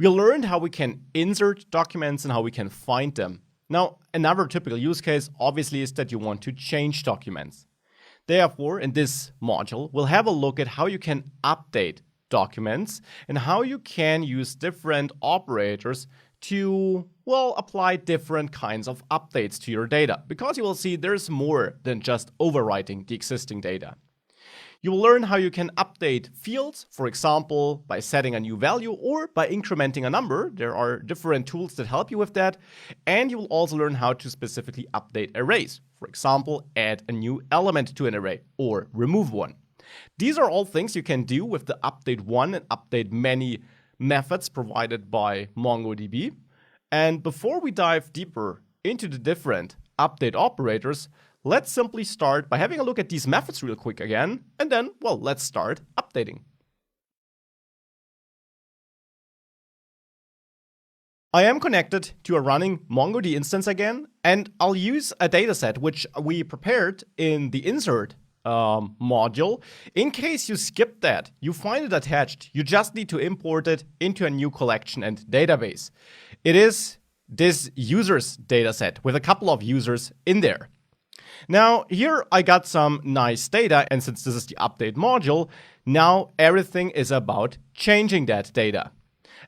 We learned how we can insert documents and how we can find them. Now, another typical use case obviously is that you want to change documents. Therefore, in this module, we'll have a look at how you can update documents and how you can use different operators to, well, apply different kinds of updates to your data, because you will see there's more than just overwriting the existing data. You will learn how you can update fields, for example, by setting a new value or by incrementing a number. There are different tools that help you with that. And you will also learn how to specifically update arrays. For example, add a new element to an array or remove one. These are all things you can do with the updateOne and updateMany methods provided by MongoDB. And before we dive deeper into the different update operators, let's simply start by having a look at these methods real quick again, and then, well, let's start updating. I am connected to a running MongoDB instance again, and I'll use a dataset which we prepared in the insert module. In case you skipped that, you find it attached. You just need to import it into a new collection and database. It is this users dataset with a couple of users in there. Now, here I got some nice data, and since this is the update module, now everything is about changing that data.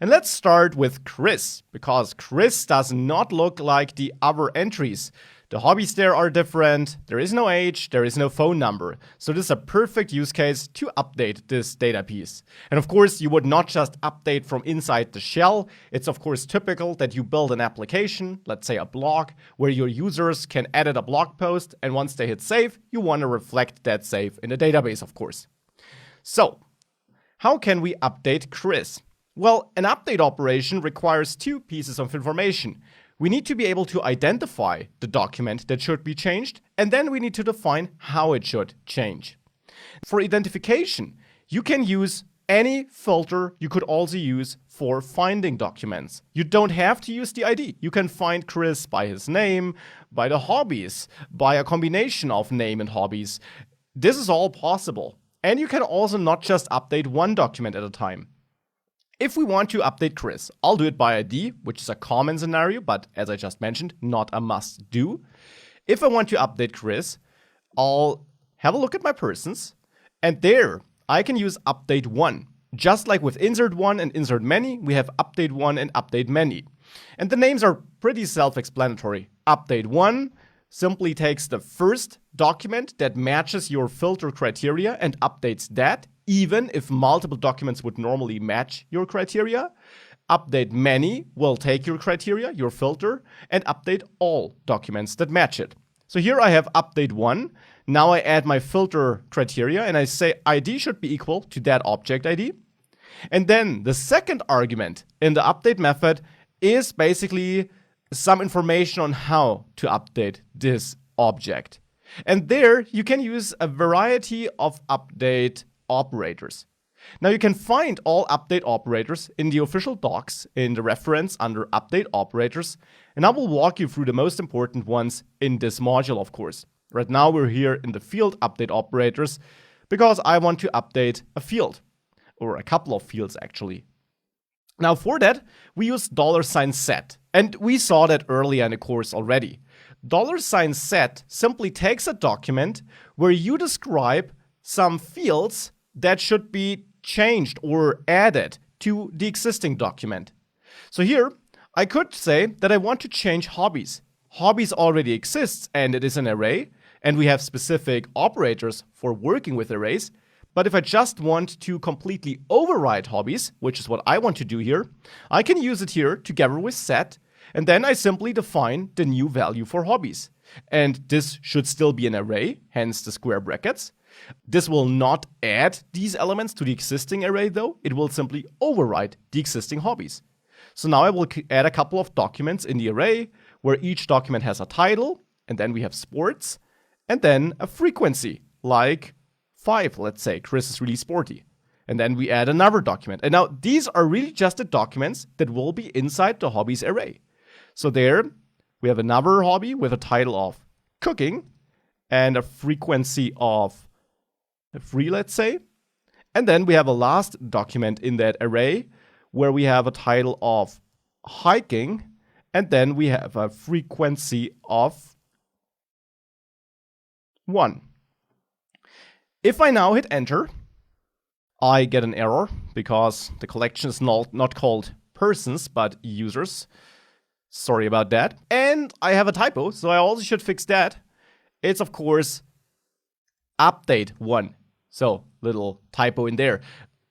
And let's start with Chris, because Chris does not look like the other entries. The hobbies there are different, there is no age, there is no phone number. So this is a perfect use case to update this data piece. And of course, you would not just update from inside the shell. It's of course typical that you build an application, let's say a blog, where your users can edit a blog post, and once they hit save, you want to reflect that save in the database, of course. So, how can we update Chris? Well, an update operation requires two pieces of information. We need to be able to identify the document that should be changed, and then we need to define how it should change. For identification, you can use any filter you could also use for finding documents. You don't have to use the ID. You can find Chris by his name, by the hobbies, by a combination of name and hobbies. This is all possible. And you can also not just update one document at a time. If we want to update Chris, I'll do it by ID, which is a common scenario, but as I just mentioned, not a must do. If I want to update Chris, I'll have a look at my persons, and there I can use updateOne. Just like with insert1 and insertMany, we have updateOne and updateMany. And the names are pretty self-explanatory. UpdateOne simply takes the first document that matches your filter criteria and updates that, even if multiple documents would normally match your criteria. updateMany will take your criteria, your filter, and update all documents that match it. So here I have updateOne. Now I add my filter criteria and I say ID should be equal to that object ID. And then the second argument in the update method is basically some information on how to update this object. And there you can use a variety of update operators. Now you can find all update operators in the official docs in the reference under update operators, and I will walk you through the most important ones in this module, of course. Right now we're here in the field update operators because I want to update a field, or a couple of fields actually. Now for that, we use $set, and we saw that earlier in the course already. $set simply takes a document where you describe some fields that should be changed or added to the existing document. So here, I could say that I want to change hobbies. Hobbies already exists and it is an array, and we have specific operators for working with arrays. But if I just want to completely override hobbies, which is what I want to do here, I can use it here together with set, and then I simply define the new value for hobbies. And this should still be an array, hence the square brackets. This will not add these elements to the existing array though, it will simply override the existing hobbies. So now I will add a couple of documents in the array where each document has a title, and then we have sports, and then a frequency, like 5, let's say, Chris is really sporty. And then we add another document. And now these are really just the documents that will be inside the hobbies array. So there we have another hobby with a title of cooking and a frequency of 3, let's say. And then we have a last document in that array where we have a title of hiking, and then we have a frequency of 1. If I now hit enter, I get an error because the collection is not called persons, but users. Sorry about that. And I have a typo, so I also should fix that. It's, of course, updateOne. So, little typo in there.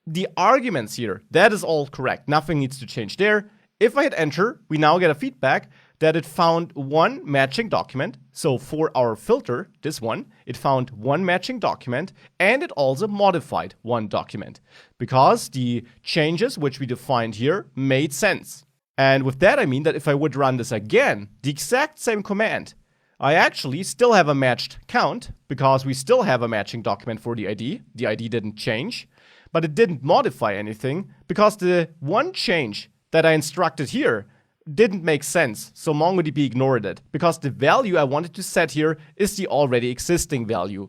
The arguments here, that is all correct. Nothing needs to change there. If I hit enter, we now get a feedback that it found one matching document. So for our filter, this one, it found one matching document, and it also modified one document because the changes which we defined here made sense. And with that, I mean that if I would run this again, the exact same command, I actually still have a matched count because we still have a matching document for the ID. The ID didn't change, but it didn't modify anything because the one change that I instructed here didn't make sense, so MongoDB ignored it because the value I wanted to set here is the already existing value.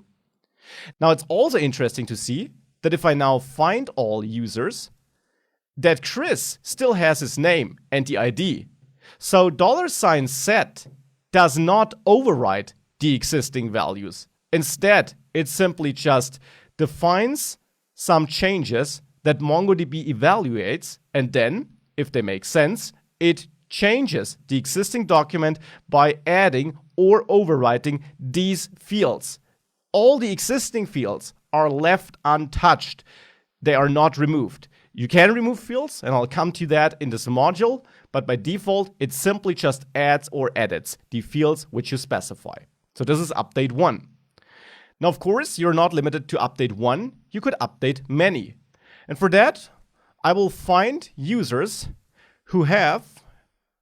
Now it's also interesting to see that if I now find all users, that Chris still has his name and the ID. So $set does not override the existing values. Instead, it simply just defines some changes that MongoDB evaluates, and then, if they make sense, it changes the existing document by adding or overwriting these fields. All the existing fields are left untouched. They are not removed. You can remove fields, and I'll come to that in this module, but by default, it simply just adds or edits the fields which you specify. So this is updateOne. Now, of course, you're not limited to updateOne. You could updateMany. And for that, I will find users who have,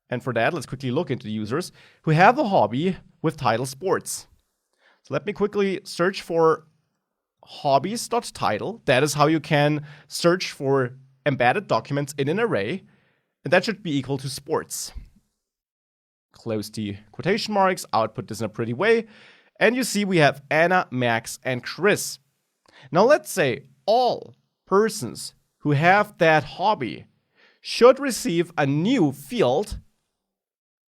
and for that, let's quickly look into the users, who have a hobby with title sports. So let me quickly search for hobbies.title. That is how you can search for embedded documents in an array, and that should be equal to sports. Close the quotation marks, output this in a pretty way, and you see we have Anna, Max, and Chris. Now let's say all persons who have that hobby should receive a new field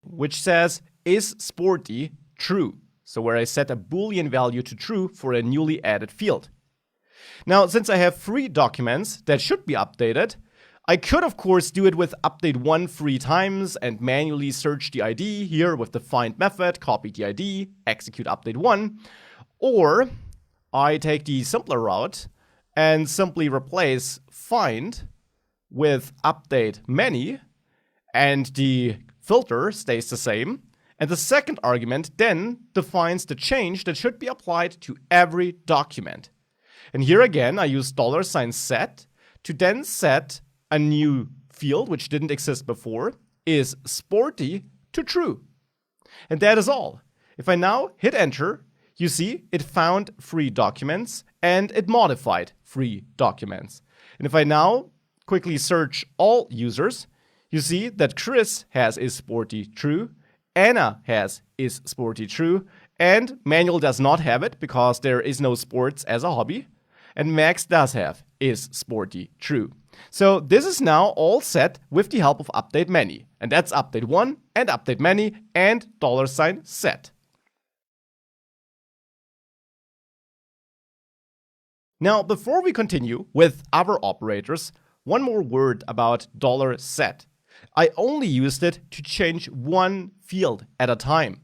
which says is sporty true. So where I set a Boolean value to true for a newly added field. Now, since I have 3 documents that should be updated, I could of course do it with updateOne 3 times and manually search the ID here with the find method, copy the ID, execute updateOne, or I take the simpler route and simply replace find with updateMany, and the filter stays the same. And the second argument then defines the change that should be applied to every document. And here again, I use $set to then set a new field, which didn't exist before, is sporty to true. And that is all. If I now hit enter, you see it found 3 documents and it modified 3 documents. And if I now quickly search all users, you see that Chris has is sporty true, Anna has is sporty true, and Manuel does not have it because there is no sports as a hobby, and Max does have is sporty true. So this is now all set with the help of updateMany, and that's updateOne and updateMany and $set. Now, before we continue with other operators, one more word about $set. I only used it to change one field at a time.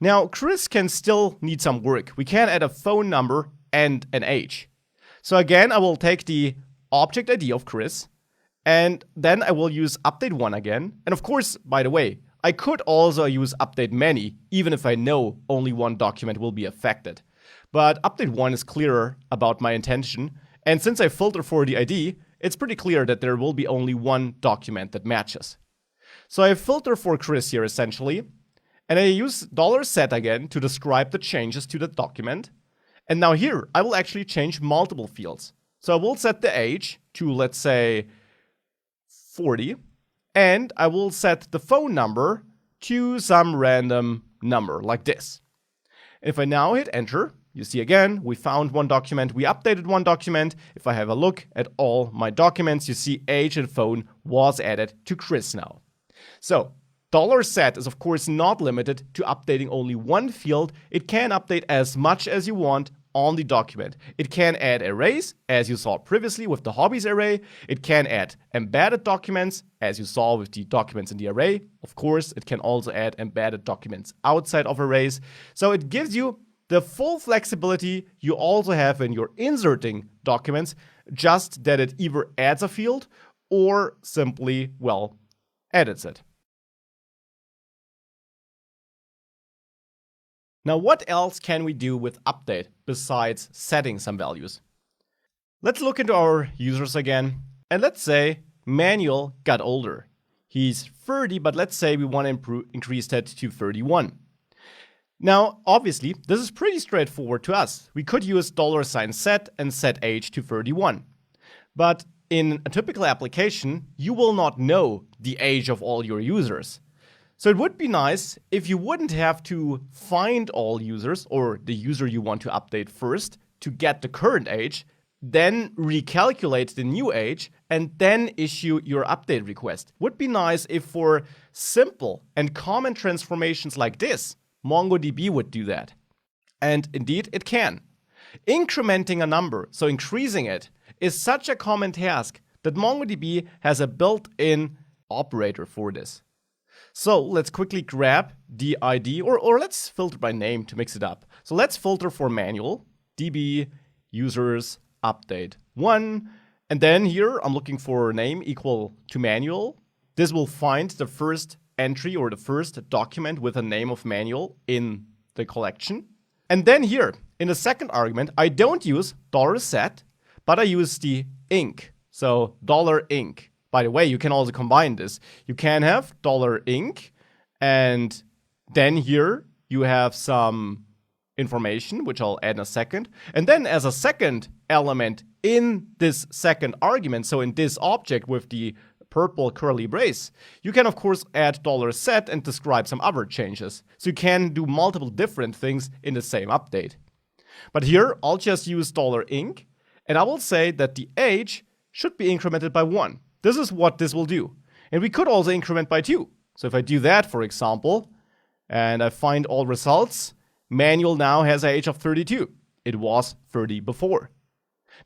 Now, Chris can still need some work. We can add a phone number and an age. So again, I will take the object ID of Chris, and then I will use updateOne again. And of course, by the way, I could also use updateMany, even if I know only one document will be affected. But updateOne is clearer about my intention, and since I filter for the ID, it's pretty clear that there will be only one document that matches. So I filter for Chris here essentially, and I use $set again to describe the changes to the document. And now here, I will actually change multiple fields. So I will set the age to, let's say, 40, and I will set the phone number to some random number like this. If I now hit enter, you see again, we found one document, we updated one document. If I have a look at all my documents, you see age and phone was added to Chris now. So $set is of course not limited to updating only one field. It can update as much as you want on the document. It can add arrays, as you saw previously with the hobbies array. It can add embedded documents, as you saw with the documents in the array. Of course, it can also add embedded documents outside of arrays. So it gives you the full flexibility you also have when you're inserting documents, just that it either adds a field or simply, well, edits it. Now, what else can we do with update besides setting some values? Let's look into our users again, and let's say Manuel got older. He's 30, but let's say we want to increase that to 31. Now, obviously, this is pretty straightforward to us. We could use $set and set age to 31. But in a typical application, you will not know the age of all your users. So it would be nice if you wouldn't have to find all users or the user you want to update first to get the current age, then recalculate the new age, and then issue your update request. Would be nice if for simple and common transformations like this, MongoDB would do that. And indeed, it can. Incrementing a number, so increasing it, is such a common task that MongoDB has a built-in operator for this. So let's quickly grab the ID, or let's filter by name to mix it up. So let's filter for manual, db, users, updateOne, and then here I'm looking for name equal to manual. This will find the first entry or the first document with a name of manual in the collection. And then here, in the second argument, I don't use $set, but I use the inc. So $inc. By the way, you can also combine this. You can have $inc, and then here you have some information, which I'll add in a second. And then as a second element in this second argument, so in this object with the purple curly brace, you can of course add $set and describe some other changes. So you can do multiple different things in the same update. But here I'll just use $inc, and I will say that the age should be incremented by 1. This is what this will do. And we could also increment by 2. So if I do that, for example, and I find all results, manual now has an age of 32. It was 30 before.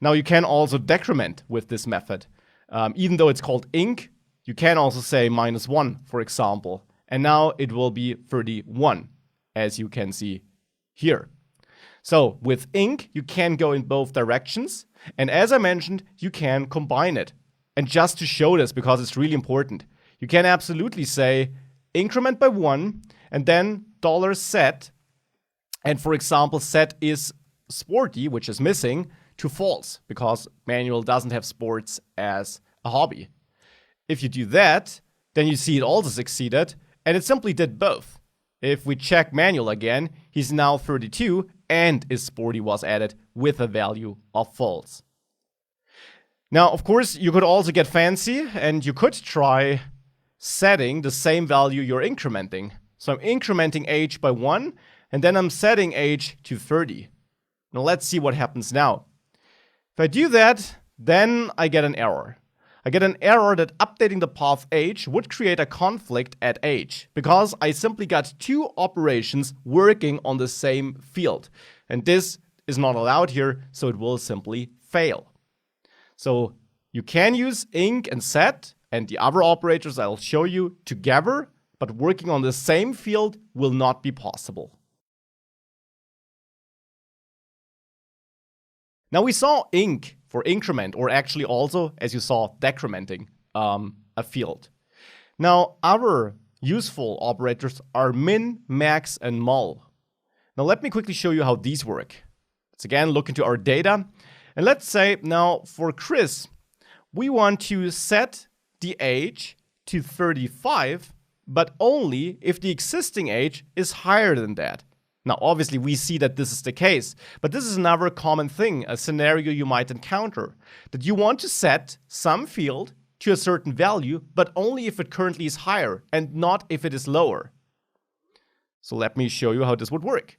Now you can also decrement with this method. Even though it's called inc, you can also say -1, for example. And now it will be 31, as you can see here. So with inc, you can go in both directions. And as I mentioned, you can combine it. And just to show this, because it's really important, you can absolutely say increment by 1 and then $set. And for example, set is sporty, which is missing, to false, because manual doesn't have sports as a hobby. If you do that, then you see it also succeeded, and it simply did both. If we check manual again, he's now 32, and his sporty was added with a value of false. Now, of course, you could also get fancy, and you could try setting the same value you're incrementing. So I'm incrementing age by 1, and then I'm setting age to 30. Now let's see what happens now. If I do that, then I get an error. I get an error that updating the path age would create a conflict at age, because I simply got 2 operations working on the same field. And this is not allowed here, so it will simply fail. So you can use inc and set and the other operators I'll show you together, but working on the same field will not be possible. Now we saw inc for increment, or actually also, as you saw, decrementing a field. Now other useful operators are min, max, and mul. Now let me quickly show you how these work. Let's again look into our data. And let's say now for Chris, we want to set the age to 35, but only if the existing age is higher than that. Now, obviously, we see that this is the case, but this is another common thing, a scenario you might encounter, that you want to set some field to a certain value, but only if it currently is higher and not if it is lower. So let me show you how this would work.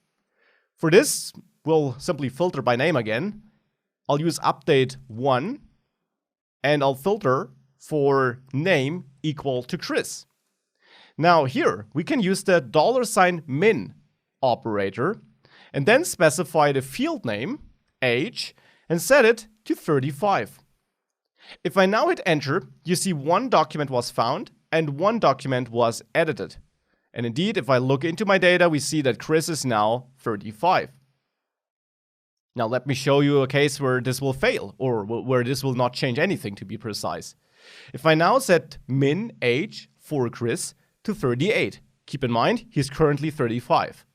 For this, we'll simply filter by name again. I'll use updateOne, and I'll filter for name equal to Chris. Now here, we can use the $min operator, and then specify the field name, age, and set it to 35. If I now hit enter, you see one document was found and one document was edited. And indeed, if I look into my data, we see that Chris is now 35. Now let me show you a case where this will fail, or where this will not change anything, to be precise. If I now set min age for Chris to 38, keep in mind, he's currently 35.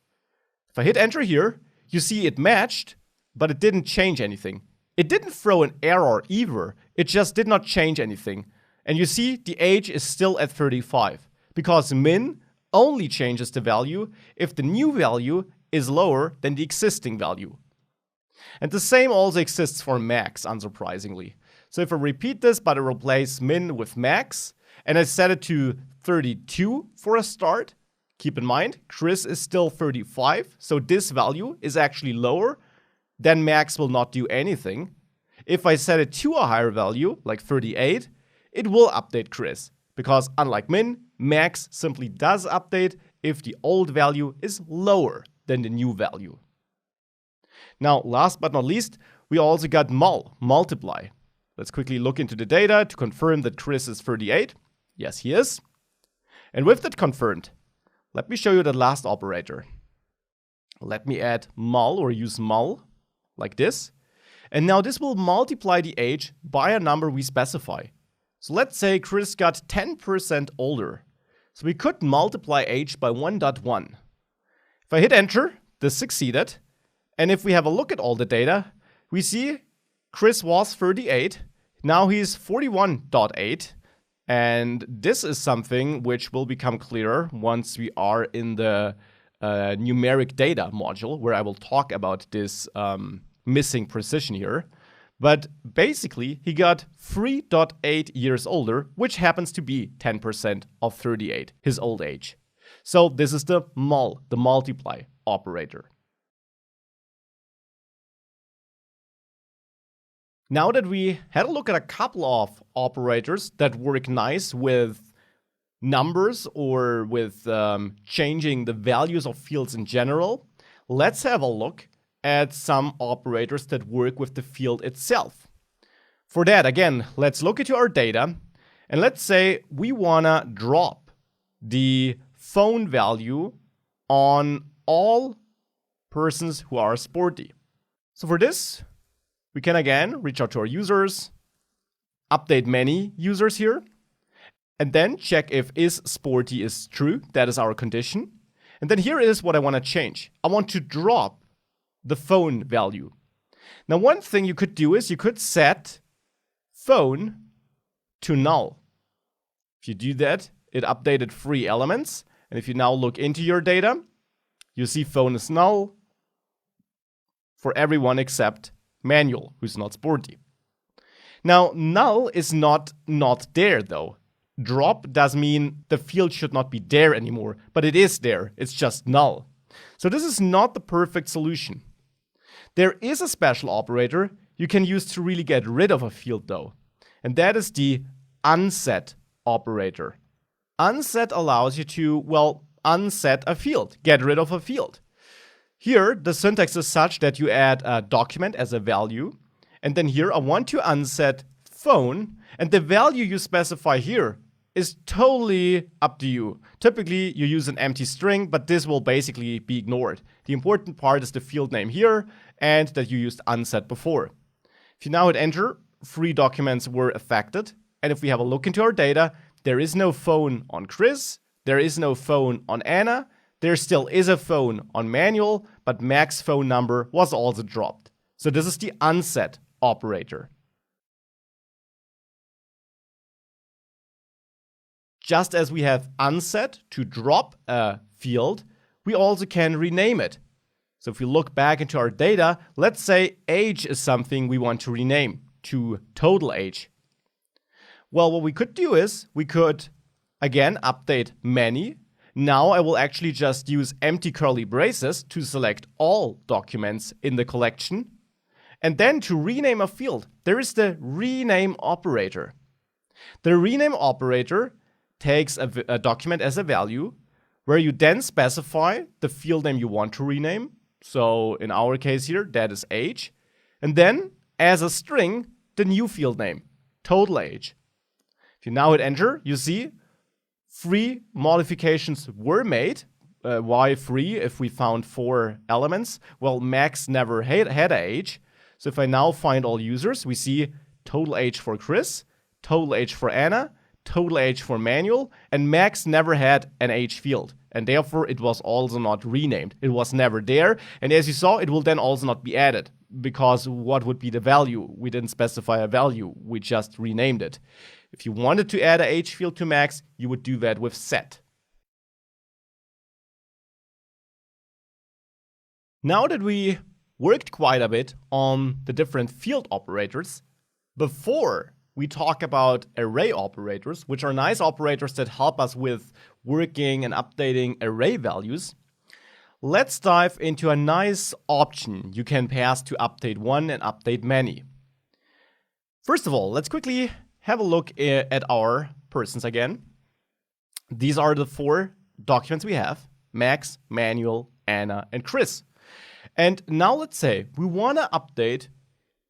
If I hit enter here, you see it matched, but it didn't change anything. It didn't throw an error either, it just did not change anything. And you see the age is still at 35, because min only changes the value if the new value is lower than the existing value. And the same also exists for max, unsurprisingly. So if I repeat this, but I replace min with max, and I set it to 32 for a start, keep in mind, Chris is still 35, so this value is actually lower, then max will not do anything. If I set it to a higher value, like 38, it will update Chris, because unlike min, max simply does update if the old value is lower than the new value. Now, last but not least, we also got multiply. Let's quickly look into the data to confirm that Chris is 38. Yes, he is. And with that confirmed, let me show you the last operator. Let me add mul, or use mul, like this. And now this will multiply the age by a number we specify. So let's say Chris got 10% older. So we could multiply age by 1.1. If I hit enter, this succeeded. And if we have a look at all the data, we see Chris was 38, now he's 41.8, and this is something which will become clearer once we are in the numeric data module, where I will talk about this missing precision here. But basically, he got 3.8 years older, which happens to be 10% of 38, his old age. So this is the multiply operator. Now that we had a look at a couple of operators that work nice with numbers or with changing the values of fields in general, let's have a look at some operators that work with the field itself. For that, again, let's look into our data, and let's say we wanna drop the phone value on all persons who are sporty. So for this, we can again reach out to our users, updateMany users here, and then check if is sporty is true. That is our condition. And then here is what I want to change. I want to drop the phone value. Now, one thing you could do is you could set phone to null. If you do that, it updated 3 elements. And if you now look into your data, you see phone is null for everyone except manual, who's not sporty. Now, null is not there though. Drop does mean the field should not be there anymore, but it is there, it's just null. So this is not the perfect solution. There is a special operator you can use to really get rid of a field though, and that is the unset operator. Unset allows you to, well, unset a field, get rid of a field. Here, the syntax is such that you add a document as a value, and then here I want to unset phone, and the value you specify here is totally up to you. Typically, you use an empty string, but this will basically be ignored. The important part is the field name here, and that you used unset before. If you now hit enter, 3 documents were affected, and if we have a look into our data, there is no phone on Chris, there is no phone on Anna, there still is a phone on manual, but max phone number was also dropped. So this is the unset operator. Just as we have unset to drop a field, we also can rename it. So if we look back into our data, let's say age is something we want to rename to total age. Well, what we could do is we could again update many, Now I will actually just use empty curly braces to select all documents in the collection. And then to rename a field, there is the rename operator. The rename operator takes a document as a value, where you then specify the field name you want to rename. So in our case here, that is age. And then as a string, the new field name, total age. If you now hit enter, you see 3 modifications were made. Why 3 if we found 4 elements? Well, Max never had an age. So if I now find all users, we see total age for Chris, total age for Anna, total age for Manuel, and Max never had an age field. And therefore, it was also not renamed. It was never there. And as you saw, it will then also not be added. Because what would be the value? We didn't specify a value. We just renamed it. If you wanted to add an age field to Max, you would do that with set. Now that we worked quite a bit on the different field operators, before we talk about array operators, which are nice operators that help us with working and updating array values, let's dive into a nice option you can pass to updateOne and updateMany. First of all, let's quickly have a look at our persons again. These are the 4 documents we have: Max, Manuel, Anna, and Chris. And now let's say we want to update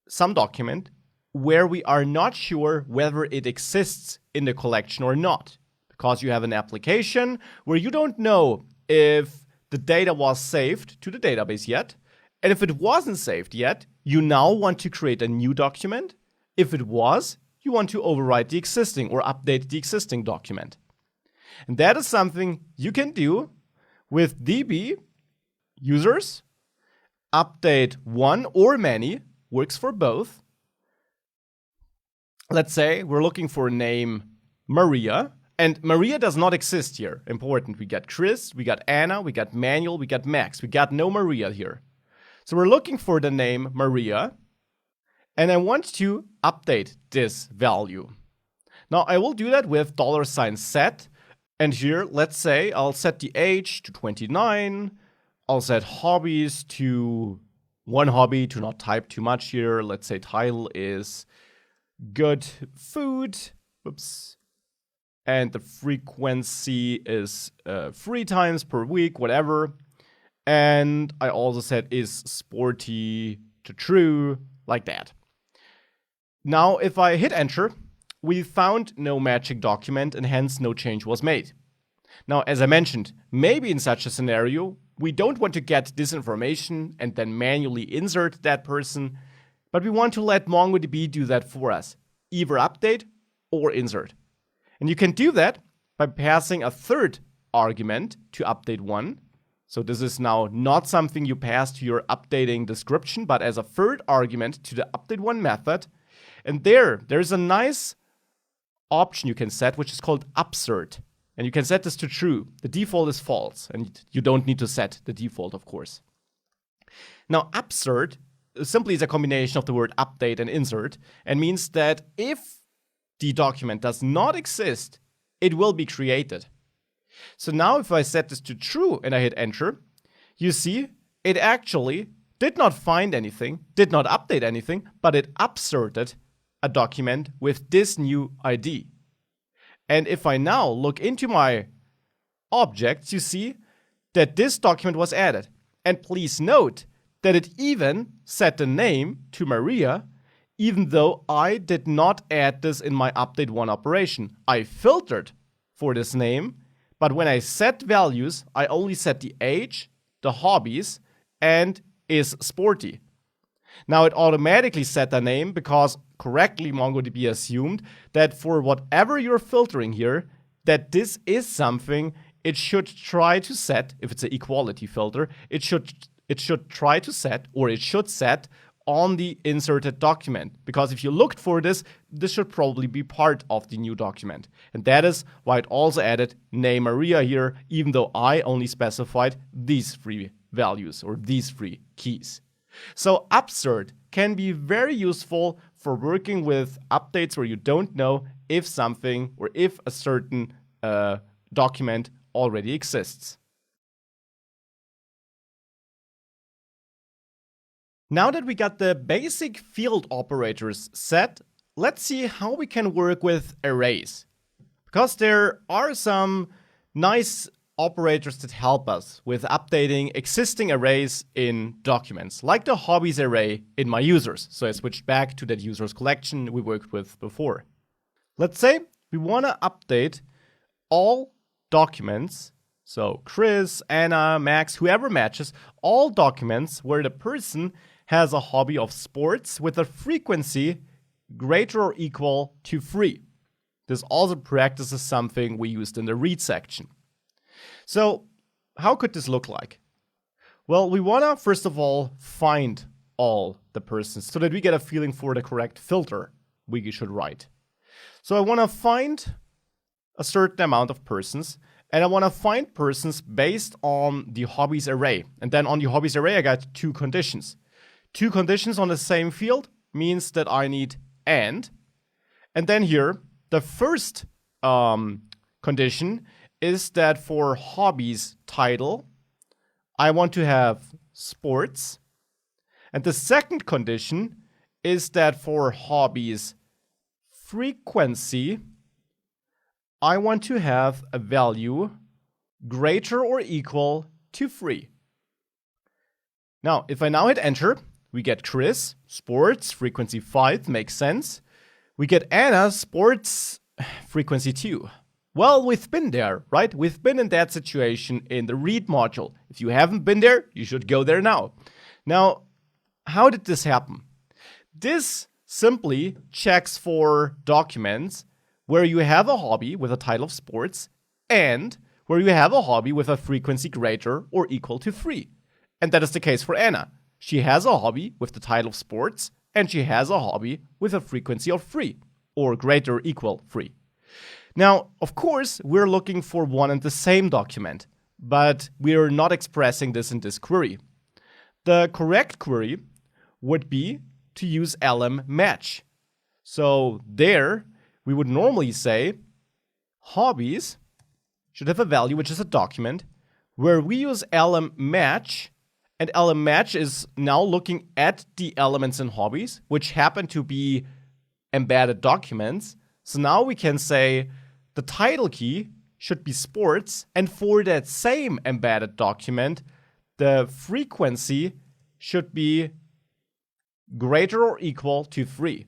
some document where we are not sure whether it exists in the collection or not. Because you have an application where you don't know if the data was saved to the database yet. And if it wasn't saved yet, you now want to create a new document. If it was, you want to overwrite the existing or update the existing document. And that is something you can do with DB users. updateOne or many works for both. Let's say we're looking for a name Maria, and Maria does not exist here. Important. We got Chris, we got Anna, we got Manuel, we got Max. We got no Maria here. So we're looking for the name Maria, and I want to update this value. Now I will do that with $set, and here let's say I'll set the age to 29. I'll set hobbies to 1 hobby to not type too much here. Let's say title is good food. Whoops. And the frequency is 3 times per week, whatever. And I also set is sporty to true, like that. Now, if I hit enter, we found no matching document and hence no change was made. Now, as I mentioned, maybe in such a scenario, we don't want to get this information and then manually insert that person, but we want to let MongoDB do that for us, either update or insert. And you can do that by passing a 3rd argument to updateOne. So this is now not something you pass to your updating description, but as a 3rd argument to the updateOne method. And there's a nice option you can set, which is called upsert. And you can set this to true. The default is false, and you don't need to set the default, of course. Now, upsert simply is a combination of the word update and insert, and means that if the document does not exist, it will be created. So now if I set this to true and I hit enter, you see it actually did not find anything, did not update anything, but it upserted a document with this new ID. And if I now look into my objects, you see that this document was added. And please note that it even set the name to Maria, even though I did not add this in my updateOne operation. I filtered for this name, but when I set values, I only set the age, the hobbies, and is sporty. Now it automatically set a name because correctly MongoDB assumed that for whatever you're filtering here, that this is something it should try to set. If it's an equality filter, it should try to set, or it should set on the inserted document. Because if you looked for this, this should probably be part of the new document. And that is why it also added name Maria here, even though I only specified these 3 values or these 3 keys. So upsert can be very useful for working with updates where you don't know if something or if a certain document already exists. Now that we got the basic field operators set, let's see how we can work with arrays. Because there are some nice operators that help us with updating existing arrays in documents, like the hobbies array in my users. So I switched back to that users collection we worked with before. Let's say we want to update all documents, so Chris, Anna, Max, whoever matches, all documents where the person has a hobby of sports with a frequency greater or equal to 3. This also practices something we used in the read section. So how could this look like? Well, we want to, first of all, find all the persons so that we get a feeling for the correct filter we should write. So I want to find a certain amount of persons, and I want to find persons based on the hobbies array. And then on the hobbies array, I got 2 conditions. 2 conditions on the same field means that I need and. And then here, the first condition is that for hobbies title, I want to have sports. And the second condition is that for hobbies frequency, I want to have a value greater or equal to 3. Now, if I now hit enter, we get Chris, sports, frequency 5, makes sense. We get Anna, sports, frequency 2. Well, we've been there, right? We've been in that situation in the read module. If you haven't been there, you should go there now. Now, how did this happen? This simply checks for documents where you have a hobby with a title of sports and where you have a hobby with a frequency greater or equal to 3. And that is the case for Anna. She has a hobby with the title of sports, and she has a hobby with a frequency of 3, or greater or equal 3. Now, of course, we're looking for one and the same document, but we're not expressing this in this query. The correct query would be to use lm_match. So there, we would normally say hobbies should have a value which is a document, where we use lm_match. And lm_match is now looking at the elements in hobbies, which happen to be embedded documents. So now we can say the title key should be sports, and for that same embedded document, the frequency should be greater or equal to 3.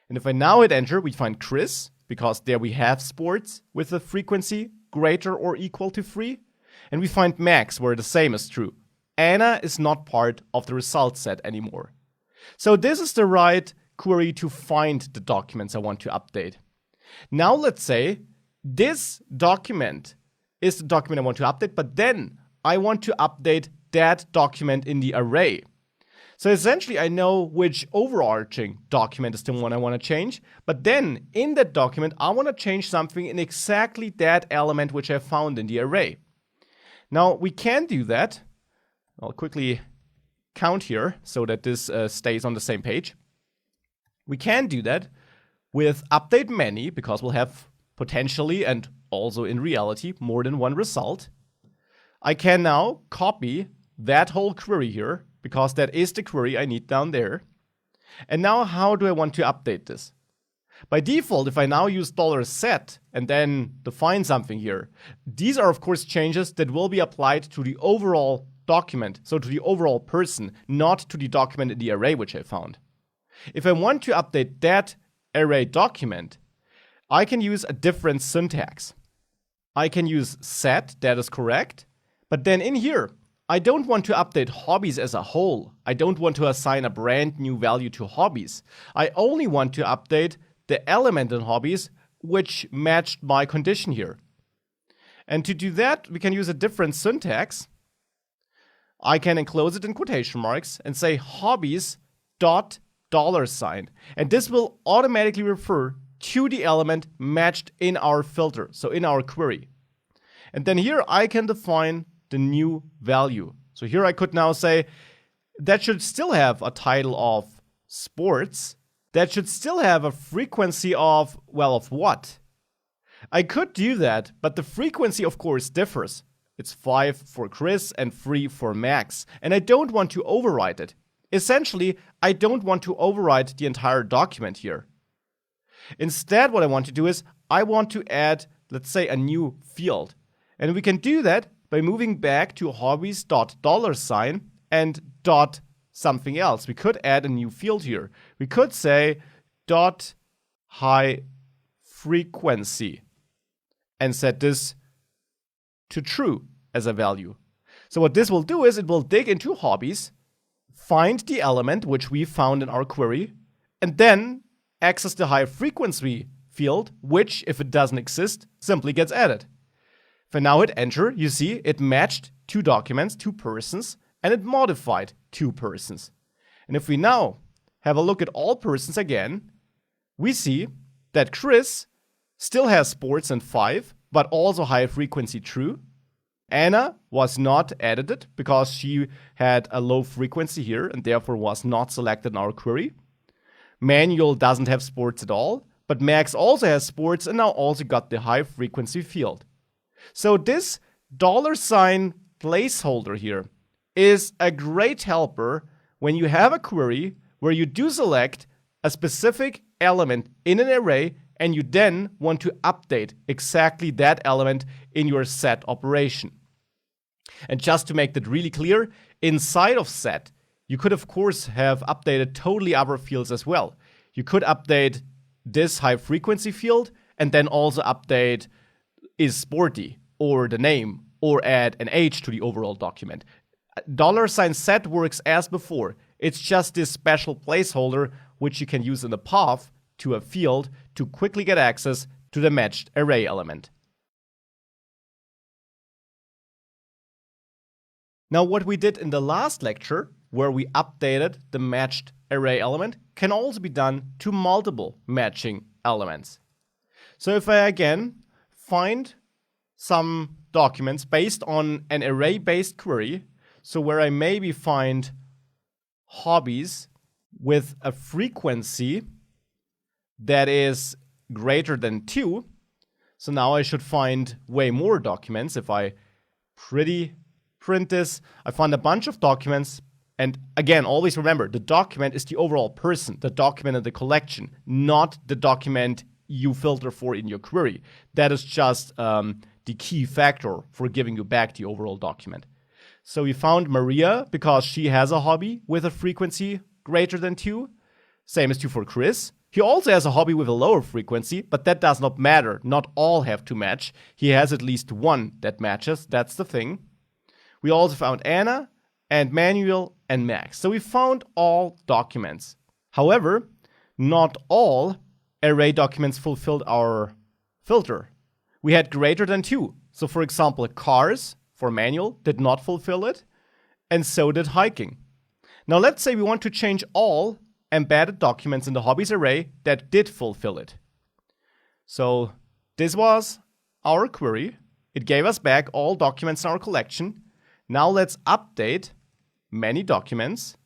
And if I now hit enter, we find Chris, because there we have sports with a frequency greater or equal to 3. And we find Max, where the same is true. Anna is not part of the result set anymore. So this is the right query to find the documents I want to update. Now let's say this document is the document I want to update, but then I want to update that document in the array. So essentially I know which overarching document is the one I want to change, but then in that document I want to change something in exactly that element which I found in the array. Now we can do that. I'll quickly count here so that this stays on the same page. We can do that with updateMany, because we'll have potentially and also in reality more than one result. I can now copy that whole query here, because that is the query I need down there. And now how do I want to update this? By default, if I now use $set and then define something here, these are of course changes that will be applied to the overall document, so to the overall person, not to the document in the array which I found. If I want to update that array document, I can use a different syntax. I can use set, that is correct, but then in here, I don't want to update hobbies as a whole. I don't want to assign a brand new value to hobbies. I only want to update the element in hobbies which matched my condition here. And to do that, we can use a different syntax. I can enclose it in quotation marks and say hobbies dot $. And this will automatically refer to the element matched in our filter, so in our query. And then here I can define the new value. So here I could now say that should still have a title of sports. That should still have a frequency of, well, of what? I could do that, but the frequency of course differs. It's 5 for Chris and 3 for Max, and I don't want to overwrite it. Essentially, I don't want to overwrite the entire document here. Instead, what I want to do is I want to add, let's say, a new field. And we can do that by moving back to hobbies.$, and dot something else. We could add a new field here. We could say dot high frequency and set this to true as a value. So what this will do is it will dig into hobbies, find the element which we found in our query, and then access the high frequency field, which, if it doesn't exist, simply gets added. If I now hit enter, you see it matched 2 documents, 2 persons, and it modified 2 persons. And if we now have a look at all persons again, we see that Chris still has sports and 5, but also high frequency true. Anna was not edited because she had a low frequency here and therefore was not selected in our query. Manuel doesn't have sports at all, but Max also has sports and now also got the high frequency field. So this $sign placeholder here is a great helper when you have a query where you do select a specific element in an array and you then want to update exactly that element in your set operation. And just to make that really clear, inside of set, you could of course have updated totally other fields as well. You could update this high frequency field and then also update is sporty or the name or add an age to the overall document. $set works as before. It's just this special placeholder which you can use in the path to a field to quickly get access to the matched array element. Now, what we did in the last lecture, where we updated the matched array element, can also be done to multiple matching elements. So if I again find some documents based on an array-based query, so where I maybe find hobbies with a frequency that is greater than 2, so now I should find way more documents. If I print this, I find a bunch of documents, and again, always remember, the document is the overall person, the document in the collection, not the document you filter for in your query. That is just the key factor for giving you back the overall document. So we found Maria because she has a hobby with a frequency greater than 2. Same is true for Chris. He also has a hobby with a lower frequency, but that does not matter. Not all have to match. He has at least one that matches. That's the thing. We also found Anna and Manuel and Max. So we found all documents. However, not all array documents fulfilled our filter. We had greater than 2. So for example, cars for Manuel did not fulfill it, and so did hiking. Now let's say we want to change all embedded documents in the hobbies array that did fulfill it. So this was our query. It gave us back all documents in our collection. Now let's update many documents.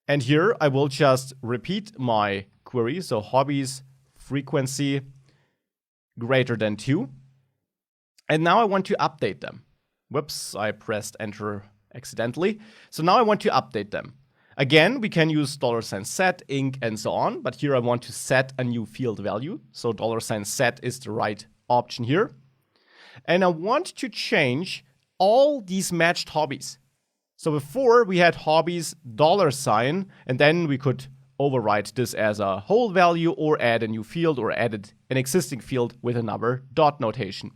And here I will just repeat my query. So hobbies frequency greater than 2. And now I want to update them. Whoops, I pressed enter accidentally. So now I want to update them. Again, we can use $set, inc, and so on, but here I want to set a new field value. So $set is the right option here. And I want to change all these matched hobbies. So before we had hobbies $, and then we could overwrite this as a whole value or add a new field or add an existing field with another dot notation.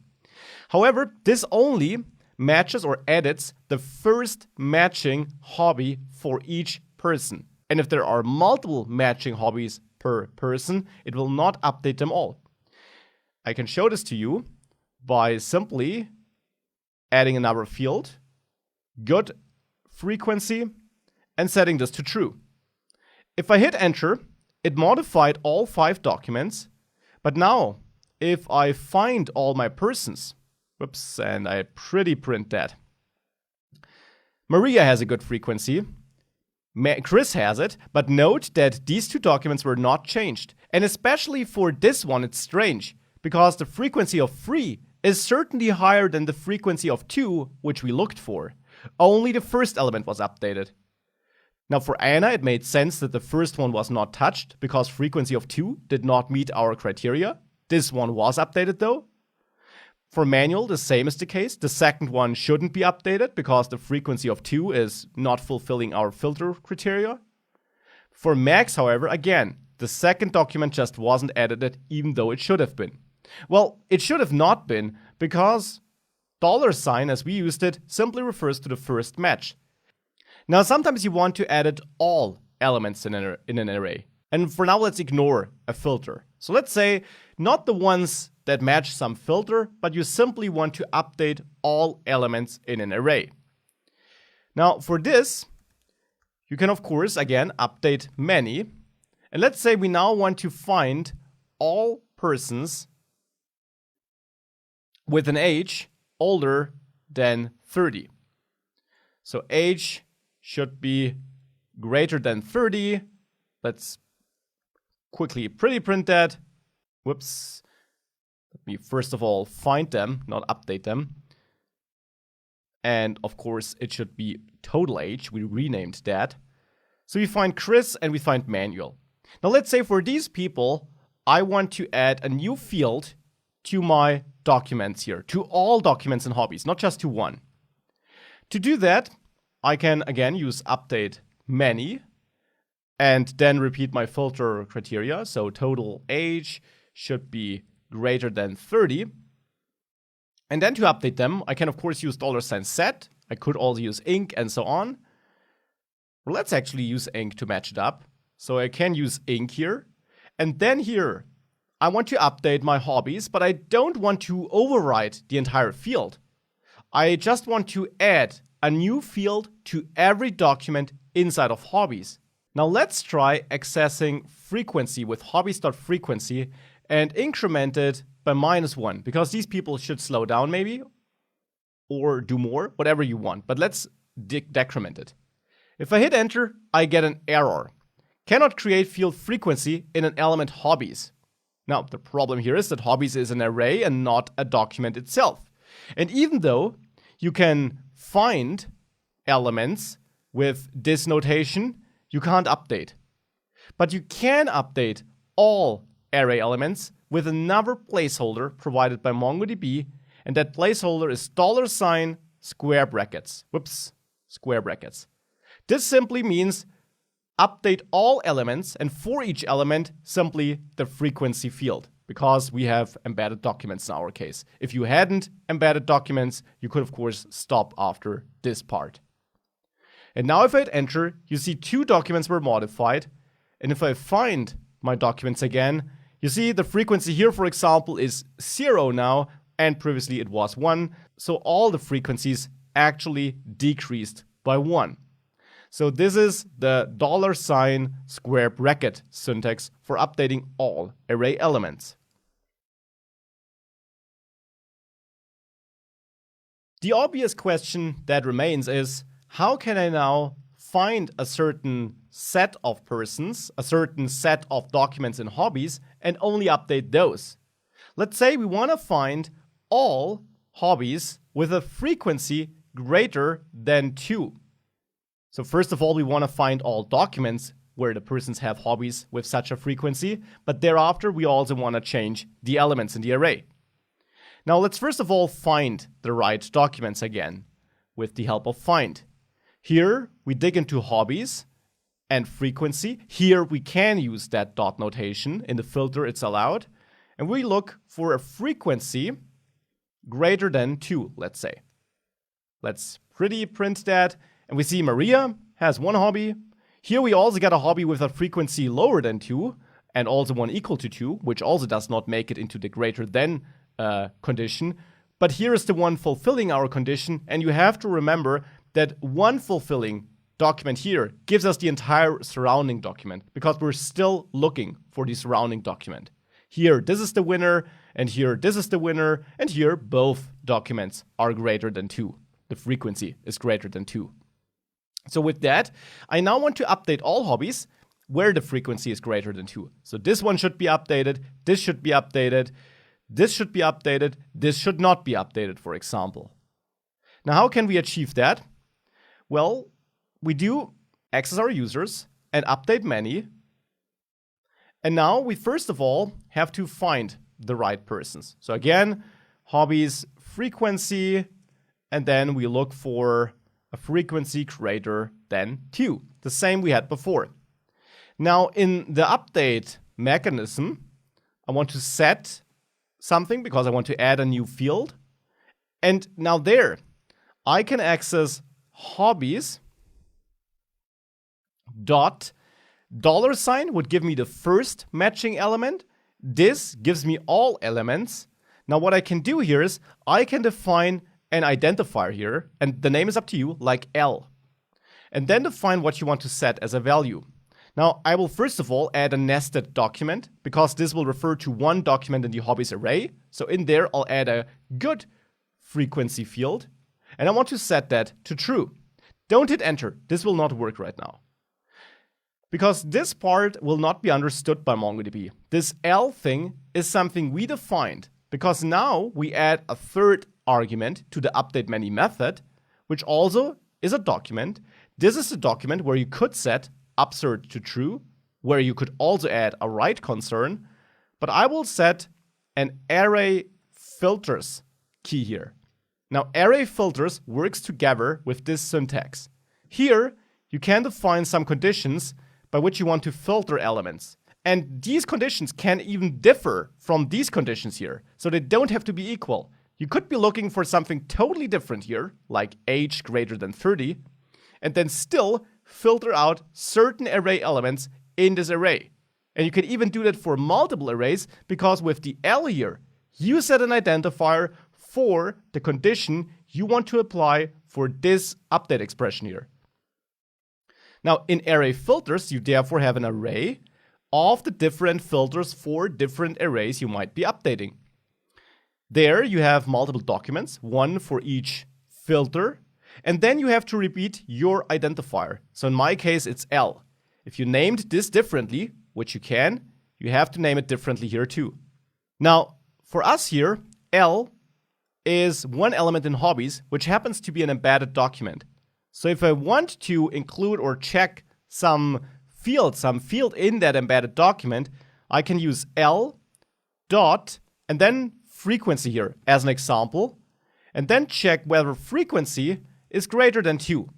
However, this only matches or edits the first matching hobby for each person. And if there are multiple matching hobbies per person, it will not update them all. I can show this to you by simply adding another field, good frequency, and setting this to true. If I hit enter, it modified all 5 documents, but now if I find all my persons, whoops, and I print that. Maria has a good frequency. Chris has it, but note that these 2 documents were not changed. And especially for this one, it's strange because the frequency of 3 is certainly higher than the frequency of 2, which we looked for. Only the first element was updated. Now for Anna, it made sense that the first one was not touched because frequency of 2 did not meet our criteria. This one was updated though. For Manuel, the same is the case. The second one shouldn't be updated because the frequency of 2 is not fulfilling our filter criteria. For Max, however, again, the second document just wasn't edited even though it should have been. Well, it should have not been because $, as we used it, simply refers to the first match. Now, sometimes you want to edit all elements in an array. And for now, let's ignore a filter. So let's say not the ones that match some filter, but you simply want to update all elements in an array. Now, for this, you can, of course, again, updateMany. And let's say we now want to find all persons with an age older than 30. So age should be greater than 30. Let's quickly pretty print that. Whoops. Let me first of all find them, not update them. And of course, it should be total age. We renamed that. So we find Chris and we find Manuel. Now let's say for these people, I want to add a new field to my documents here, to all documents and hobbies, not just to one. To do that, I can again use updateMany and then repeat my filter criteria. So total age should be greater than 30. And then to update them, I can of course use $set. I could also use inc and so on. Well, let's actually use inc to match it up. So I can use inc here. And then here, I want to update my hobbies, but I don't want to overwrite the entire field. I just want to add a new field to every document inside of hobbies. Now let's try accessing frequency with hobbies.frequency and increment it by -1, because these people should slow down maybe, or do more, whatever you want. But let's decrement it. If I hit enter, I get an error. Cannot create field frequency in an element hobbies. Now, the problem here is that hobbies is an array and not a document itself. And even though you can find elements with this notation, you can't update. But you can update all array elements with another placeholder provided by MongoDB, and that placeholder is $ square brackets. Whoops, square brackets. This simply means update all elements, and for each element, simply the frequency field, because we have embedded documents in our case. If you hadn't embedded documents, you could, of course, stop after this part. And now if I hit enter, you see 2 documents were modified. And if I find my documents again, you see the frequency here, for example, is 0 now, and previously it was 1. So all the frequencies actually decreased by 1. So this is the $ square bracket syntax for updating all array elements. The obvious question that remains is, how can I now find a certain set of persons, a certain set of documents and hobbies, and only update those? Let's say we want to find all hobbies with a frequency greater than 2. So first of all, we want to find all documents where the persons have hobbies with such a frequency, but thereafter we also want to change the elements in the array. Now let's first of all find the right documents again with the help of find. Here we dig into hobbies and frequency. Here we can use that dot notation. In the filter it's allowed. And we look for a frequency greater than 2, let's say. Let's pretty print that. And we see Maria has 1 hobby. Here we also get a hobby with a frequency lower than 2 and also one equal to 2, which also does not make it into the greater than condition. But here is the one fulfilling our condition. And you have to remember that one fulfilling document here gives us the entire surrounding document, because we're still looking for the surrounding document. Here, this is the winner, and here, this is the winner, and here, both documents are greater than 2. The frequency is greater than 2. So with that, I now want to update all hobbies where the frequency is greater than 2. So this one should be updated, this should be updated, this should be updated, this should not be updated, for example. Now, how can we achieve that? Well, we do access our users and updateMany. And now we first of all have to find the right persons. So again, hobbies, frequency, and then we look for a frequency greater than 2, the same we had before. Now in the update mechanism, I want to set something because I want to add a new field. And now there, I can access hobbies dot $sign would give me the first matching element. This gives me all elements. Now what I can do here is I can define an identifier here, and the name is up to you, like L. And then define what you want to set as a value. Now I will first of all add a nested document because this will refer to one document in the hobbies array. So in there I'll add a good frequency field, and I want to set that to true. Don't hit enter, this will not work right now. Because this part will not be understood by MongoDB. This L thing is something we defined because now we add a third argument to the updateMany method, which also is a document. This is a document where you could set upsert to true, where you could also add a write concern, but I will set an array filters key here. Now array filters works together with this syntax. Here you can define some conditions by which you want to filter elements. And these conditions can even differ from these conditions here, so they don't have to be equal. You could be looking for something totally different here, like age greater than 30, and then still filter out certain array elements in this array. And you can even do that for multiple arrays, because with the L here, you set an identifier for the condition you want to apply for this update expression here. Now, in array filters, you therefore have an array of the different filters for different arrays you might be updating. There you have multiple documents, one for each filter, and then you have to repeat your identifier. So in my case, it's L. If you named this differently, which you can, you have to name it differently here too. Now, for us here, L is one element in hobbies, which happens to be an embedded document. So if I want to include or check some field in that embedded document, I can use L dot and then frequency here as an example, and then check whether frequency is greater than 2.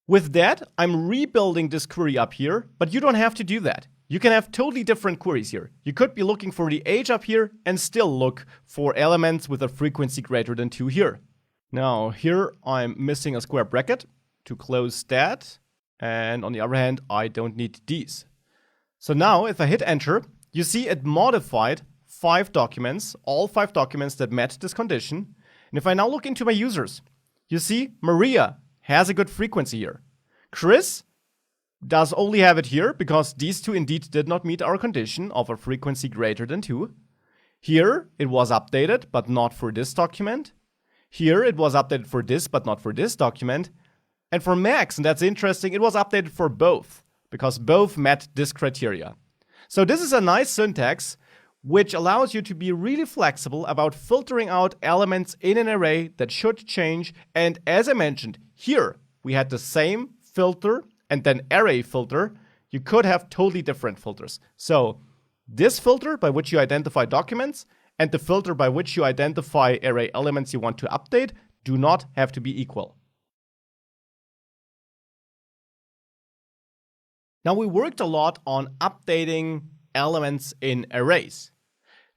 With that, I'm rebuilding this query up here, but you don't have to do that. You can have totally different queries here. You could be looking for the age up here and still look for elements with a frequency greater than 2 here. Now, here I'm missing a square bracket to close that. And on the other hand, I don't need these. So now, if I hit enter, you see it modified 5 documents, all 5 documents that met this condition. And if I now look into my users, you see Maria has a good frequency here. Chris does only have it here because these two indeed did not meet our condition of a frequency greater than 2. Here it was updated, but not for this document. Here it was updated for this, but not for this document. And for Max, and that's interesting, it was updated for both, because both met this criteria. So this is a nice syntax, which allows you to be really flexible about filtering out elements in an array that should change. And as I mentioned, here we had the same filter and then array filter. You could have totally different filters. So this filter by which you identify documents and the filter by which you identify array elements you want to update do not have to be equal. Now, we worked a lot on updating elements in arrays.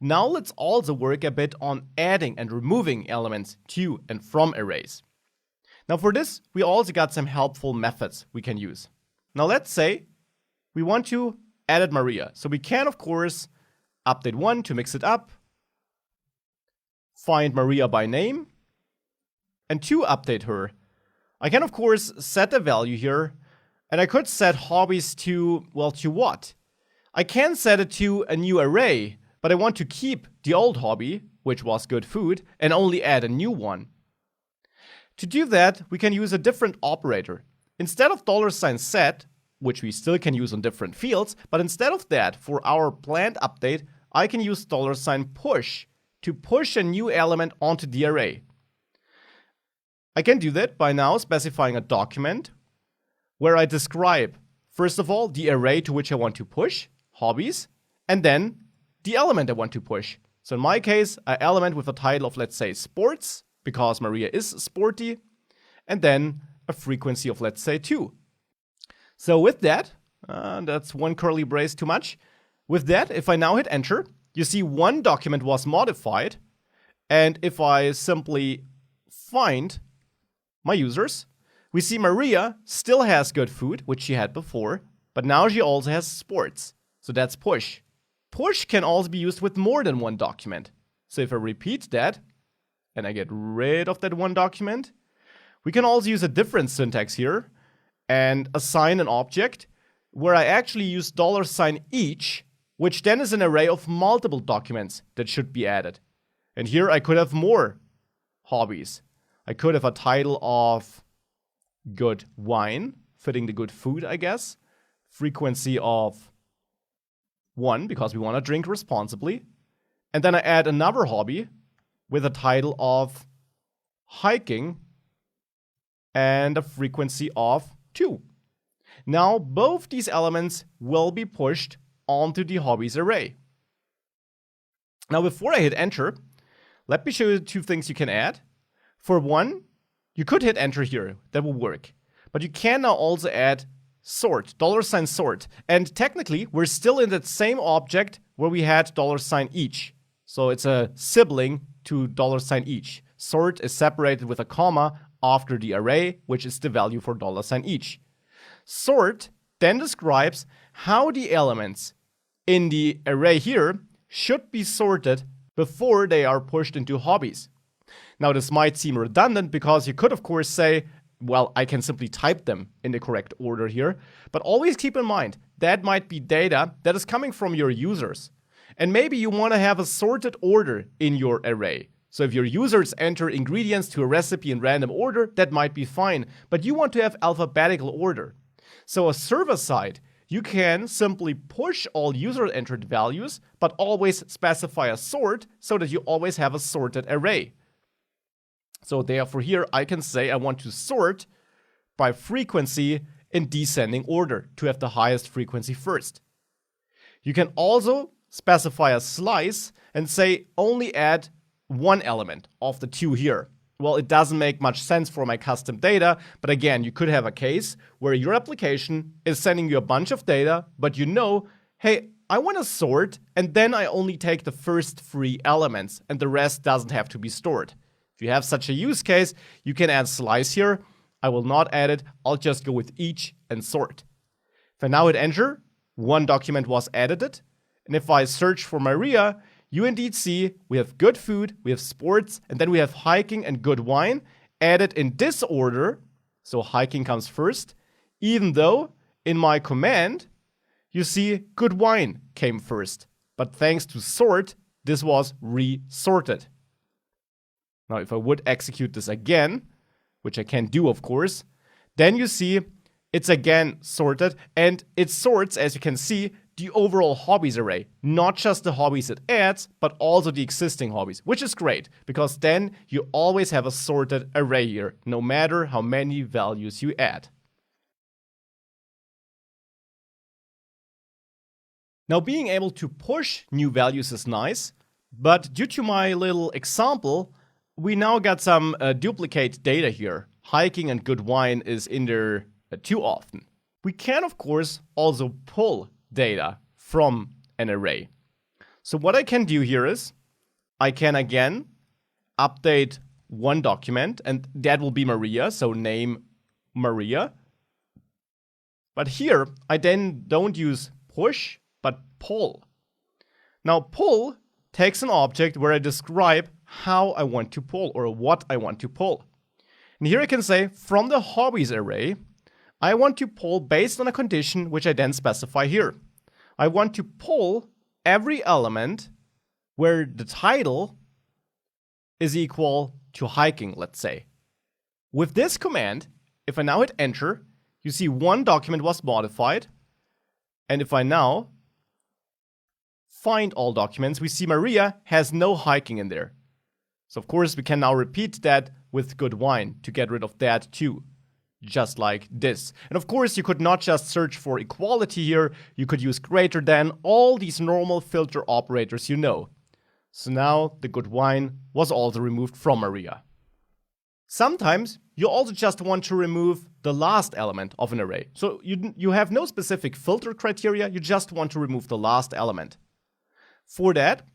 Now let's also work a bit on adding and removing elements to and from arrays. Now for this, we also got some helpful methods we can use. Now let's say we want to add Maria. So we can, of course, updateOne to mix it up, find Maria by name, and to update her, I can, of course, set a value here. And I could set hobbies to, well, to what? I can set it to a new array, but I want to keep the old hobby, which was good food, and only add a new one. To do that, we can use a different operator. Instead of $set, which we still can use on different fields, but instead of that, for our planned update, I can use $push to push a new element onto the array. I can do that by now specifying a document where I describe, first of all, the array to which I want to push, hobbies, and then the element I want to push. So in my case, an element with a title of, let's say, sports, because Maria is sporty, and then a frequency of, let's say, 2. So with that, that's one curly brace too much. With that, if I now hit enter, you see one document was modified. And if I simply find my users, we see Maria still has good food, which she had before, but now she also has sports. So that's push. Push can also be used with more than one document. So if I repeat that, and I get rid of that one document, we can also use a different syntax here and assign an object where I actually use $each, which then is an array of multiple documents that should be added. And here I could have more hobbies. I could have a title of good wine, fitting the good food, I guess. Frequency of 1, because we want to drink responsibly. And then I add another hobby with a title of hiking and a frequency of 2. Now, both these elements will be pushed onto the hobbies array. Now, before I hit enter, let me show you 2 things you can add. For one, you could hit enter here. That will work. But you can now also add sort, $sort. And technically, we're still in that same object where we had $each. So it's a sibling to $each. Sort is separated with a comma after the array, which is the value for $each. Sort then describes how the elements in the array here should be sorted before they are pushed into hobbies. Now, this might seem redundant because you could, of course, say, well, I can simply type them in the correct order here. But always keep in mind, that might be data that is coming from your users. And maybe you want to have a sorted order in your array. So if your users enter ingredients to a recipe in random order, that might be fine. But you want to have alphabetical order. So a server side, you can simply push all user-entered values, but always specify a sort so that you always have a sorted array. So therefore here I can say I want to sort by frequency in descending order to have the highest frequency first. You can also specify a slice and say only add one element of the 2 here. Well, it doesn't make much sense for my custom data, but again, you could have a case where your application is sending you a bunch of data, but you know, hey, I want to sort, and then I only take the first 3 elements, and the rest doesn't have to be stored. If you have such a use case, you can add slice here. I will not add it. I'll just go with each and sort. If I now hit enter, one document was edited. And if I search for Maria, you indeed see we have good food, we have sports, and then we have hiking and good wine added in this order. So hiking comes first, even though in my command, you see good wine came first. But thanks to sort, this was resorted. Now, if I would execute this again, which I can do, of course, then you see it's again sorted, and it sorts, as you can see, the overall hobbies array. Not just the hobbies it adds, but also the existing hobbies, which is great, because then you always have a sorted array here, no matter how many values you add. Now, being able to push new values is nice, but due to my little example, we now got some duplicate data here. Hiking and good wine is in there too often. We can, of course, also pull data from an array. So what I can do here is I can again update one document, and that will be Maria, so name Maria. But here I then don't use push, but pull. Now pull takes an object where I describe how I want to pull or what I want to pull. And here I can say from the hobbies array, I want to pull based on a condition which I then specify here. I want to pull every element where the title is equal to hiking, let's say. With this command, if I now hit enter, you see one document was modified. And if I now find all documents, we see Maria has no hiking in there. So of course we can now repeat that with goodWine to get rid of that too. Just like this. And of course you could not just search for equality here, you could use greater than, all these normal filter operators you know. So now the goodWine was also removed from Maria. Sometimes you also just want to remove the last element of an array. So you have no specific filter criteria, you just want to remove the last element. For that,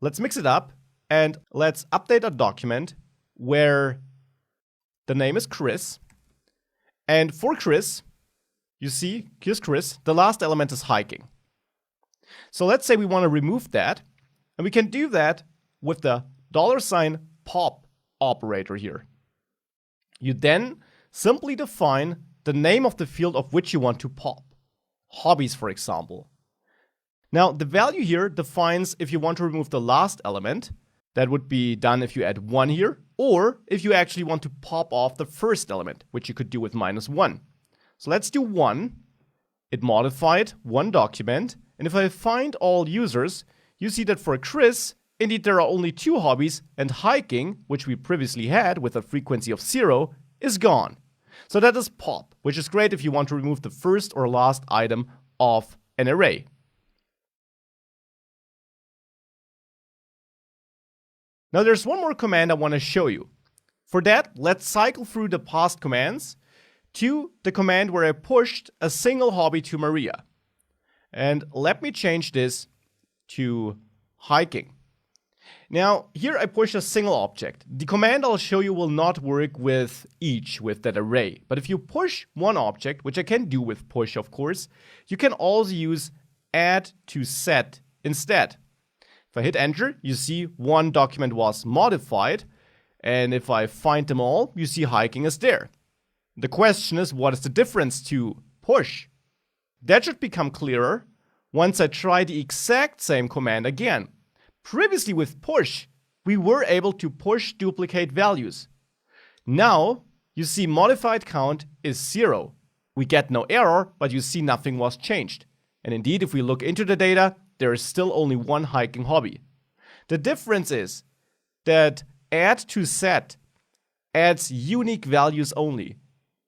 let's mix it up and let's update a document where the name is Chris. And for Chris, you see, here's Chris, the last element is hiking. So let's say we want to remove that, and we can do that with the $pop operator here. You then simply define the name of the field of which you want to pop. Hobbies, for example. Now, the value here defines if you want to remove the last element. That would be done if you add 1 here, or if you actually want to pop off the first element, which you could do with -1. So let's do 1. It modified one document, and if I find all users, you see that for Chris, indeed there are only 2 hobbies, and hiking, which we previously had with a frequency of 0, is gone. So that is pop, which is great if you want to remove the first or last item of an array. Now there's one more command I want to show you. For that, let's cycle through the past commands to the command where I pushed a single hobby to Maria. And let me change this to hiking. Now here I push a single object. The command I'll show you will not work with that array. But if you push one object, which I can do with push of course, you can also use addToSet instead. If I hit enter, you see one document was modified, and if I find them all, you see hiking is there. The question is, what is the difference to push? That should become clearer once I try the exact same command again. Previously with push, we were able to push duplicate values. Now, you see modified count is 0. We get no error, but you see nothing was changed. And indeed, if we look into the data, there is still only one hiking hobby. The difference is that addToSet adds unique values only.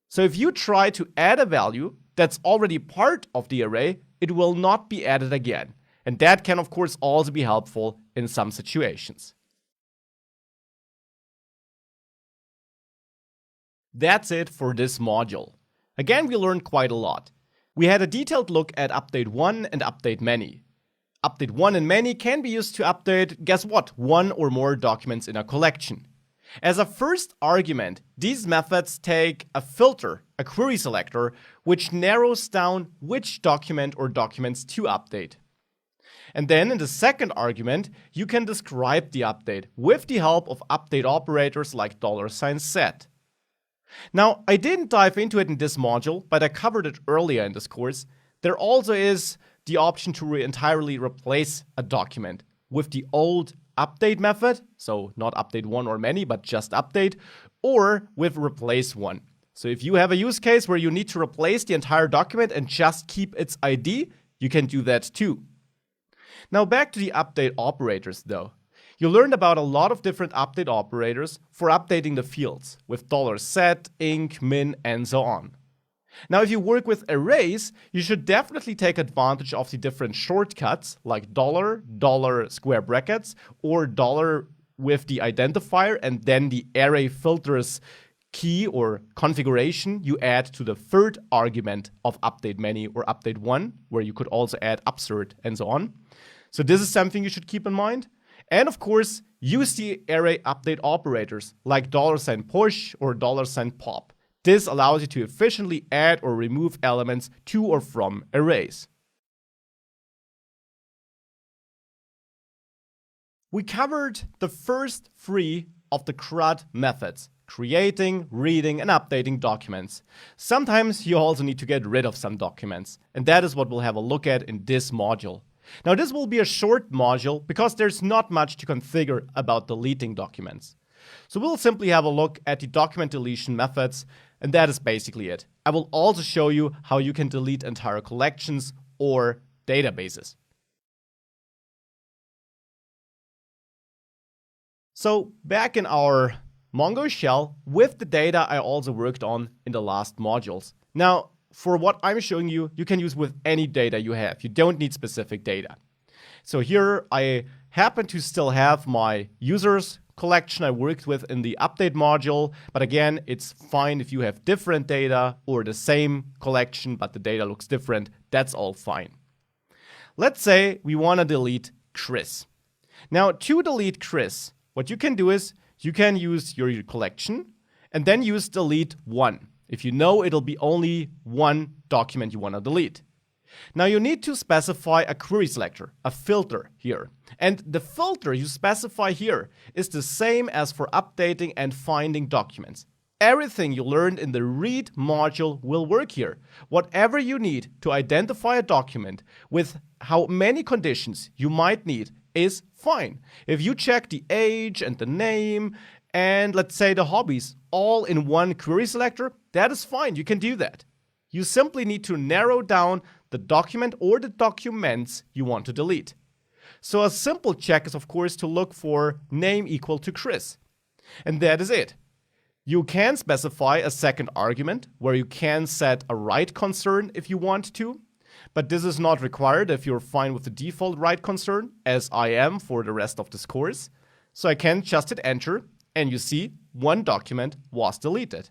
So if you try to add a value that's already part of the array, it will not be added again. And that can of course also be helpful in some situations. That's it for this module. Again, we learned quite a lot. We had a detailed look at updateOne and updateMany. updateOne and many can be used to update, guess what, 1 or more documents in a collection. As a first argument, these methods take a filter, a query selector, which narrows down which document or documents to update. And then in the second argument, you can describe the update with the help of update operators like $set. Now, I didn't dive into it in this module, but I covered it earlier in this course. There also is the option to entirely replace a document with the old update method, so not updateOne or many, but just update, or with replaceOne. So if you have a use case where you need to replace the entire document and just keep its ID, you can do that too. Now back to the update operators though. You learned about a lot of different update operators for updating the fields with $set, inc, min, and so on. Now, if you work with arrays, you should definitely take advantage of the different shortcuts like $, square brackets, or $ with the identifier and then the array filters key or configuration you add to the third argument of updateMany or updateOne, where you could also add upsert and so on. So this is something you should keep in mind. And of course, use the array update operators like $push or $pop. This allows you to efficiently add or remove elements to or from arrays. We covered the first 3 of the CRUD methods: creating, reading, and updating documents. Sometimes you also need to get rid of some documents, and that is what we'll have a look at in this module. Now, this will be a short module because there's not much to configure about deleting documents. So we'll simply have a look at the document deletion methods, and that is basically it. I will also show you how you can delete entire collections or databases. So back in our Mongo shell with the data I also worked on in the last modules. Now, for what I'm showing you, you can use with any data you have. You don't need specific data. So here I happen to still have my users collection I worked with in the update module. But again, it's fine if you have different data or the same collection, but the data looks different. That's all fine. Let's say we want to delete Chris. Now, to delete Chris, what you can do is you can use your collection and then use deleteOne. If you know it'll be only one document you want to delete. Now you need to specify a query selector, a filter here. And the filter you specify here is the same as for updating and finding documents. Everything you learned in the read module will work here. Whatever you need to identify a document with how many conditions you might need is fine. If you check the age and the name and let's say the hobbies all in one query selector, that is fine. You can do that. You simply need to narrow down the document or the documents you want to delete. So a simple check is of course to look for name equal to Chris. And that is it. You can specify a second argument where you can set a write concern if you want to. But this is not required if you're fine with the default write concern, as I am for the rest of this course. So I can just hit enter, and you see one document was deleted.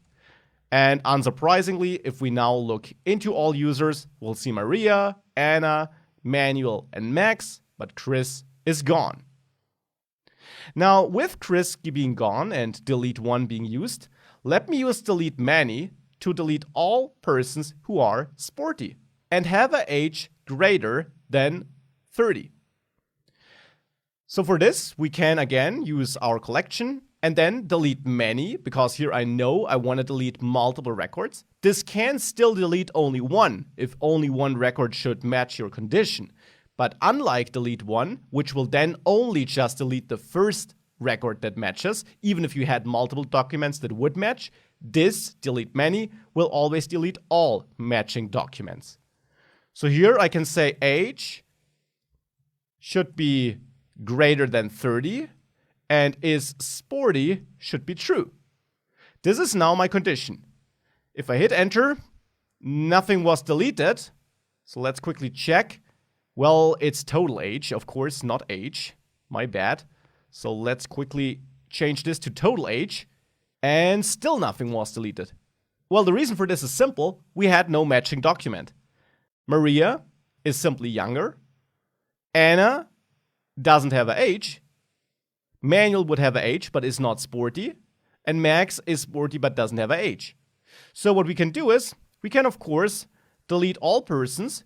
And unsurprisingly, if we now look into all users, we'll see Maria, Anna, Manuel, and Max, but Chris is gone. Now, with Chris being gone and deleteOne being used, let me use deleteMany to delete all persons who are sporty and have an age greater than 30. So for this, we can again use our collection and then deleteMany, because here I know I want to delete multiple records. This can still delete only one if only one record should match your condition. But unlike deleteOne, which will then only just delete the first record that matches, even if you had multiple documents that would match, this deleteMany will always delete all matching documents. So here I can say age should be greater than 30 and is sporty should be true. This is now my condition. If I hit enter, nothing was deleted. So let's quickly check. Well, it's total age, of course, not age. My bad. So let's quickly change this to total age. And still nothing was deleted. Well, the reason for this is simple. We had no matching document. Maria is simply younger. Anna doesn't have an age. Manuel would have an age, but is not sporty. And Max is sporty, but doesn't have an age. So what we can do is, we can, of course, delete all persons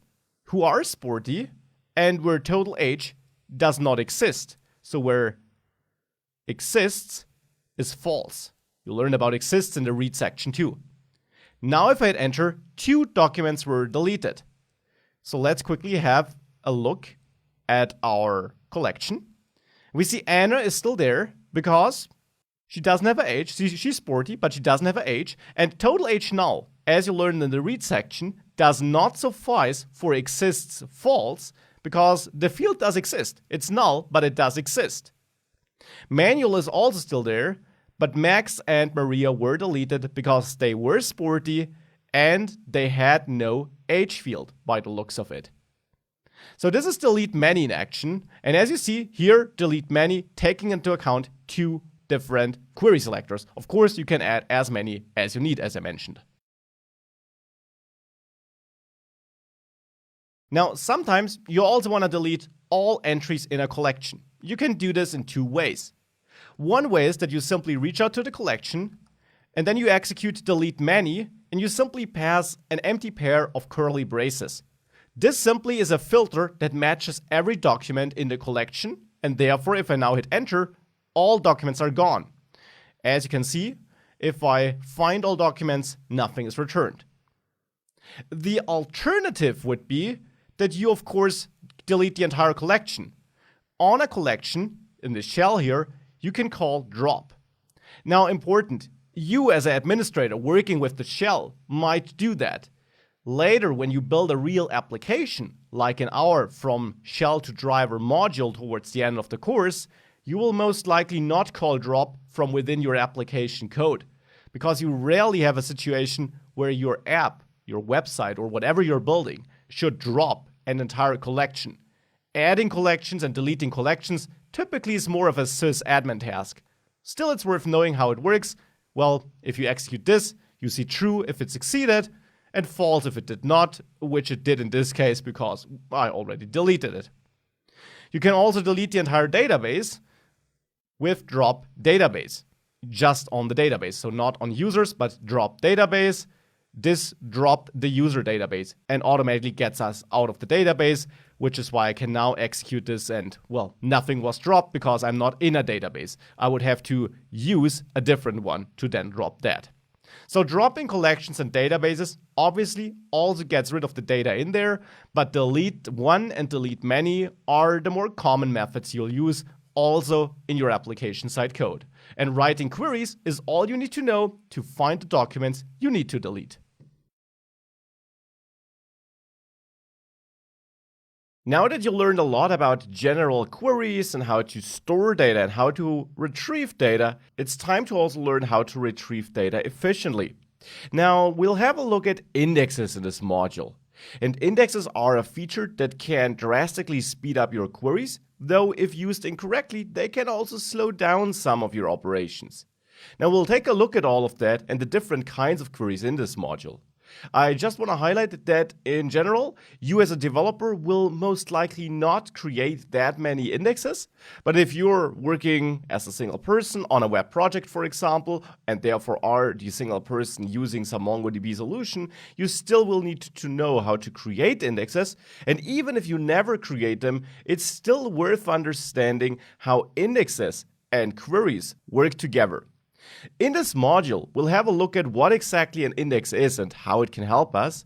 who are sporty and where total age does not exist. So where exists is false. You learned about exists in the read section too. Now if I hit enter, 2 documents were deleted. So let's quickly have a look at our collection. We see Anna is still there because she doesn't have an age. She's sporty, but she doesn't have an age. And total age now, as you learned in the read section, does not suffice for exists false because the field does exist. It's null, but it does exist. Manuel is also still there, but Max and Maria were deleted because they were sporty and they had no age field by the looks of it. So this is deleteMany in action. And as you see here, deleteMany taking into account 2 different query selectors. Of course, you can add as many as you need, as I mentioned. Now, sometimes you also want to delete all entries in a collection. You can do this in 2 ways. One way is that you simply reach out to the collection, and then you execute deleteMany, and you simply pass an empty pair of curly braces. This simply is a filter that matches every document in the collection, and therefore, if I now hit enter, all documents are gone. As you can see, if I find all documents, nothing is returned. The alternative would be that you, of course, delete the entire collection. On a collection, in the shell here, you can call drop. Now, important, you as an administrator working with the shell might do that. Later, when you build a real application, like in our from shell to driver module towards the end of the course, you will most likely not call drop from within your application code, because you rarely have a situation where your app, your website, or whatever you're building should drop an entire collection. Adding collections and deleting collections typically is more of a sysadmin task. Still, it's worth knowing how it works. Well, if you execute this, you see true if it succeeded, and false if it did not, which it did in this case because I already deleted it. You can also delete the entire database with drop database, just on the database. So not on users, but drop database. This dropped the user database and automatically gets us out of the database, which is why I can now execute this and, well, nothing was dropped because I'm not in a database. I would have to use a different one to then drop that. So dropping collections and databases obviously also gets rid of the data in there, but deleteOne and deleteMany are the more common methods you'll use also in your application side code. And writing queries is all you need to know to find the documents you need to delete. Now that you learned a lot about general queries and how to store data and how to retrieve data, it's time to also learn how to retrieve data efficiently. Now, we'll have a look at indexes in this module. And indexes are a feature that can drastically speed up your queries, though if used incorrectly, they can also slow down some of your operations. Now, we'll take a look at all of that and the different kinds of queries in this module. I just want to highlight that in general, you as a developer will most likely not create that many indexes. But if you're working as a single person on a web project, for example, and therefore are the single person using some MongoDB solution, you still will need to know how to create indexes. And even if you never create them, it's still worth understanding how indexes and queries work together. In this module, we'll have a look at what exactly an index is and how it can help us.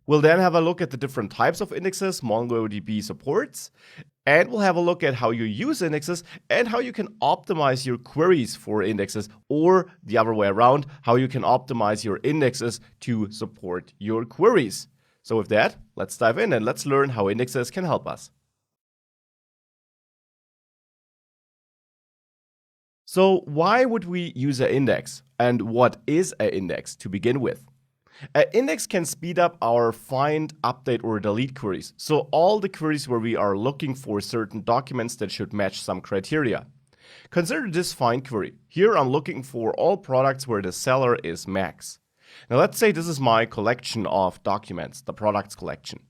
We'll then have a look at the different types of indexes MongoDB supports, and we'll have a look at how you use indexes and how you can optimize your queries for indexes, or the other way around, how you can optimize your indexes to support your queries. So with that, let's dive in and let's learn how indexes can help us. So why would we use an index? And what is an index to begin with? An index can speed up our find, update, or delete queries. So all the queries where we are looking for certain documents that should match some criteria. Consider this find query. Here I'm looking for all products where the seller is Max. Now let's say this is my collection of documents, the products collection.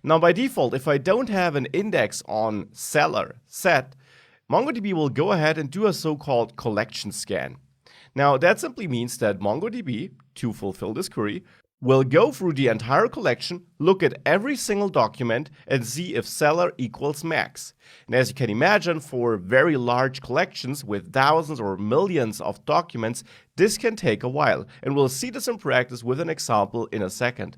Now by default, if I don't have an index on seller set, MongoDB will go ahead and do a so-called collection scan. Now, that simply means that MongoDB, to fulfill this query, will go through the entire collection, look at every single document, and see if seller equals Max. And as you can imagine, for very large collections with thousands or millions of documents, this can take a while. And we'll see this in practice with an example in a second.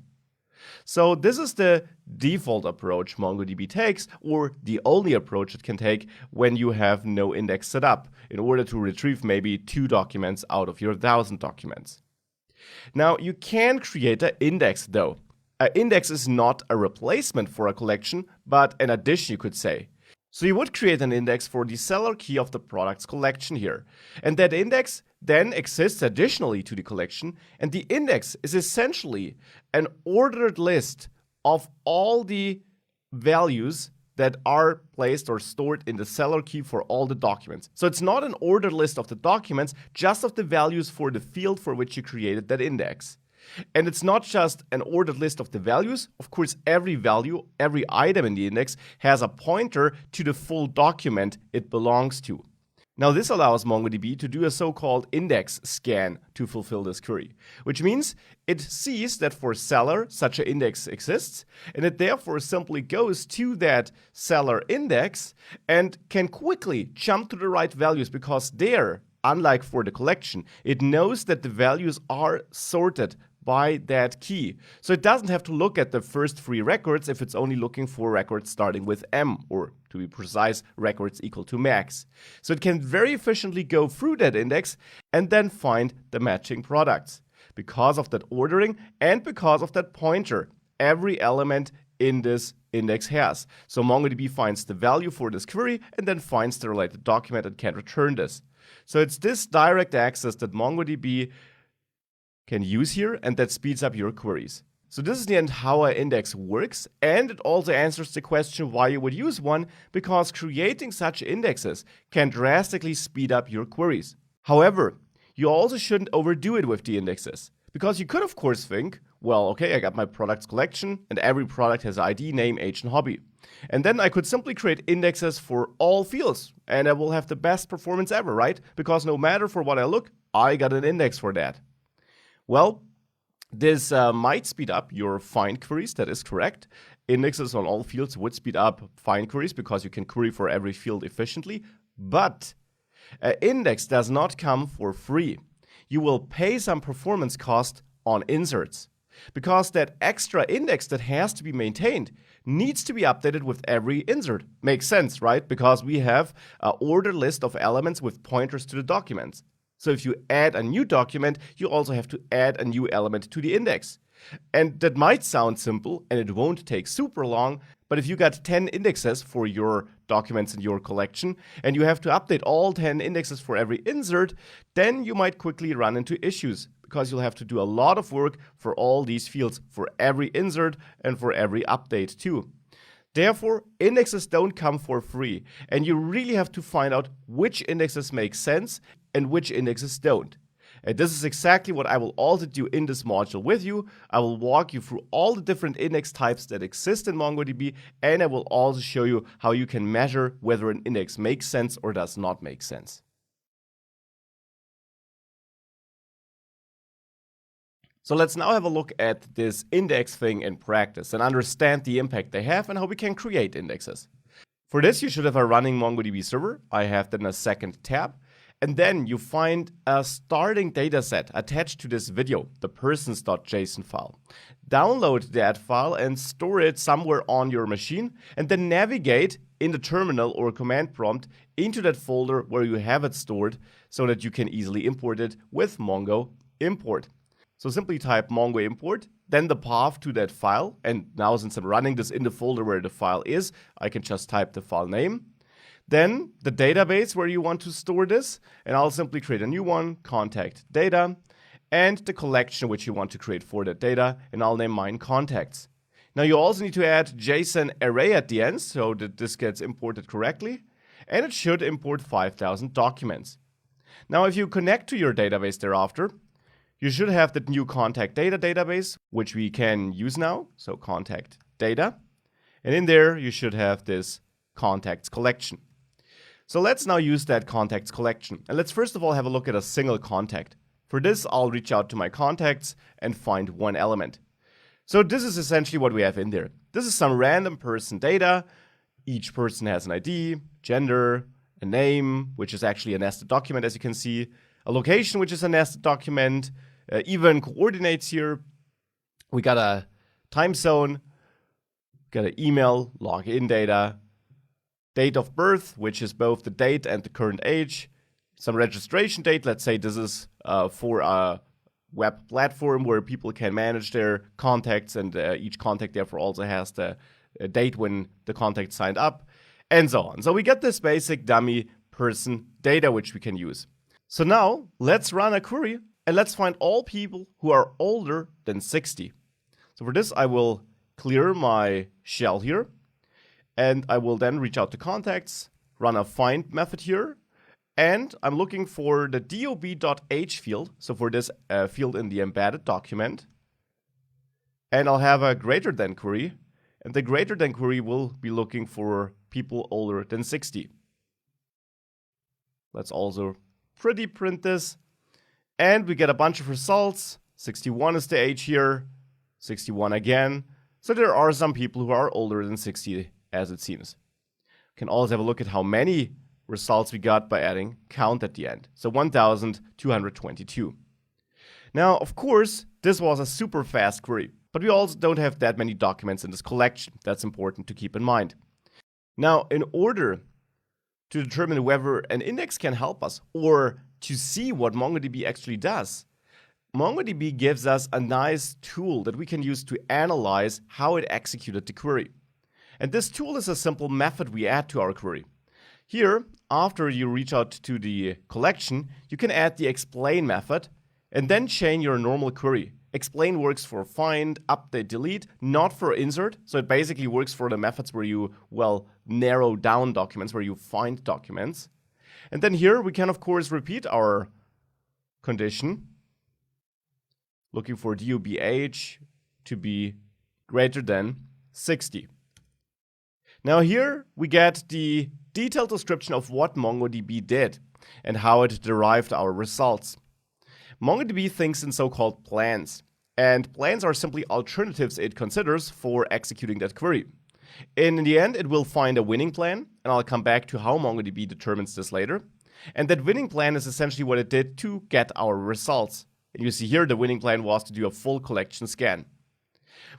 So this is the default approach MongoDB takes, or the only approach it can take when you have no index set up, in order to retrieve maybe 2 documents out of your 1,000 documents. Now, you can create an index though. An index is not a replacement for a collection, but an addition, you could say. So you would create an index for the seller key of the products collection here. And that index then exists additionally to the collection. And the index is essentially an ordered list of all the values that are placed or stored in the seller key for all the documents. So it's not an ordered list of the documents, just of the values for the field for which you created that index. And it's not just an ordered list of the values. Of course, every value, every item in the index has a pointer to the full document it belongs to. Now, this allows MongoDB to do a so-called index scan to fulfill this query, which means it sees that for seller, such an index exists, and it therefore simply goes to that seller index and can quickly jump to the right values because there, unlike for the collection, it knows that the values are sorted by that key. So it doesn't have to look at the first 3 records if it's only looking for records starting with M, or to be precise, records equal to Max. So it can very efficiently go through that index and then find the matching products. Because of that ordering and because of that pointer, every element in this index has. So MongoDB finds the value for this query and then finds the related document and can return this. So it's this direct access that MongoDB can use here, and that speeds up your queries. So this is the end how an index works, and it also answers the question why you would use one, because creating such indexes can drastically speed up your queries. However, you also shouldn't overdo it with the indexes, because you could of course think, well, okay, I got my products collection and every product has ID, name, age, and hobby. And then I could simply create indexes for all fields and I will have the best performance ever, right? Because no matter for what I look, I got an index for that. Well, this might speed up your find queries, that is correct. Indexes on all fields would speed up find queries because you can query for every field efficiently, but an index does not come for free. You will pay some performance cost on inserts, because that extra index that has to be maintained needs to be updated with every insert. Makes sense, right? Because we have an ordered list of elements with pointers to the documents. So if you add a new document, you also have to add a new element to the index. And that might sound simple and it won't take super long, but if you got 10 indexes for your documents in your collection and you have to update all 10 indexes for every insert, then you might quickly run into issues because you'll have to do a lot of work for all these fields, for every insert and for every update too. Therefore, indexes don't come for free, and you really have to find out which indexes make sense and which indexes don't. And this is exactly what I will also do in this module with you. I will walk you through all the different index types that exist in MongoDB, and I will also show you how you can measure whether an index makes sense or does not make sense. So let's now have a look at this index thing in practice and understand the impact they have and how we can create indexes. For this, you should have a running MongoDB server. I have that in a second tab. And then you find a starting dataset attached to this video, the persons.json file. Download that file and store it somewhere on your machine, and then navigate in the terminal or command prompt into that folder where you have it stored so that you can easily import it with Mongo import. So simply type Mongo import, then the path to that file. And now since I'm running this in the folder where the file is, I can just type the file name. Then the database where you want to store this, and I'll simply create a new one, contact data, and the collection which you want to create for that data, and I'll name mine contacts. Now you also need to add JSON array at the end so that this gets imported correctly, and it should import 5,000 documents. Now if you connect to your database thereafter, you should have the new contact data database, which we can use now, so contact data, and in there you should have this contacts collection. So let's now use that contacts collection. And let's first of all have a look at a single contact. For this, I'll reach out to my contacts and find one element. So this is essentially what we have in there. This is some random person data. Each person has an ID, gender, a name, which is actually a nested document, as you can see, a location, which is a nested document, even coordinates here. We got a time zone, got an email, login data, date of birth, which is both the date and the current age, some registration date. Let's say this is for a web platform where people can manage their contacts, and each contact therefore also has the date when the contact signed up, and so on. So we get this basic dummy person data which we can use. So now let's run a query and let's find all people who are older than 60. So for this, I will clear my shell here. And I will then reach out to contacts, run a find method here, and I'm looking for the dob.age field, so for this field in the embedded document. And I'll have a greater than query, and the greater than query will be looking for people older than 60. Let's also pretty print this, and we get a bunch of results. 61 is the age here, 61 again. So there are some people who are older than 60. As it seems. We can also have a look at how many results we got by adding count at the end. So 1,222. Now, of course, this was a super fast query, but we also don't have that many documents in this collection. That's important to keep in mind. Now, in order to determine whether an index can help us or to see what MongoDB actually does, MongoDB gives us a nice tool that we can use to analyze how it executed the query. And this tool is a simple method we add to our query. Here, after you reach out to the collection, you can add the explain method and then chain your normal query. Explain works for find, update, delete, not for insert. So it basically works for the methods where you, narrow down documents, where you find documents. And then here we can, of course, repeat our condition, looking for DOBH to be greater than 60. Now here we get the detailed description of what MongoDB did and how it derived our results. MongoDB thinks in so-called plans, and plans are simply alternatives it considers for executing that query. In the end, it will find a winning plan, and I'll come back to how MongoDB determines this later. And that winning plan is essentially what it did to get our results. And you see here the winning plan was to do a full collection scan.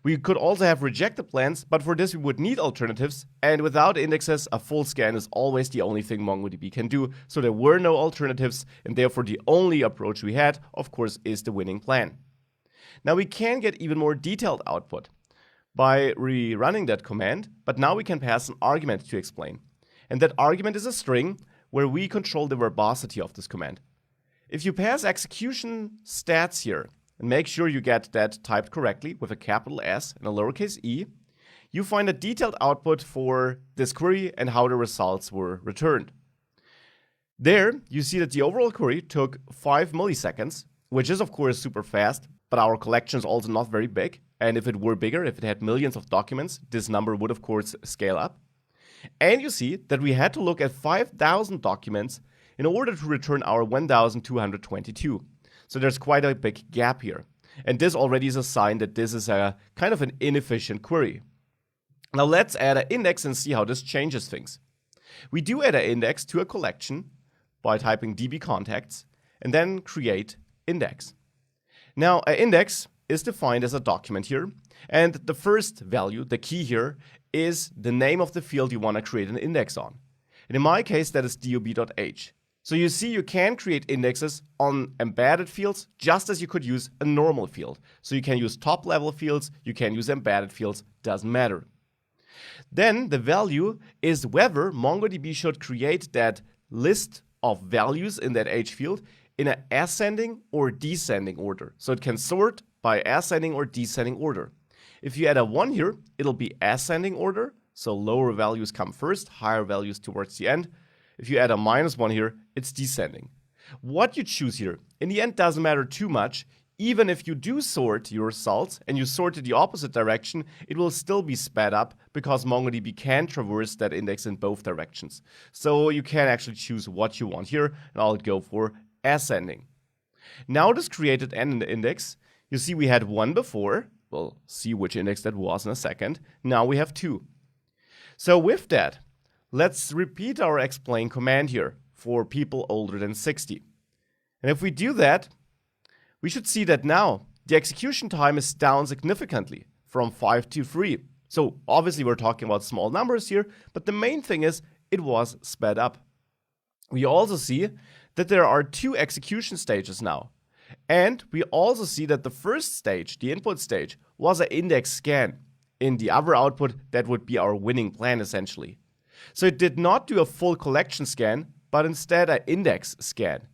We could also have rejected plans, but for this we would need alternatives, and without indexes, a full scan is always the only thing MongoDB can do, so there were no alternatives, and therefore the only approach we had, of course, is the winning plan. Now we can get even more detailed output by rerunning that command, but now we can pass an argument to explain. And that argument is a string where we control the verbosity of this command. If you pass execution stats here, and make sure you get that typed correctly with a capital S and a lowercase e, you find a detailed output for this query and how the results were returned. There, you see that the overall query took 5 milliseconds, which is of course super fast, but our collection is also not very big. And if it were bigger, if it had millions of documents, this number would of course scale up. And you see that we had to look at 5,000 documents in order to return our 1,222. So there's quite a big gap here. And this already is a sign that this is a kind of an inefficient query. Now let's add an index and see how this changes things. We do add an index to a collection by typing db-contacts and then create index. Now an index is defined as a document here, and the first value, the key here, is the name of the field you want to create an index on. And in my case, that is dob.h. So you see you can create indexes on embedded fields just as you could use a normal field. So you can use top level fields, you can use embedded fields, doesn't matter. Then the value is whether MongoDB should create that list of values in that h field in an ascending or descending order. So it can sort by ascending or descending order. If you add a 1 here, it'll be ascending order, so lower values come first, higher values towards the end. If you add a -1 here, it's descending. What you choose here, in the end, doesn't matter too much. Even if you do sort your results and you sort in the opposite direction, it will still be sped up because MongoDB can traverse that index in both directions. So you can actually choose what you want here, and I'll go for ascending. Now this created an index. You see we had 1 before. We'll see which index that was in a second. Now we have 2. So with that, let's repeat our explain command here for people older than 60. And if we do that, we should see that now the execution time is down significantly from 5 to 3. So obviously we're talking about small numbers here, but the main thing is it was sped up. We also see that there are 2 execution stages now. And we also see that the first stage, the input stage, was an index scan. In the other output, that would be our winning plan essentially. So it did not do a full collection scan, but instead an index scan.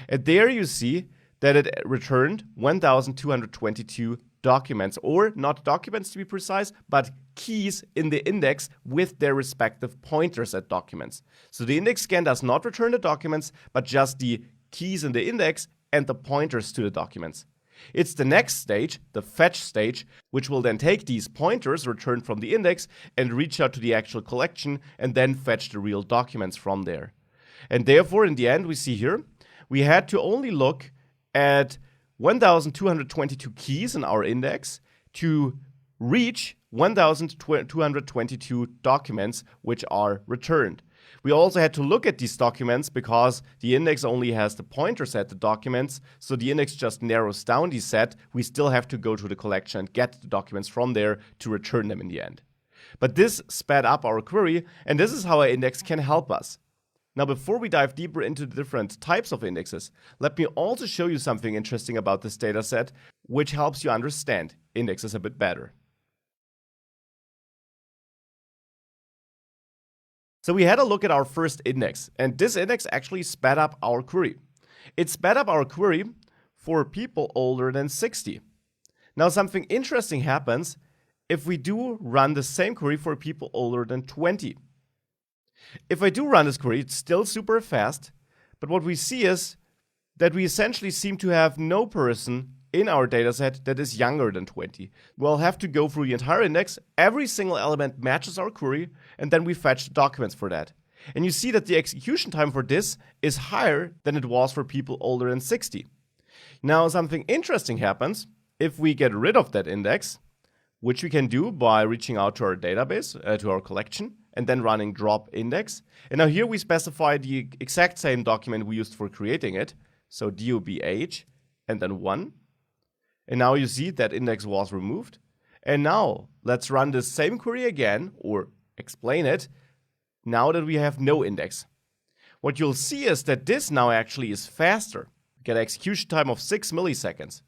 And there you see that it returned 1,222 documents, or not documents to be precise, but keys in the index with their respective pointers at documents. So the index scan does not return the documents, but just the keys in the index and the pointers to the documents. It's the next stage, the fetch stage, which will then take these pointers returned from the index and reach out to the actual collection and then fetch the real documents from there. And therefore, in the end, we see here, we had to only look at 1,222 keys in our index to reach 1,222 documents which are returned. We also had to look at these documents because the index only has the pointers at the documents, so the index just narrows down the set. We still have to go to the collection and get the documents from there to return them in the end. But this sped up our query, and this is how an index can help us. Now, before we dive deeper into the different types of indexes, let me also show you something interesting about this dataset, which helps you understand indexes a bit better. So we had a look at our first index, and this index actually sped up our query. It sped up our query for people older than 60. Now, something interesting happens if we do run the same query for people older than 20. If I do run this query, it's still super fast, but what we see is that we essentially seem to have no person in our dataset that is younger than 20. We'll have to go through the entire index, every single element matches our query, and then we fetch the documents for that. And you see that the execution time for this is higher than it was for people older than 60. Now, something interesting happens if we get rid of that index, which we can do by reaching out to our database, to our collection, and then running drop index. And now here we specify the exact same document we used for creating it, so DOBH, and then 1. And now you see that index was removed. And now let's run the same query again, or explain it, now that we have no index. What you'll see is that this now actually is faster. We get an execution time of 6 milliseconds.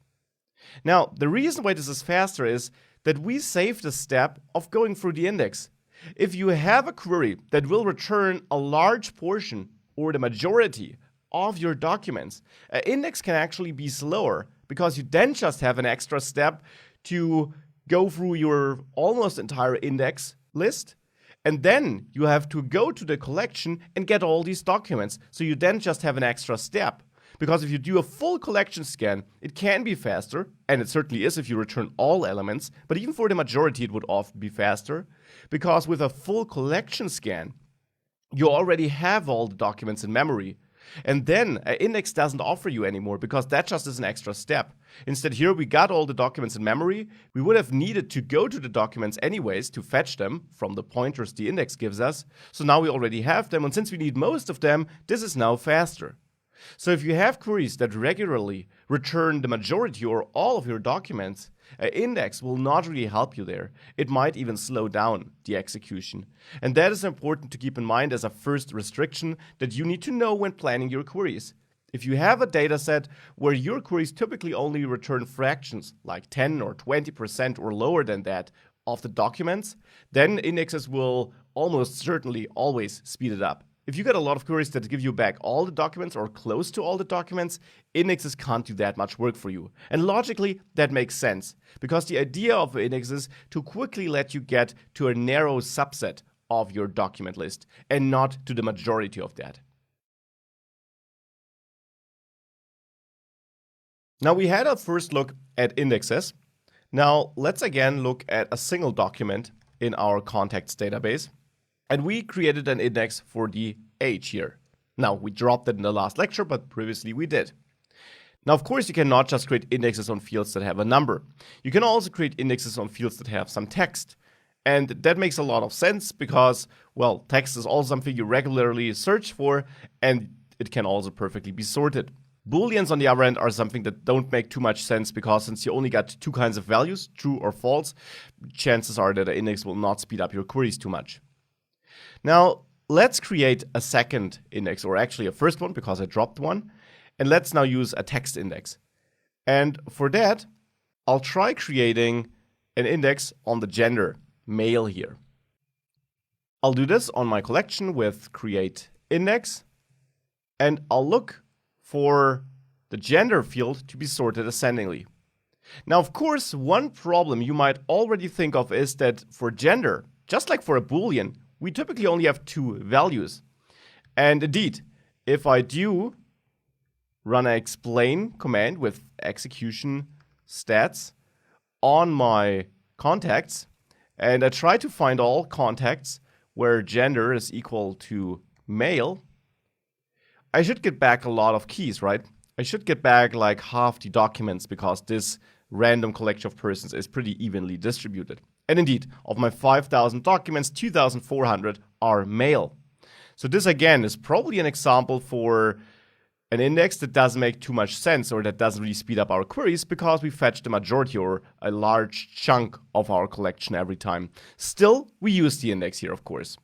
Now, the reason why this is faster is that we save the step of going through the index. If you have a query that will return a large portion or the majority of your documents, an index can actually be slower because you then just have an extra step to go through your almost entire index list. And then you have to go to the collection and get all these documents. So you then just have an extra step. Because if you do a full collection scan, it can be faster, and it certainly is if you return all elements, but even for the majority it would often be faster, because with a full collection scan, you already have all the documents in memory. And then an index doesn't offer you anymore, because that just is an extra step. Instead, here we got all the documents in memory. We would have needed to go to the documents anyways to fetch them from the pointers the index gives us. So now we already have them, and since we need most of them, this is now faster. So if you have queries that regularly return the majority or all of your documents, an index will not really help you there. It might even slow down the execution. And that is important to keep in mind as a first restriction that you need to know when planning your queries. If you have a dataset where your queries typically only return fractions, like 10 or 20% or lower than that of the documents, then indexes will almost certainly always speed it up. If you get a lot of queries that give you back all the documents or close to all the documents, indexes can't do that much work for you. And logically, that makes sense, because the idea of the index is to quickly let you get to a narrow subset of your document list and not to the majority of that. Now we had a first look at indexes. Now let's again look at a single document in our contacts database. And we created an index for the age here. Now, we dropped it in the last lecture, but previously we did. Now, of course, you cannot just create indexes on fields that have a number. You can also create indexes on fields that have some text. And that makes a lot of sense because, well, text is also something you regularly search for, and it can also perfectly be sorted. Booleans, on the other hand, are something that don't make too much sense because since you only got two kinds of values, true or false, chances are that an index will not speed up your queries too much. Now, let's create a second index, or actually a first one because I dropped one. And let's now use a text index. And for that, I'll try creating an index on the gender, male here. I'll do this on my collection with create index. And I'll look for the gender field to be sorted ascendingly. Now, of course, one problem you might already think of is that for gender, just like for a Boolean, we typically only have two values. And indeed, if I do run an explain command with execution stats on my contacts, and I try to find all contacts where gender is equal to male, I should get back a lot of keys, right? I should get back like half the documents because this random collection of persons is pretty evenly distributed. And indeed, of my 5,000 documents, 2,400 are male. So this again is probably an example for an index that doesn't make too much sense or that doesn't really speed up our queries because we fetch the majority or a large chunk of our collection every time. Still, we use the index here, of course.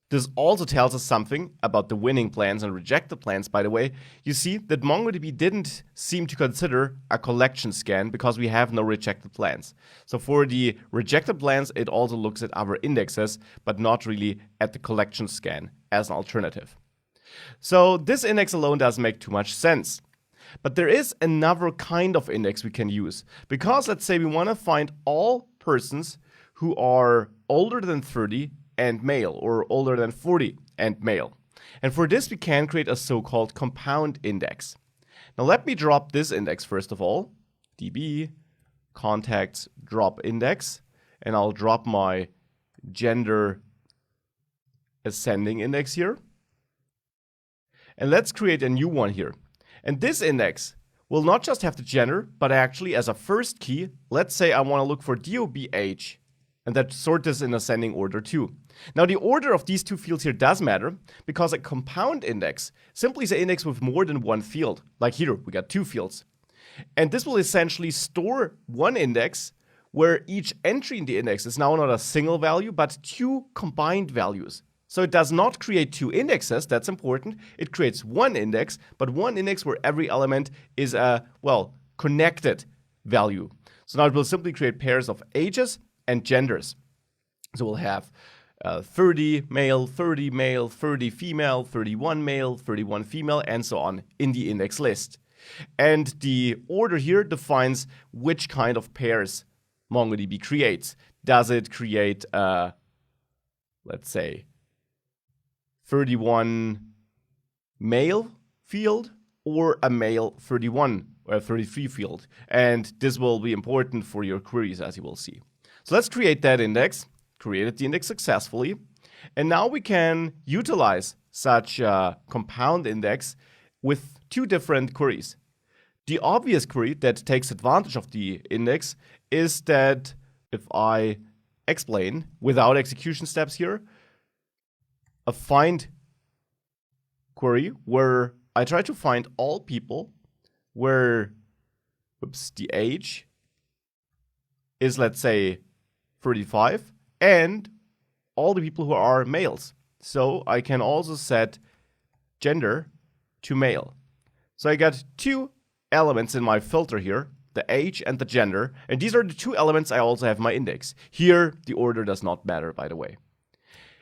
This also tells us something about the winning plans and rejected plans, by the way. You see that MongoDB didn't seem to consider a collection scan because we have no rejected plans. So for the rejected plans, it also looks at our indexes, but not really at the collection scan as an alternative. So this index alone doesn't make too much sense. But there is another kind of index we can use. Because let's say we want to find all persons who are older than 30 and male, or older than 40 and male. And for this, we can create a so-called compound index. Now let me drop this index first of all, db contacts drop index, and I'll drop my gender ascending index here. And let's create a new one here. And this index will not just have the gender, but actually as a first key, let's say I want to look for DOBH, and that sort this in ascending order too. Now the order of these two fields here does matter, because a compound index simply is an index with more than one field. Like here, we got two fields. And this will essentially store one index where each entry in the index is now not a single value, but two combined values. So it does not create two indexes, that's important. It creates one index, but one index where every element is a, well, connected value. So now it will simply create pairs of ages and genders. So we'll have 30 male, 30 male, 30 female, 31 male, 31 female, and so on in the index list. And the order here defines which kind of pairs MongoDB creates. Does it create, let's say, 31 male field or a male 31 or 33 field? And this will be important for your queries, as you will see. So let's create that index. Created the index successfully. And now we can utilize such a compound index with two different queries. The obvious query that takes advantage of the index is that if I explain without execution steps here, a find query where I try to find all people where the age is, let's say, 35, and all the people who are males. So I can also set gender to male. So I got two elements in my filter here, the age and the gender, and these are the two elements I also have in my index. Here, the order does not matter, by the way.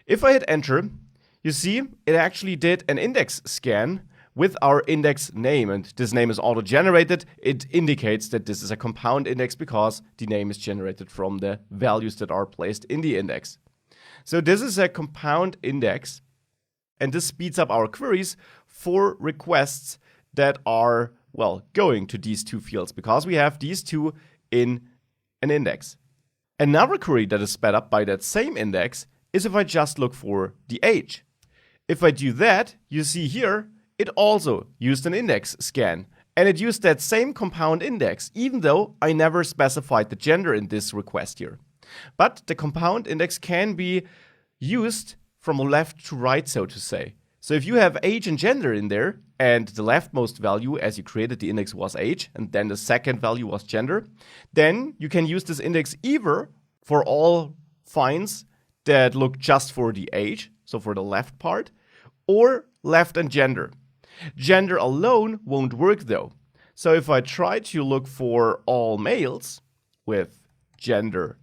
If I hit enter, you see it actually did an index scan with our index name, and this name is auto-generated. It indicates that this is a compound index because the name is generated from the values that are placed in the index. So this is a compound index, and this speeds up our queries for requests that are, well, going to these two fields because we have these two in an index. Another query that is sped up by that same index is if I just look for the age. If I do that, you see here, it also used an index scan, and it used that same compound index, even though I never specified the gender in this request here. But the compound index can be used from left to right, so to say. So if you have age and gender in there, and the leftmost value as you created the index was age, and then the second value was gender, then you can use this index either for all finds that look just for the age, so for the left part, or left and gender. Gender alone won't work though. So if I try to look for all males with gender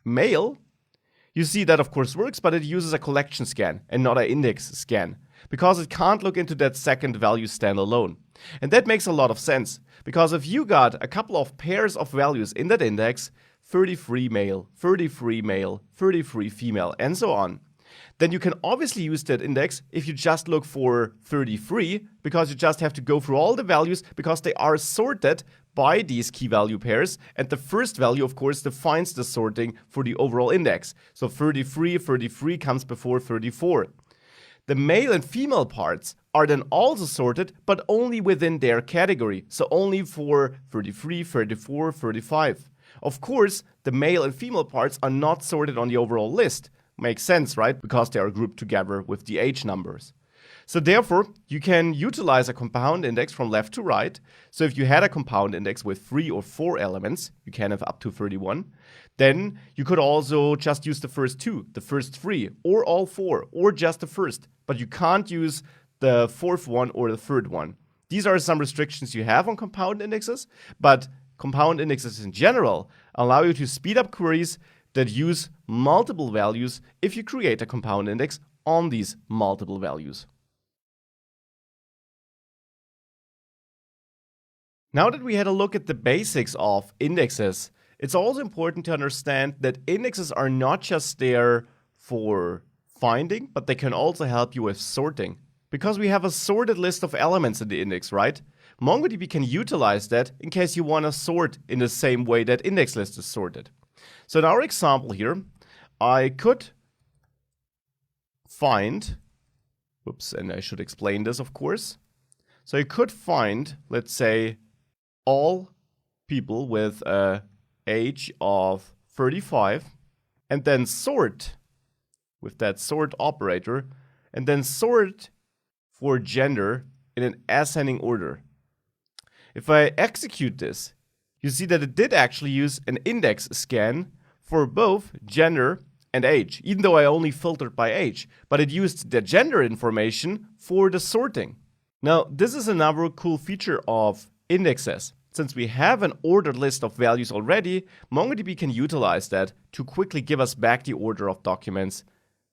male, you see that of course works, but it uses a collection scan and not an index scan because it can't look into that second value standalone. And that makes a lot of sense because if you got a couple of pairs of values in that index, 33 male, 33 male, 33 female, and so on, then you can obviously use that index if you just look for 33, because you just have to go through all the values because they are sorted by these key value pairs. And the first value, of course, defines the sorting for the overall index. So 33 comes before 34. The male and female parts are then also sorted, but only within their category. So only for 33, 34, 35. Of course, the male and female parts are not sorted on the overall list. Makes sense, right? Because they are grouped together with the age numbers. So therefore, you can utilize a compound index from left to right. So if you had a compound index with 3 or 4 elements, you can have up to 31. Then you could also just use the first 2, the first 3, or all 4, or just the first. But you can't use the 4th one or the 3rd one. These are some restrictions you have on compound indexes, but compound indexes in general allow you to speed up queries that use multiple values if you create a compound index on these multiple values. Now that we had a look at the basics of indexes, it's also important to understand that indexes are not just there for finding, but they can also help you with sorting. Because we have a sorted list of elements in the index, right? MongoDB can utilize that in case you want to sort in the same way that index list is sorted. So in our example here, I could find, and I should explain this, of course. So I could find, let's say, all people with an age of 35, and then sort with that sort operator, and then sort for gender in an ascending order. If I execute this, you see that it did actually use an index scan for both gender and age, even though I only filtered by age, but it used the gender information for the sorting. Now, this is another cool feature of indexes. Since we have an ordered list of values already, MongoDB can utilize that to quickly give us back the order of documents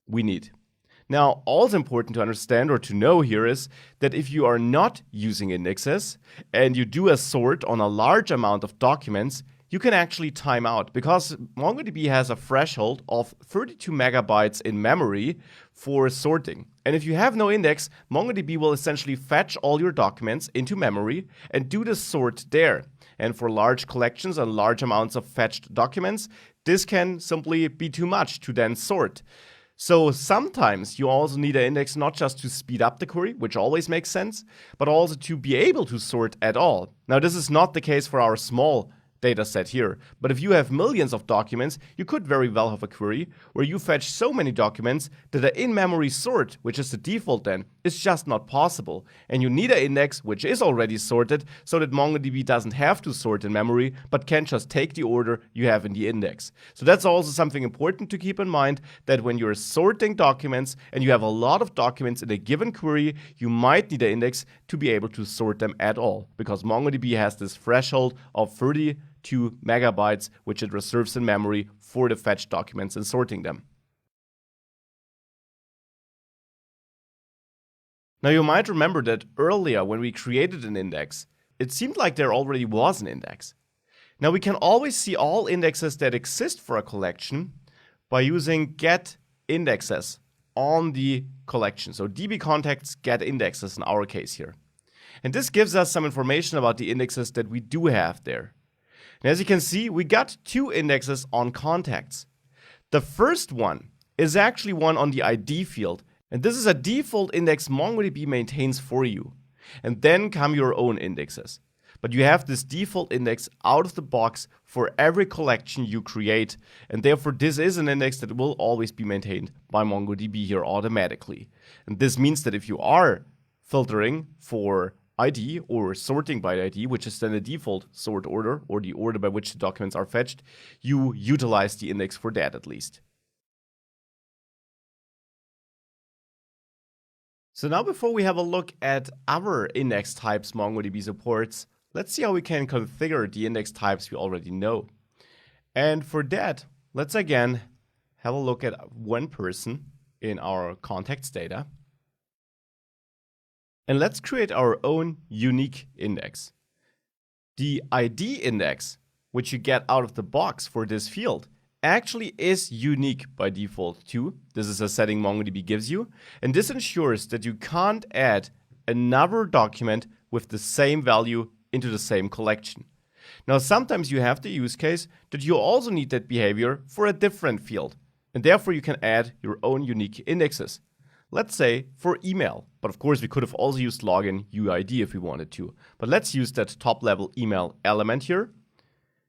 we need. Now, also important to understand or to know here is that if you are not using indexes and you do a sort on a large amount of documents, you can actually time out because MongoDB has a threshold of 32 megabytes in memory for sorting. And if you have no index, MongoDB will essentially fetch all your documents into memory and do the sort there. And for large collections and large amounts of fetched documents, this can simply be too much to then sort. So sometimes you also need an index not just to speed up the query, which always makes sense, but also to be able to sort at all. Now, this is not the case for our small data set here. But if you have millions of documents, you could very well have a query where you fetch so many documents that an in-memory sort, which is the default then, is just not possible. And you need an index which is already sorted so that MongoDB doesn't have to sort in memory, but can just take the order you have in the index. So that's also something important to keep in mind, that when you're sorting documents and you have a lot of documents in a given query, you might need an index to be able to sort them at all, because MongoDB has this threshold of 32 megabytes, which it reserves in memory for the fetched documents and sorting them. Now you might remember that earlier when we created an index, it seemed like there already was an index. Now we can always see all indexes that exist for a collection by using get indexes on the collection. So DB contexts get indexes in our case here. And this gives us some information about the indexes that we do have there. And as you can see, we got 2 indexes on contacts. The first one is actually one on the ID field, and this is a default index MongoDB maintains for you. And then come your own indexes. But you have this default index out of the box for every collection you create, and therefore this is an index that will always be maintained by MongoDB here automatically. And this means that if you are filtering for ID or sorting by ID, which is then the default sort order or the order by which the documents are fetched, you utilize the index for that at least. So now before we have a look at other index types MongoDB supports, let's see how we can configure the index types we already know. And for that, let's again have a look at one person in our contacts data. And let's create our own unique index. The ID index, which you get out of the box for this field, actually is unique by default too. This is a setting MongoDB gives you. And this ensures that you can't add another document with the same value into the same collection. Now, sometimes you have the use case that you also need that behavior for a different field. And therefore you can add your own unique indexes. Let's say for email, but of course we could have also used login UID if we wanted to. But let's use that top level email element here.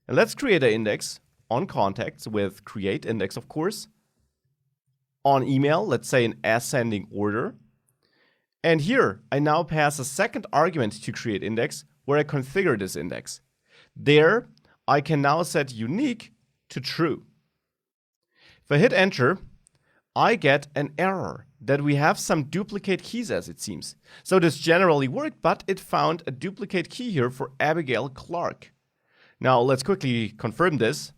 And let's create an index on contacts with create index, of course. On email, let's say in ascending order. And here, I now pass a second argument to create index where I configure this index. There, I can now set unique to true. If I hit enter, I get an error that we have some duplicate keys as it seems. So this generally worked, but it found a duplicate key here for Abigail Clark. Now let's quickly confirm this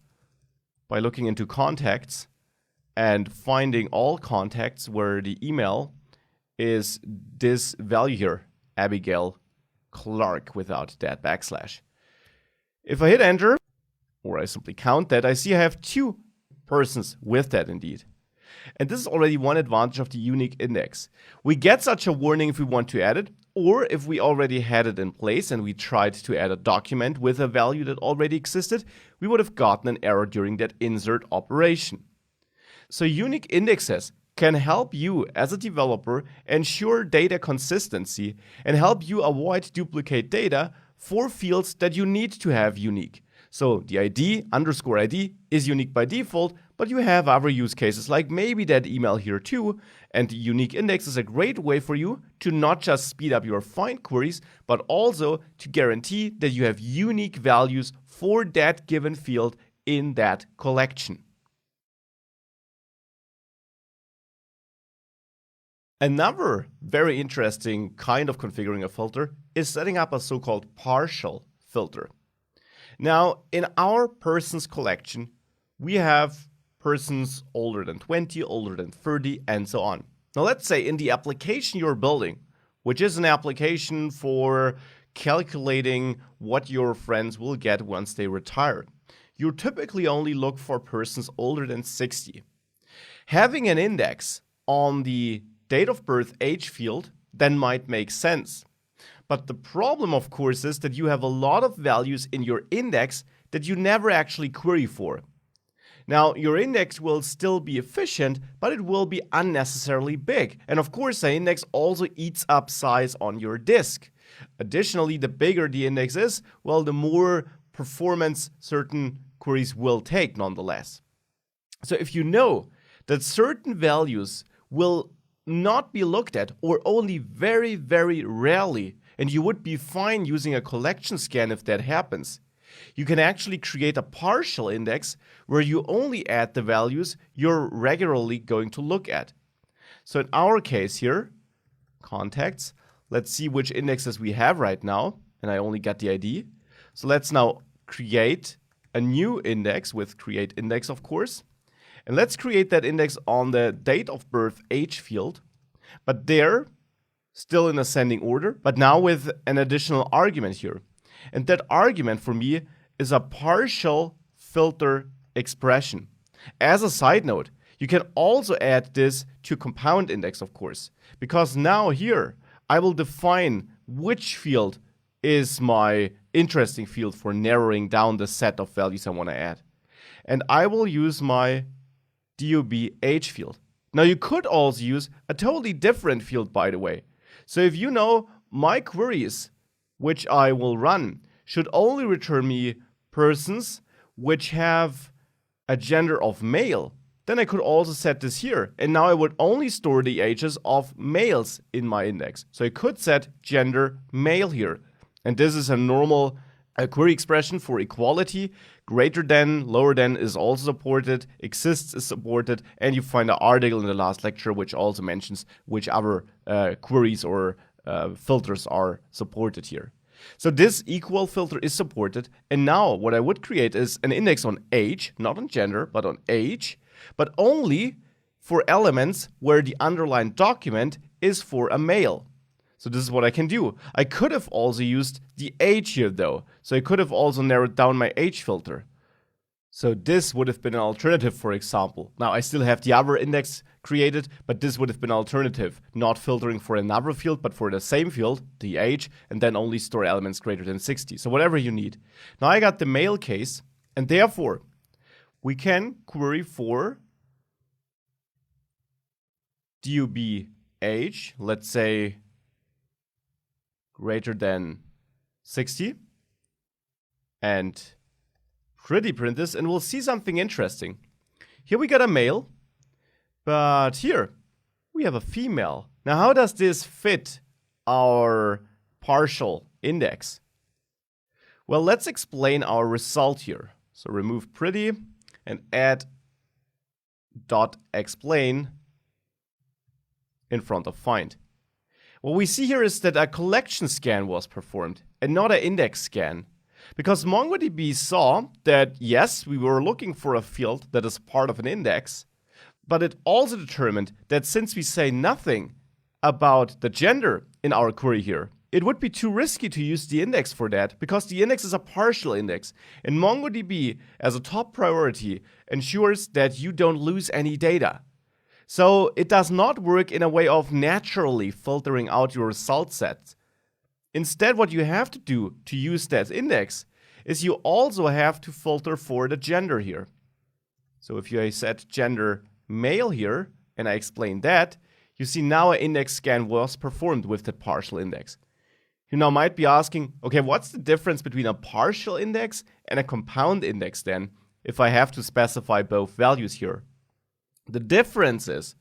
by looking into contacts and finding all contacts where the email is this value here, Abigail Clark, without that backslash. If I hit enter, or I simply count that, I see I have 2 persons with that indeed. And this is already one advantage of the unique index. We get such a warning if we want to add it, or if we already had it in place and we tried to add a document with a value that already existed, we would have gotten an error during that insert operation. So unique indexes can help you as a developer ensure data consistency and help you avoid duplicate data for fields that you need to have unique. So the ID _ID is unique by default, but you have other use cases like maybe that email here too. And the unique index is a great way for you to not just speed up your find queries, but also to guarantee that you have unique values for that given field in that collection. Another very interesting kind of configuring a filter is setting up a so-called partial filter. Now, in our persons collection, we have persons older than 20, older than 30, and so on. Now, let's say in the application you're building, which is an application for calculating what your friends will get once they retire, you typically only look for persons older than 60. Having an index on the date of birth age field then might make sense. But the problem, of course, is that you have a lot of values in your index that you never actually query for. Now, your index will still be efficient, but it will be unnecessarily big. And of course, the index also eats up size on your disk. Additionally, the bigger the index is, well, the more performance certain queries will take nonetheless. So if you know that certain values will not be looked at or only very, very rarely, and you would be fine using a collection scan if that happens, you can actually create a partial index where you only add the values you're regularly going to look at. So in our case here, contacts, let's see which indexes we have right now, and I only got the ID. So let's now create a new index with create index, of course. And let's create that index on the date of birth age field, but there, still in ascending order, but now with an additional argument here. And that argument for me is a partial filter expression. As a side note, you can also add this to compound index, of course, because now here I will define which field is my interesting field for narrowing down the set of values I want to add. And I will use my DOB age field. Now you could also use a totally different field, by the way. So if you know my queries, which I will run, should only return me persons which have a gender of male, then I could also set this here. And now I would only store the ages of males in my index. So I could set gender male here. And this is a normal query expression for equality. Greater than, lower than is also supported, exists is supported, and you find an article in the last lecture which also mentions which other queries or filters are supported here. So this equal filter is supported, and now what I would create is an index on age, not on gender, but on age, but only for elements where the underlying document is for a male. So this is what I can do. I could have also used the age here though. So I could have also narrowed down my age filter. So this would have been an alternative, for example. Now I still have the other index created, but this would have been an alternative. Not filtering for another field, but for the same field, the age, and then only store elements greater than 60. So whatever you need. Now I got the male case, and therefore we can query for DOB age, let's say greater than 60, and pretty print this, and we'll see something interesting. Here we got a male, but here we have a female. Now, how does this fit our partial index? Well, let's explain our result here. So remove pretty and add .explain in front of find. What we see here is that a collection scan was performed and not an index scan. Because MongoDB saw that, yes, we were looking for a field that is part of an index, but it also determined that since we say nothing about the gender in our query here, it would be too risky to use the index for that, because the index is a partial index. And MongoDB, as a top priority, ensures that you don't lose any data. So it does not work in a way of naturally filtering out your result sets. Instead, what you have to do to use that index is you also have to filter for the gender here. So if you set gender male here, and I explain that, you see now an index scan was performed with that partial index. You now might be asking, okay, what's the difference between a partial index and a compound index then, if I have to specify both values here? The difference is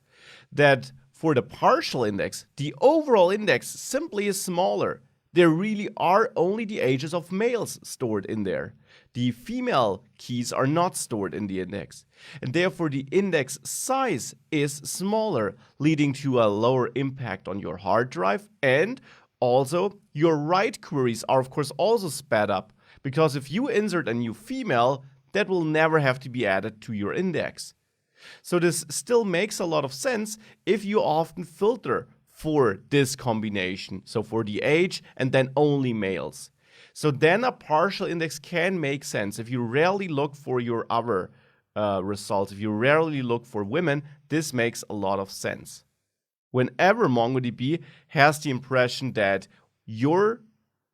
that for the partial index, the overall index simply is smaller. There really are only the ages of males stored in there. The female keys are not stored in the index. And therefore, the index size is smaller, leading to a lower impact on your hard drive. And also, your write queries are, of course, also sped up. Because if you insert a new female, that will never have to be added to your index. So this still makes a lot of sense if you often filter for this combination, so for the age and then only males. So then a partial index can make sense. If you rarely look for your other results, if you rarely look for women, this makes a lot of sense. Whenever MongoDB has the impression that your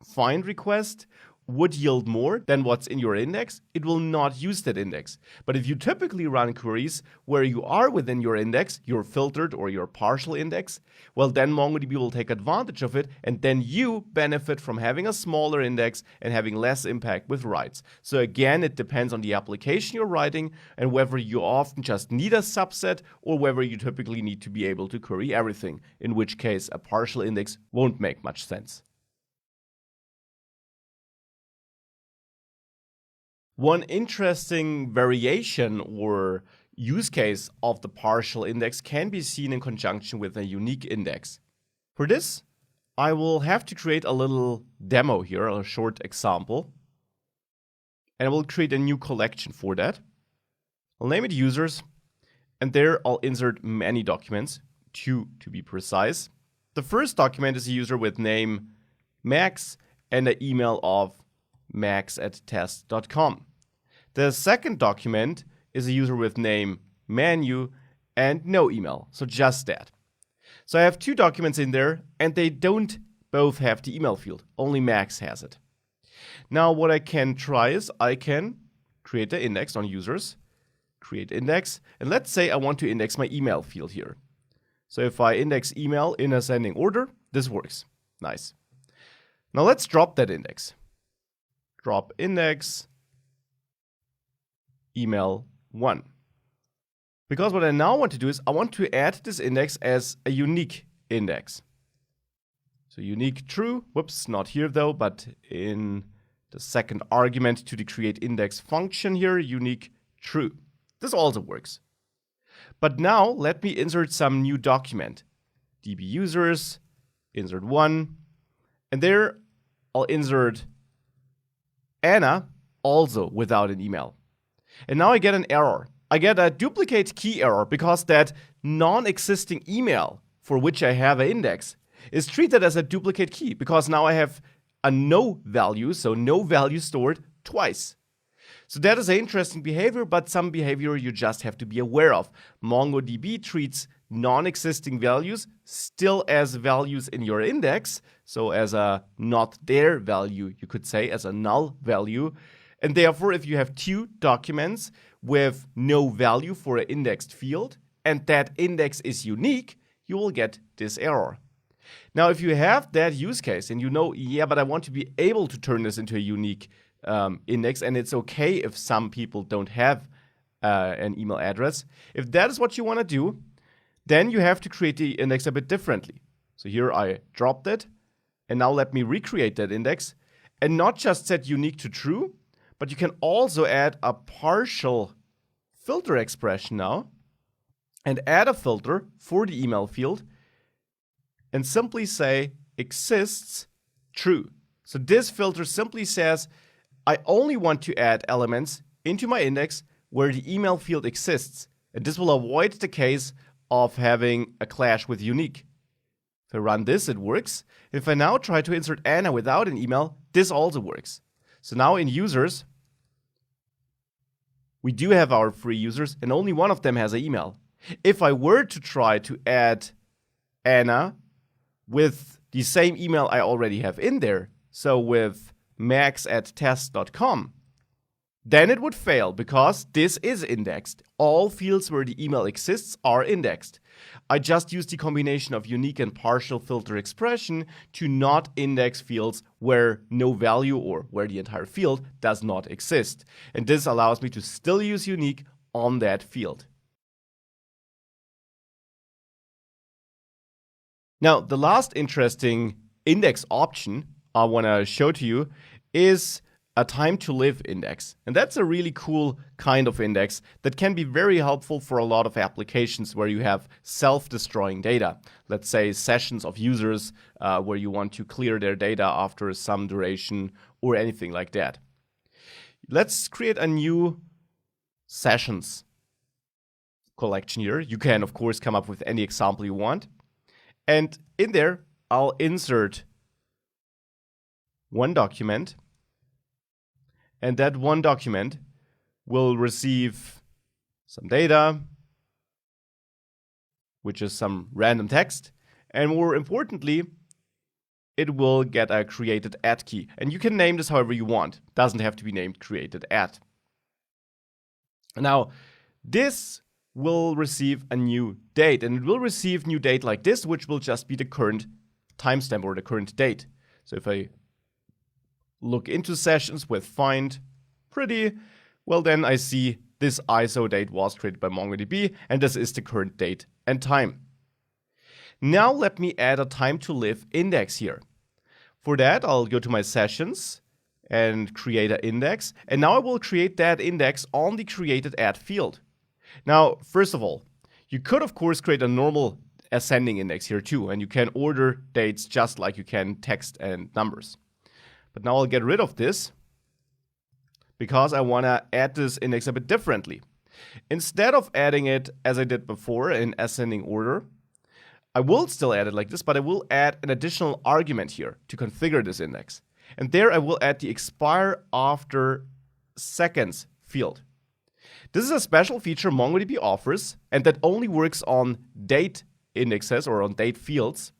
find request would yield more than what's in your index, it will not use that index. But if you typically run queries where you are within your index, your filtered or your partial index, well, then MongoDB will take advantage of it, and then you benefit from having a smaller index and having less impact with writes. So again, it depends on the application you're writing and whether you often just need a subset or whether you typically need to be able to query everything, in which case a partial index won't make much sense. One interesting variation or use case of the partial index can be seen in conjunction with a unique index. For this, I will have to create a little demo here, a short example. And I will create a new collection for that. I'll name it users, and there I'll insert many documents, 2 to be precise. The first document is a user with name Max and an email of max@test.com. The second document is a user with name Manu and no email, so just that. So I have 2 documents in there, and they don't both have the email field, only Max has it. Now what I can try is I can create an index on users, create index, and let's say I want to index my email field here. So if I index email in ascending order, this works. Nice. Now let's drop that index. Drop index email 1. Because what I now want to do is I want to add this index as a unique index. So unique true, whoops, not here though, but in the second argument to the create index function here, unique true. This also works. But now let me insert some new document. DB users, insert 1, and there I'll insert Anna, also without an email. And now I get an error. I get a duplicate key error because that non-existing email for which I have an index is treated as a duplicate key because now I have a no value, so no value stored twice. So that is an interesting behavior, but some behavior you just have to be aware of. MongoDB treats non-existing values still as values in your index, so as a not there value, you could say, as a null value. And therefore, if you have 2 documents with no value for an indexed field, and that index is unique, you will get this error. Now, if you have that use case and you know, yeah, but I want to be able to turn this into a unique index, and it's okay if some people don't have an email address. If that is what you want to do, then you have to create the index a bit differently. So here I dropped it, and now let me recreate that index, and not just set unique to true, but you can also add a partial filter expression now, and add a filter for the email field, and simply say exists true. So this filter simply says, I only want to add elements into my index where the email field exists. And this will avoid the case of having a clash with unique. If I run this, it works. If I now try to insert Anna without an email, this also works. So now in users, we do have our free users, and only one of them has an email. If I were to try to add Anna with the same email I already have in there, so with max@test.com, then it would fail because this is indexed. All fields where the email exists are indexed. I just used the combination of unique and partial filter expression to not index fields where no value or where the entire field does not exist. And this allows me to still use unique on that field. Now, the last interesting index option I want to show to you is a TimeToLive index. And that's a really cool kind of index that can be very helpful for a lot of applications where you have self-destroying data. Let's say sessions of users where you want to clear their data after some duration or anything like that. Let's create a new sessions collection here. You can, of course, come up with any example you want. And in there, I'll insert one document. And that one document will receive some data, which is some random text. And more importantly, it will get a created add key. And you can name this however you want. It doesn't have to be named created add. Now, this will receive a new date. And it will receive new date like this, which will just be the current timestamp or the current date. So if I look into sessions with find pretty, well then I see this ISO date was created by MongoDB, and this is the current date and time. Now let me add a TimeToLive index here. For that, I'll go to my sessions and create an index, and now I will create that index on the created add field. Now, first of all, you could of course create a normal ascending index here too, and you can order dates just like you can text and numbers. But now I'll get rid of this because I want to add this index a bit differently. Instead of adding it as I did before in ascending order, I will still add it like this, but I will add an additional argument here to configure this index. And there I will add the expire after seconds field. This is a special feature MongoDB offers, and that only works on date indexes or on date fields.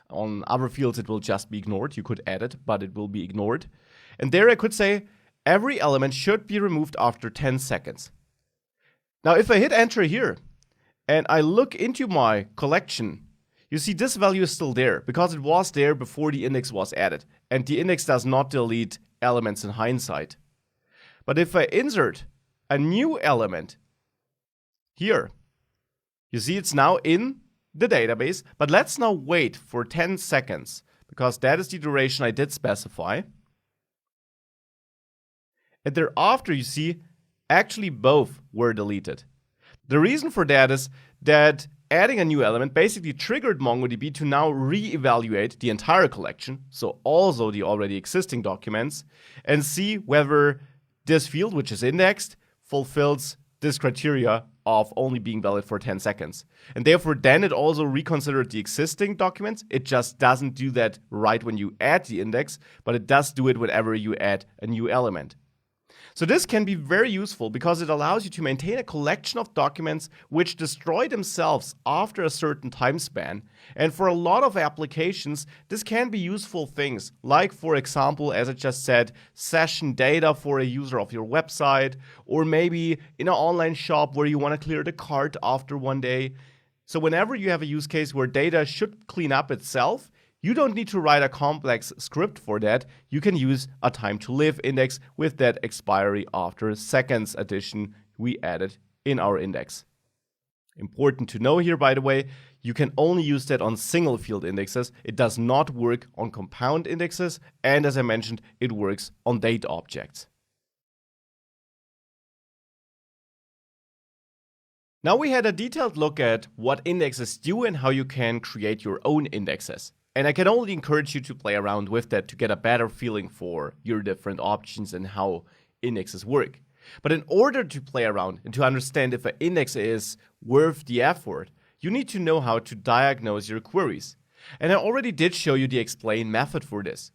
On other fields, it will just be ignored. You could add it, but it will be ignored. And there I could say, every element should be removed after 10 seconds. Now, if I hit enter here, and I look into my collection, you see this value is still there, because it was there before the index was added. And the index does not delete elements in hindsight. But if I insert a new element here, you see it's now in the database, but let's now wait for 10 seconds because that is the duration I did specify. And thereafter, you see, actually both were deleted. The reason for that is that adding a new element basically triggered MongoDB to now re-evaluate the entire collection, so also the already existing documents, and see whether this field, which is indexed, fulfills this criteria of only being valid for 10 seconds. And therefore, then it also reconsidered the existing documents. It just doesn't do that right when you add the index, but it does do it whenever you add a new element. So this can be very useful because it allows you to maintain a collection of documents which destroy themselves after a certain time span. And for a lot of applications, this can be useful things, like for example, as I just said, session data for a user of your website, or maybe in an online shop where you want to clear the cart after one day. So whenever you have a use case where data should clean up itself, you don't need to write a complex script for that. You can use a TimeToLive index with that expiry after seconds addition we added in our index. Important to know here, by the way, you can only use that on single field indexes. It does not work on compound indexes, and as I mentioned, it works on date objects. Now we had a detailed look at what indexes do and how you can create your own indexes. And I can only encourage you to play around with that to get a better feeling for your different options and how indexes work. But in order to play around and to understand if an index is worth the effort, you need to know how to diagnose your queries. And I already did show you the explain method for this.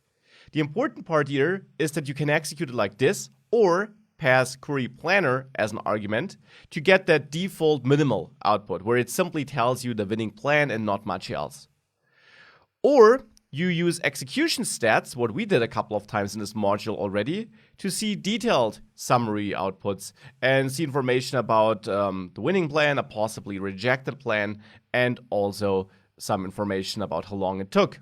The important part here is that you can execute it like this or pass query planner as an argument to get that default minimal output where it simply tells you the winning plan and not much else. Or you use execution stats, what we did a couple of times in this module already, to see detailed summary outputs and see information about the winning plan, a possibly rejected plan, and also some information about how long it took.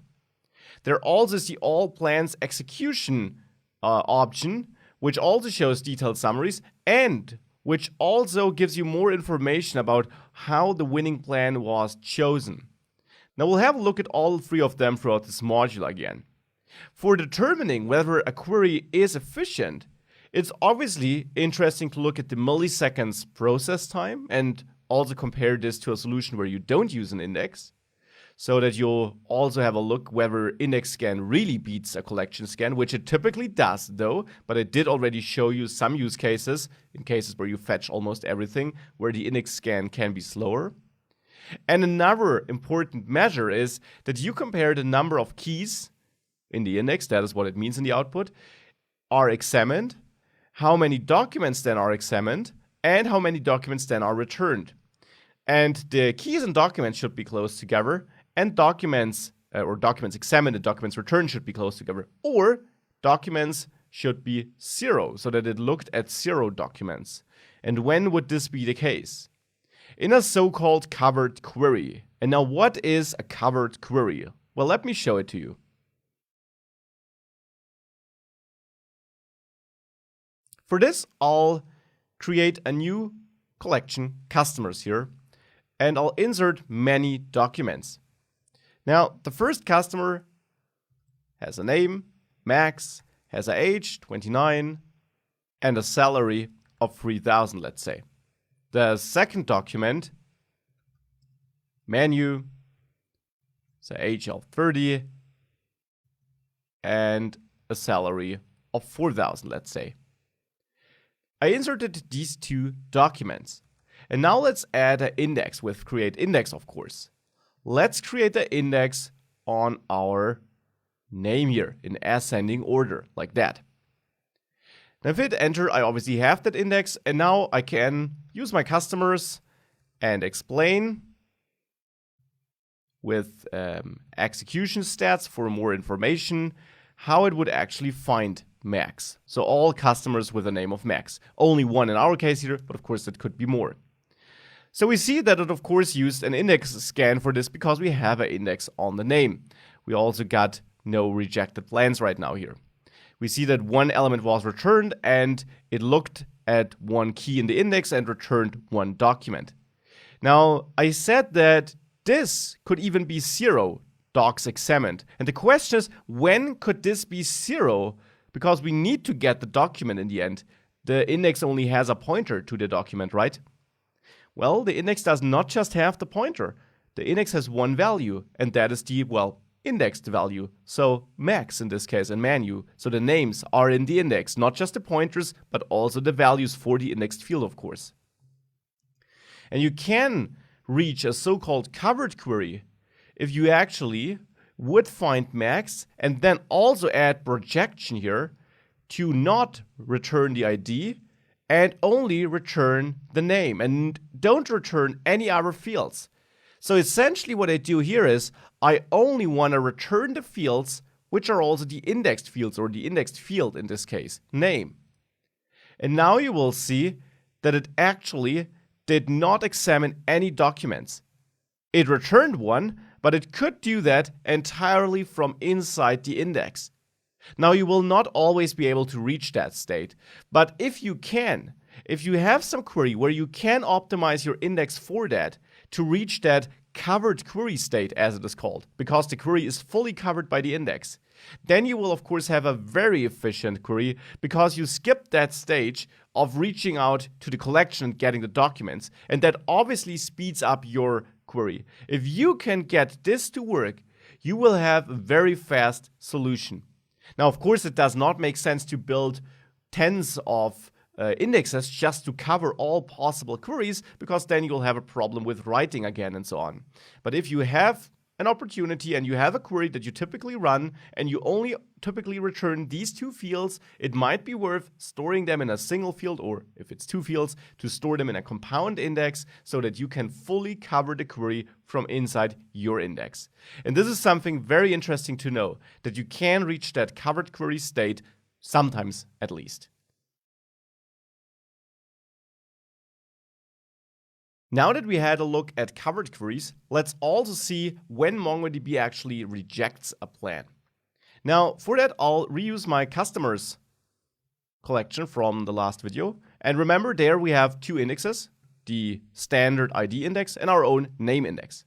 There also is the all plans execution option, which also shows detailed summaries and which also gives you more information about how the winning plan was chosen. Now we'll have a look at all three of them throughout this module again. For determining whether a query is efficient, it's obviously interesting to look at the milliseconds process time and also compare this to a solution where you don't use an index, so that you'll also have a look whether index scan really beats a collection scan, which it typically does though, but I did already show you some use cases, in cases where you fetch almost everything, where the index scan can be slower. And another important measure is that you compare the number of keys in the index, that is what it means in the output, are examined, how many documents then are examined, and how many documents then are returned. And the keys and documents should be close together, and documents examined and documents returned should be close together, or documents should be 0, so that it looked at 0 documents. And when would this be the case? In a so-called covered query. And now what is a covered query? Well, let me show it to you. For this, I'll create a new collection, customers here, and I'll insert many documents. Now, the first customer has a name, Max, has an age, 29, and a salary of 3,000, let's say. The second document, menu, the age of 30, and a salary of 4,000, let's say. I inserted these two documents. And now let's add an index with create index, of course. Let's create the index on our name here in ascending order, like that. Now if I hit enter, I obviously have that index, and now I can use my customers and explain with execution stats for more information how it would actually find Max. So all customers with the name of Max. Only one in our case here, but of course it could be more. So we see that it of course used an index scan for this because we have an index on the name. We also got no rejected plans right now here. We see that one element was returned and it looked at one key in the index and returned one document. Now, I said that this could even be 0 docs examined. And the question is, when could this be 0? Because we need to get the document in the end. The index only has a pointer to the document, right? Well, the index does not just have the pointer. The index has one value, and that is the, well, indexed value. So Max in this case and Manu. So the names are in the index, not just the pointers, but also the values for the indexed field, of course. And you can reach a so-called covered query if you actually would find Max and then also add projection here to not return the ID and only return the name and don't return any other fields. So essentially what I do here is I only want to return the fields which are also the indexed fields, or the indexed field in this case, name. And now you will see that it actually did not examine any documents. It returned one, but it could do that entirely from inside the index. Now, you will not always be able to reach that state, but if you can, if you have some query where you can optimize your index for that to reach that covered query state, as it is called, because the query is fully covered by the index, then you will of course have a very efficient query because you skip that stage of reaching out to the collection and getting the documents, and that obviously speeds up your query. If you can get this to work, you will have a very fast solution. Now, of course, it does not make sense to build tens of indexes just to cover all possible queries, because then you'll have a problem with writing again and so on. But if you have an opportunity and you have a query that you typically run and you only typically return these two fields, it might be worth storing them in a single field, or if it's two fields, to store them in a compound index so that you can fully cover the query from inside your index. And this is something very interesting to know, that you can reach that covered query state sometimes at least. Now that we had a look at covered queries, let's also see when MongoDB actually rejects a plan. Now, for that, I'll reuse my customers collection from the last video. And remember, there we have two indexes, the standard ID index and our own name index.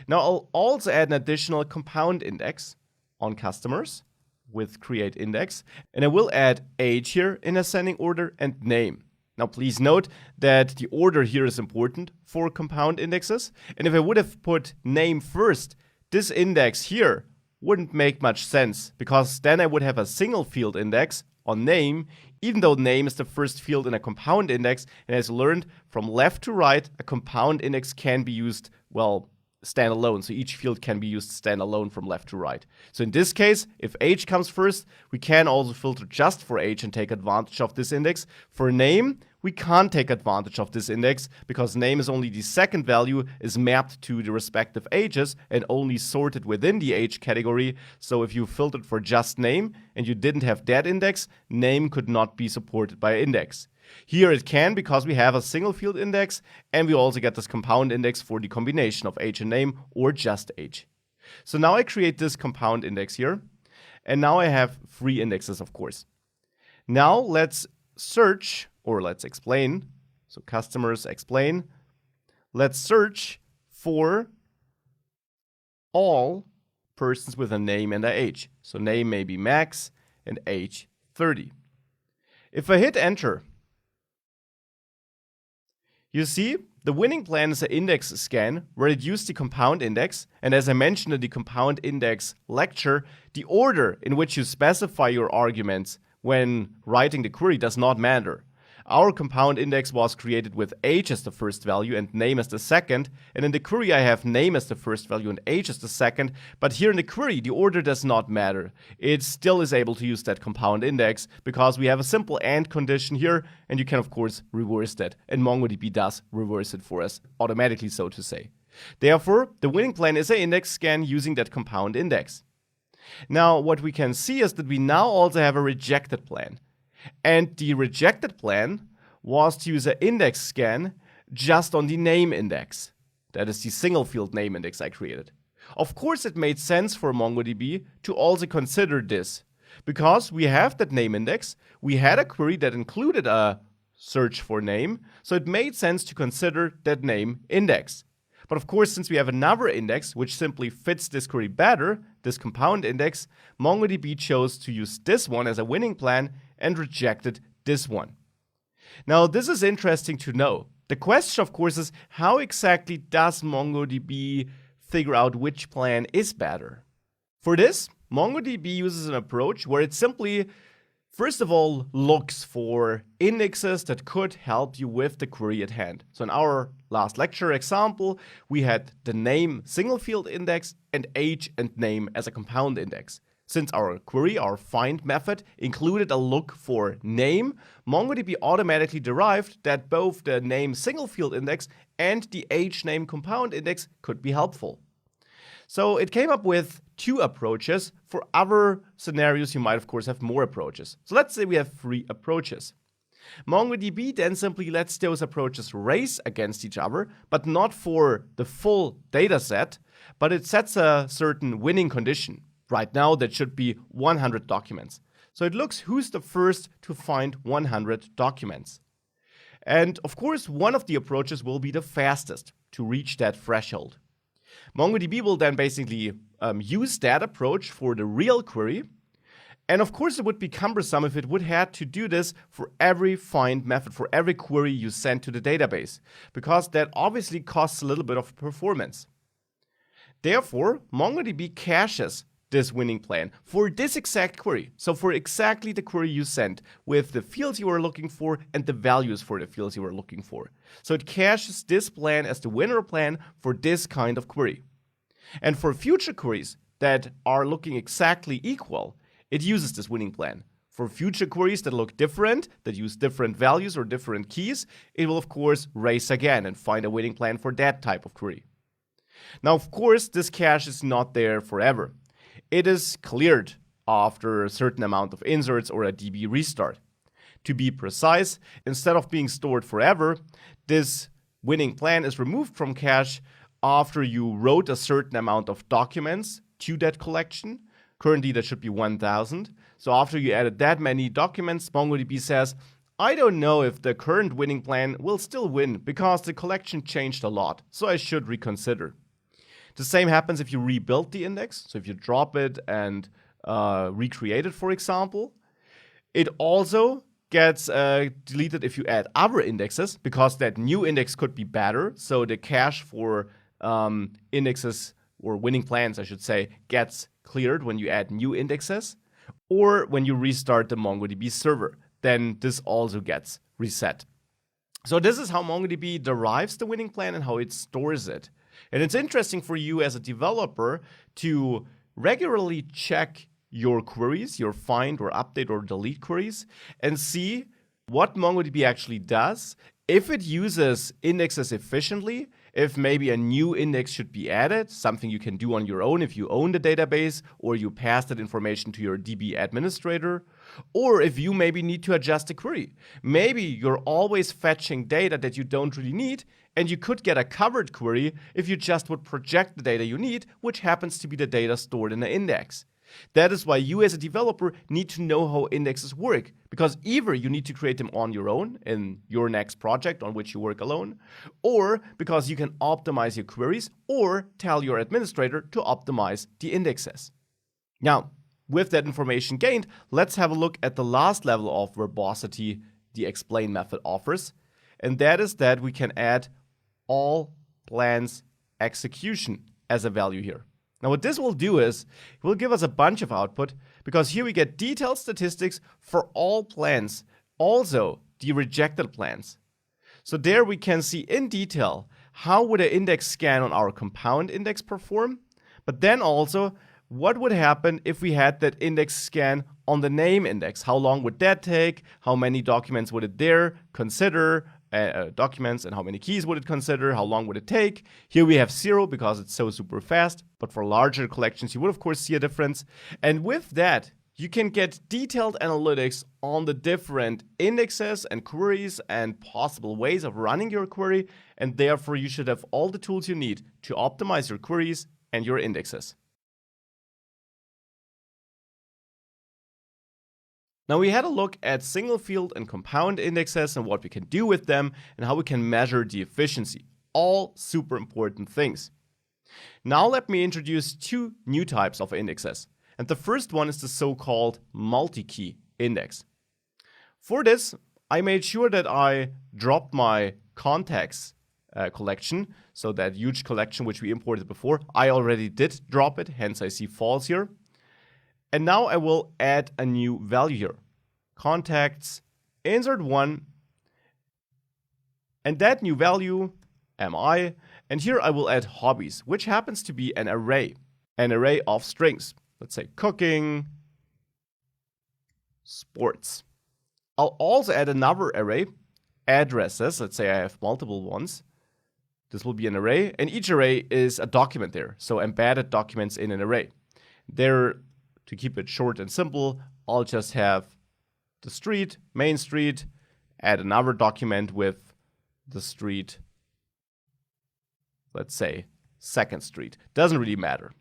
Now, I'll also add an additional compound index on customers with create index, and I will add age here in ascending order and name. Now, please note that the order here is important for compound indexes. And if I would have put name first, this index here wouldn't make much sense, because then I would have a single field index on name, even though name is the first field in a compound index. And as learned, from left to right, a compound index can be used, well, standalone. So each field can be used standalone from left to right. So in this case, if age comes first, we can also filter just for age and take advantage of this index. For name, we can't take advantage of this index because name is only the second value, is mapped to the respective ages and only sorted within the age category. So if you filtered for just name and you didn't have that index, name could not be supported by index. Here it can, because we have a single field index, and we also get this compound index for the combination of age and name, or just age. So now I create this compound index here, and now I have three indexes, of course. Now let's search, or let's explain. So customers explain. Let's search for all persons with a name and an age. So name may be Max and age 30. If I hit enter, you see, the winning plan is an index scan where it used the compound index, and as I mentioned in the compound index lecture, the order in which you specify your arguments when writing the query does not matter. Our compound index was created with age as the first value and name as the second, and in the query I have name as the first value and age as the second, but here in the query the order does not matter. It still is able to use that compound index because we have a simple AND condition here, and you can of course reverse that, and MongoDB does reverse it for us automatically, so to say. Therefore, the winning plan is an index scan using that compound index. Now, what we can see is that we now also have a rejected plan. And the rejected plan was to use an index scan just on the name index. That is the single field name index I created. Of course, it made sense for MongoDB to also consider this, because we have that name index, we had a query that included a search for name, so it made sense to consider that name index. But of course, since we have another index which simply fits this query better, this compound index, MongoDB chose to use this one as a winning plan and rejected this one. Now, this is interesting to know. The question, of course, is how exactly does MongoDB figure out which plan is better? For this, MongoDB uses an approach where it simply, first of all, looks for indexes that could help you with the query at hand. So in our last lecture example, we had the name single field index and age and name as a compound index. Since our query, our find method, included a look for name, MongoDB automatically derived that both the name single field index and the age name compound index could be helpful. So it came up with two approaches. For other scenarios, you might of course have more approaches. So let's say we have three approaches. MongoDB then simply lets those approaches race against each other, but not for the full data set, but it sets a certain winning condition. Right now, that should be 100 documents. So it looks who's the first to find 100 documents. And of course, one of the approaches will be the fastest to reach that threshold. MongoDB will then basically use that approach for the real query. And of course, it would be cumbersome if it would have to do this for every find method, for every query you send to the database, because that obviously costs a little bit of performance. Therefore, MongoDB caches this winning plan for this exact query. So for exactly the query you sent with the fields you are looking for and the values for the fields you are looking for. So it caches this plan as the winner plan for this kind of query. And for future queries that are looking exactly equal, it uses this winning plan. For future queries that look different, that use different values or different keys, it will of course race again and find a winning plan for that type of query. Now, of course, this cache is not there forever. It is cleared after a certain amount of inserts or a DB restart. To be precise, instead of being stored forever, this winning plan is removed from cache after you wrote a certain amount of documents to that collection. Currently, that should be 1,000. So after you added that many documents, MongoDB says, I don't know if the current winning plan will still win because the collection changed a lot, so I should reconsider. The same happens if you rebuild the index. So if you drop it and recreate it, for example. It also gets deleted if you add other indexes, because that new index could be better. So the cache for indexes, or winning plans, I should say, gets cleared when you add new indexes, or when you restart the MongoDB server. Then this also gets reset. So this is how MongoDB derives the winning plan and how it stores it. And it's interesting for you as a developer to regularly check your queries, your find or update or delete queries, and see what MongoDB actually does, if it uses indexes efficiently, if maybe a new index should be added, something you can do on your own if you own the database or you pass that information to your DB administrator, or if you maybe need to adjust the query. Maybe you're always fetching data that you don't really need, and you could get a covered query if you just would project the data you need, which happens to be the data stored in the index. That is why you as a developer need to know how indexes work, because either you need to create them on your own in your next project on which you work alone, or because you can optimize your queries or tell your administrator to optimize the indexes. Now, with that information gained, let's have a look at the last level of verbosity the explain method offers, and that is that we can add all plans execution as a value here. Now what this will do is, it will give us a bunch of output, because here we get detailed statistics for all plans, also the rejected plans. So there we can see in detail how would an index scan on our compound index perform, but then also what would happen if we had that index scan on the name index. How long would that take? How many documents would it there consider? Documents, and how many keys would it consider? How long would it take? Here we have 0 because it's so super fast, but for larger collections you would of course see a difference. And with that you can get detailed analytics on the different indexes and queries and possible ways of running your query, and therefore you should have all the tools you need to optimize your queries and your indexes. Now we had a look at single field and compound indexes and what we can do with them and how we can measure the efficiency. All super important things. Now let me introduce two new types of indexes. And the first one is the so-called MultiKey index. For this, I made sure that I dropped my contacts collection, so that huge collection which we imported before. I already did drop it, hence I see false here. And now I will add a new value here. Contacts, insert 1, and that new value, mi, and here I will add hobbies, which happens to be an array of strings. Let's say cooking, sports. I'll also add another array, addresses. Let's say I have multiple ones. This will be an array, and each array is a document there, so embedded documents in an array. There, to keep it short and simple, I'll just have the street, main street, add another document with the street, let's say second street. Doesn't really matter.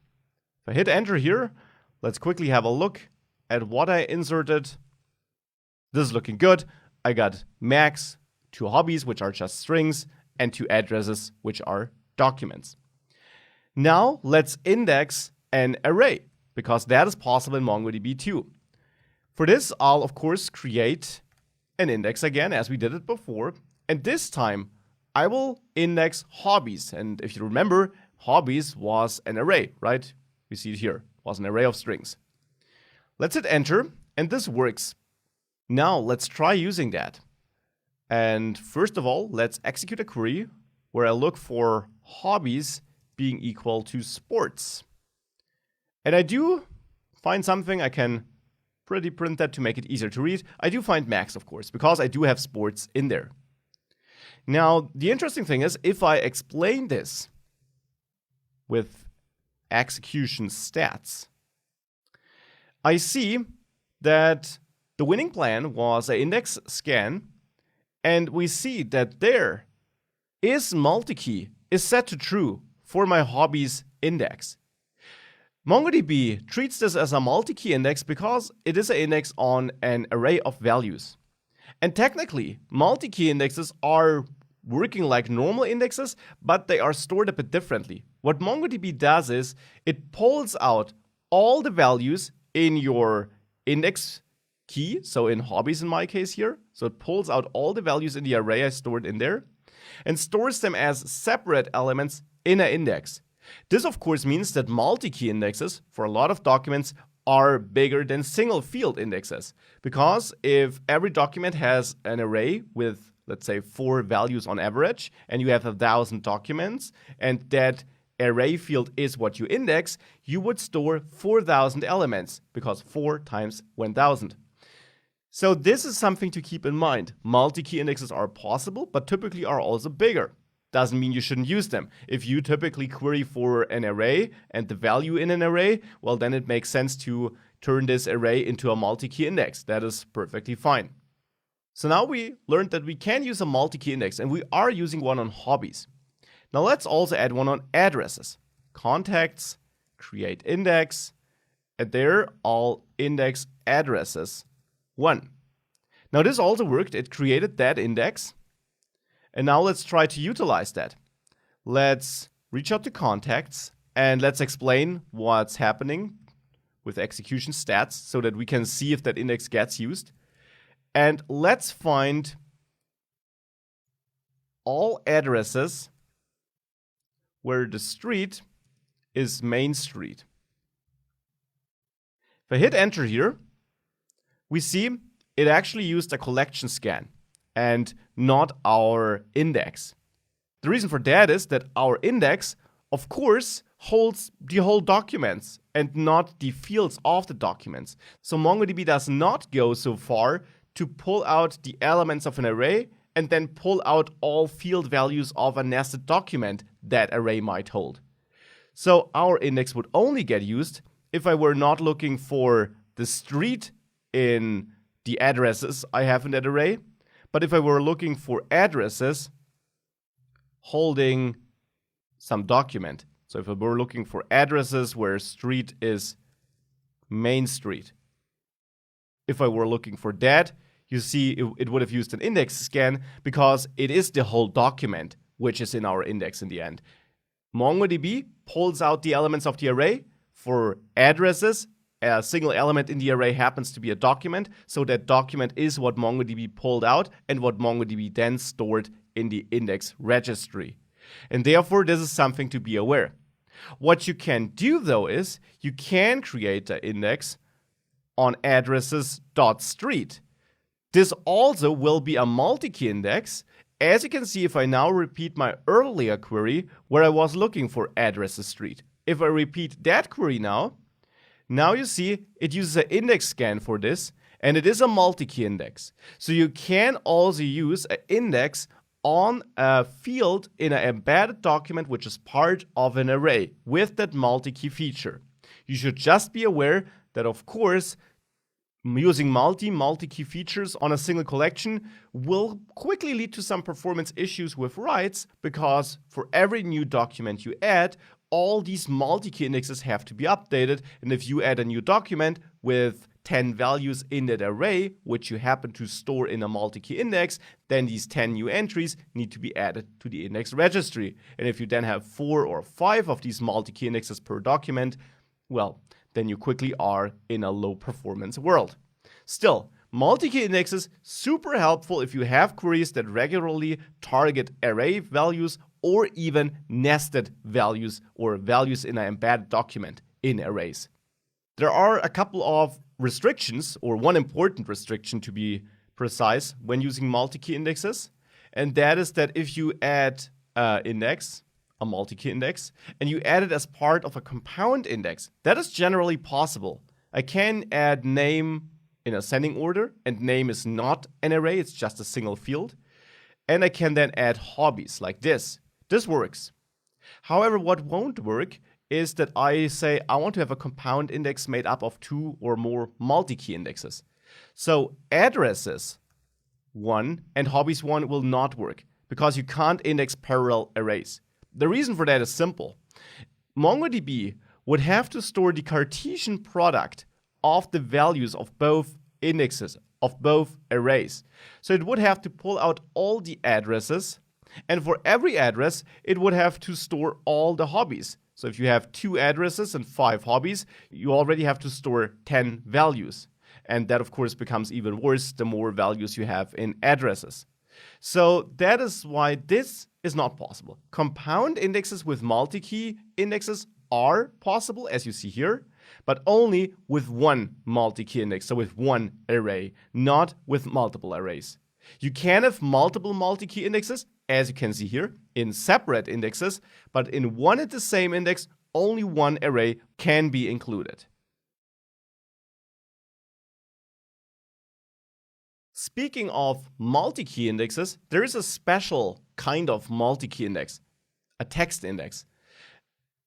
If I hit enter here, let's quickly have a look at what I inserted. This is looking good. I got max, 2 hobbies, which are just strings, and 2 addresses, which are documents. Now let's index an array, because that is possible in MongoDB too. For this, I'll of course create an index again, as we did it before. And this time, I will index hobbies. And if you remember, hobbies was an array, right? You see it here, was an array of strings. Let's hit enter, and this works. Now let's try using that. And first of all, let's execute a query where I look for hobbies being equal to sports. And I do find something. I can pretty print that to make it easier to read. I do find max, of course, because I do have sports in there. Now, the interesting thing is, if I explain this with execution stats, I see that the winning plan was an index scan, and we see that there is MultiKey is set to true for my hobbies index. MongoDB treats this as a MultiKey index because it is an index on an array of values. And technically, MultiKey indexes are working like normal indexes, but they are stored a bit differently. What MongoDB does is it pulls out all the values in your index key, so in hobbies in my case here. So it pulls out all the values in the array I stored in there and stores them as separate elements in an index. This, of course, means that multi-key indexes for a lot of documents are bigger than single field indexes. Because if every document has an array with, let's say, 4 values on average, and you have 1,000 documents, and that array field is what you index, you would store 4,000 elements, because 4 times 1,000. So this is something to keep in mind. Multi-key indexes are possible, but typically are also bigger. Doesn't mean you shouldn't use them. If you typically query for an array and the value in an array, well, then it makes sense to turn this array into a multi-key index. That is perfectly fine. So now we learned that we can use a multi-key index, and we are using one on hobbies. Now let's also add one on addresses. Contacts, create index, and there I'll index addresses 1. Now this also worked. It created that index. And now let's try to utilize that. Let's reach out to contacts and let's explain what's happening with execution stats so that we can see if that index gets used. And let's find all addresses where the street is Main Street. If I hit enter here, we see it actually used a collection scan and not our index. The reason for that is that our index, of course, holds the whole documents and not the fields of the documents. So MongoDB does not go so far to pull out the elements of an array and then pull out all field values of a nested document that array might hold. So our index would only get used if I were not looking for the street in the addresses I have in that array, but if I were looking for addresses holding some document. So if I were looking for addresses where street is Main Street. If I were looking for that, you see it would have used an index scan because it is the whole document which is in our index in the end. MongoDB pulls out the elements of the array. For addresses, a single element in the array happens to be a document, so that document is what MongoDB pulled out and what MongoDB then stored in the index registry. And therefore, this is something to be aware. What you can do, though, is you can create an index on addresses.street. This also will be a multi-key index. As you can see, if I now repeat my earlier query where I was looking for addresses street. If I repeat that query now you see it uses an index scan for this, and it is a multi-key index. So you can also use an index on a field in an embedded document which is part of an array with that multi-key feature. You should just be aware that, of course, using multi-key features on a single collection will quickly lead to some performance issues with writes, because for every new document you add, all these multi-key indexes have to be updated. And if you add a new document with 10 values in that array, which you happen to store in a multi-key index, then these 10 new entries need to be added to the index registry. And if you then have 4 or 5 of these multi-key indexes per document, well, then you quickly are in a low performance world. Still, multi-key indexes super helpful if you have queries that regularly target array values or even nested values or values in an embedded document in arrays. There are a couple of restrictions, or one important restriction to be precise, when using multi-key indexes, and that is that if you add index, a multi-key index, and you add it as part of a compound index, that is generally possible. I can add name in ascending order, and name is not an array, it's just a single field. And I can then add hobbies like this. This works. However, what won't work is that I say I want to have a compound index made up of 2 or more multi-key indexes. So addresses 1 and hobbies 1 will not work because you can't index parallel arrays. The reason for that is simple. MongoDB would have to store the Cartesian product of the values of both indexes, of both arrays. So it would have to pull out all the addresses, and for every address, it would have to store all the hobbies. So if you have 2 addresses and 5 hobbies, you already have to store 10 values. And that, of course, becomes even worse the more values you have in addresses. So that is why this is not possible. Compound indexes with multi-key indexes are possible, as you see here, but only with one multi-key index, so with one array, not with multiple arrays. You can have multiple multi-key indexes, as you can see here, in separate indexes, but in one and the same index, only one array can be included. Speaking of multi-key indexes, there is a special kind of multi-key index, a text index.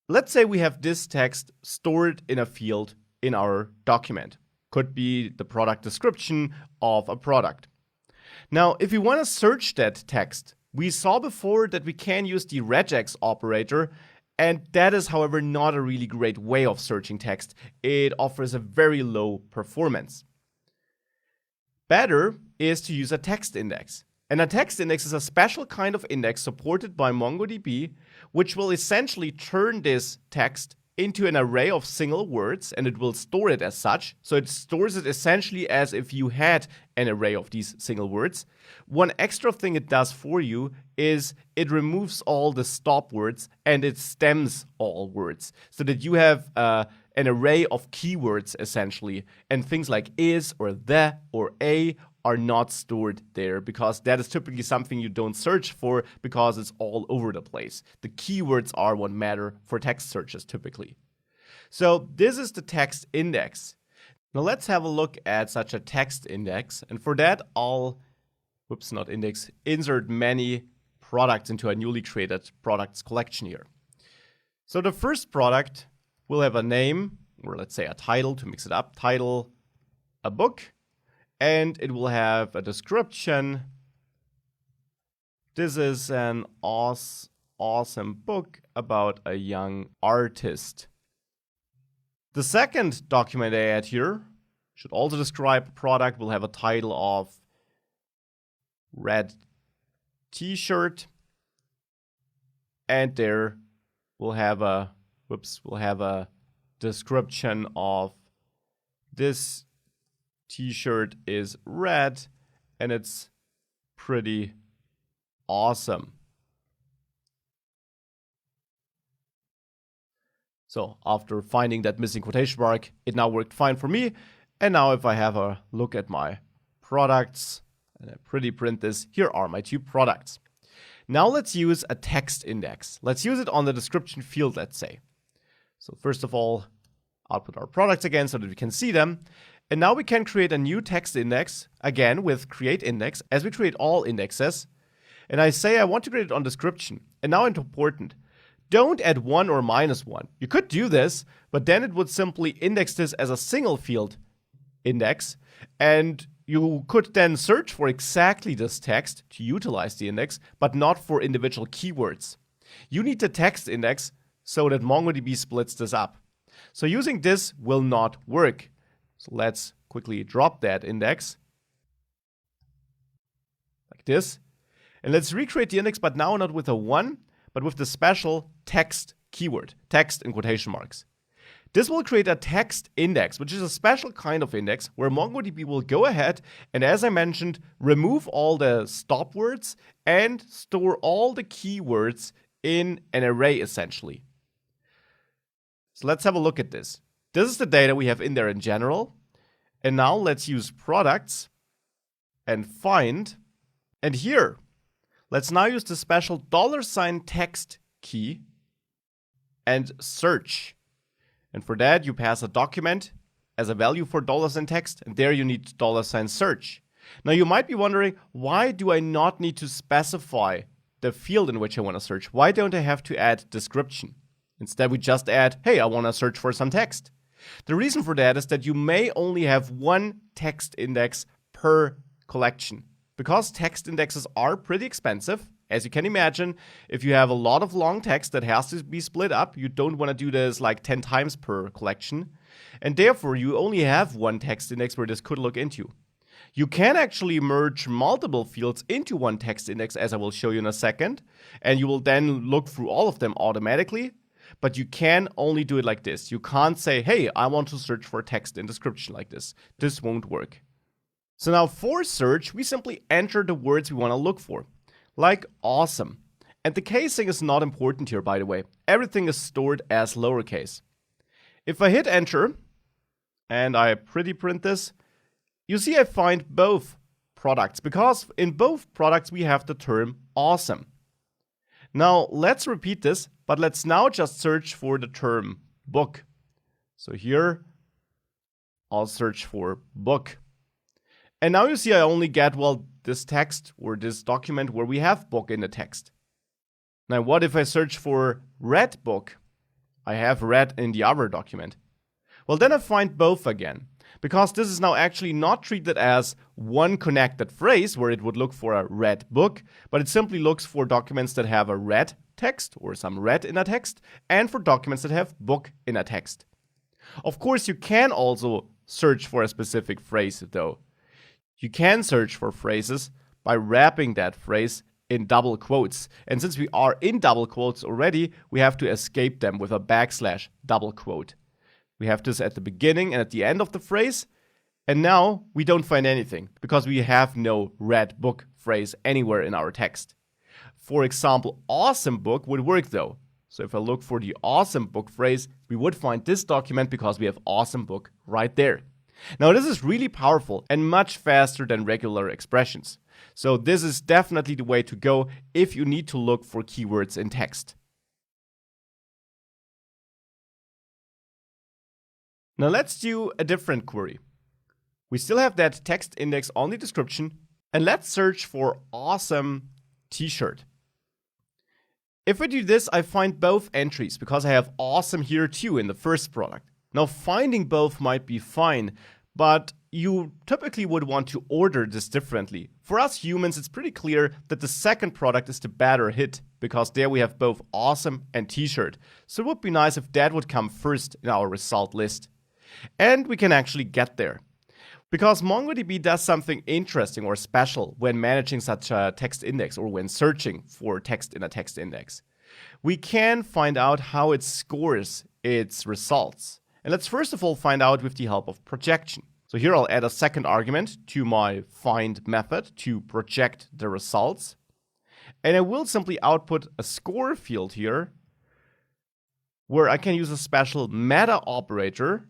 Let's say we have this text stored in a field in our document. Could be the product description of a product. Now, if we want to search that text, we saw before that we can use the regex operator, and that is, however, not a really great way of searching text. It offers a very low performance. Better is to use a text index. And a text index is a special kind of index supported by MongoDB, which will essentially turn this text into an array of single words, and it will store it as such. So it stores it essentially as if you had an array of these single words. One extra thing it does for you is it removes all the stop words and it stems all words, so that you have an array of keywords essentially, and things like is or the or a are not stored there, because that is typically something you don't search for because it's all over the place. The keywords are what matter for text searches typically. So this is the text index. Now let's have a look at such a text index, and for that I'll, insert many products into a newly created products collection here. So the first product will have a name, or let's say a title to mix it up, title, a book, and it will have a description. This is an awesome book about a young artist. The second document I add here should also describe a product. Will have a title of red t-shirt, and there we'll have a description of this t-shirt is red and it's pretty awesome. So after finding that missing quotation mark, it now worked fine for me. And now if I have a look at my products and I pretty print this, here are my 2 products. Now let's use a text index. Let's use it on the description field, let's say. So first of all, output our products again so that we can see them. And now we can create a new text index, again with create index, as we create all indexes. And I say I want to create it on description. And now it's important. Don't add 1 or -1. You could do this, but then it would simply index this as a single field index. And you could then search for exactly this text to utilize the index, but not for individual keywords. You need the text index so that MongoDB splits this up. So using this will not work. So let's quickly drop that index like this. And let's recreate the index, but now not with a 1, but with the special text keyword, text in quotation marks. This will create a text index, which is a special kind of index where MongoDB will go ahead and, as I mentioned, remove all the stop words and store all the keywords in an array, essentially. So let's have a look at this. This is the data we have in there in general. And now let's use products and find. And here, let's now use the special $text key and search. And for that, you pass a document as a value for $text, and there you need $search. Now you might be wondering, why do I not need to specify the field in which I want to search? Why don't I have to add description? Instead, we just add, hey, I want to search for some text. The reason for that is that you may only have one text index per collection. Because text indexes are pretty expensive, as you can imagine, if you have a lot of long text that has to be split up, you don't want to do this like 10 times per collection. And therefore, you only have one text index where this could look into. You can actually merge multiple fields into one text index, as I will show you in a second, and you will then look through all of them automatically. But you can only do it like this. You can't say, hey, I want to search for text in description like this. This won't work. So now for search, we simply enter the words we want to look for, like awesome. And the casing is not important here, by the way. Everything is stored as lowercase. If I hit enter, and I pretty print this, you see I find both products, because in both products we have the term awesome. Now let's repeat this, but let's now just search for the term book. So here, I'll search for book. And now you see I only get, well, this text or this document where we have book in the text. Now what if I search for red book? I have red in the other document. Well, then I find both again, because this is now actually not treated as one connected phrase where it would look for a red book, but it simply looks for documents that have a red text or some red in a text, and for documents that have book in a text. Of course, you can also search for a specific phrase though. You can search for phrases by wrapping that phrase in double quotes. And since we are in double quotes already, we have to escape them with a backslash double quote. We have this at the beginning and at the end of the phrase. And now we don't find anything because we have no red book phrase anywhere in our text. For example, awesome book would work though. So if I look for the awesome book phrase, we would find this document because we have awesome book right there. Now this is really powerful and much faster than regular expressions. So this is definitely the way to go if you need to look for keywords in text. Now let's do a different query. We still have that text index on the description, and let's search for awesome t-shirt. If I do this, I find both entries because I have awesome here too in the first product. Now finding both might be fine, but you typically would want to order this differently. For us humans, it's pretty clear that the second product is the better hit because there we have both awesome and t-shirt. So it would be nice if that would come first in our result list. And we can actually get there. Because MongoDB does something interesting or special when managing such a text index or when searching for text in a text index. We can find out how it scores its results. And let's first of all find out with the help of projection. So here I'll add a second argument to my find method to project the results. And I will simply output a score field here where I can use a special meta operator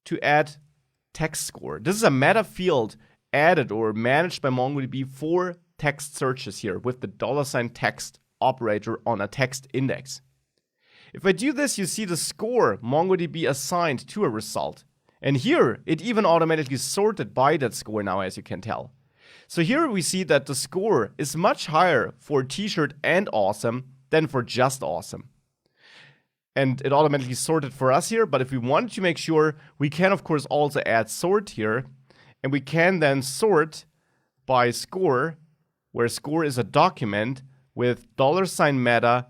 to add text score. This is a meta field added or managed by MongoDB for text searches here with the $text operator on a text index. If I do this, you see the score MongoDB assigned to a result. And here, it even automatically sorted by that score now, as you can tell. So here we see that the score is much higher for t-shirt and awesome than for just awesome. And it automatically sorted for us here, but if we wanted to make sure, we can of course also add sort here. And we can then sort by score, where score is a document with $meta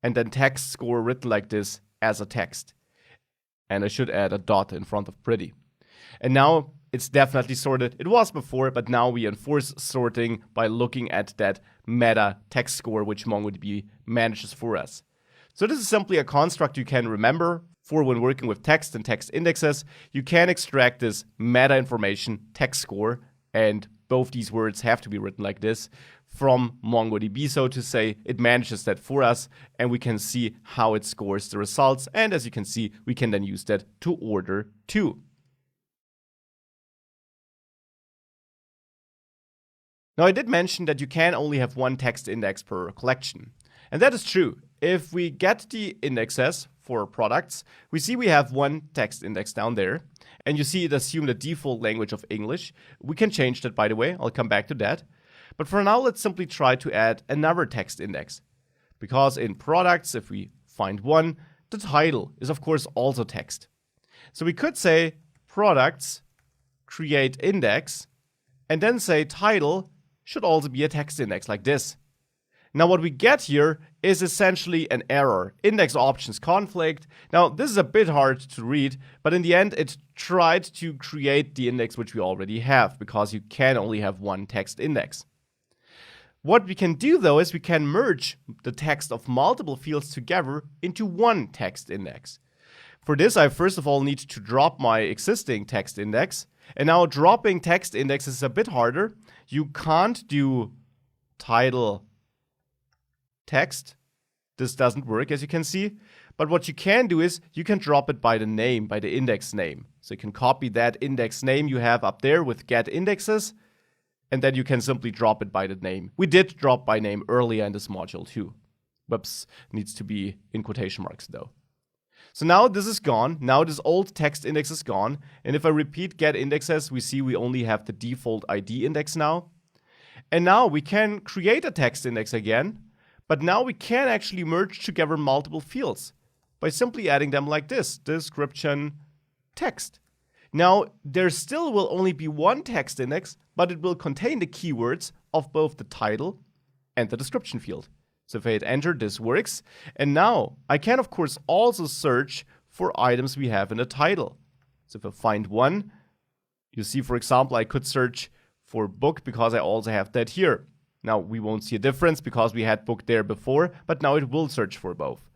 and then text score written like this as a text. And I should add a dot in front of pretty. And now it's definitely sorted. It was before, but now we enforce sorting by looking at that meta text score, which MongoDB manages for us. So this is simply a construct you can remember for when working with text and text indexes. You can extract this meta information text score, and both these words have to be written like this, from MongoDB, so to say. It manages that for us, and we can see how it scores the results. And as you can see, we can then use that to order too. Now, I did mention that you can only have one text index per collection. And that is true. If we get the indexes for products, we see we have one text index down there. And you see it assumed the default language of English. We can change that, by the way. I'll come back to that. But for now, let's simply try to add another text index. Because in products, if we find one, the title is of course also text. So we could say products create index and then say title should also be a text index like this. Now what we get here is essentially an error, index options conflict. Now this is a bit hard to read, but in the end it tried to create the index which we already have, because you can only have one text index. What we can do though is we can merge the text of multiple fields together into one text index. For this, I first of all need to drop my existing text index. And now dropping text index is a bit harder. You can't do title text. This doesn't work, as you can see. But what you can do is you can drop it by the name, by the index name. So you can copy that index name you have up there with get indexes, and then you can simply drop it by the name. We did drop by name earlier in this module too. Whoops, needs to be in quotation marks though. So now this is gone. Now this old text index is gone. And if I repeat get indexes, we see we only have the default ID index now. And now we can create a text index again, but now we can actually merge together multiple fields by simply adding them like this, description text. Now there still will only be one text index, but it will contain the keywords of both the title and the description field. So if I hit enter, this works. And now I can, of course, also search for items we have in the title. So if I find one, you see, for example, I could search for book because I also have that here. Now we won't see a difference because we had book there before, but now it will search for both.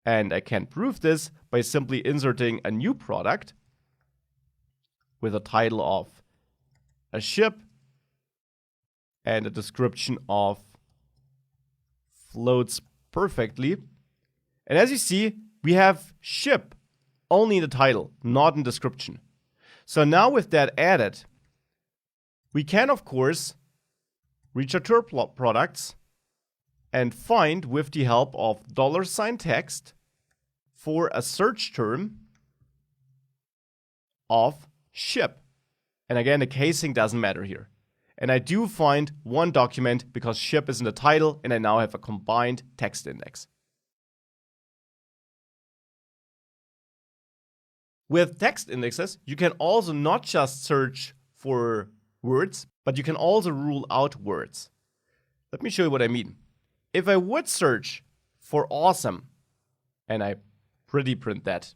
And I can prove this by simply inserting a new product with a title of a ship and a description of floats perfectly. And as you see, we have ship only in the title, not in description. So now with that added, we can of course reach our products and find, with the help of $text, for a search term of ship. And again, the casing doesn't matter here. And I do find one document because ship is in the title, and I now have a combined text index. With text indexes, you can also not just search for words, but you can also rule out words. Let me show you what I mean. If I would search for awesome, and I pretty print that,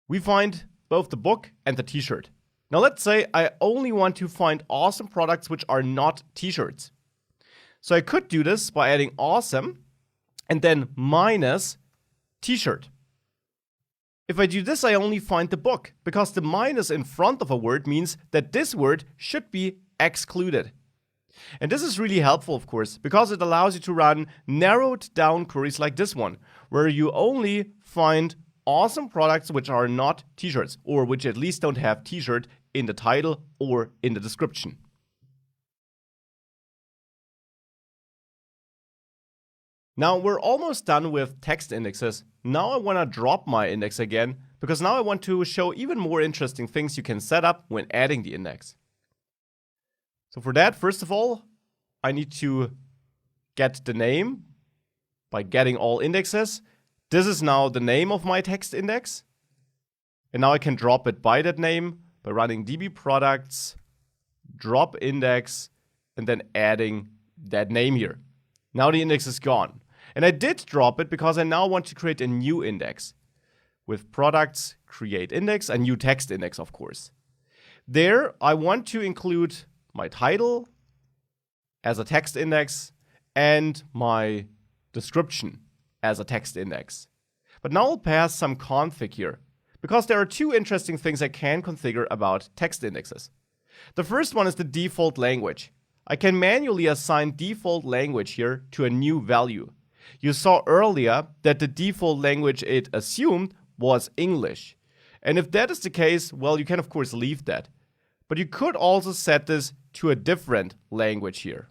we find both the book and the t-shirt. Now let's say I only want to find awesome products which are not t-shirts. So I could do this by adding awesome and then minus t-shirt. If I do this, I only find the book, because the minus in front of a word means that this word should be excluded. And this is really helpful, of course, because it allows you to run narrowed down queries like this one, where you only find awesome products which are not t-shirts, or which at least don't have t-shirt in the title or in the description. Now we're almost done with text indexes. Now I want to drop my index again, because now I want to show even more interesting things you can set up when adding the index. So for that, first of all, I need to get the name by getting all indexes. This is now the name of my text index. And now I can drop it by that name by running db products, drop index, and then adding that name here. Now the index is gone. And I did drop it because I now want to create a new index with products create index, a new text index, of course. There, I want to include my title as a text index and my description as a text index. But now I'll pass some config here, because there are two interesting things I can configure about text indexes. The first one is the default language. I can manually assign default language here to a new value. You saw earlier that the default language it assumed was English. And if that is the case, well, you can of course leave that. But you could also set this to a different language here.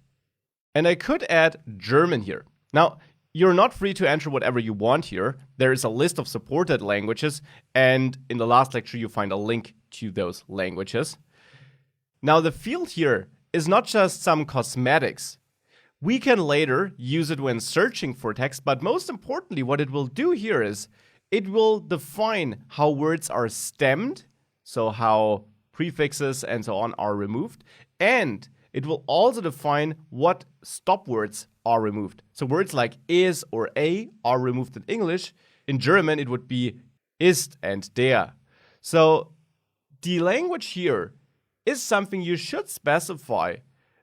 And I could add German here. Now, you're not free to enter whatever you want here. There is a list of supported languages, and in the last lecture you find a link to those languages. Now, the field here is not just some cosmetics. We can later use it when searching for text, but most importantly, what it will do here is it will define how words are stemmed, so how prefixes and so on are removed, and it will also define what stop words are removed. So words like is or a are removed in English. In German, it would be ist and der. So the language here is something you should specify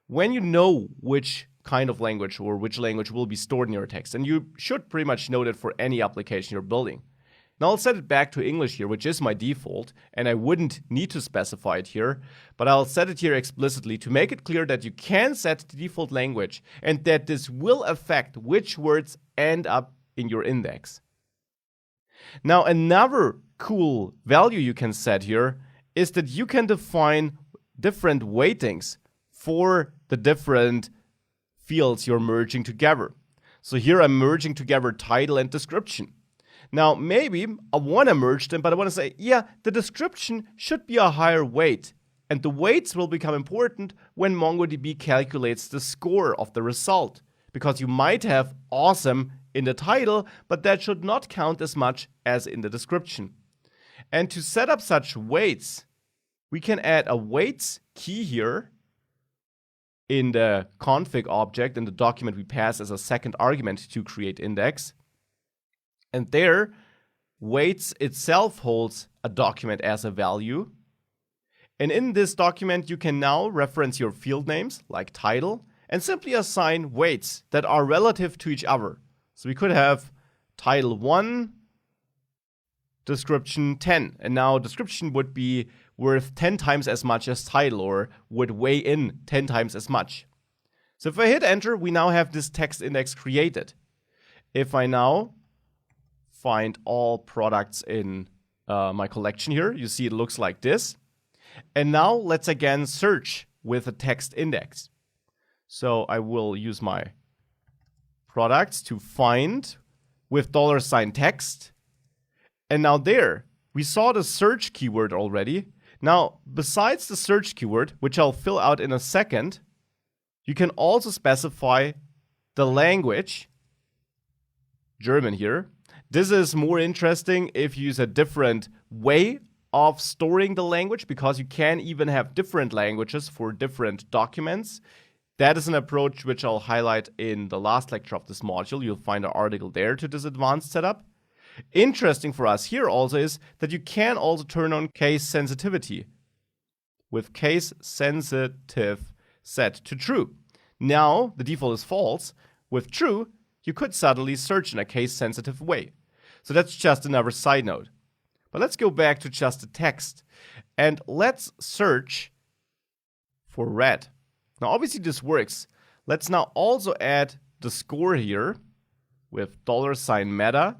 when you know which kind of language or which language will be stored in your text. And you should pretty much know that for any application you're building. Now I'll set it back to English here, which is my default, and I wouldn't need to specify it here, but I'll set it here explicitly to make it clear that you can set the default language and that this will affect which words end up in your index. Now another cool value you can set here is that you can define different weightings for the different fields you're merging together. So here I'm merging together title and description. Now, maybe I want to merge them, but I want to say, yeah, the description should be a higher weight. And the weights will become important when MongoDB calculates the score of the result. Because you might have awesome in the title, but that should not count as much as in the description. And to set up such weights, we can add a weights key here in the config object in the document we pass as a second argument to create index. And there, weights itself holds a document as a value. And in this document, you can now reference your field names, like title, and simply assign weights that are relative to each other. So we could have title 1, description 10. And now description would be worth 10 times as much as title, or would weigh in 10 times as much. So if I hit enter, we now have this text index created. If I now find all products in my collection here, you see it looks like this. And now let's again search with a text index. So I will use my products to find with $text. And now there, we saw the search keyword already. Now, besides the search keyword, which I'll fill out in a second, you can also specify the language, German here. This is more interesting if you use a different way of storing the language, because you can even have different languages for different documents. That is an approach which I'll highlight in the last lecture of this module. You'll find an article there to this advanced setup. Interesting for us here also is that you can also turn on case sensitivity with case sensitive set to true. Now the default is false. With true, you could suddenly search in a case sensitive way. So that's just another side note. But let's go back to just the text and let's search for red. Now obviously this works. Let's now also add the score here with $meta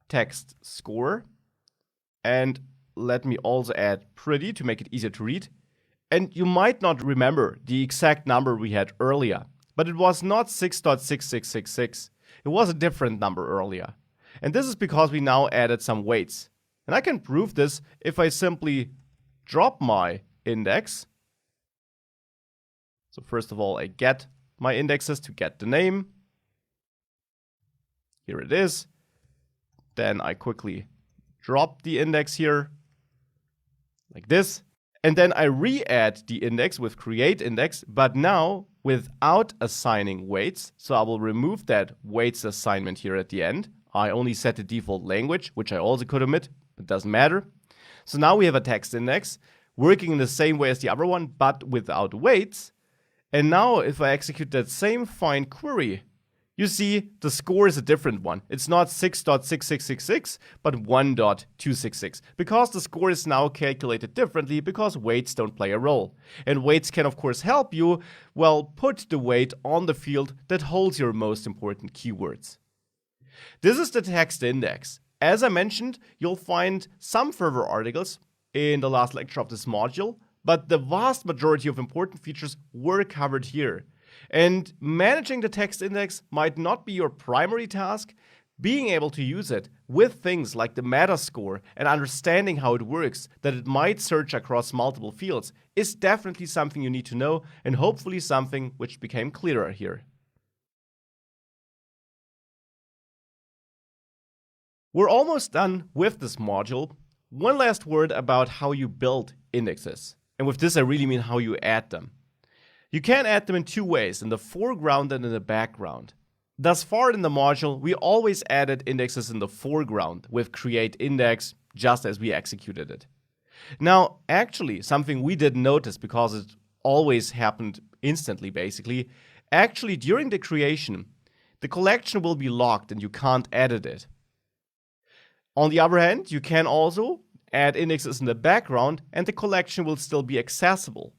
text score. And let me also add pretty to make it easier to read. And you might not remember the exact number we had earlier, but it was not 6.6666. It was a different number earlier. And this is because we now added some weights. And I can prove this if I simply drop my index. So first of all, I get my indexes to get the name. Here it is. Then I quickly drop the index here, like this. And then I re-add the index with create index, but now without assigning weights. So I will remove that weights assignment here at the end. I only set the default language, which I also could omit. It doesn't matter. So now we have a text index working in the same way as the other one, but without weights. And now if I execute that same find query, you see the score is a different one. It's not 6.6666, but 1.266, because the score is now calculated differently because weights don't play a role. And weights can of course help you, well, put the weight on the field that holds your most important keywords. This is the text index. As I mentioned, you'll find some further articles in the last lecture of this module, but the vast majority of important features were covered here. And managing the text index might not be your primary task. Being able to use it with things like the meta score and understanding how it works, that it might search across multiple fields, is definitely something you need to know, and hopefully something which became clearer here. We're almost done with this module. One last word about how you build indexes. And with this I really mean how you add them. You can add them in two ways, in the foreground and in the background. Thus far in the module, we always added indexes in the foreground with createIndex, just as we executed it. Now, actually, something we didn't notice because it always happened instantly, basically, actually during the creation, the collection will be locked and you can't edit it. On the other hand, you can also add indexes in the background and the collection will still be accessible.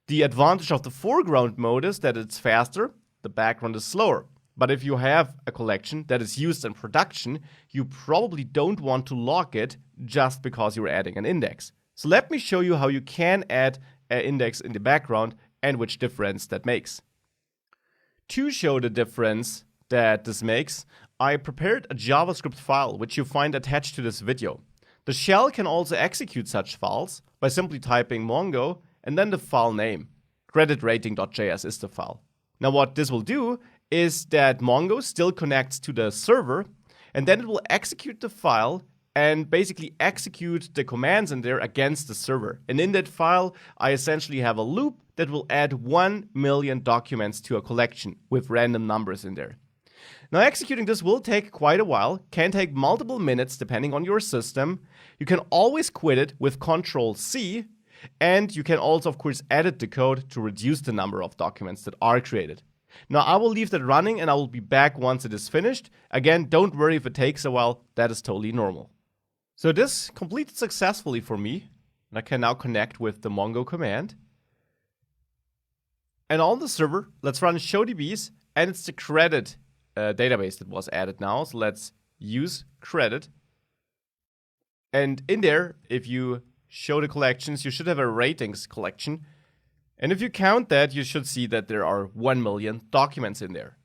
The advantage of the foreground mode is that it's faster, the background is slower. But if you have a collection that is used in production, you probably don't want to lock it just because you're adding an index. So let me show you how you can add an index in the background and which difference that makes. To show the difference that this makes, I prepared a JavaScript file which you find attached to this video. The shell can also execute such files by simply typing Mongo and then the file name. creditrating.js is the file. Now what this will do is that Mongo still connects to the server, and then it will execute the file and basically execute the commands in there against the server. And in that file, I essentially have a loop that will add 1 million documents to a collection with random numbers in there. Now executing this will take quite a while, can take multiple minutes depending on your system. You can always quit it with Ctrl+C, and you can also, of course, edit the code to reduce the number of documents that are created. Now, I will leave that running and I will be back once it is finished. Again, don't worry if it takes a while, that is totally normal. So this completed successfully for me, and I can now connect with the Mongo command. And on the server, let's run showDBs, and it's the credit database that was added now. So let's use credit. And in there, if you show the collections, you should have a ratings collection. And if you count that, you should see that there are 1 million documents in there.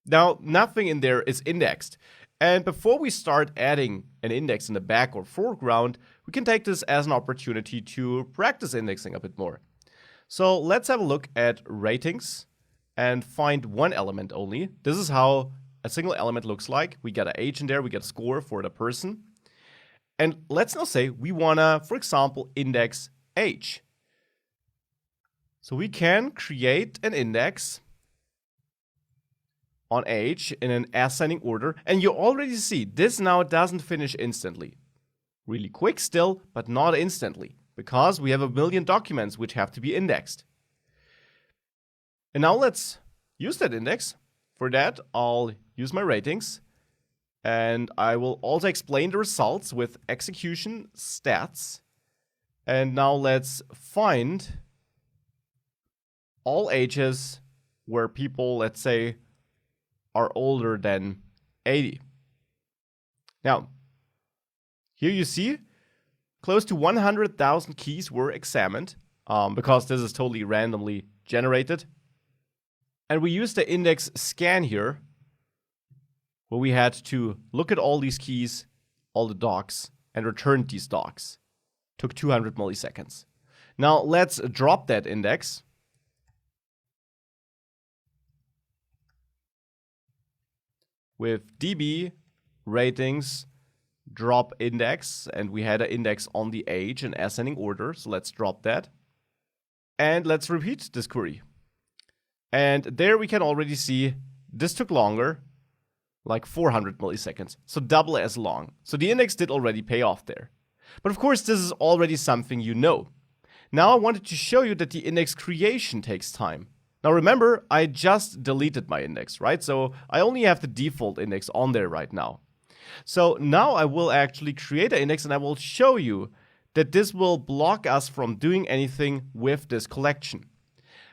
Now, nothing in there is indexed. And before we start adding an index in the back or foreground, we can take this as an opportunity to practice indexing a bit more. So let's have a look at ratings and find one element only. This is how a single element looks like. We get an age in there, we get a score for the person. And let's now say we wanna, for example, index age. So we can create an index on age in an ascending order. And you already see this now doesn't finish instantly. Really quick still, but not instantly, because we have 1 million documents which have to be indexed. And now let's use that index. For that, I'll use my ratings. And I will also explain the results with execution stats. And now let's find all ages where people, let's say, are older than 80. Now, here you see close to 100,000 keys were examined because this is totally randomly generated. And we used the index scan here, where we had to look at all these keys, all the docs, and return these docs. Took 200 milliseconds. Now let's drop that index. With db ratings drop index, and we had an index on the age in ascending order, so let's drop that. And let's repeat this query. And there we can already see this took longer, like 400 milliseconds, so double as long. So the index did already pay off there. But of course, this is already something you know. Now I wanted to show you that the index creation takes time. Now remember, I just deleted my index, right? So I only have the default index on there right now. So now I will actually create an index and I will show you that this will block us from doing anything with this collection.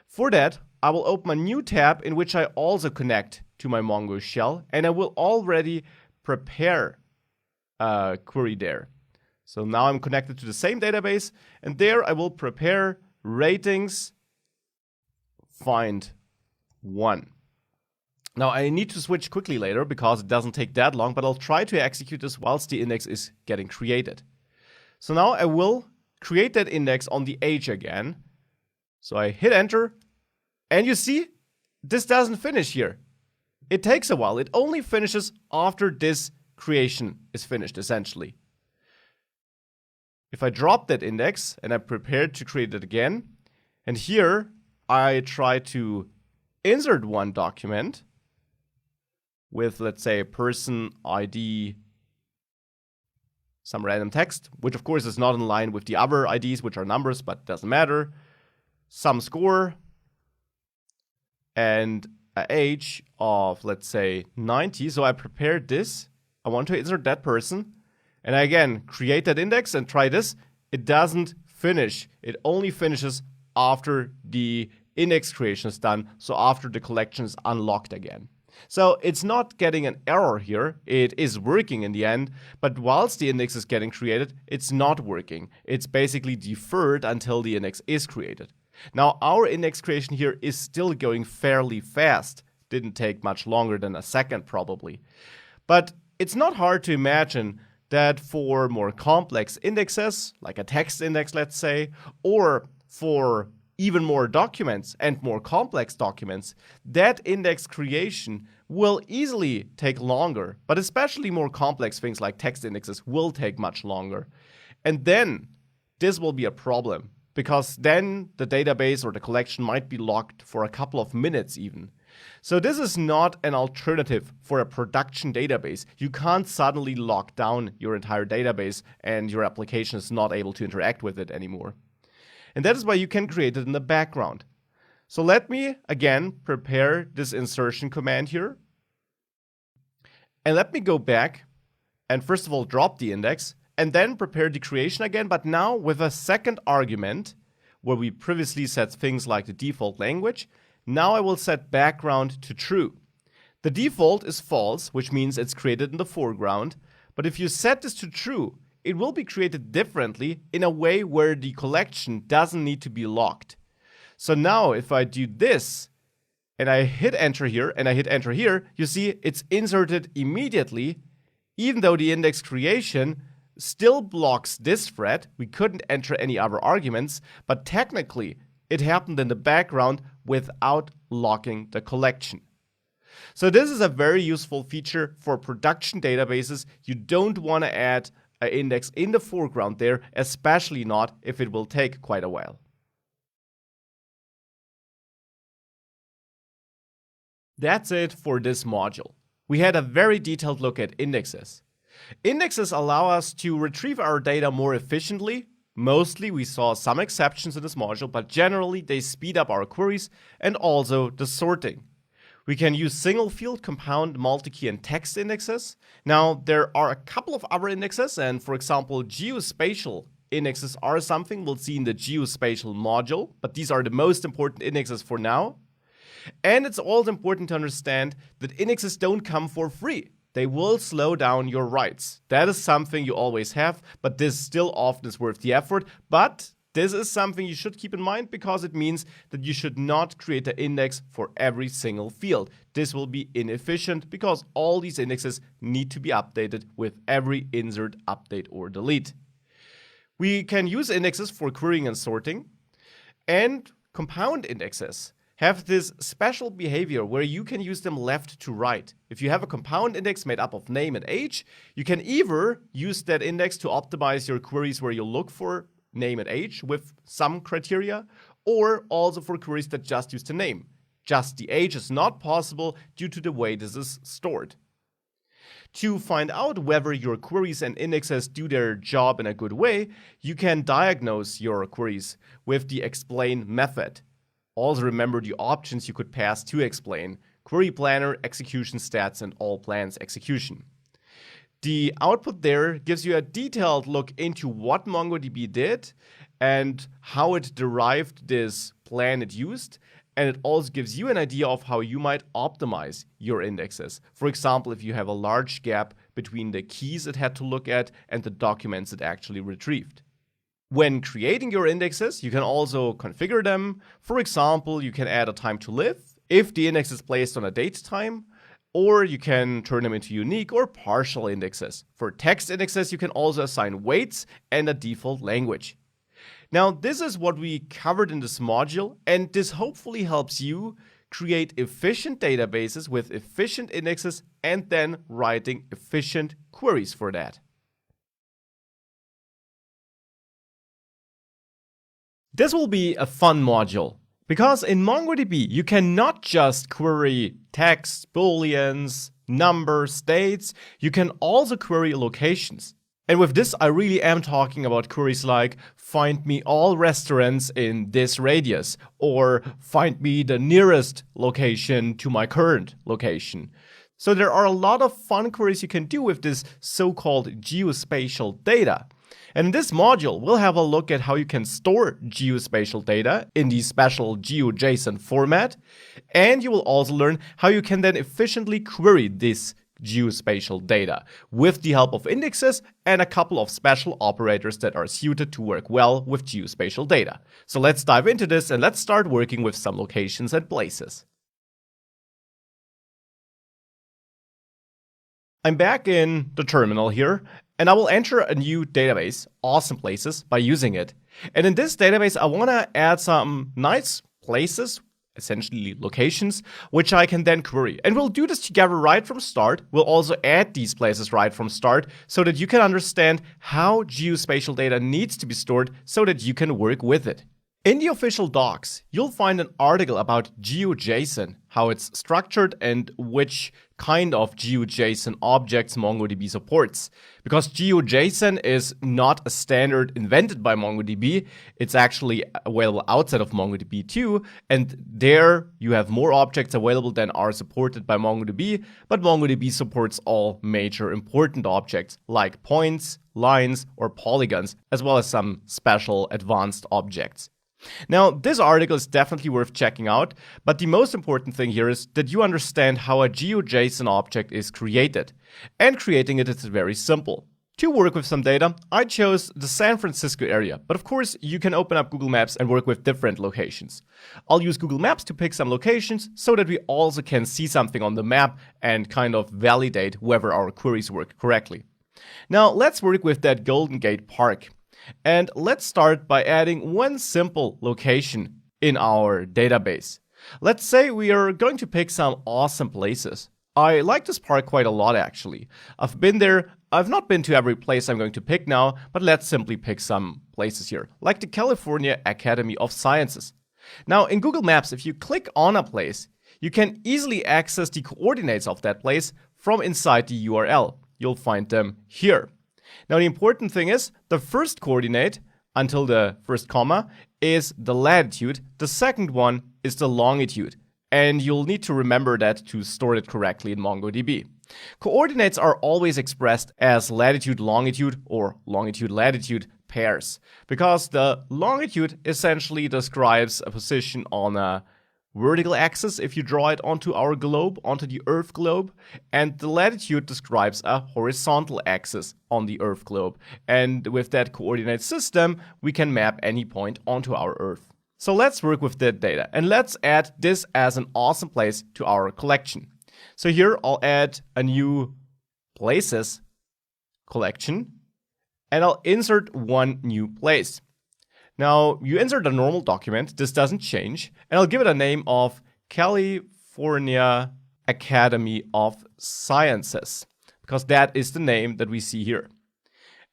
For that, I will open a new tab in which I also connect to my Mongo shell, and I will already prepare a query there. So now I'm connected to the same database, and there I will prepare ratings find one. Now I need to switch quickly later because it doesn't take that long, but I'll try to execute this whilst the index is getting created. So now I will create that index on the age again. So I hit enter, and you see, this doesn't finish here. It takes a while. It only finishes after this creation is finished, essentially. If I drop that index and I prepare to create it again, and here I try to insert one document with, let's say, person ID, some random text, which of course is not in line with the other IDs, which are numbers, but doesn't matter, some score, and an age of, let's say, 90. So I prepared this. I want to insert that person. And I again create that index and try this. It doesn't finish. It only finishes after the index creation is done, so after the collection is unlocked again. So it's not getting an error here. It is working in the end, but whilst the index is getting created, it's not working. It's basically deferred until the index is created. Now our index creation here is still going fairly fast. Didn't take much longer than a second probably. But it's not hard to imagine that for more complex indexes, like a text index, let's say, or for even more documents and more complex documents, that index creation will easily take longer, but especially more complex things like text indexes will take much longer. And then this will be a problem, because then the database or the collection might be locked for a couple of minutes even. So this is not an alternative for a production database. You can't suddenly lock down your entire database and your application is not able to interact with it anymore. And that is why you can create it in the background. So let me again prepare this insertion command here. And let me go back and first of all drop the index and then prepare the creation again, but now with a second argument where we previously set things like the default language. Now I will set background to true. The default is false, which means it's created in the foreground. But if you set this to true, it will be created differently in a way where the collection doesn't need to be locked. So now if I do this and I hit enter here and I hit enter here, you see it's inserted immediately, even though the index creation still blocks this thread. We couldn't enter any other arguments, but technically it happened in the background without locking the collection. So this is a very useful feature for production databases. You don't want to add an index in the foreground there, especially not if it will take quite a while. That's it for this module. We had a very detailed look at indexes. Indexes allow us to retrieve our data more efficiently. Mostly we saw some exceptions in this module, but generally they speed up our queries and also the sorting. We can use single field, compound, multi-key, and text indexes. Now there are a couple of other indexes, and for example geospatial indexes are something we'll see in the geospatial module, but these are the most important indexes for now. And it's also important to understand that indexes don't come for free. They will slow down your writes. That is something you always have, but this still often is worth the effort. But this is something you should keep in mind because it means that you should not create an index for every single field. This will be inefficient because all these indexes need to be updated with every insert, update, or delete. We can use indexes for querying and sorting, and compound indexes have this special behavior where you can use them left to right. If you have a compound index made up of name and age, you can either use that index to optimize your queries where you look for name and age with some criteria, or also for queries that just use the name. Just the age is not possible due to the way this is stored. To find out whether your queries and indexes do their job in a good way, you can diagnose your queries with the explain method. Also remember the options you could pass to explain: query planner, execution stats, and all plans execution. The output there gives you a detailed look into what MongoDB did and how it derived this plan it used. And it also gives you an idea of how you might optimize your indexes. For example, if you have a large gap between the keys it had to look at and the documents it actually retrieved. When creating your indexes, you can also configure them. For example, you can add a TimeToLive if the index is placed on a date time, or you can turn them into unique or partial indexes. For text indexes, you can also assign weights and a default language. Now, this is what we covered in this module, and this hopefully helps you create efficient databases with efficient indexes and then writing efficient queries for that. This will be a fun module, because in MongoDB, you cannot just query text, booleans, numbers, dates, you can also query locations. And with this, I really am talking about queries like find me all restaurants in this radius, or find me the nearest location to my current location. So there are a lot of fun queries you can do with this so-called geospatial data. And in this module, we'll have a look at how you can store geospatial data in the special GeoJSON format. And you will also learn how you can then efficiently query this geospatial data with the help of indexes and a couple of special operators that are suited to work well with geospatial data. So let's dive into this and let's start working with some locations and places. I'm back in the terminal here, and I will enter a new database, Awesome Places, by using it. And in this database, I want to add some nice places, essentially locations, which I can then query. And we'll do this together right from start. We'll also add these places right from start so that you can understand how geospatial data needs to be stored so that you can work with it. In the official docs, you'll find an article about GeoJSON, how it's structured and which kind of GeoJSON objects MongoDB supports. Because GeoJSON is not a standard invented by MongoDB, it's actually available outside of MongoDB too, and there you have more objects available than are supported by MongoDB, but MongoDB supports all major important objects like points, lines, or polygons, as well as some special advanced objects. Now, this article is definitely worth checking out, but the most important thing here is that you understand how a GeoJSON object is created. And creating it is very simple. To work with some data, I chose the San Francisco area, but of course you can open up Google Maps and work with different locations. I'll use Google Maps to pick some locations so that we also can see something on the map and kind of validate whether our queries work correctly. Now, let's work with that Golden Gate Park. And let's start by adding one simple location in our database. Let's say we are going to pick some awesome places. I like this park quite a lot actually. I've been there. I've not been to every place I'm going to pick now, but let's simply pick some places here, like the California Academy of Sciences. Now in Google Maps, if you click on a place, you can easily access the coordinates of that place from inside the URL. You'll find them here. Now the important thing is the first coordinate until the first comma is the latitude, the second one is the longitude, and you'll need to remember that to store it correctly in MongoDB. Coordinates are always expressed as latitude-longitude or longitude-latitude pairs, because the longitude essentially describes a position on a vertical axis if you draw it onto our globe, onto the Earth globe, and the latitude describes a horizontal axis on the Earth globe. And with that coordinate system, we can map any point onto our Earth. So let's work with that data, and let's add this as an awesome place to our collection. So here I'll add a new places collection, and I'll insert one new place. Now, you insert a normal document, this doesn't change, and I'll give it a name of California Academy of Sciences, because that is the name that we see here.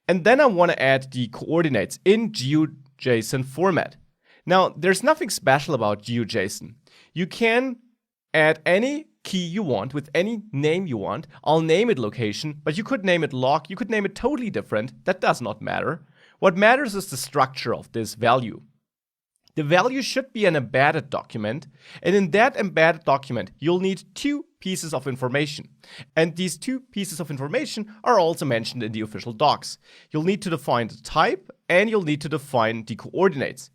And then I want to add the coordinates in GeoJSON format. Now, there's nothing special about GeoJSON. You can add any key you want, with any name you want. I'll name it location, but you could name it log, you could name it totally different. That does not matter. What matters is the structure of this value. The value should be an embedded document, and in that embedded document, you'll need two pieces of information. And these two pieces of information are also mentioned in the official docs. You'll need to define the type, and you'll need to define the coordinates.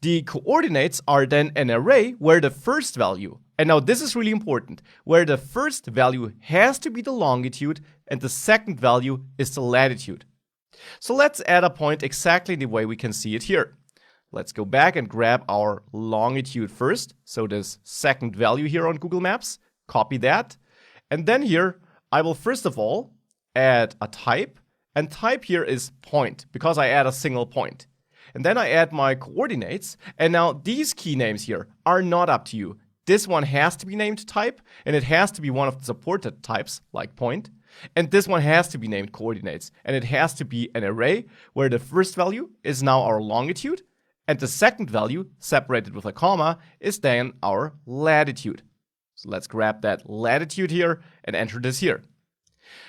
The coordinates are then an array where the first value, and now this is really important, where the first value has to be the longitude and the second value is the latitude. So let's add a point exactly the way we can see it here. Let's go back and grab our longitude first. So this second value here on Google Maps, copy that. And then here, I will first of all add a type, and type here is point because I add a single point. And then I add my coordinates, and now these key names here are not up to you. This one has to be named type, and it has to be one of the supported types, like point. And this one has to be named coordinates, and it has to be an array where the first value is now our longitude, and the second value, separated with a comma, is then our latitude. So let's grab that latitude here and enter this here.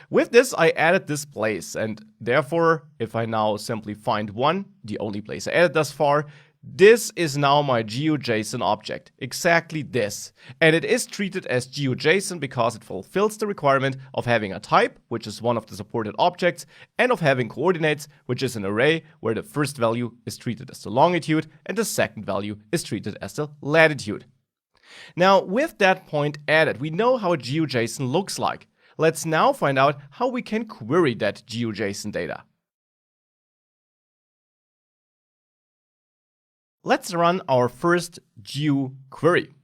With this, I added this place, and therefore, if I now simply find one, the only place I added thus far, this is now my GeoJSON object, exactly this. And it is treated as GeoJSON because it fulfills the requirement of having a type, which is one of the supported objects, and of having coordinates, which is an array where the first value is treated as the longitude and the second value is treated as the latitude. Now, with that point added, we know how a GeoJSON looks like. Let's now find out how we can query that GeoJSON data. Let's run our first Geo query.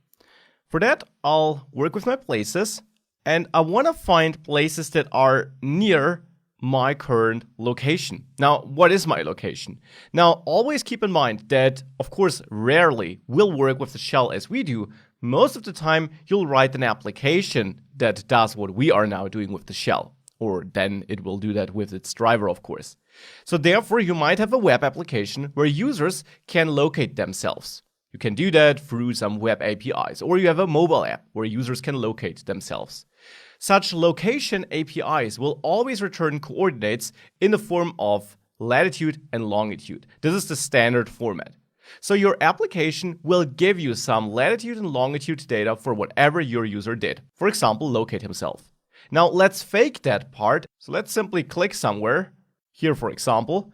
For that, I'll work with my places, and I want to find places that are near my current location. Now, what is my location? Now, always keep in mind that, of course, rarely will work with the shell as we do. Most of the time, you'll write an application that does what we are now doing with the shell. Or then it will do that with its driver, of course. So therefore, you might have a web application where users can locate themselves. You can do that through some web APIs. Or you have a mobile app where users can locate themselves. Such location APIs will always return coordinates in the form of latitude and longitude. This is the standard format. So your application will give you some latitude and longitude data for whatever your user did. For example, locate himself. Now let's fake that part. So let's simply click somewhere, here for example,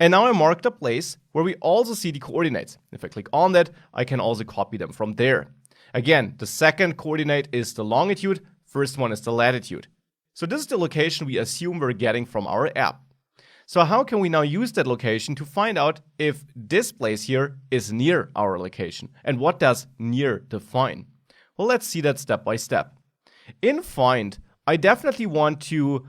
and now I marked a place where we also see the coordinates. If I click on that, I can also copy them from there. Again, the second coordinate is the longitude, first one is the latitude. So this is the location we assume we're getting from our app. So how can we now use that location to find out if this place here is near our location? And what does near define? Well, let's see that step by step. In find, I definitely want to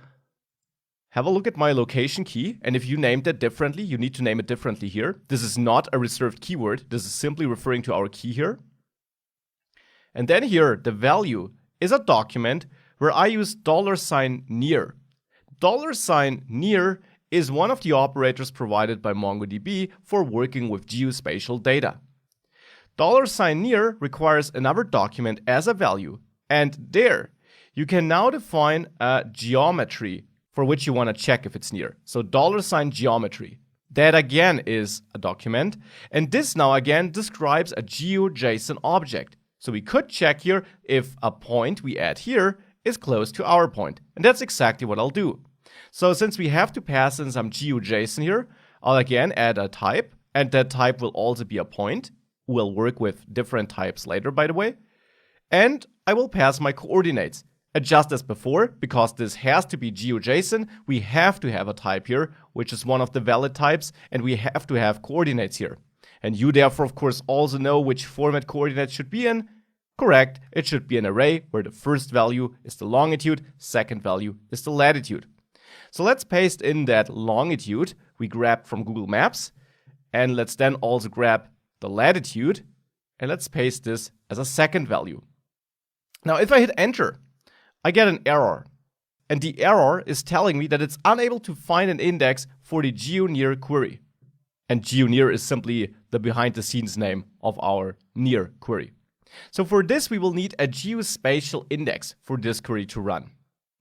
have a look at my location key. And if you named it differently, you need to name it differently here. This is not a reserved keyword. This is simply referring to our key here. And then here, the value is a document where I use $near. $near is one of the operators provided by MongoDB for working with geospatial data. $near requires another document as a value, and there you can now define a geometry for which you want to check if it's near. So $geometry. That again is a document, and this now again describes a GeoJSON object. So we could check here if a point we add here is close to our point, and that's exactly what I'll do. So since we have to pass in some GeoJSON here, I'll again add a type, and that type will also be a point. We'll work with different types later, by the way. And I will pass my coordinates. And just as before, because this has to be GeoJSON, we have to have a type here, which is one of the valid types, and we have to have coordinates here. And you therefore, of course, also know which format coordinates should be in. Correct, it should be an array where the first value is the longitude, second value is the latitude. So let's paste in that longitude we grabbed from Google Maps, and let's then also grab the latitude, and let's paste this as a second value. Now if I hit enter, I get an error, and the error is telling me that it's unable to find an index for the GeoNear query. And GeoNear is simply the behind the scenes name of our near query. So for this, we will need a geospatial index for this query to run.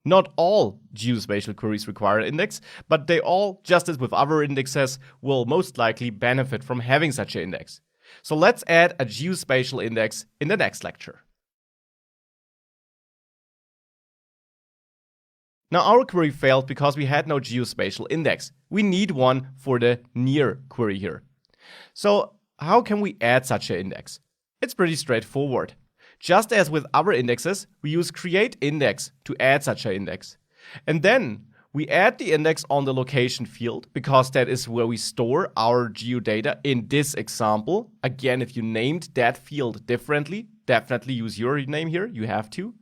Not all geospatial queries require an index, but they all, just as with other indexes, will most likely benefit from having such an index. So let's add a geospatial index in the next lecture. Now our query failed because we had no geospatial index. We need one for the near query here. So how can we add such an index? It's pretty straightforward. Just as with other indexes, we use createIndex to add such an index. And then we add the index on the location field, because that is where we store our geodata in this example. Again, if you named that field differently, definitely use your name here, you have to.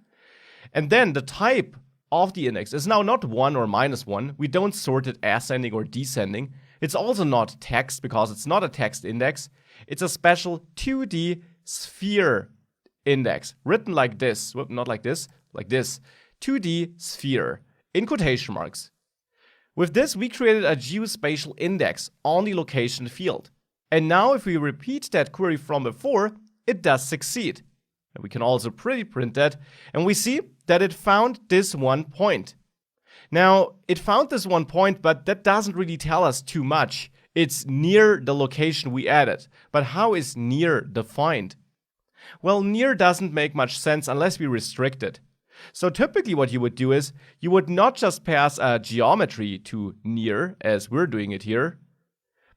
And then the type of the index is now not 1 or -1. We don't sort it ascending or descending. It's also not text, because it's not a text index. It's a special 2D sphere index, written like this, not like this, like this, 2D sphere, in quotation marks. With this, we created a geospatial index on the location field. And now if we repeat that query from before, it does succeed. And we can also print that, and we see that it found this one point. Now, it found this one point, but that doesn't really tell us too much. It's near the location we added. But how is near defined? Well, near doesn't make much sense unless we restrict it. So typically what you would do is, you would not just pass a geometry to near, as we're doing it here,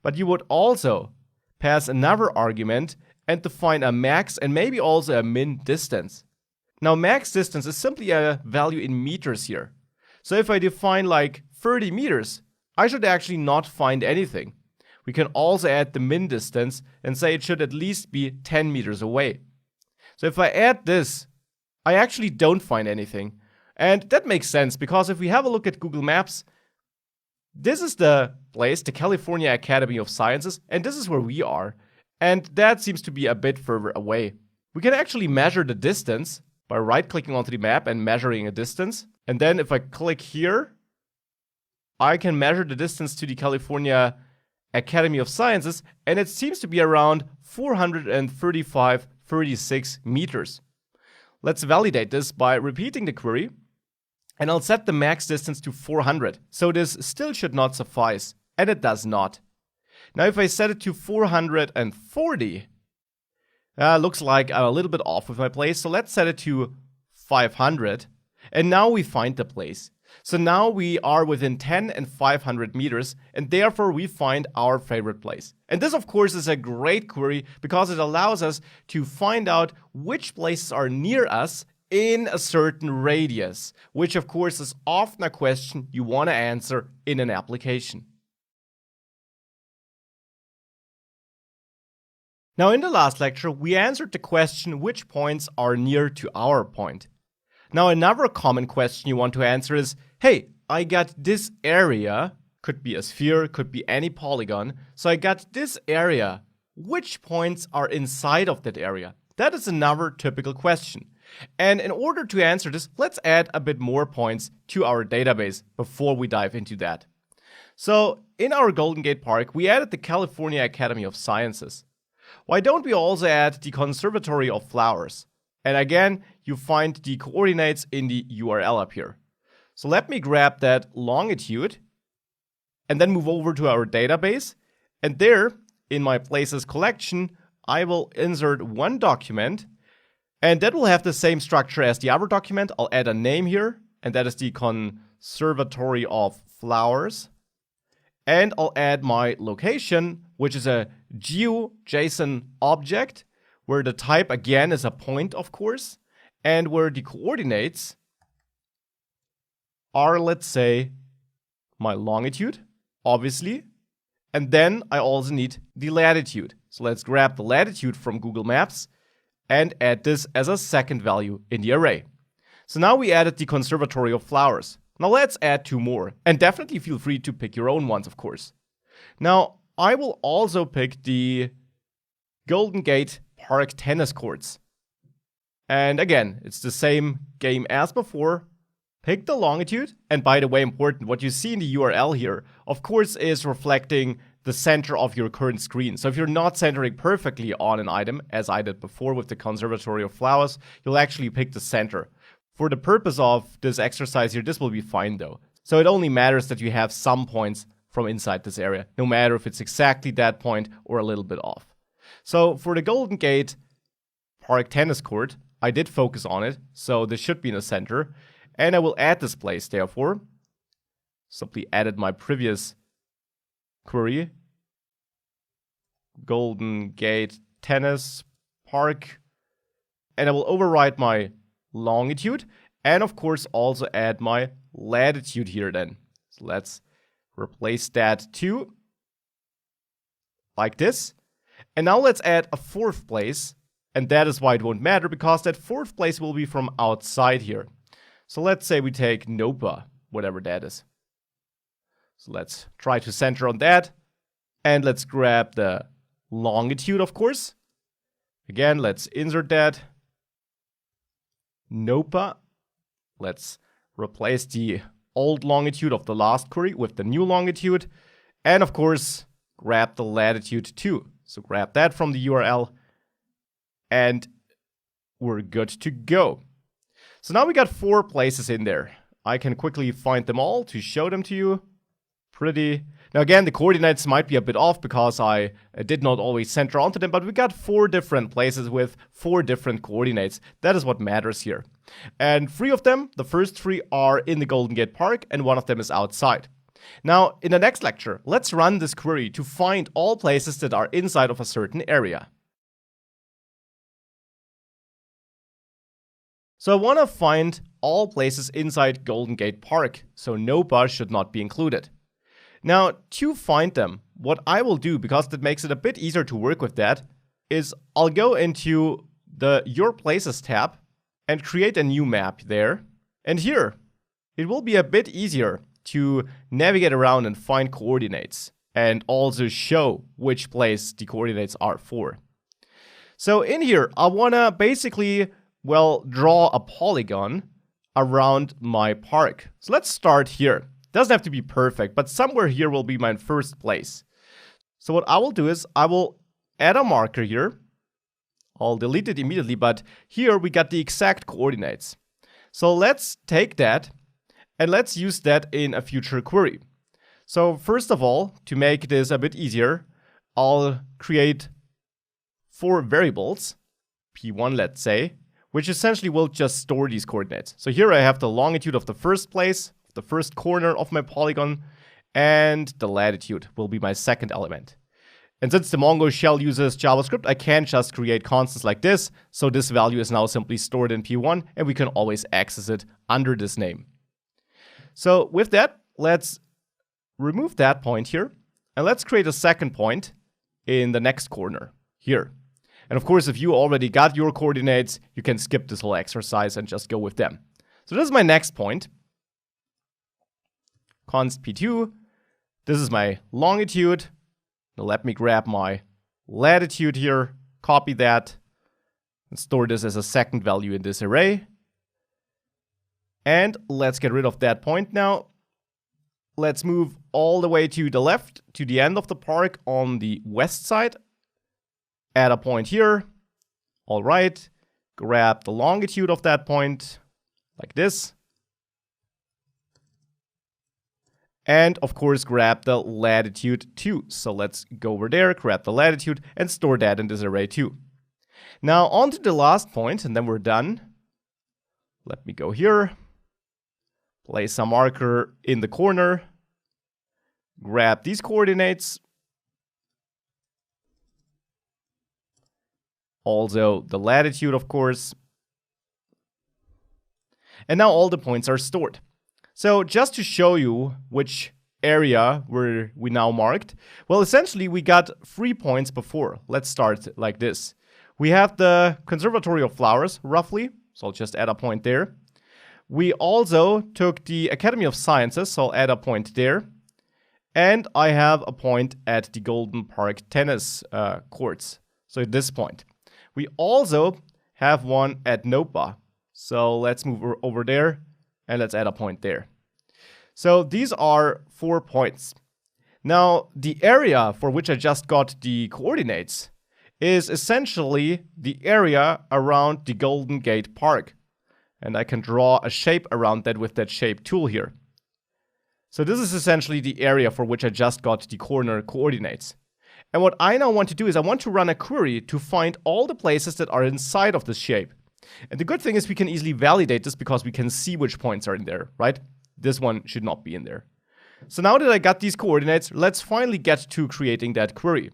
but you would also pass another argument and define a max and maybe also a min distance. Now, max distance is simply a value in meters here. So if I define like 30 meters, I should actually not find anything. We can also add the min distance and say it should at least be 10 meters away. So if I add this, I actually don't find anything. And that makes sense, because if we have a look at Google Maps, this is the place, the California Academy of Sciences, and this is where we are. And that seems to be a bit further away. We can actually measure the distance by right-clicking onto the map and measuring a distance. And then if I click here, I can measure the distance to the California Academy of Sciences, and it seems to be around 435.36 meters. Let's validate this by repeating the query, and I'll set the max distance to 400. So this still should not suffice, and it does not. Now if I set it to 440, looks like I'm a little bit off with my place, so let's set it to 500, and now we find the place. So now we are within 10 and 500 meters, and therefore we find our favorite place. And this, of course, is a great query because it allows us to find out which places are near us in a certain radius, which, of course, is often a question you want to answer in an application. Now, in the last lecture, we answered the question which points are near to our point. Now, another common question you want to answer is, hey, I got this area, could be a sphere, could be any polygon, so I got this area. Which points are inside of that area? That is another typical question. And in order to answer this, let's add a bit more points to our database before we dive into that. So, in our Golden Gate Park, we added the California Academy of Sciences. Why don't we also add the Conservatory of Flowers? And again, you find the coordinates in the URL up here. So let me grab that longitude and then move over to our database. And there, in my places collection, I will insert one document, and that will have the same structure as the other document. I'll add a name here, and that is the Conservatory of Flowers. And I'll add my location, which is a GeoJSON object, where the type again is a point, of course, and where the coordinates are, let's say, my longitude, obviously, and then I also need the latitude. So let's grab the latitude from Google Maps and add this as a second value in the array. So now we added the Conservatory of Flowers. Now let's add two more, and definitely feel free to pick your own ones, of course. Now, I will also pick the Golden Gate Park tennis courts. And again, it's the same game as before. Pick the longitude, and by the way, important, what you see in the URL here, of course, is reflecting the center of your current screen. So if you're not centering perfectly on an item, as I did before with the Conservatory of Flowers, you'll actually pick the center. For the purpose of this exercise here, this will be fine though. So it only matters that you have some points from inside this area, no matter if it's exactly that point or a little bit off. So for the Golden Gate Park tennis court, I did focus on it, so this should be in the center. And I will add this place, therefore. Simply added my previous query. Golden Gate Tennis Park. And I will override my longitude. And of course also add my latitude here then. So let's replace that too. Like this. And now let's add a fourth place. And that is why it won't matter, because that fourth place will be from outside here. So let's say we take NOPA, whatever that is. So let's try to center on that. And let's grab the longitude, of course. Again, let's insert that. NOPA. Let's replace the old longitude of the last query with the new longitude. And of course, grab the latitude too. So grab that from the URL. And we're good to go. So now we got 4 places in there. I can quickly find them all to show them to you. Pretty. Now again, the coordinates might be a bit off because I did not always center onto them, but we got 4 different places with 4 different coordinates. That is what matters here. And 3 of them, the first 3 are in the Golden Gate Park, and 1 of them is outside. Now, in the next lecture, let's run this query to find all places that are inside of a certain area. So I want to find all places inside Golden Gate Park, so NOPA should not be included. Now, to find them, what I will do, because that makes it a bit easier to work with that, is I'll go into the Your Places tab and create a new map there. And here, it will be a bit easier to navigate around and find coordinates, and also show which place the coordinates are for. So in here, I want to basically draw a polygon around my park. So let's start here. Doesn't have to be perfect, but somewhere here will be my first place. So what I will do is I will add a marker here. I'll delete it immediately, but here we got the exact coordinates. So let's take that and let's use that in a future query. So first of all, to make this a bit easier, I'll create 4 variables, P1 let's say, which essentially will just store these coordinates. So here I have the longitude of the first place, the first corner of my polygon, and the latitude will be my second element. And since the Mongo shell uses JavaScript, I can't just create constants like this, so this value is now simply stored in P1, and we can always access it under this name. So with that, let's remove that point here, and let's create a second point in the next corner here. And of course, if you already got your coordinates, you can skip this whole exercise and just go with them. So this is my next point. Const P2. This is my longitude. Now let me grab my latitude here, copy that, and store this as a second value in this array. And let's get rid of that point now. Let's move all the way to the left, to the end of the park on the west side. Add a point here. All right. Grab the longitude of that point, like this. And of course, grab the latitude too. So let's go over there, grab the latitude, and store that in this array too. Now on to the last point, and then we're done. Let me go here. Place a marker in the corner. Grab these coordinates. Also the latitude, of course. And now all the points are stored. So just to show you which area we now marked, well, essentially we got 3 points before. Let's start like this. We have the Conservatory of Flowers, roughly, so I'll just add a point there. We also took the Academy of Sciences, so I'll add a point there. And I have a point at the Golden Park tennis courts, so at this point. We also have one at NOPA, so let's move over there and let's add a point there. So these are 4 points. Now, the area for which I just got the coordinates is essentially the area around the Golden Gate Park. And I can draw a shape around that with that shape tool here. So this is essentially the area for which I just got the corner coordinates. And what I now want to do is I want to run a query to find all the places that are inside of this shape. And the good thing is we can easily validate this because we can see which points are in there, right? This one should not be in there. So now that I got these coordinates, let's finally get to creating that query.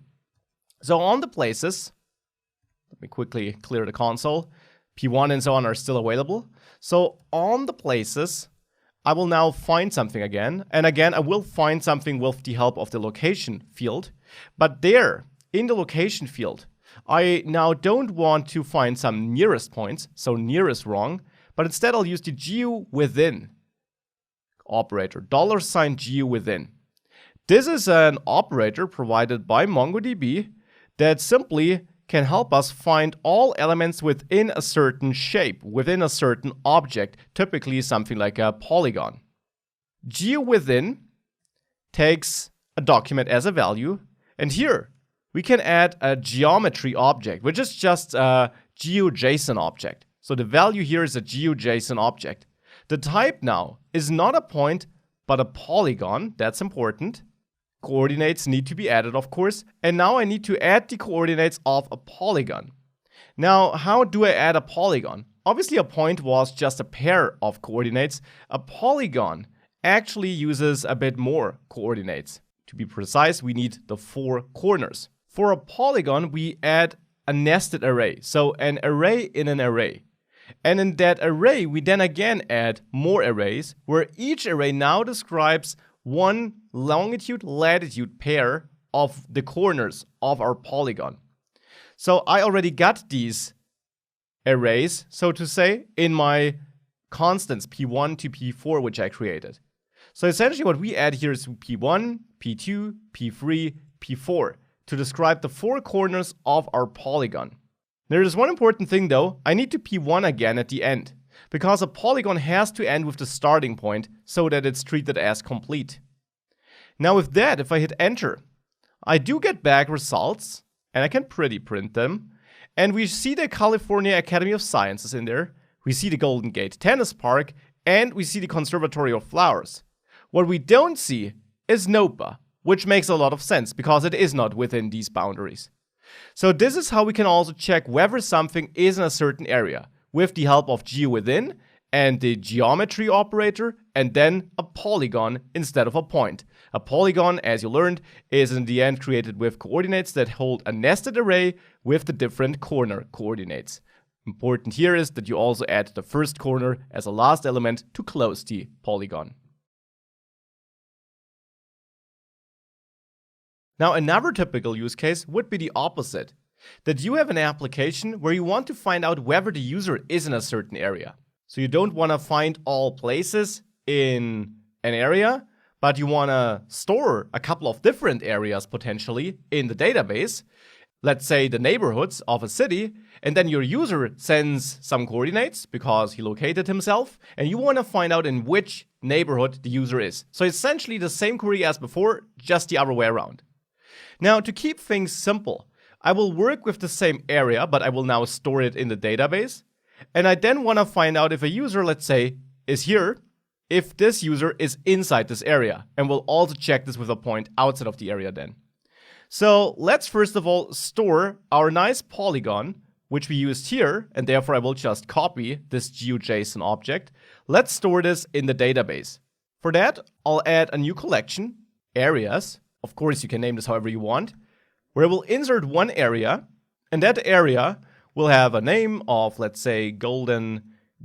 So on the places, let me quickly clear the console. P1 and so on are still available. So on the places, I will now find something again. And again, I will find something with the help of the location field. But there, in the location field, I now don't want to find some nearest points. So near is wrong. But instead, I'll use the geowithin operator, $geowithin. This is an operator provided by MongoDB that simply can help us find all elements within a certain shape, within a certain object, typically something like a polygon. GeoWithin takes a document as a value, and here we can add a geometry object, which is just a GeoJSON object. So the value here is a GeoJSON object. The type now is not a point, but a polygon. That's important. Coordinates need to be added, of course. And now I need to add the coordinates of a polygon. Now, how do I add a polygon? Obviously, a point was just a pair of coordinates. A polygon actually uses a bit more coordinates. To be precise, we need the 4 corners. For a polygon, we add a nested array. So an array in an array. And in that array, we then again add more arrays, where each array now describes one longitude-latitude pair of the corners of our polygon. So I already got these arrays, so to say, in my constants P1 to P4, which I created. So essentially what we add here is P1, P2, P3, P4 to describe the 4 corners of our polygon. There is one important thing though, I need to P1 again at the end, because a polygon has to end with the starting point so that it's treated as complete. Now with that, if I hit enter, I do get back results, and I can print them, and we see the California Academy of Sciences in there, we see the Golden Gate Tennis Park, and we see the Conservatory of Flowers. What we don't see is NOPA, which makes a lot of sense, because it is not within these boundaries. So this is how we can also check whether something is in a certain area, with the help of GeoWithin and the geometry operator, and then a polygon instead of a point. A polygon, as you learned, is in the end created with coordinates that hold a nested array with the different corner coordinates. Important here is that you also add the first corner as a last element to close the polygon. Now, another typical use case would be the opposite, that you have an application where you want to find out whether the user is in a certain area. So you don't want to find all places in an area, but you want to store a couple of different areas potentially in the database, let's say the neighborhoods of a city, and then your user sends some coordinates because he located himself, and you want to find out in which neighborhood the user is. So essentially the same query as before, just the other way around. Now, to keep things simple, I will work with the same area, but I will now store it in the database. And I then want to find out if a user, let's say, is here, if this user is inside this area. And we'll also check this with a point outside of the area then. So let's first of all store our nice polygon, which we used here, and therefore I will just copy this GeoJSON object. Let's store this in the database. For that, I'll add a new collection, areas. Of course, you can name this however you want, where we'll insert one area, and that area will have a name of, let's say, Golden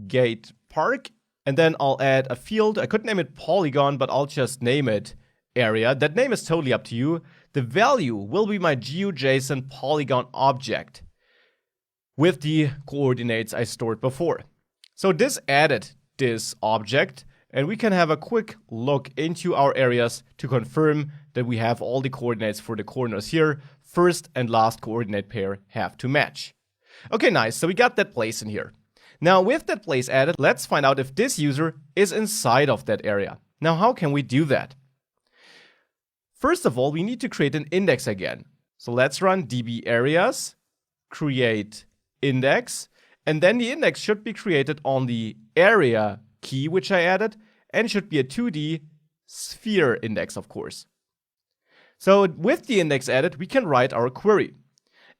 Gate Park, and then I'll add a field. I could name it polygon, but I'll just name it area. That name is totally up to you. The value will be my GeoJSON polygon object with the coordinates I stored before. So this added this object, and we can have a quick look into our areas to confirm that we have all the coordinates for the corners here. First and last coordinate pair have to match. Okay, nice. So we got that place in here. Now with that place added, let's find out if this user is inside of that area. Now how can we do that? First of all, we need to create an index again. So let's run db areas, create index, and then the index should be created on the area key, which I added, and should be a 2D sphere index, of course. So with the index added, we can write our query.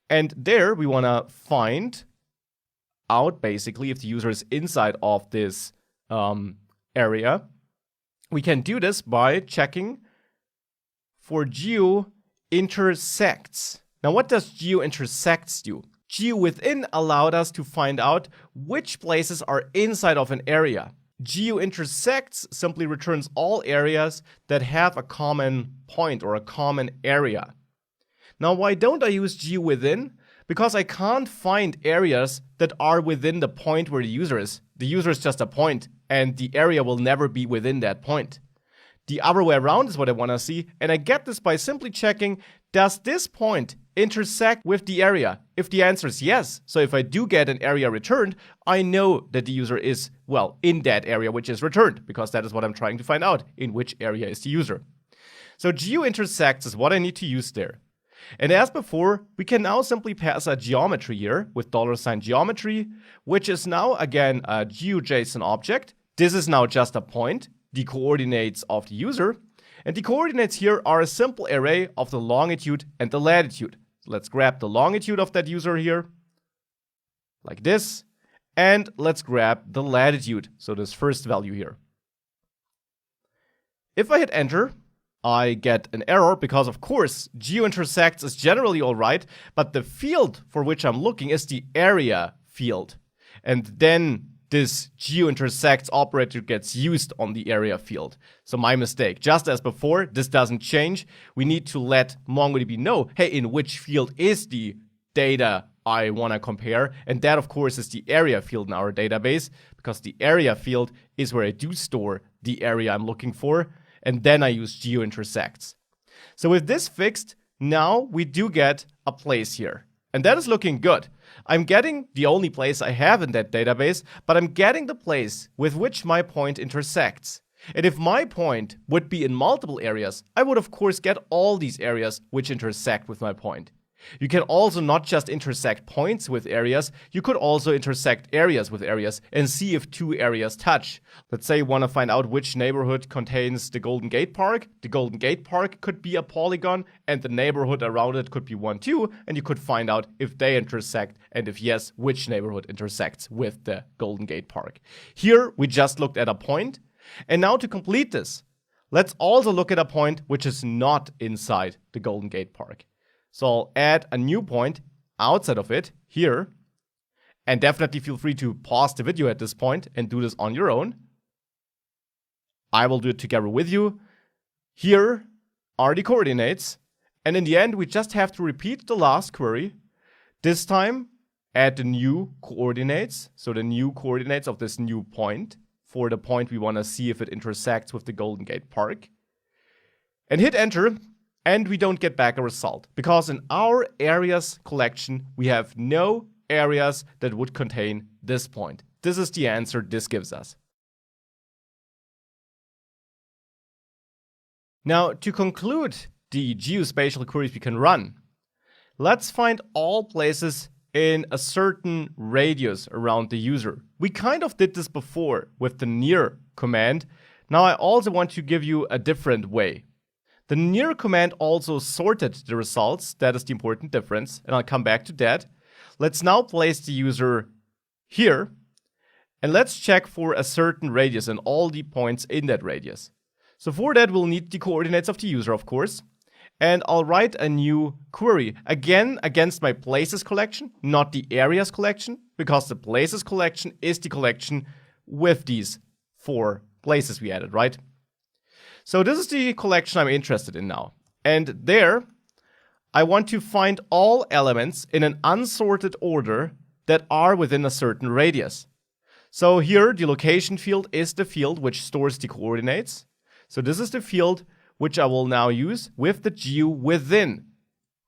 And there we want to find out basically if the user is inside of this area. We can do this by checking for GeoIntersects. Now, what does GeoIntersects do? GeoWithin allowed us to find out which places are inside of an area. GeoIntersects simply returns all areas that have a common point or a common area. Now, why don't I use GeoWithin? Because I can't find areas that are within the point where the user is. The user is just a point, and the area will never be within that point. The other way around is what I want to see, and I get this by simply checking, does this point intersect with the area? If the answer is yes, so if I do get an area returned, I know that the user is, well, in that area which is returned, because that is what I'm trying to find out, in which area is the user. So GeoIntersects is what I need to use there. And as before, we can now simply pass a geometry here with $geometry, which is now again a GeoJSON object. This is now just a point, the coordinates of the user. And the coordinates here are a simple array of the longitude and the latitude. So let's grab the longitude of that user here, like this. And let's grab the latitude, so this first value here. If I hit enter, I get an error because, of course, GeoIntersects is generally all right, but the field for which I'm looking is the area field. And then this GeoIntersects operator gets used on the area field. So my mistake. Just as before, this doesn't change. We need to let MongoDB know, hey, in which field is the data I want to compare. And that, of course, is the area field in our database, because the area field is where I do store the area I'm looking for. And then I use GeoIntersects. So with this fixed, now we do get a place here. And that is looking good. I'm getting the only place I have in that database, but I'm getting the place with which my point intersects. And if my point would be in multiple areas, I would of course get all these areas which intersect with my point. You can also not just intersect points with areas, you could also intersect areas with areas and see if two areas touch. Let's say you want to find out which neighborhood contains the Golden Gate Park. The Golden Gate Park could be a polygon and the neighborhood around it could be one too, and you could find out if they intersect and if yes, which neighborhood intersects with the Golden Gate Park. Here we just looked at a point, and now to complete this, let's also look at a point which is not inside the Golden Gate Park. So I'll add a new point outside of it here, and definitely feel free to pause the video at this point and do this on your own. I will do it together with you. Here are the coordinates, and in the end we just have to repeat the last query. This time add the new coordinates, so the new coordinates of this new point for the point we want to see if it intersects with the Golden Gate Park, and hit enter. And we don't get back a result, because in our areas collection, we have no areas that would contain this point. This is the answer this gives us. Now, to conclude the geospatial queries we can run, let's find all places in a certain radius around the user. We kind of did this before with the near command. Now I also want to give you a different way. The near command also sorted the results. That is the important difference, and I'll come back to that. Let's now place the user here, and let's check for a certain radius and all the points in that radius. So for that, we'll need the coordinates of the user, of course, and I'll write a new query, again against my places collection, not the areas collection, because the places collection is the collection with these 4 places we added, right? So this is the collection I'm interested in now. And there, I want to find all elements in an unsorted order that are within a certain radius. So here, the location field is the field which stores the coordinates. So this is the field which I will now use with the GeoWithin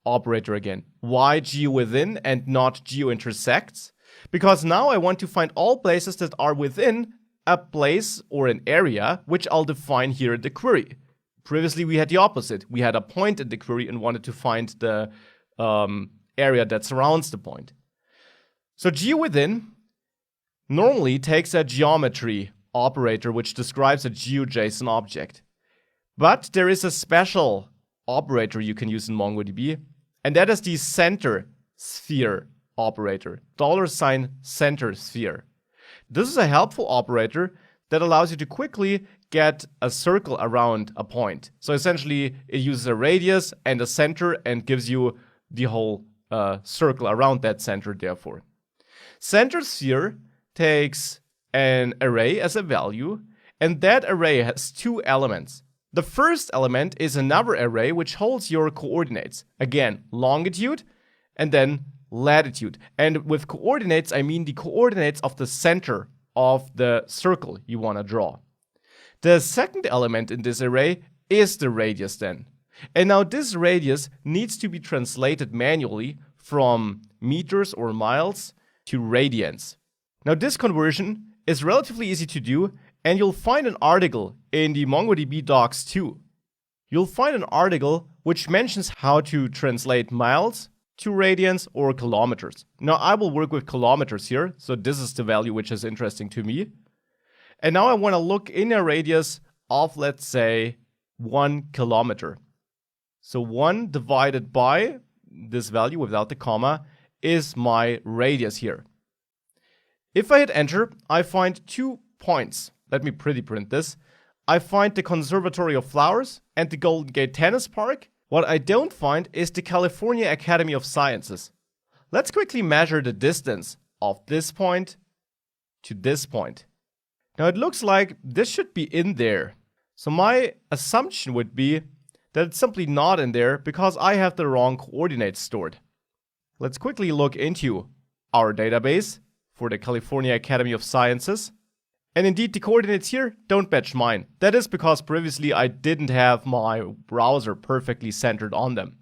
operator again. Why GeoWithin and not GeoIntersects? Because now I want to find all places that are within a place or an area, which I'll define here in the query. Previously, we had the opposite. We had a point in the query and wanted to find the area that surrounds the point. So GeoWithin normally takes a geometry operator which describes a GeoJSON object. But there is a special operator you can use in MongoDB, and that is the center sphere operator, $center sphere. This is a helpful operator that allows you to quickly get a circle around a point. So essentially, it uses a radius and a center and gives you the whole circle around that center, therefore. Center sphere takes an array as a value, and that array has two elements. The first element is another array which holds your coordinates. Again, longitude and then latitude. And with coordinates, I mean the coordinates of the center of the circle you want to draw. The second element in this array is the radius then. And now this radius needs to be translated manually from meters or miles to radians. Now this conversion is relatively easy to do, and you'll find an article in the MongoDB docs too. You'll find an article which mentions how to translate miles to radians or kilometers. Now I will work with kilometers here, so this is the value which is interesting to me. And now I want to look in a radius of, let's say, 1 kilometer. So 1 divided by this value without the comma is my radius here. If I hit enter, I find 2 points. Let me pretty print this. I find the Conservatory of Flowers and the Golden Gate Tennis Park. What I don't find is the California Academy of Sciences. Let's quickly measure the distance of this point to this point. Now it looks like this should be in there. So my assumption would be that it's simply not in there because I have the wrong coordinates stored. Let's quickly look into our database for the California Academy of Sciences. And indeed, the coordinates here don't match mine. That is because previously I didn't have my browser perfectly centered on them.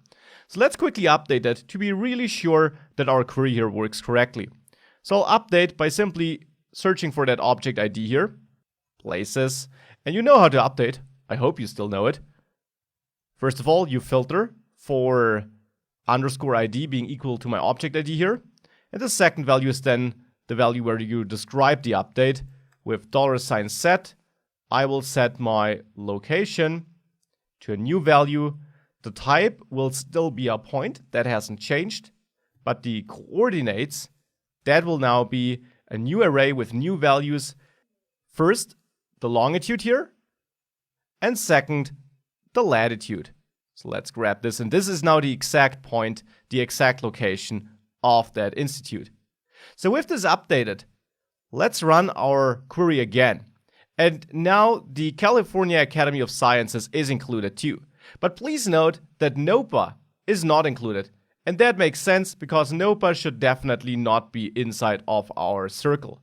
So let's quickly update that to be really sure that our query here works correctly. So I'll update by simply searching for that object ID here, places, and you know how to update. I hope you still know it. First of all, you filter for underscore ID being equal to my object ID here. And the second value is then the value where you describe the update. With $set, I will set my location to a new value. The type will still be a point, that hasn't changed. But the coordinates, that will now be a new array with new values. First, the longitude here. And second, the latitude. So let's grab this. And this is now the exact point, the exact location of that institute. So with this updated, let's run our query again. And now the California Academy of Sciences is included too. But please note that NOPA is not included. And that makes sense because NOPA should definitely not be inside of our circle.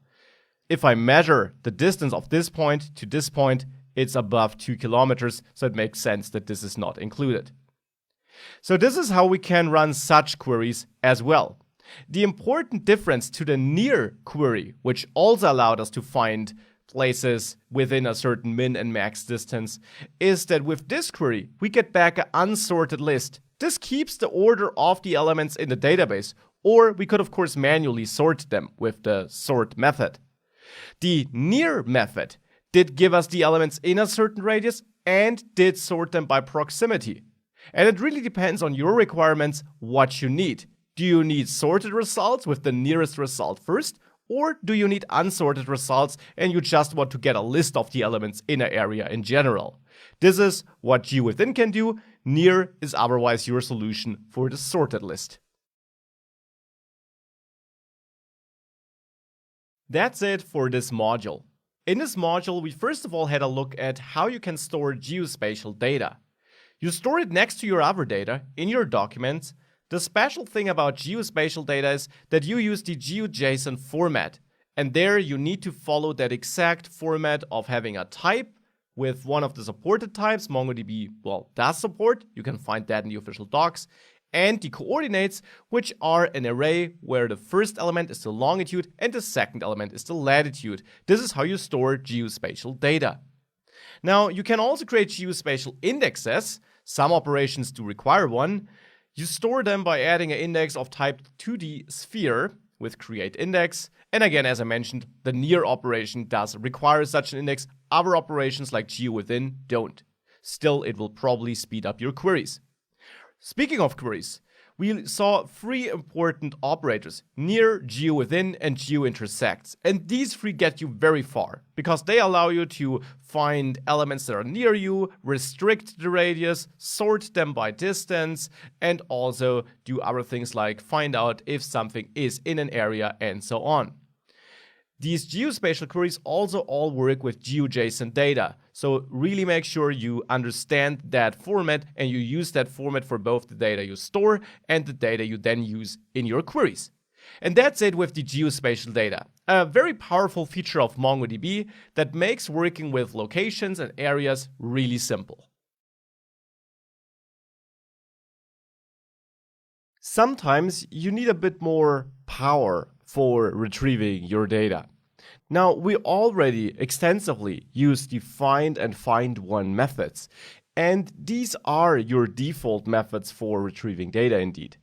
If I measure the distance of this point to this point, it's above 2 kilometers, so it makes sense that this is not included. So this is how we can run such queries as well. The important difference to the near query, which also allowed us to find places within a certain min and max distance, is that with this query, we get back an unsorted list. This keeps the order of the elements in the database, or we could of course manually sort them with the sort method. The near method did give us the elements in a certain radius and did sort them by proximity. And it really depends on your requirements what you need. Do you need sorted results with the nearest result first? Or do you need unsorted results and you just want to get a list of the elements in an area in general? This is what GeoWithin can do. Near is otherwise your solution for the sorted list. That's it for this module. In this module, we first of all had a look at how you can store geospatial data. You store it next to your other data in your documents. The special thing about geospatial data is that you use the GeoJSON format. And there you need to follow that exact format of having a type with one of the supported types. MongoDB, does support. You can find that in the official docs. And the coordinates, which are an array where the first element is the longitude and the second element is the latitude. This is how you store geospatial data. Now, you can also create geospatial indexes. Some operations do require one. You store them by adding an index of type 2D sphere with createIndex. And again, as I mentioned, the near operation does require such an index. Other operations like geowithin don't. Still, it will probably speed up your queries. Speaking of queries, we saw three important operators: near, geowithin, and geointersects. And these three get you very far because they allow you to find elements that are near you, restrict the radius, sort them by distance, and also do other things like find out if something is in an area and so on. These geospatial queries also all work with GeoJSON data, so really make sure you understand that format and you use that format for both the data you store and the data you then use in your queries. And that's it with the geospatial data, a very powerful feature of MongoDB that makes working with locations and areas really simple. Sometimes you need a bit more power for retrieving your data. Now, we already extensively use the find and find_one methods, and these are your default methods for retrieving data indeed.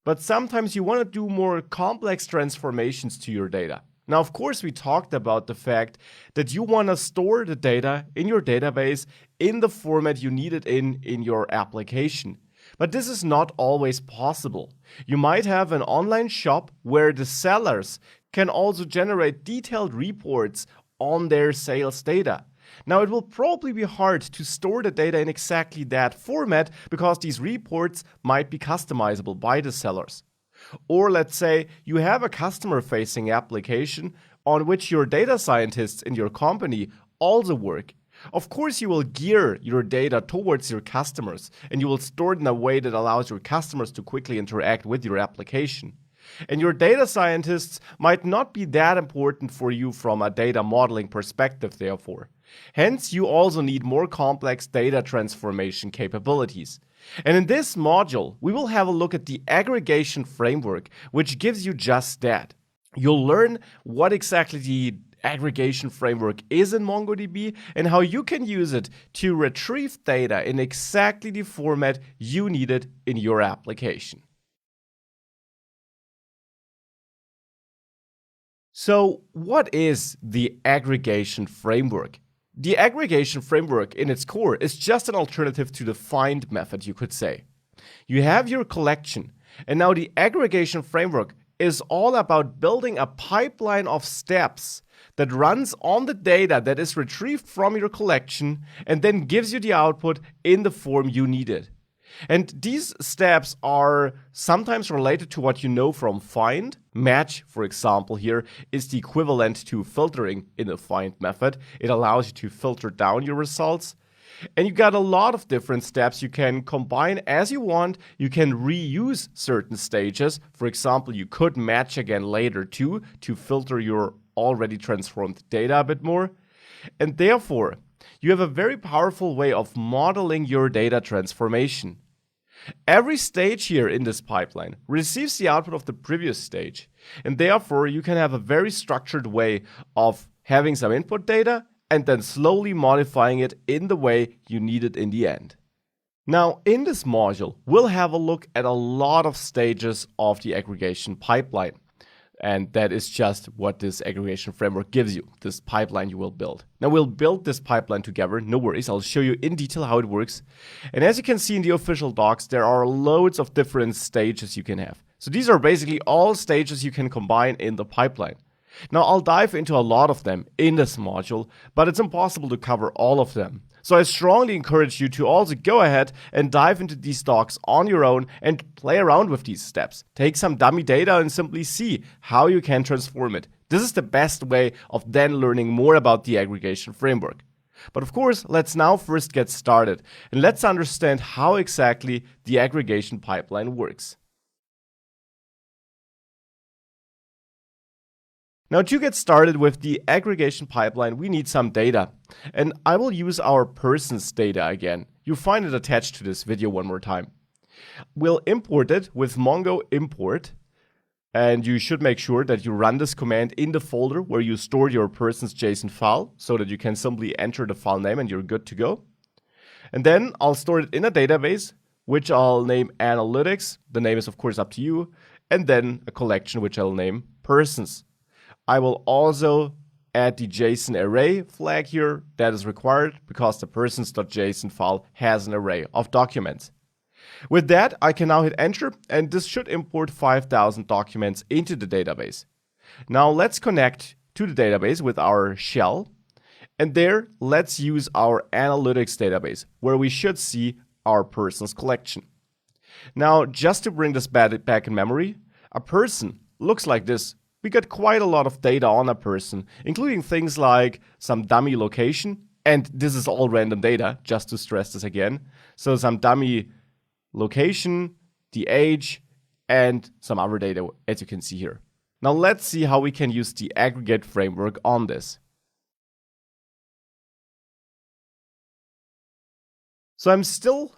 But sometimes you want to do more complex transformations to your data. Now, of course, we talked about the fact that you want to store the data in your database in the format you need it in your application. But this is not always possible. You might have an online shop where the sellers can also generate detailed reports on their sales data. Now, it will probably be hard to store the data in exactly that format because these reports might be customizable by the sellers. Or let's say you have a customer-facing application on which your data scientists in your company also work. Of course, you will gear your data towards your customers, and you will store it in a way that allows your customers to quickly interact with your application. And your data scientists might not be that important for you from a data modeling perspective, therefore. Hence, you also need more complex data transformation capabilities. And in this module, we will have a look at the aggregation framework, which gives you just that. You'll learn what exactly the aggregation framework is in MongoDB and how you can use it to retrieve data in exactly the format you need it in your application. So, what is the aggregation framework? The aggregation framework in its core is just an alternative to the find method, you could say. You have your collection, and now the aggregation framework is all about building a pipeline of steps that runs on the data that is retrieved from your collection and then gives you the output in the form you need it. And these steps are sometimes related to what you know from find. Match, for example, here is the equivalent to filtering in the find method. It allows you to filter down your results. And you got a lot of different steps you can combine as you want. You can reuse certain stages. For example, you could match again later too to filter your already transformed data a bit more. And therefore, you have a very powerful way of modeling your data transformation. Every stage here in this pipeline receives the output of the previous stage, and therefore you can have a very structured way of having some input data and then slowly modifying it in the way you need it in the end. Now, in this module, we'll have a look at a lot of stages of the aggregation pipeline. And that is just what this aggregation framework gives you, this pipeline you will build. Now, we'll build this pipeline together, no worries. I'll show you in detail how it works. And as you can see in the official docs, there are loads of different stages you can have. So these are basically all stages you can combine in the pipeline. Now, I'll dive into a lot of them in this module, but it's impossible to cover all of them. So I strongly encourage you to also go ahead and dive into these docs on your own and play around with these steps. Take some dummy data and simply see how you can transform it. This is the best way of then learning more about the aggregation framework. But of course, let's now first get started and let's understand how exactly the aggregation pipeline works. Now, to get started with the aggregation pipeline, we need some data. And I will use our persons data again. You'll find it attached to this video one more time. We'll import it with Mongo import. And you should make sure that you run this command in the folder where you stored your person's JSON file so that you can simply enter the file name and you're good to go. And then I'll store it in a database, which I'll name analytics. The name is of course up to you. And then a collection which I'll name persons. I will also add the JSON array flag here. That is required because the persons.json file has an array of documents. With that, I can now hit enter, and this should import 5,000 documents into the database. Now let's connect to the database with our shell, and there let's use our analytics database, where we should see our persons collection. Now, just to bring this back in memory, a person looks like this. We got quite a lot of data on a person, including things like some dummy location, and this is all random data, just to stress this again. So some dummy location, the age, and some other data, as you can see here. Now let's see how we can use the aggregate framework on this. So I'm still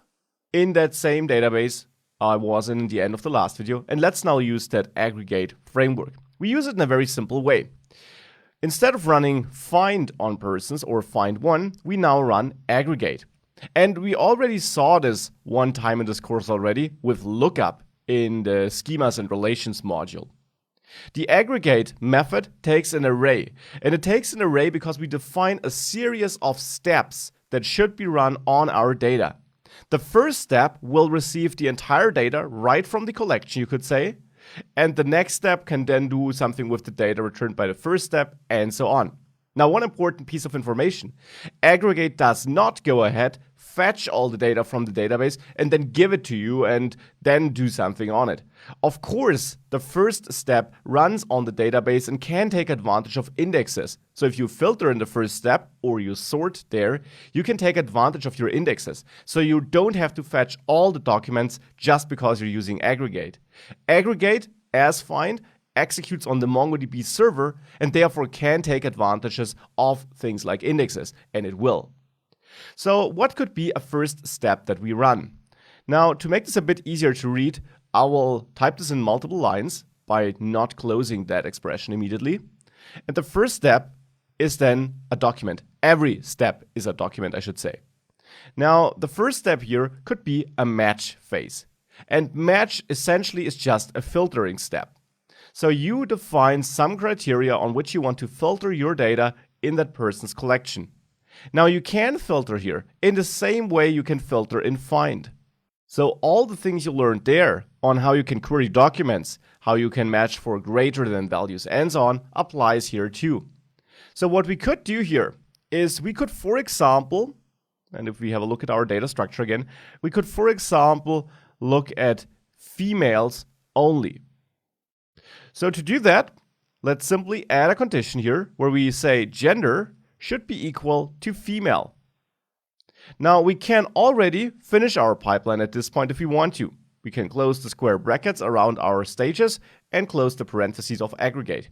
in that same database I was in the end of the last video, and let's now use that aggregate framework. We use it in a very simple way. Instead of running find on persons or find one, we now run aggregate. And we already saw this one time in this course already with lookup in the schemas and relations module. The aggregate method takes an array, and it takes an array because we define a series of steps that should be run on our data. The first step will receive the entire data right from the collection, you could say, and the next step can then do something with the data returned by the first step, and so on. Now, one important piece of information: aggregate does not go ahead, fetch all the data from the database, and then give it to you and then do something on it. Of course, the first step runs on the database and can take advantage of indexes. So if you filter in the first step or you sort there, you can take advantage of your indexes. So you don't have to fetch all the documents just because you're using aggregate. Aggregate, as find, executes on the MongoDB server and therefore can take advantages of things like indexes, and it will. So what could be a first step that we run? Now, to make this a bit easier to read, I will type this in multiple lines by not closing that expression immediately. And the first step is then a document. Every step is a document, I should say. Now, the first step here could be a match phase. And match essentially is just a filtering step. So you define some criteria on which you want to filter your data in that person's collection. Now you can filter here in the same way you can filter in find. So all the things you learned there on how you can query documents, how you can match for greater than values, and so on applies here too. So what we could do here is we could, for example, and if we have a look at our data structure again, we could, for example, look at females only. So to do that, let's simply add a condition here where we say gender should be equal to female. Now we can already finish our pipeline at this point if we want to. We can close the square brackets around our stages and close the parentheses of aggregate.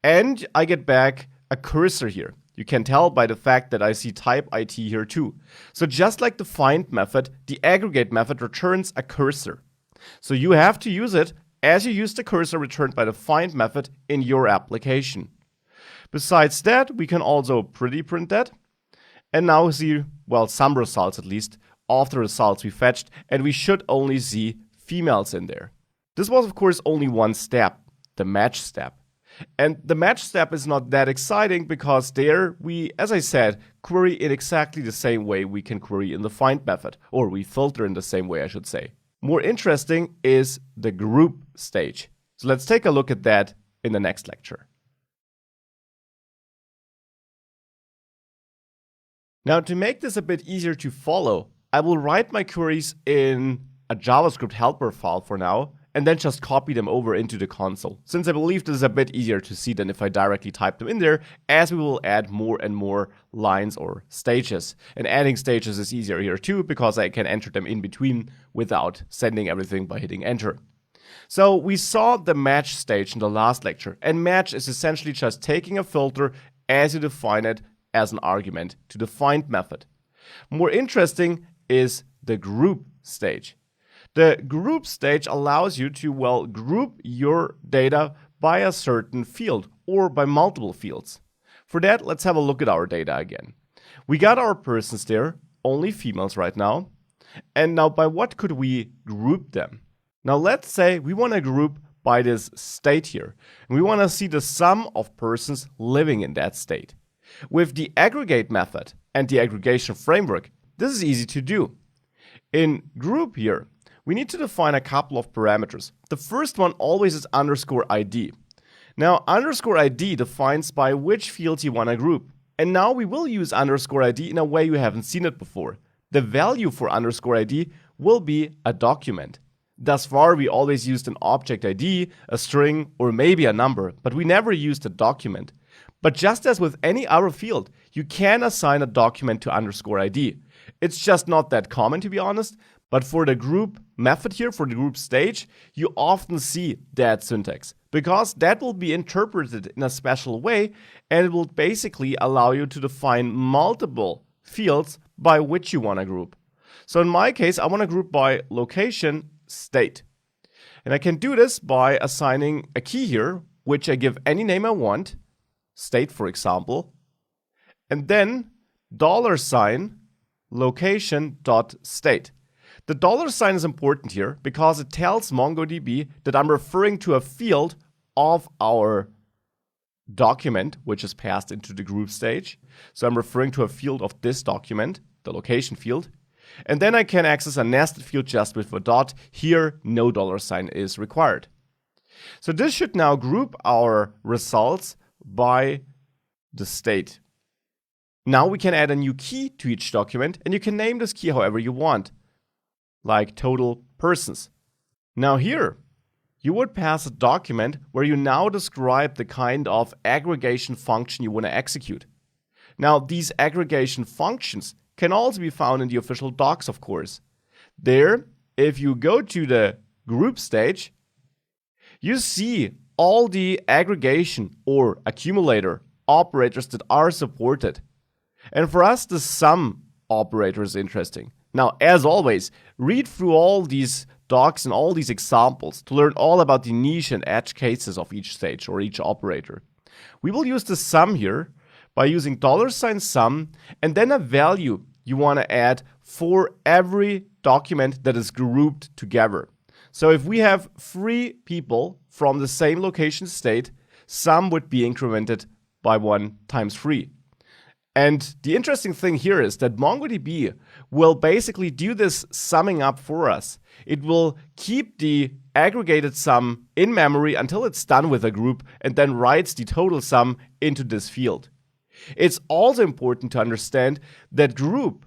And I get back a cursor here. You can tell by the fact that I see type IT here too. So just like the find method, the aggregate method returns a cursor. So you have to use it as you use the cursor returned by the find method in your application. Besides that, we can also pretty print that. And now see, well, some results at least, of the results we fetched, and we should only see females in there. This was of course only one step, the match step. And the match step is not that exciting because there we, as I said, query in exactly the same way we can query in the find method, or we filter in the same way, I should say. More interesting is the group stage. So let's take a look at that in the next lecture. Now, to make this a bit easier to follow, I will write my queries in a JavaScript helper file for now, and then just copy them over into the console, since I believe this is a bit easier to see than if I directly type them in there, as we will add more and more lines or stages. And adding stages is easier here too, because I can enter them in between without sending everything by hitting enter. So we saw the match stage in the last lecture, and match is essentially just taking a filter as you define it as an argument to the find method. More interesting is the group stage. The group stage allows you to, well, group your data by a certain field or by multiple fields. For that, let's have a look at our data again. We got our persons there, only females right now. And now by what could we group them? Now let's say we want to group by this state here. And we want to see the sum of persons living in that state. With the aggregate method and the aggregation framework, this is easy to do. In group here, we need to define a couple of parameters. The first one always is _ID. Now _ID defines by which fields you want to group. And now we will use _ID in a way you haven't seen it before. The value for _ID will be a document. Thus far, we always used an object ID, a string, or maybe a number, but we never used a document. But just as with any other field, you can assign a document to _ID. It's just not that common, to be honest, but for the group method here, for the group stage, you often see that syntax, because that will be interpreted in a special way, and it will basically allow you to define multiple fields by which you want to group. So in my case, I want to group by location, state. And I can do this by assigning a key here, which I give any name I want, state for example, and then $location.state. The $sign is important here because it tells MongoDB that I'm referring to a field of our document, which is passed into the group stage. So I'm referring to a field of this document, the location field. And then I can access a nested field just with a dot. Here, no $sign is required. So this should now group our results by the state. Now we can add a new key to each document, and you can name this key however you want, like total persons. Now here, you would pass a document where you now describe the kind of aggregation function you want to execute. Now these aggregation functions can also be found in the official docs, of course. There, if you go to the group stage, you see all the aggregation or accumulator operators that are supported. And for us, the sum operator is interesting. Now, as always, read through all these docs and all these examples to learn all about the niche and edge cases of each stage or each operator. We will use the sum here by using $sum and then a value you want to add for every document that is grouped together. So if we have 3 people from the same location state, sum would be incremented by 1 times 3. And the interesting thing here is that MongoDB will basically do this summing up for us. It will keep the aggregated sum in memory until it's done with a group and then writes the total sum into this field. It's also important to understand that group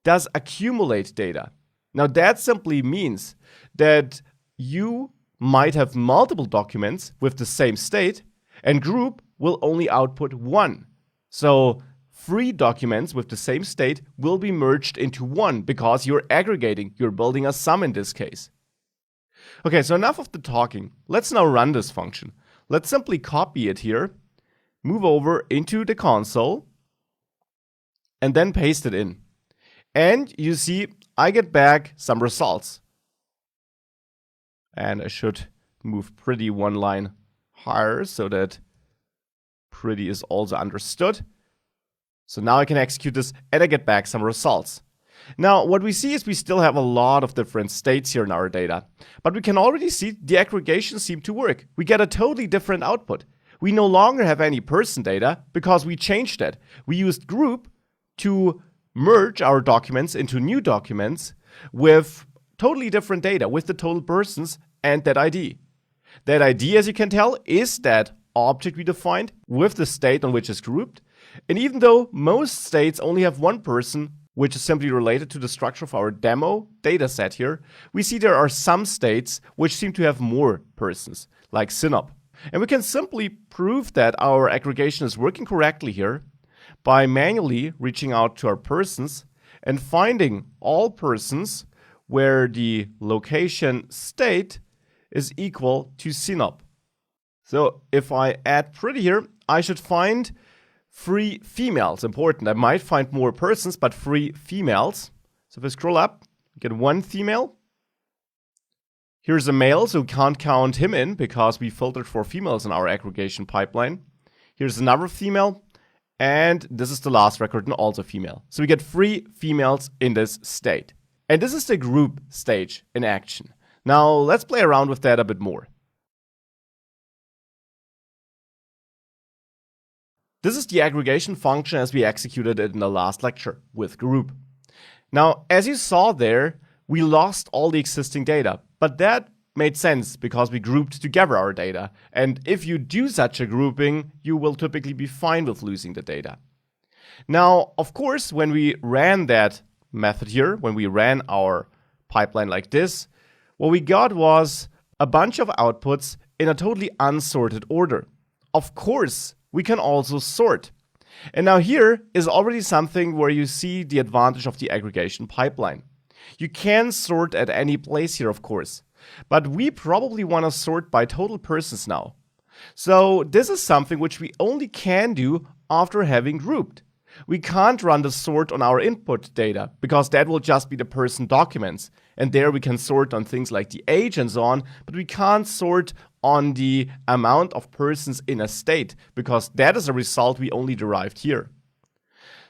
does accumulate data. Now that simply means that you might have multiple documents with the same state, and group will only output 1. So 3 documents with the same state will be merged into 1 because you're aggregating, you're building a sum in this case. Okay, so enough of the talking. Let's now run this function. Let's simply copy it here, move over into the console, and then paste it in. And you see, I get back some results. And I should move pretty 1 line higher so that pretty is also understood. So now I can execute this and I get back some results. Now, what we see is we still have a lot of different states here in our data, but we can already see the aggregation seemed to work. We get a totally different output. We no longer have any person data because we changed that. We used group to merge our documents into new documents with totally different data, with the total persons and that ID. That ID, as you can tell, is that object we defined with the state on which it's grouped. And even though most states only have 1 person, which is simply related to the structure of our demo data set here, we see there are some states which seem to have more persons, like synop. And we can simply prove that our aggregation is working correctly here by manually reaching out to our persons and finding all persons where the location state is equal to synop. So if I add pretty here, I should find 3 females. Important. I might find more persons, but 3 females. So if I scroll up, get 1 female, Here's a male, so we can't count him in because we filtered for females in our aggregation pipeline. Here's another female, and this is the last record and also female. So we get 3 females in this state. And this is the group stage in action. Now let's play around with that a bit more. This is the aggregation function as we executed it in the last lecture with group. Now, as you saw there, we lost all the existing data, but that made sense because we grouped together our data. And if you do such a grouping, you will typically be fine with losing the data. Now, of course, when we ran that method here, when we ran our pipeline like this, what we got was a bunch of outputs in a totally unsorted order. Of course, we can also sort. And now here is already something where you see the advantage of the aggregation pipeline. You can sort at any place here, of course, but we probably want to sort by total persons now. So this is something which we only can do after having grouped. We can't run the sort on our input data because that will just be the person documents. And there we can sort on things like the age and so on, but we can't sort on the amount of persons in a state because that is a result we only derived here.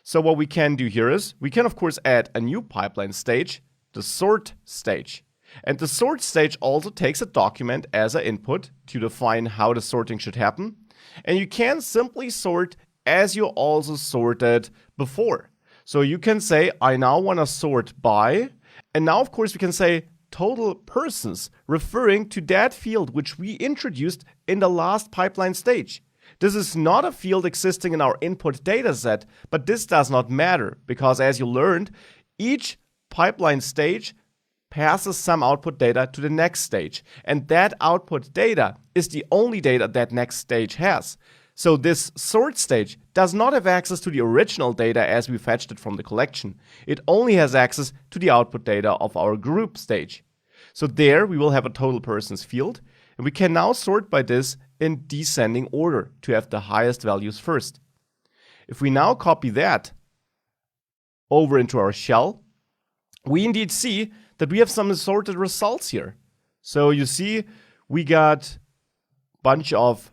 So what we can do here is we can of course add a new pipeline stage, the sort stage. And the sort stage also takes a document as an input to define how the sorting should happen. And you can simply sort as you also sorted before. So you can say, I now want to sort by, and now of course we can say total persons, referring to that field which we introduced in the last pipeline stage. This is not a field existing in our input data set, but this does not matter because as you learned, each pipeline stage passes some output data to the next stage. And that output data is the only data that next stage has. So this sort stage does not have access to the original data as we fetched it from the collection. It only has access to the output data of our group stage. So there we will have a total persons field, and we can now sort by this in descending order to have the highest values first. If we now copy that over into our shell, we indeed see that we have some assorted results here. So you see we got a bunch of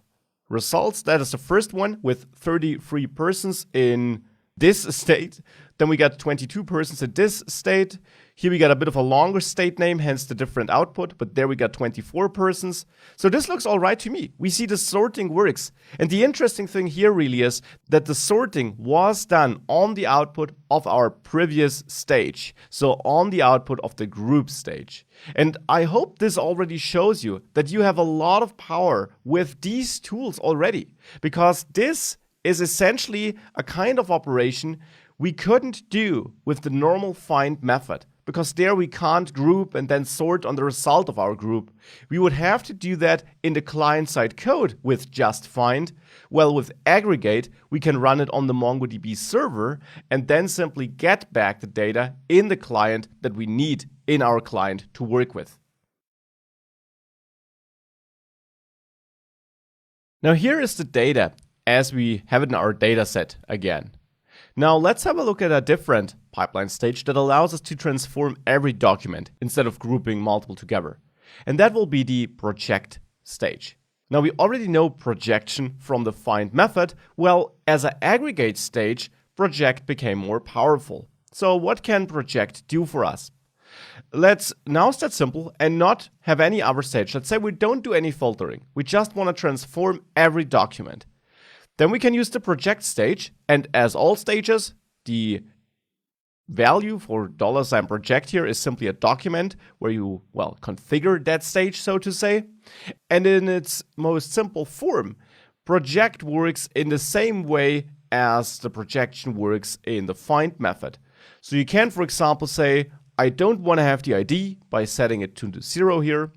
results. That is the first one with 33 persons in this state. Then we got 22 persons in this state. Here we got a bit of a longer state name, hence the different output, but there we got 24 persons. So this looks all right to me. We see the sorting works. And the interesting thing here really is that the sorting was done on the output of our previous stage. So on the output of the group stage. And I hope this already shows you that you have a lot of power with these tools already, because this is essentially a kind of operation we couldn't do with the normal find method, because there we can't group and then sort on the result of our group. We would have to do that in the client-side code with just find. Well, with aggregate, we can run it on the MongoDB server and then simply get back the data in the client that we need in our client to work with. Now here is the data as we have it in our data set again. Now let's have a look at a different pipeline stage that allows us to transform every document instead of grouping multiple together. And that will be the project stage. Now we already know projection from the find method. Well, as an aggregate stage, project became more powerful. So what can project do for us? Let's now start simple and not have any other stage. Let's say we don't do any filtering. We just want to transform every document. Then we can use the project stage, and as all stages, the value for $project here is simply a document where you, well, configure that stage, so to say. And in its most simple form, project works in the same way as the projection works in the find method. So you can, for example, say, I don't want to have the ID by setting it to 0 here.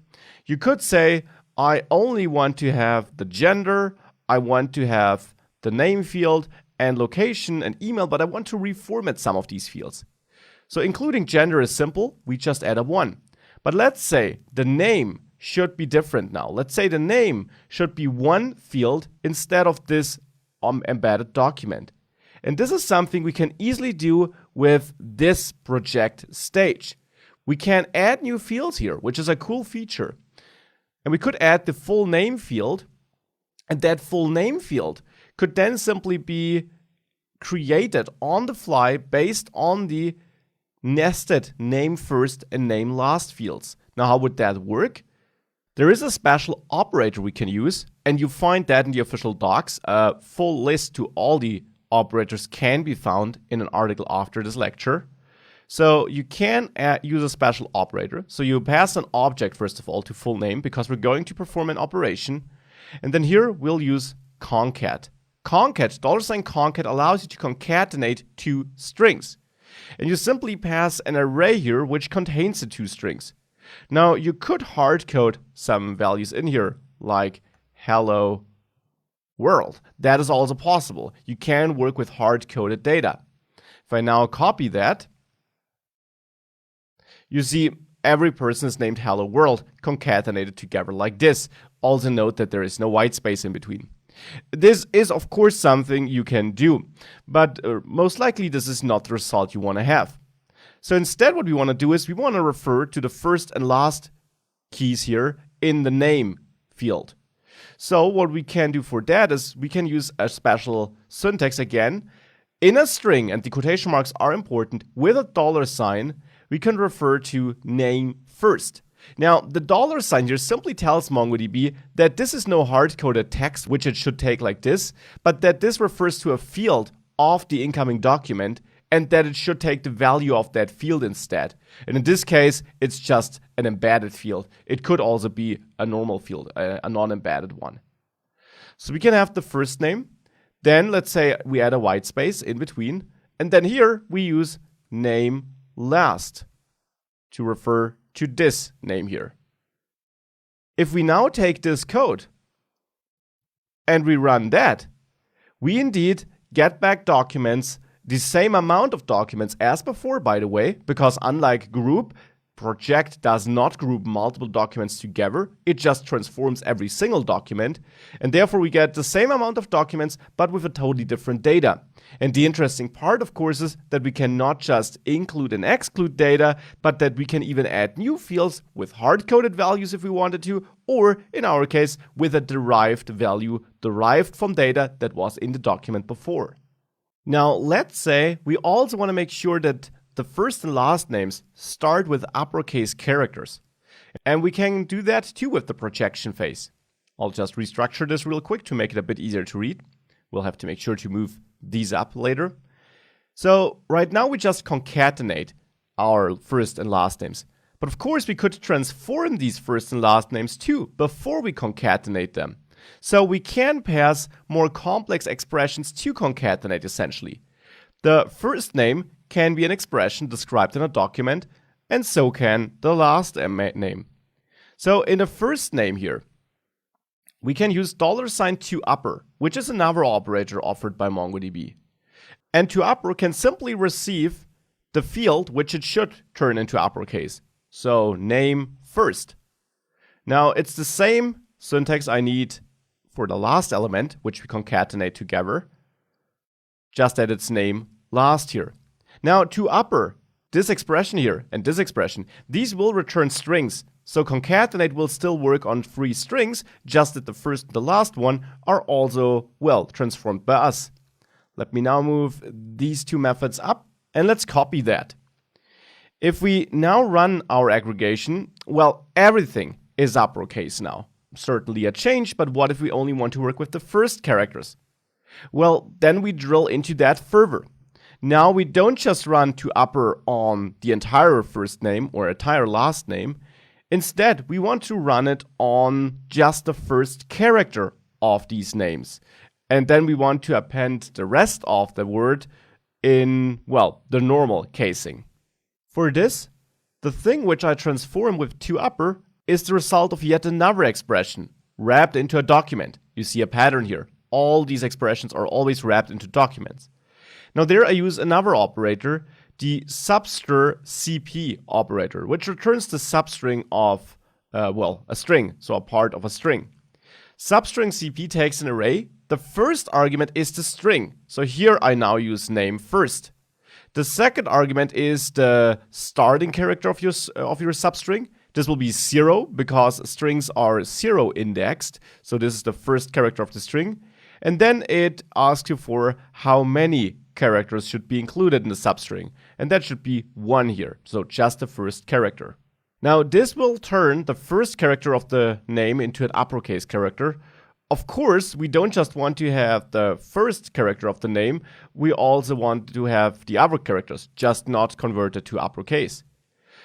You could say, I only want to have the gender, I want to have the name field and location and email, but I want to reformat some of these fields. So including gender is simple, we just add a 1. But let's say the name should be different now. Let's say the name should be one field instead of this embedded document. And this is something we can easily do with this project stage. we can add new fields here, which is a cool feature. And we could add the full name field, and that full name field could then simply be created on the fly based on the nested name first and name last fields. Now, how would that work? There is a special operator we can use, and you find that in the official docs. A full list to all the operators can be found in an article after this lecture. So you can use a special operator. So you pass an object, first of all, to full name, because we're going to perform an operation. And then here we'll use concat. Concat, $concat allows you to concatenate two strings. And you simply pass an array here which contains the two strings. Now you could hard code some values in here, like hello world. That is also possible. You can work with hard coded data. If I now copy that, you see every person is named hello world concatenated together like this. Also note that there is no white space in between. This is of course something you can do, but most likely this is not the result you want to have. So instead what we want to do is we want to refer to the first and last keys here in the name field. So what we can do for that is we can use a special syntax again. In a string, and the quotation marks are important, with a $sign, we can refer to name first. Now, the $sign here simply tells MongoDB that this is no hard-coded text, which it should take like this, but that this refers to a field of the incoming document, and that it should take the value of that field instead. And in this case, it's just an embedded field. It could also be a normal field, a non-embedded one. So we can have the first name. Then let's say we add a white space in between. And then here we use name last to refer to this name here. If we now take this code and we run that, we indeed get back documents, the same amount of documents as before, by the way, because unlike group, project does not group multiple documents together. It just transforms every single document. And therefore, we get the same amount of documents, but with a totally different data. And the interesting part, of course, is that we can not just include and exclude data, but that we can even add new fields with hard-coded values if we wanted to, or in our case, with a derived value derived from data that was in the document before. Now, let's say we also want to make sure that the first and last names start with uppercase characters. And we can do that too with the projection phase. I'll just restructure this real quick to make it a bit easier to read. We'll have to make sure to move these up later. So right now we just concatenate our first and last names. But of course we could transform these first and last names too before we concatenate them. So we can pass more complex expressions to concatenate essentially. The first name can be an expression described in a document, and so can the last name. So in the first name here, we can use $2upper, which is another operator offered by MongoDB. And $2upper can simply receive the field which it should turn into uppercase. So name first. Now it's the same syntax I need for the last element, which we concatenate together, just that it's name last here. Now $2upper, this expression here and this expression, these will return strings. So concatenate will still work on 3 strings, just that the first and the last one are also, well, transformed by us. Let me now move these 2 methods up and let's copy that. If we now run our aggregation, well, everything is uppercase now. Certainly a change, but what if we only want to work with the first characters? Well, then we drill into that further. Now we don't just run $2upper on the entire first name or entire last name. Instead, we want to run it on just the first character of these names. And then we want to append the rest of the word in, well, the normal casing. For this, the thing which I transform with $2upper is the result of yet another expression wrapped into a document. You see a pattern here. All these expressions are always wrapped into documents. Now there I use another operator, the substr CP operator, which returns the substring of, a string, so a part of a string. Substring CP takes an array. The first argument is the string. So here I now use name first. The second argument is the starting character of your substring. This will be 0 because strings are 0 indexed. So this is the first character of the string. And then it asks you for how many characters should be included in the substring. And that should be 1 here. So just the first character. Now this will turn the first character of the name into an uppercase character. Of course, we don't just want to have the first character of the name, we also want to have the other characters, just not converted to uppercase.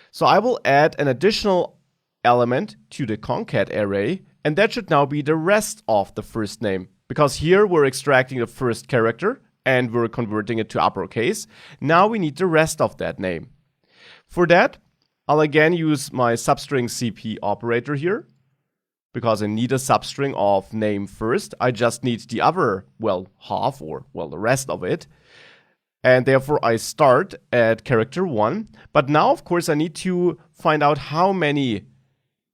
So I will add an additional element to the concat array, and that should now be the rest of the first name. Because here we're extracting the first character, and we're converting it to uppercase. Now we need the rest of that name. For that, I'll again use my substring CP operator here. Because I need a substring of name first, I just need the other, half or, the rest of it. And therefore I start at character 1. But now, of course, I need to find out how many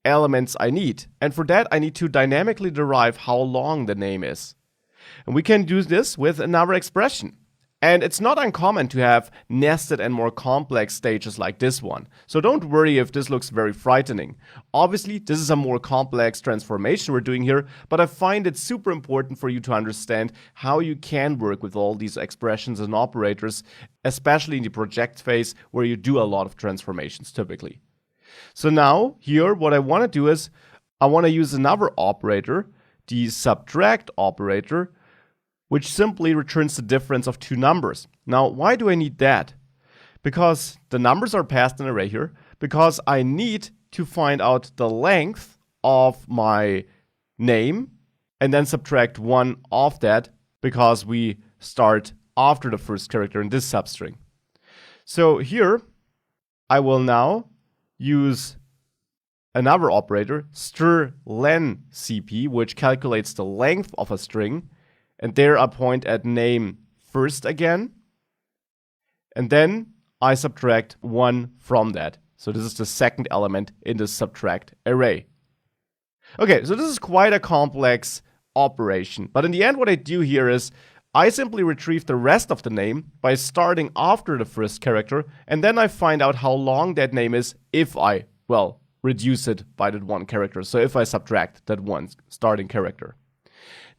elements I need. And for that, I need to dynamically derive how long the name is. And we can do this with another expression. And it's not uncommon to have nested and more complex stages like this one. So don't worry if this looks very frightening. Obviously, this is a more complex transformation we're doing here, but I find it super important for you to understand how you can work with all these expressions and operators, especially in the project phase where you do a lot of transformations typically. So now, here, what I want to do is, I want to use another operator, the subtract operator, which simply returns the difference of two numbers. Now, why do I need that? Because the numbers are passed in an array here, because I need to find out the length of my name and then subtract 1 off that because we start after the first character in this substring. So here, I will now use another operator, strlen_cp, which calculates the length of a string. And there I point at name first again. And then I subtract 1 from that. So this is the second element in the subtract array. Okay, so this is quite a complex operation. But in the end, what I do here is I simply retrieve the rest of the name by starting after the first character. And then I find out how long that name is if I, reduce it by that 1 character. So if I subtract that 1 starting character.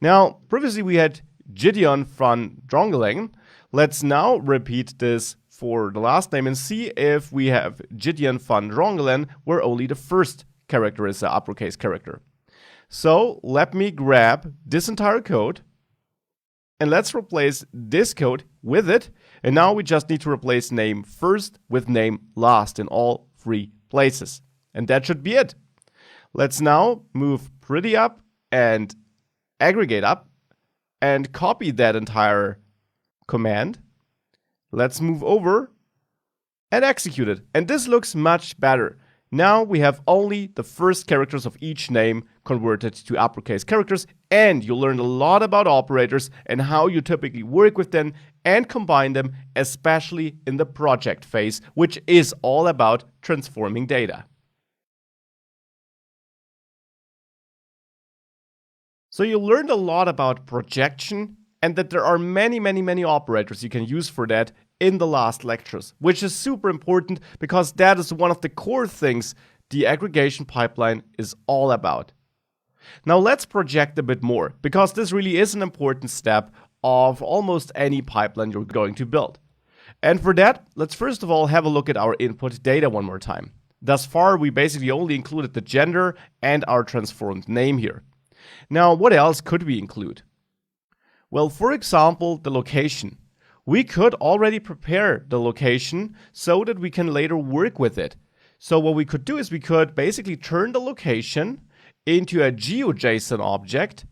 Now, previously we had Gideon van Drongelen. Let's now repeat this for the last name and see if we have Gideon van Drongelen where only the first character is an uppercase character. So let me grab this entire code and let's replace this code with it. And now we just need to replace name first with name last in all 3 places. And that should be it. Let's now move pretty up and aggregate up and copy that entire command. Let's move over and execute it. And this looks much better. Now we have only the first characters of each name converted to uppercase characters, and you learned a lot about operators and how you typically work with them and combine them, especially in the project phase, which is all about transforming data. So you learned a lot about projection and that there are many operators you can use for that in the last lectures, which is super important because that is one of the core things the aggregation pipeline is all about. Now let's project a bit more because this really is an important step of almost any pipeline you're going to build. And for that, let's first of all have a look at our input data one more time. Thus far, we basically only included the gender and our transformed name here. Now, what else could we include? Well, for example, the location. We could already prepare the location so that we can later work with it. So what we could do is we could basically turn the location into a GeoJSON object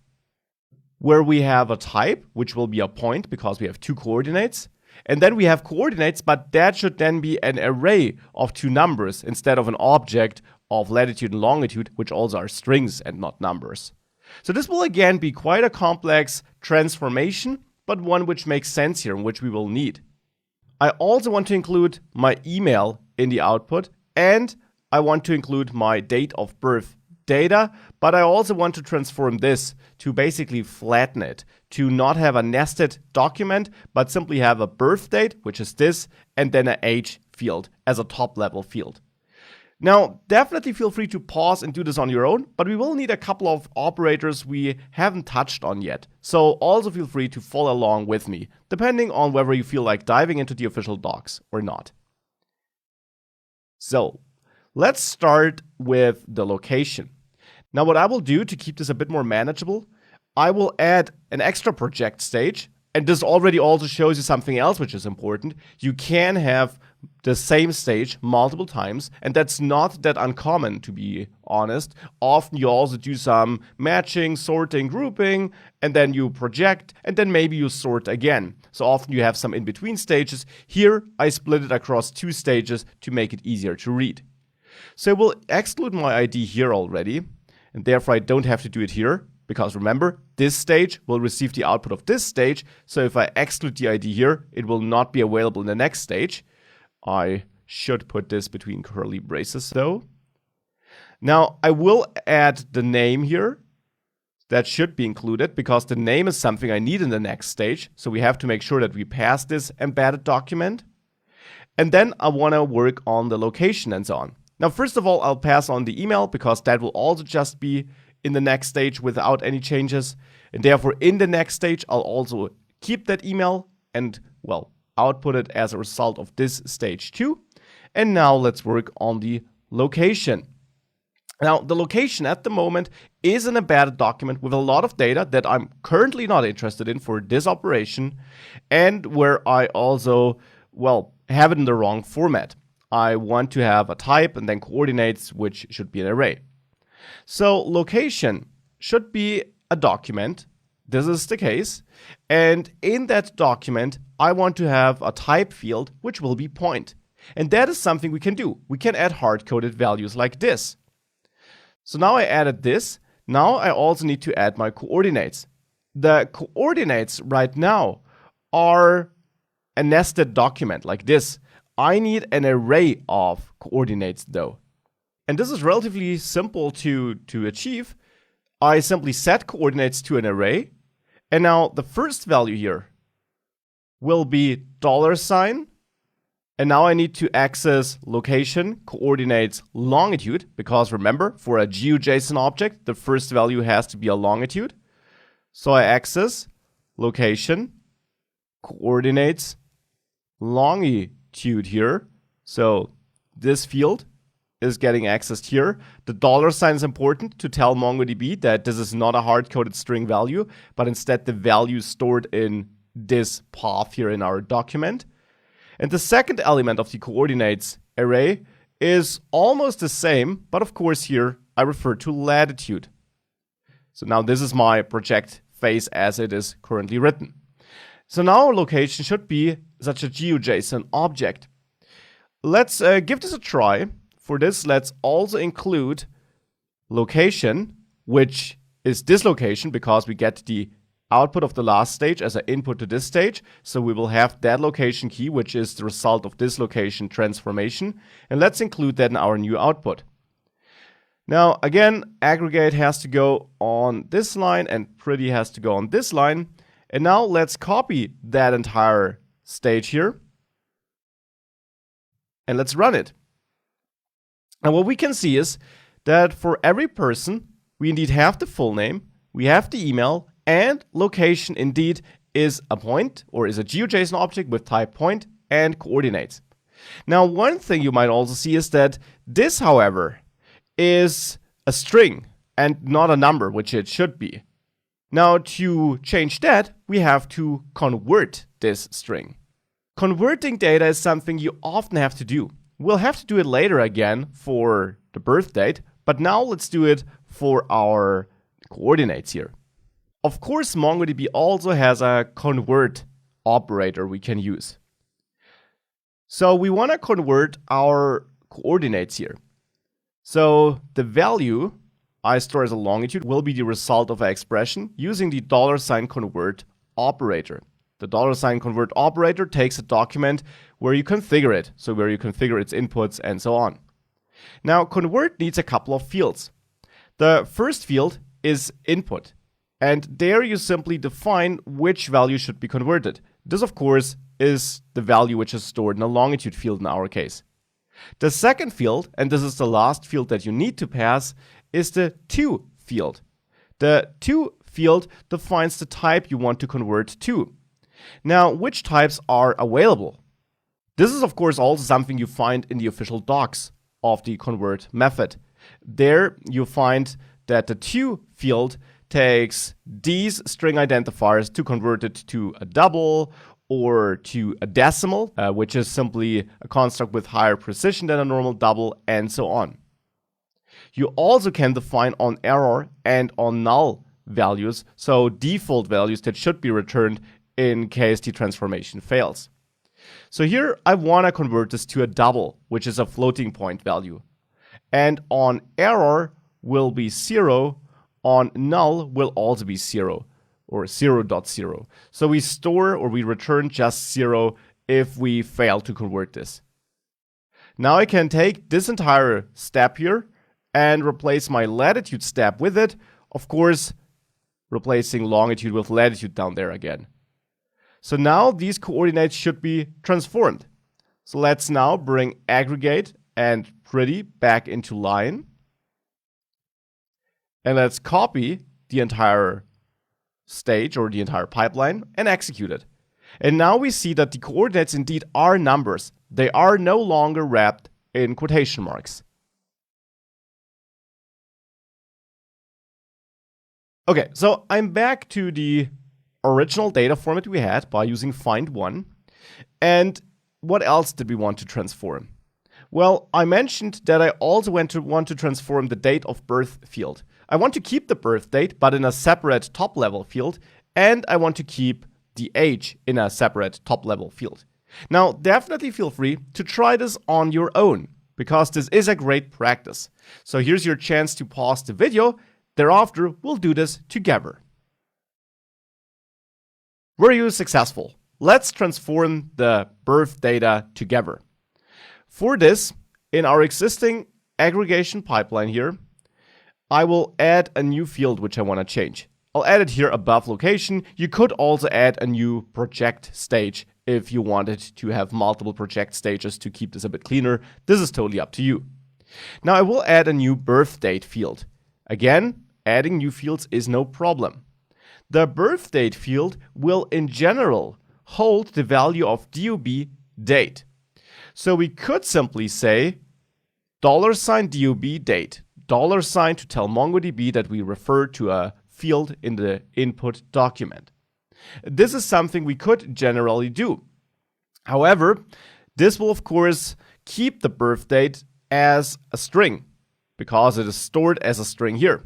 where we have a type, which will be a point because we have 2 coordinates. And then we have coordinates, but that should then be an array of 2 numbers instead of an object of latitude and longitude, which also are strings and not numbers. So this will again be quite a complex transformation, but one which makes sense here and which we will need. I also want to include my email in the output, and I want to include my date of birth data, but I also want to transform this to basically flatten it, to not have a nested document, but simply have a birth date, which is this, and then an age field as a top level field. Now, definitely feel free to pause and do this on your own, but we will need a couple of operators we haven't touched on yet. So also feel free to follow along with me, depending on whether you feel like diving into the official docs or not. So let's start with the location. Now, what I will do to keep this a bit more manageable, I will add an extra project stage. And this already also shows you something else which is important. You can have the same stage multiple times, and that's not that uncommon, to be honest. Often you also do some matching, sorting, grouping, and then you project, and then maybe you sort again. So often you have some in-between stages. Here, I split it across 2 stages to make it easier to read. So we'll exclude my ID here already, and therefore I don't have to do it here. Because remember, this stage will receive the output of this stage, so if I exclude the ID here, it will not be available in the next stage. I should put this between curly braces though. Now, I will add the name here. That should be included, because the name is something I need in the next stage, so we have to make sure that we pass this embedded document. And then I want to work on the location and so on. Now, first of all, I'll pass on the email, because that will also just be in the next stage without any changes. And therefore, in the next stage, I'll also keep that email and, well, output it as a result of this stage too. And now let's work on the location. Now, the location at the moment is an embedded document with a lot of data that I'm currently not interested in for this operation, and where I also, well, have it in the wrong format. I want to have a type and then coordinates, which should be an array. So location should be a document. This is the case. And in that document, I want to have a type field, which will be point. And that is something we can do. We can add hard-coded values like this. So now I added this. Now I also need to add my coordinates. The coordinates right now are a nested document like this. I need an array of coordinates though. And this is relatively simple to achieve. I simply set coordinates to an array. And now the first value here will be $. And now I need to access location, coordinates, longitude. Because remember, for a GeoJSON object, the first value has to be a longitude. So I access location, coordinates, longitude here. So this field is getting accessed here. The $sign is important to tell MongoDB that this is not a hard-coded string value, but instead the value stored in this path here in our document. And the second element of the coordinates array is almost the same, but of course here I refer to latitude. So now this is my project phase as it is currently written. So now our location should be such a GeoJSON object. Let's give this a try. For this, let's also include location, which is this location, because we get the output of the last stage as an input to this stage. So we will have that location key, which is the result of this location transformation. And let's include that in our new output. Now, again, aggregate has to go on this line and pretty has to go on this line. And now let's copy that entire stage here. And let's run it. And what we can see is that for every person, we indeed have the full name, we have the email, and location indeed is a point or is a GeoJSON object with type point and coordinates. Now, one thing you might also see is that this, however, is a string and not a number, which it should be. Now, to change that, we have to convert this string. Converting data is something you often have to do. We'll have to do it later again for the birth date, but now let's do it for our coordinates here. Of course, MongoDB also has a convert operator we can use. So we want to convert our coordinates here. So the value I store as a longitude will be the result of an expression using the $convert operator. The $convert operator takes a document where you configure it, so where you configure its inputs and so on. Now, convert needs a couple of fields. The first field is input, and there you simply define which value should be converted. This, of course, is the value which is stored in a longitude field in our case. The second field, and this is the last field that you need to pass, is the to field. The to field defines the type you want to convert to. Now, which types are available? This is, of course, also something you find in the official docs of the convert method. There you find that the to field takes these string identifiers to convert it to a double or to a decimal, which is simply a construct with higher precision than a normal double, and so on. You also can define on error and on null values, so default values that should be returned in case the transformation fails. So here I want to convert this to a double, which is a floating point value. And on error will be 0, on null will also be 0, or 0.0. So we store or we return just 0 if we fail to convert this. Now I can take this entire step here and replace my latitude step with it, of course replacing longitude with latitude down there again. So now these coordinates should be transformed. So let's now bring aggregate and pretty back into line. And let's copy the entire stage or the entire pipeline and execute it. And now we see that the coordinates indeed are numbers. They are no longer wrapped in quotation marks. Okay, so I'm back to the original data format we had by using find1. And what else did we want to transform? Well, I mentioned that I also want to transform the date of birth field. I want to keep the birth date, but in a separate top-level field, and I want to keep the age in a separate top-level field. Now, definitely feel free to try this on your own, because this is a great practice. So here's your chance to pause the video. Thereafter, we'll do this together. Were you successful? Let's transform the birth data together. For this, in our existing aggregation pipeline here, I will add a new field which I want to change. I'll add it here above location. You could also add a new project stage if you wanted to have multiple project stages to keep this a bit cleaner. This is totally up to you. Now I will add a new birth date field. Again, adding new fields is no problem. The birth date field will in general hold the value of DOB date. So we could simply say $DOB date, $ to tell MongoDB that we refer to a field in the input document. This is something we could generally do. However, this will of course keep the birth date as a string because it is stored as a string here.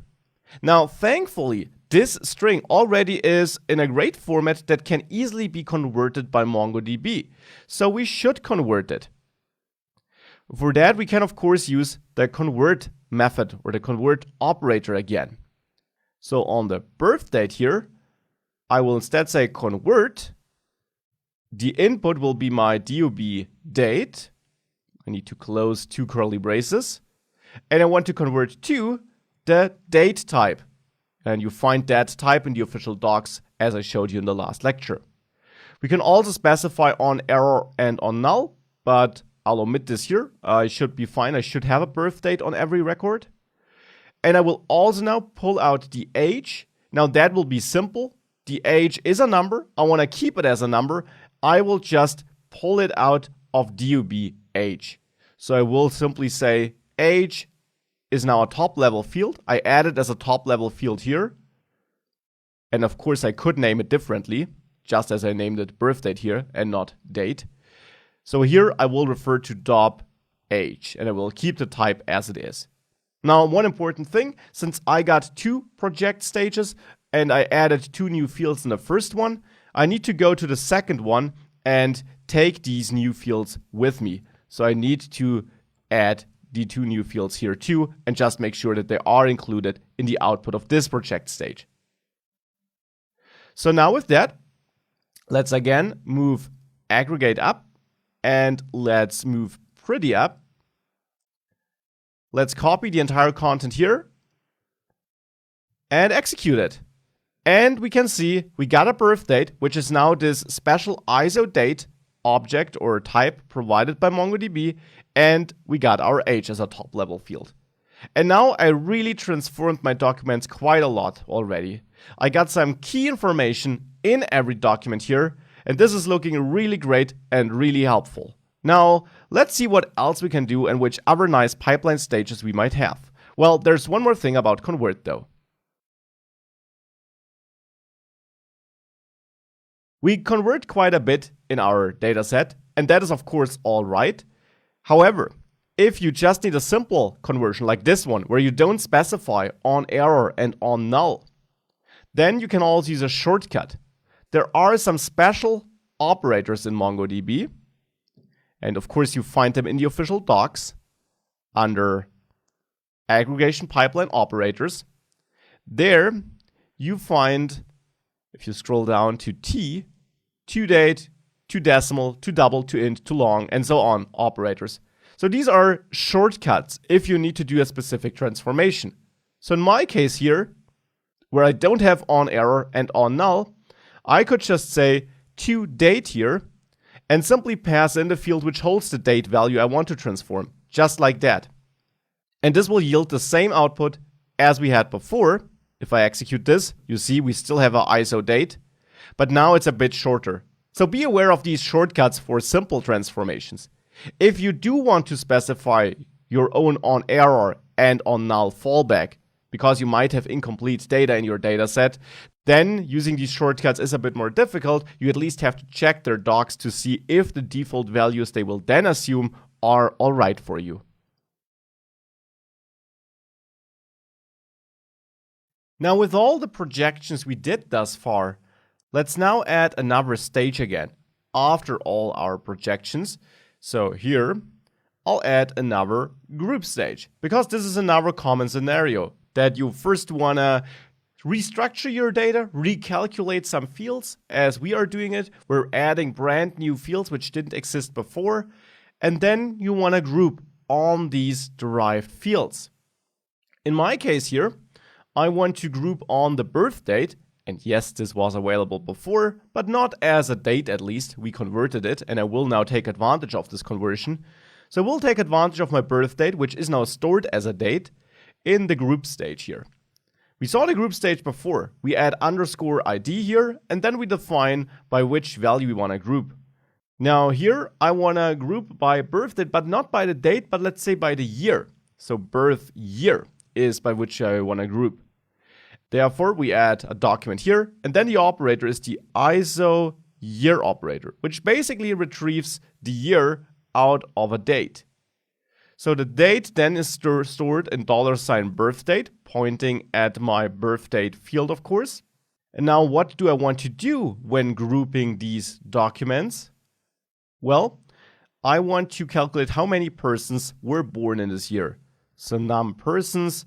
Now, thankfully, this string already is in a great format that can easily be converted by MongoDB. So we should convert it. For that, we can of course use the convert method or the convert operator again. So on the birth date here, I will instead say convert. The input will be my DOB date. I need to close two curly braces. And I want to convert to the date type. And you find that type in the official docs as I showed you in the last lecture. We can also specify on error and on null, but I'll omit this here. I should be fine. I should have a birth date on every record. And I will also now pull out the age. Now that will be simple. The age is a number. I want to keep it as a number. I will just pull it out of DOB age. So I will simply say age is now a top-level field. I add it as a top-level field here. And of course, I could name it differently, just as I named it birth date here and not date. So here I will refer to DOB age, and I will keep the type as it is. Now, one important thing, since I got two project stages and I added two new fields in the first one, I need to go to the second one and take these new fields with me. So I need to add the two new fields here too, and just make sure that they are included in the output of this project stage. So now with that, let's again move aggregate up, and let's move pretty up. Let's copy the entire content here, and execute it. And we can see we got a birth date, which is now this special isoDate object or type provided by MongoDB, and we got our age as a top level field. And now I really transformed my documents quite a lot already. I got some key information in every document here, and this is looking really great and really helpful. Now, let's see what else we can do and which other nice pipeline stages we might have. Well, there's one more thing about convert though. We convert quite a bit in our dataset, and that is of course all right. However, if you just need a simple conversion like this one, where you don't specify on error and on null, then you can also use a shortcut. There are some special operators in MongoDB, and of course you find them in the official docs under Aggregation Pipeline Operators. There you find, if you scroll down to T, toDate, toDecimal, toDouble, toInt, toLong, and so on operators. So these are shortcuts if you need to do a specific transformation. So in my case here, where I don't have on error and on null, I could just say toDate here and simply pass in the field which holds the date value I want to transform, just like that. And this will yield the same output as we had before. If I execute this, you see we still have our isoDate, but now it's a bit shorter. So be aware of these shortcuts for simple transformations. If you do want to specify your own on error and on null fallback, because you might have incomplete data in your dataset, then using these shortcuts is a bit more difficult. You at least have to check their docs to see if the default values they will then assume are alright for you. Now, with all the projections we did thus far, let's now add another stage again after all our projections. So here, I'll add another group stage, because this is another common scenario that you first want to restructure your data, recalculate some fields. As we are doing it, we're adding brand new fields which didn't exist before, and then you want to group on these derived fields. In my case here, I want to group on the birth date. And yes, this was available before, but not as a date at least. We converted it, and I will now take advantage of this conversion. So we'll take advantage of my birth date, which is now stored as a date, in the group stage here. We saw the group stage before. We add _ID here, and then we define by which value we want to group. Now here, I want to group by birth date, but not by the date, but let's say by the year. So birth year is by which I want to group. Therefore, we add a document here, and then the operator is the isoWeekYear operator, which basically retrieves the year out of a date. So the date then is stored in $birthdate, pointing at my birthdate field, of course. And now what do I want to do when grouping these documents? Well, I want to calculate how many persons were born in this year. So num persons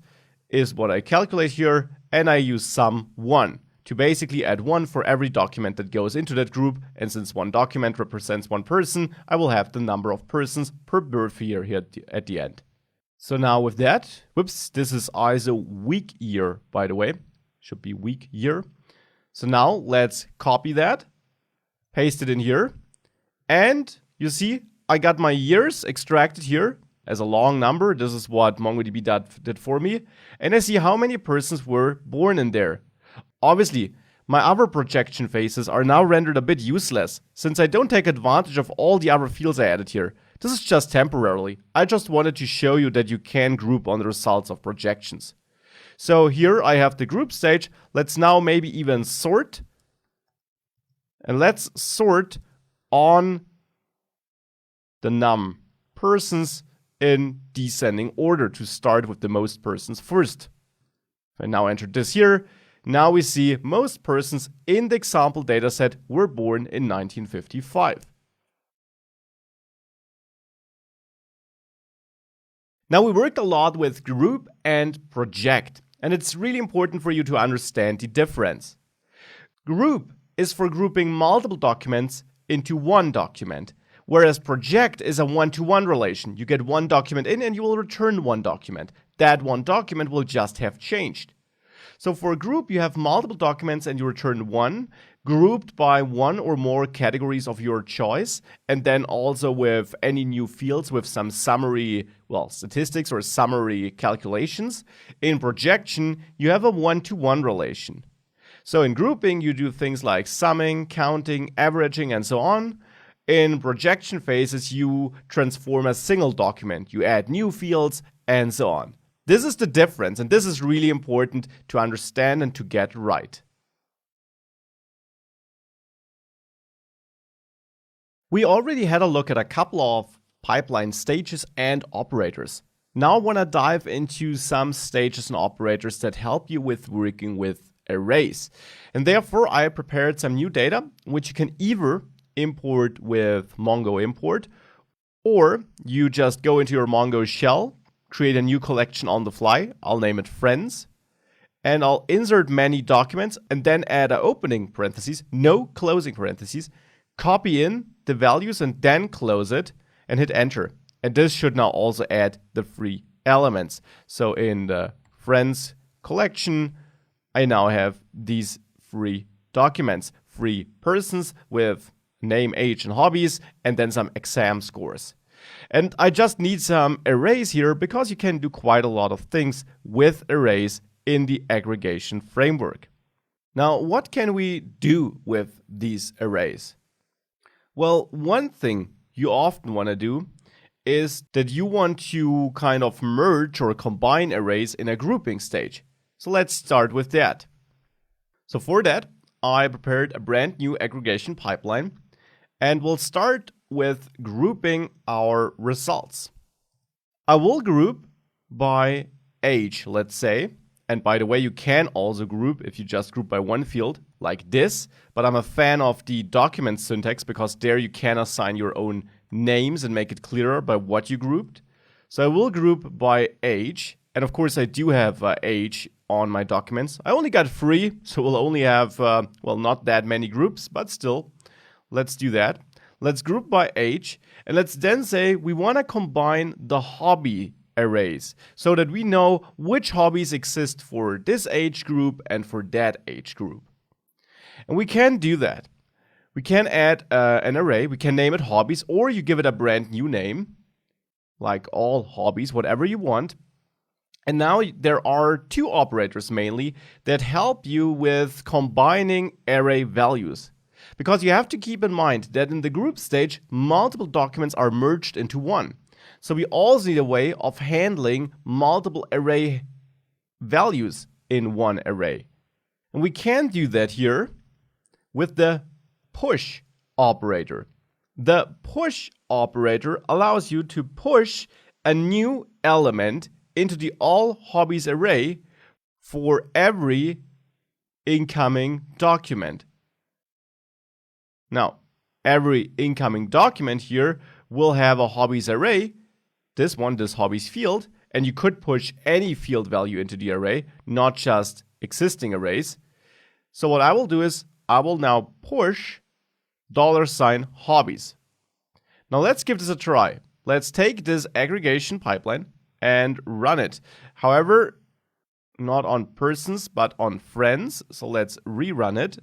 is what I calculate here, and I use sum1 to basically add 1 for every document that goes into that group. And since one document represents one person, I will have the number of persons per birth year here at the end. So now with that, whoops, this is isoWeekYear, by the way, should be week year. So now let's copy that, paste it in here, and you see I got my years extracted here as a long number. This is what MongoDB did for me. And I see how many persons were born in there. Obviously, my other projection phases are now rendered a bit useless, since I don't take advantage of all the other fields I added here. This is just temporarily. I just wanted to show you that you can group on the results of projections. So here I have the group stage. Let's now maybe even sort. And let's sort on the num persons in descending order to start with the most persons first. If I now enter this here, now we see most persons in the example dataset were born in 1955. Now we worked a lot with group and project, and it's really important for you to understand the difference. Group is for grouping multiple documents into one document, whereas project is a one-to-one relation. You get one document in and you will return one document. That one document will just have changed. So for a group, you have multiple documents and you return one, grouped by one or more categories of your choice, and then also with any new fields with some summary, statistics or summary calculations. In projection, you have a one-to-one relation. So in grouping, you do things like summing, counting, averaging, and so on. In projection phases, you transform a single document, you add new fields, and so on. This is the difference, and this is really important to understand and to get right. We already had a look at a couple of pipeline stages and operators. Now I want to dive into some stages and operators that help you with working with arrays. And therefore, I prepared some new data, which you can either import with Mongo import, or you just go into your Mongo shell, create a new collection on the fly. I'll name it friends, and I'll insert many documents and then add an opening parentheses, no closing parentheses, copy in the values and then close it and hit enter. And this should now also add the 3 elements. So in the friends collection, I now have these 3 documents, 3 persons with name, age, and hobbies, and then some exam scores. And I just need some arrays here because you can do quite a lot of things with arrays in the aggregation framework. Now, what can we do with these arrays? Well, one thing you often want to do is that you want to kind of merge or combine arrays in a grouping stage. So let's start with that. So for that, I prepared a brand new aggregation pipeline, and we'll start with grouping our results. I will group by age, let's say. And by the way, you can also group if you just group by one field, like this. But I'm a fan of the document syntax because there you can assign your own names and make it clearer by what you grouped. So I will group by age. And of course, I do have age on my documents. I only got 3, so we'll only have, not that many groups, but still, let's do that. Let's group by age, and let's then say we want to combine the hobby arrays so that we know which hobbies exist for this age group and for that age group. And we can do that. We can add an array, we can name it hobbies, or you give it a brand new name, like all hobbies, whatever you want. And now there are 2 operators mainly that help you with combining array values. Because you have to keep in mind that in the group stage, multiple documents are merged into one. So we also need a way of handling multiple array values in one array. And we can do that here with the push operator. The push operator allows you to push a new element into the all hobbies array for every incoming document. Now, every incoming document here will have a hobbies array, this hobbies field, and you could push any field value into the array, not just existing arrays. So what I will do is I will now push $hobbies. Now let's give this a try. Let's take this aggregation pipeline and run it. However, not on persons, but on friends. So let's rerun it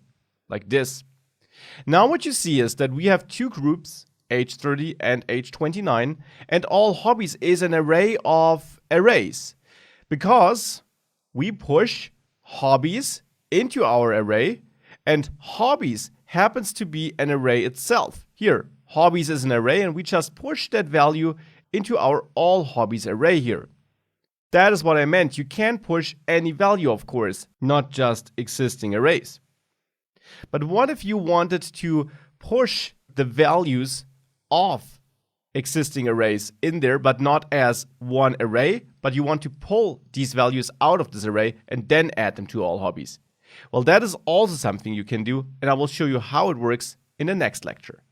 like this. Now what you see is that we have 2 groups, age 30 and age 29, and all hobbies is an array of arrays because we push hobbies into our array, and hobbies happens to be an array itself. Here, hobbies is an array, and we just push that value into our all hobbies array here. That is what I meant. You can push any value, of course, not just existing arrays. But what if you wanted to push the values of existing arrays in there, but not as one array, but you want to pull these values out of this array and then add them to all hobbies? Well, that is also something you can do, and I will show you how it works in the next lecture.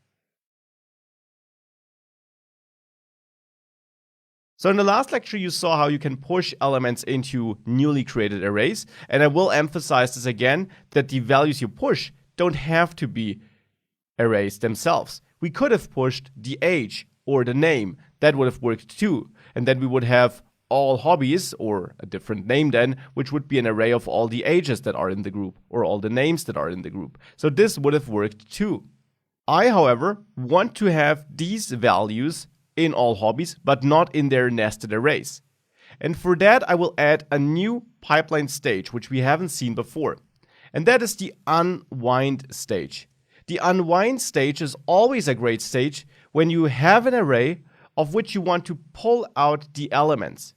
So in the last lecture, you saw how you can push elements into newly created arrays. And I will emphasize this again, that the values you push don't have to be arrays themselves. We could have pushed the age or the name. That would have worked too. And then we would have all hobbies, or a different name then, which would be an array of all the ages that are in the group, or all the names that are in the group. So this would have worked too. I, however, want to have these values in all hobbies, but not in their nested arrays. And for that, I will add a new pipeline stage, which we haven't seen before. And that is the unwind stage. The unwind stage is always a great stage when you have an array of which you want to pull out the elements.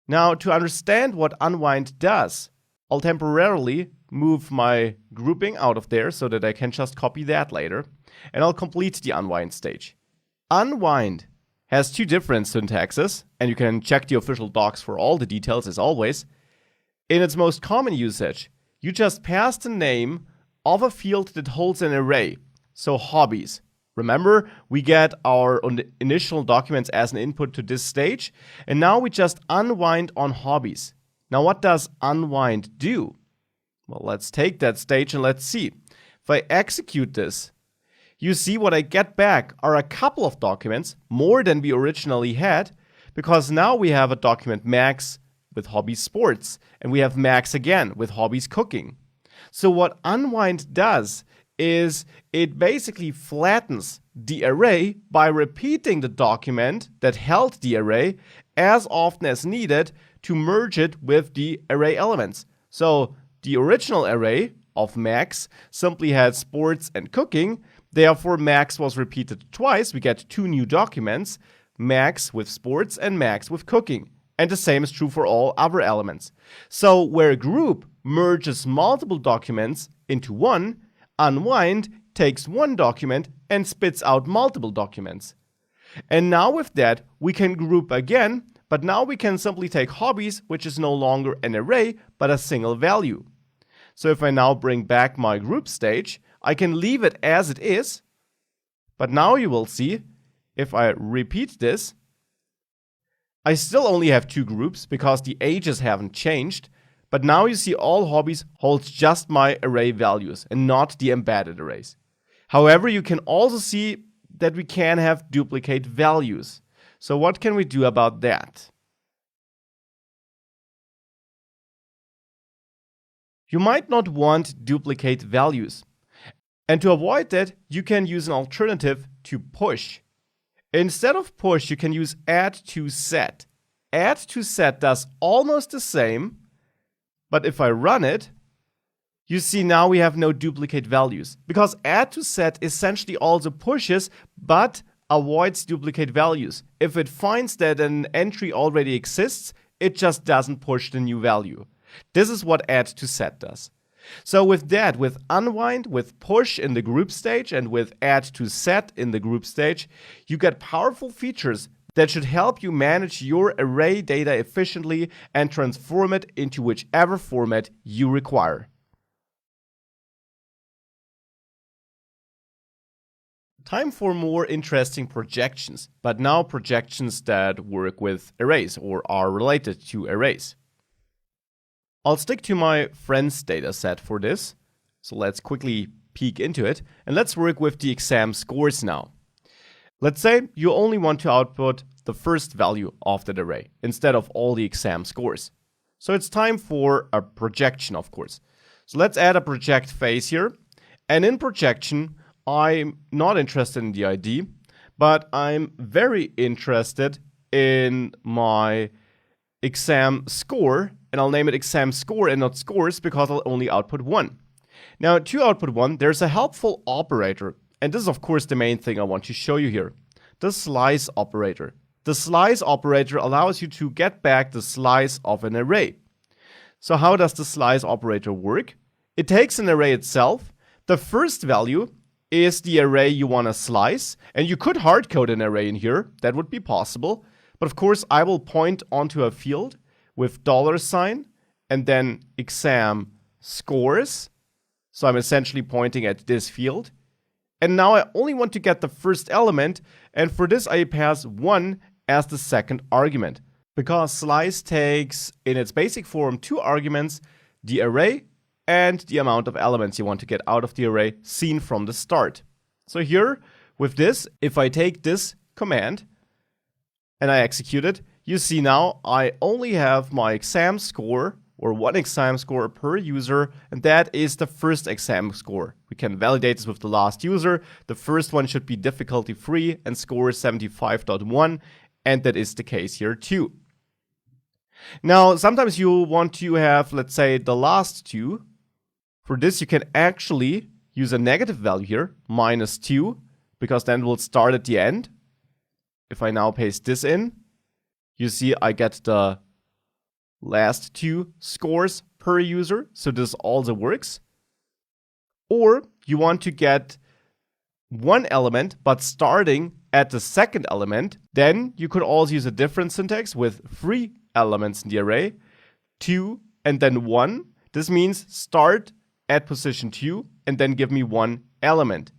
Now, to understand what unwind does, I'll temporarily move my grouping out of there so that I can just copy that later, and I'll complete the unwind stage. Unwind has two different syntaxes, and you can check the official docs for all the details as always. In its most common usage, you just pass the name of a field that holds an array, so hobbies. Remember, we get our initial documents as an input to this stage, and now we just unwind on hobbies. Now, what does unwind do? Well, let's take that stage and let's see. If I execute this, you see what I get back are a couple of documents, more than we originally had, because now we have a document max with hobbies sports, and we have max again with hobbies cooking. So what unwind does is it basically flattens the array by repeating the document that held the array as often as needed to merge it with the array elements. So the original array of max simply had sports and cooking. Therefore, max was repeated twice. We get two new documents, max with sports and max with cooking. And the same is true for all other elements. So where a group merges multiple documents into one, unwind takes one document and spits out multiple documents. And now with that, we can group again, but now we can simply take hobbies, which is no longer an array, but a single value. So if I now bring back my group stage, I can leave it as it is. But now you will see, if I repeat this, I still only have two groups because the ages haven't changed. But now you see all hobbies holds just my array values and not the embedded arrays. However, you can also see that we can have duplicate values. So what can we do about that? You might not want duplicate values. And to avoid that, you can use an alternative to push. Instead of push, you can use addToSet. addToSet does almost the same, but if I run it, you see now we have no duplicate values. Because addToSet essentially also pushes, but avoids duplicate values. If it finds that an entry already exists, it just doesn't push the new value. This is what addToSet does. So with that, with unwind, with push in the group stage, and with addToSet in the group stage, you get powerful features that should help you manage your array data efficiently and transform it into whichever format you require. Time for more interesting projections, but now projections that work with arrays or are related to arrays. I'll stick to my friends dataset for this, so let's quickly peek into it, and let's work with the exam scores now. Let's say you only want to output the first value of that array instead of all the exam scores. So it's time for a projection, of course. So let's add a project phase here, and in projection, I'm not interested in the ID, but I'm very interested in my exam score, and I'll name it exam score and not scores because I'll only output one. Now, to output one, there's a helpful operator, and this is of course the main thing I want to show you here, the slice operator. The slice operator allows you to get back the slice of an array. So how does the slice operator work? It takes an array itself. The first value is the array you want to slice, and you could hard-code an array in here. That would be possible. But of course, I will point onto a field with $, and then exam scores. So I'm essentially pointing at this field. And now I only want to get the first element, and for this I pass 1 as the second argument. Because slice takes, in its basic form, 2 arguments, the array and the amount of elements you want to get out of the array seen from the start. So here, with this, if I take this command and I execute it, you see now I only have my exam score, or one exam score per user, and that is the first exam score. We can validate this with the last user. The first one should be difficulty free and score 75.1, and that is the case here too. Now, sometimes you want to have, let's say, the last two. For this, you can actually use a negative value here, -2, because then we'll start at the end. If I now paste this in, you see I get the last two scores per user, so this also works. Or you want to get one element, but starting at the second element, then you could also use a different syntax with 3 elements in the array, 2 and then 1. This means start at position 2 and then give me 1 element.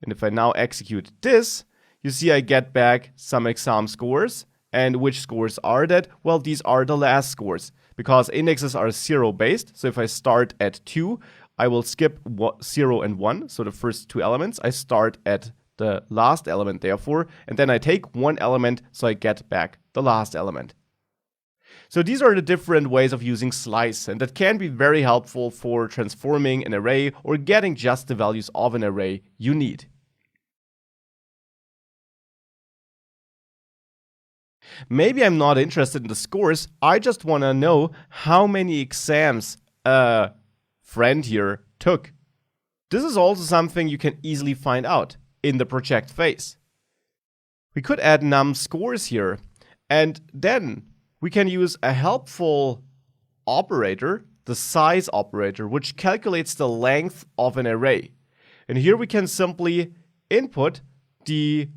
And if I now execute this, you see I get back some exam scores. And which scores are that? Well, these are the last scores, because indexes are 0 based. So if I start at 2, I will skip 0 and 1. So the first 2 elements, I start at the last element therefore, and then I take 1 element, so I get back the last element. So these are the different ways of using slice, and that can be very helpful for transforming an array or getting just the values of an array you need. Maybe I'm not interested in the scores, I just want to know how many exams a friend here took. This is also something you can easily find out in the project phase. We could add num scores here, and then we can use a helpful operator, the size operator, which calculates the length of an array. And here we can simply input the,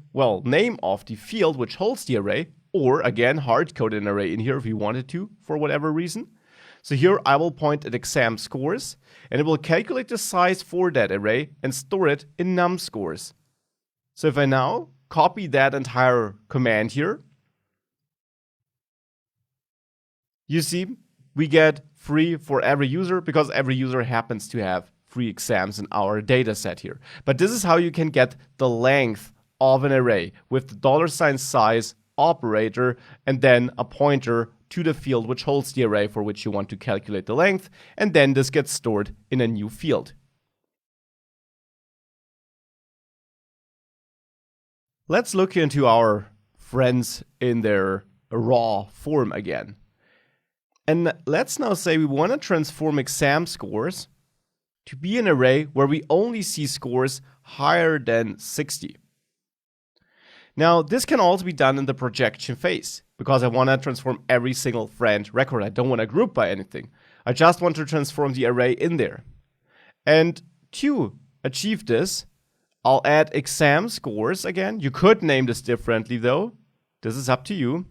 name of the field which holds the array, or again, hard-code an array in here if we wanted to, for whatever reason. So here I will point at exam scores, and it will calculate the size for that array and store it in num scores. So if I now copy that entire command here, you see we get 3 for every user, because every user happens to have 3 exams in our data set here. But this is how you can get the length of an array with the $size operator and then a pointer to the field which holds the array for which you want to calculate the length, and then this gets stored in a new field. Let's look into our friends in their raw form again. And let's now say we want to transform exam scores to be an array where we only see scores higher than 60. Now, this can also be done in the projection phase, because I want to transform every single friend record. I don't want to group by anything. I just want to transform the array in there. And to achieve this, I'll add exam scores again. You could name this differently though. This is up to you.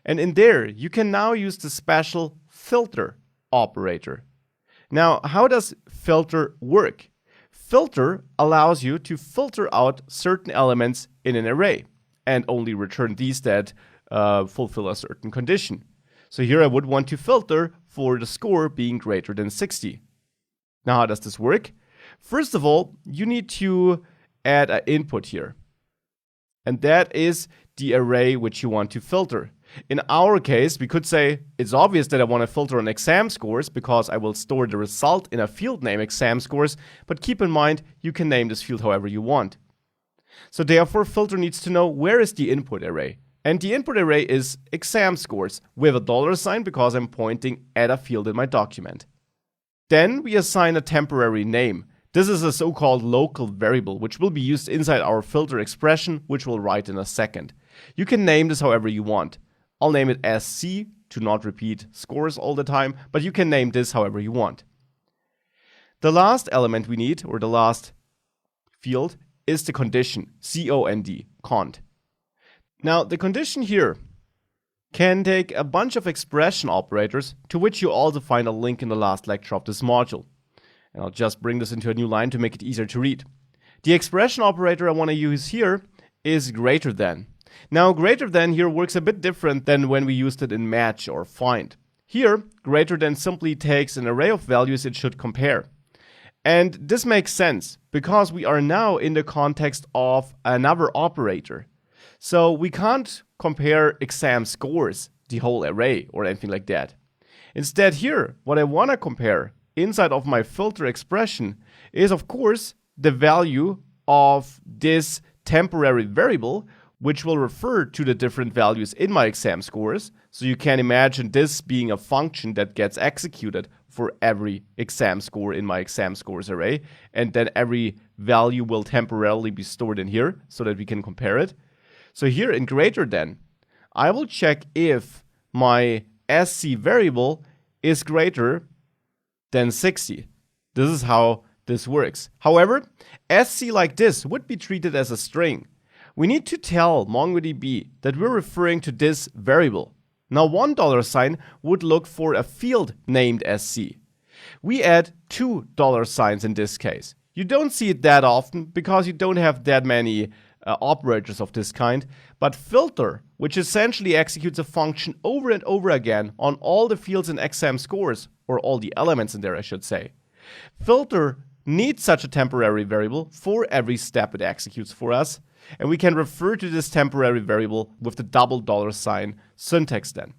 And in there, you can now use the special filter operator. Now, how does filter work? Filter allows you to filter out certain elements in an array and only return these that fulfill a certain condition. So here I would want to filter for the score being greater than 60. Now, how does this work? First of all, you need to add an input here. And that is the array which you want to filter. In our case, we could say it's obvious that I want to filter on exam scores because I will store the result in a field name exam scores, but keep in mind you can name this field however you want. So therefore, filter needs to know where is the input array. And the input array is exam scores with a $sign because I'm pointing at a field in my document. Then we assign a temporary name. This is a so-called local variable which will be used inside our filter expression, which we'll write in a second. You can name this however you want. I'll name it SC to not repeat scores all the time, but you can name this however you want. The last element we need, or the last field, is the condition, COND, cond. Now, the condition here can take a bunch of expression operators, to which you also find a link in the last lecture of this module. And I'll just bring this into a new line to make it easier to read. The expression operator I want to use here is greater than. Now, greater than here works a bit different than when we used it in match or find. Here, greater than simply takes an array of values it should compare. And this makes sense because we are now in the context of another operator. So we can't compare exam scores, the whole array, or anything like that. Instead here, what I want to compare inside of my filter expression is, of course, the value of this temporary variable, which will refer to the different values in my exam scores. So you can imagine this being a function that gets executed for every exam score in my exam scores array. And then every value will temporarily be stored in here so that we can compare it. So here in greater than, I will check if my SC variable is greater than 60. This is how this works. However, SC like this would be treated as a string. We need to tell MongoDB that we're referring to this variable. Now $1 would look for a field named SC. We add $2 in this case. You don't see it that often because you don't have that many operators of this kind, but filter, which essentially executes a function over and over again on all the fields in exam scores, or all the elements in there, I should say. Filter needs such a temporary variable for every step it executes for us, and we can refer to this temporary variable with the $$ syntax then.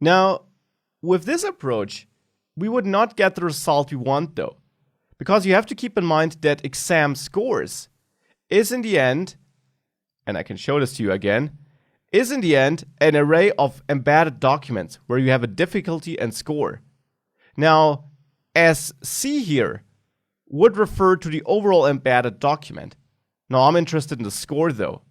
Now, with this approach, we would not get the result we want though, because you have to keep in mind that exam scores is in the end, and I can show this to you again, is in the end an array of embedded documents where you have a difficulty and score. Now, SC here would refer to the overall embedded document. Now I'm interested in the score though.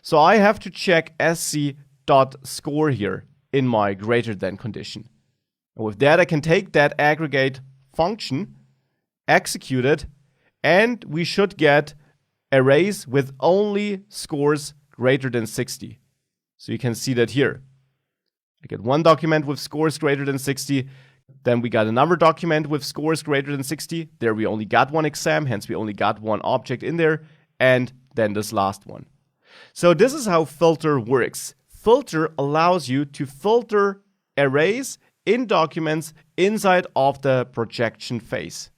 So I have to check sc.score here in my greater than condition. And with that I can take that aggregate function, execute it, and we should get arrays with only scores greater than 60. So you can see that here. I get one document with scores greater than 60. Then we got another document with scores greater than 60. There we only got one exam, hence we only got one object in there. And then this last one. So this is how filter works. Filter allows you to filter arrays in documents inside of the projection phase.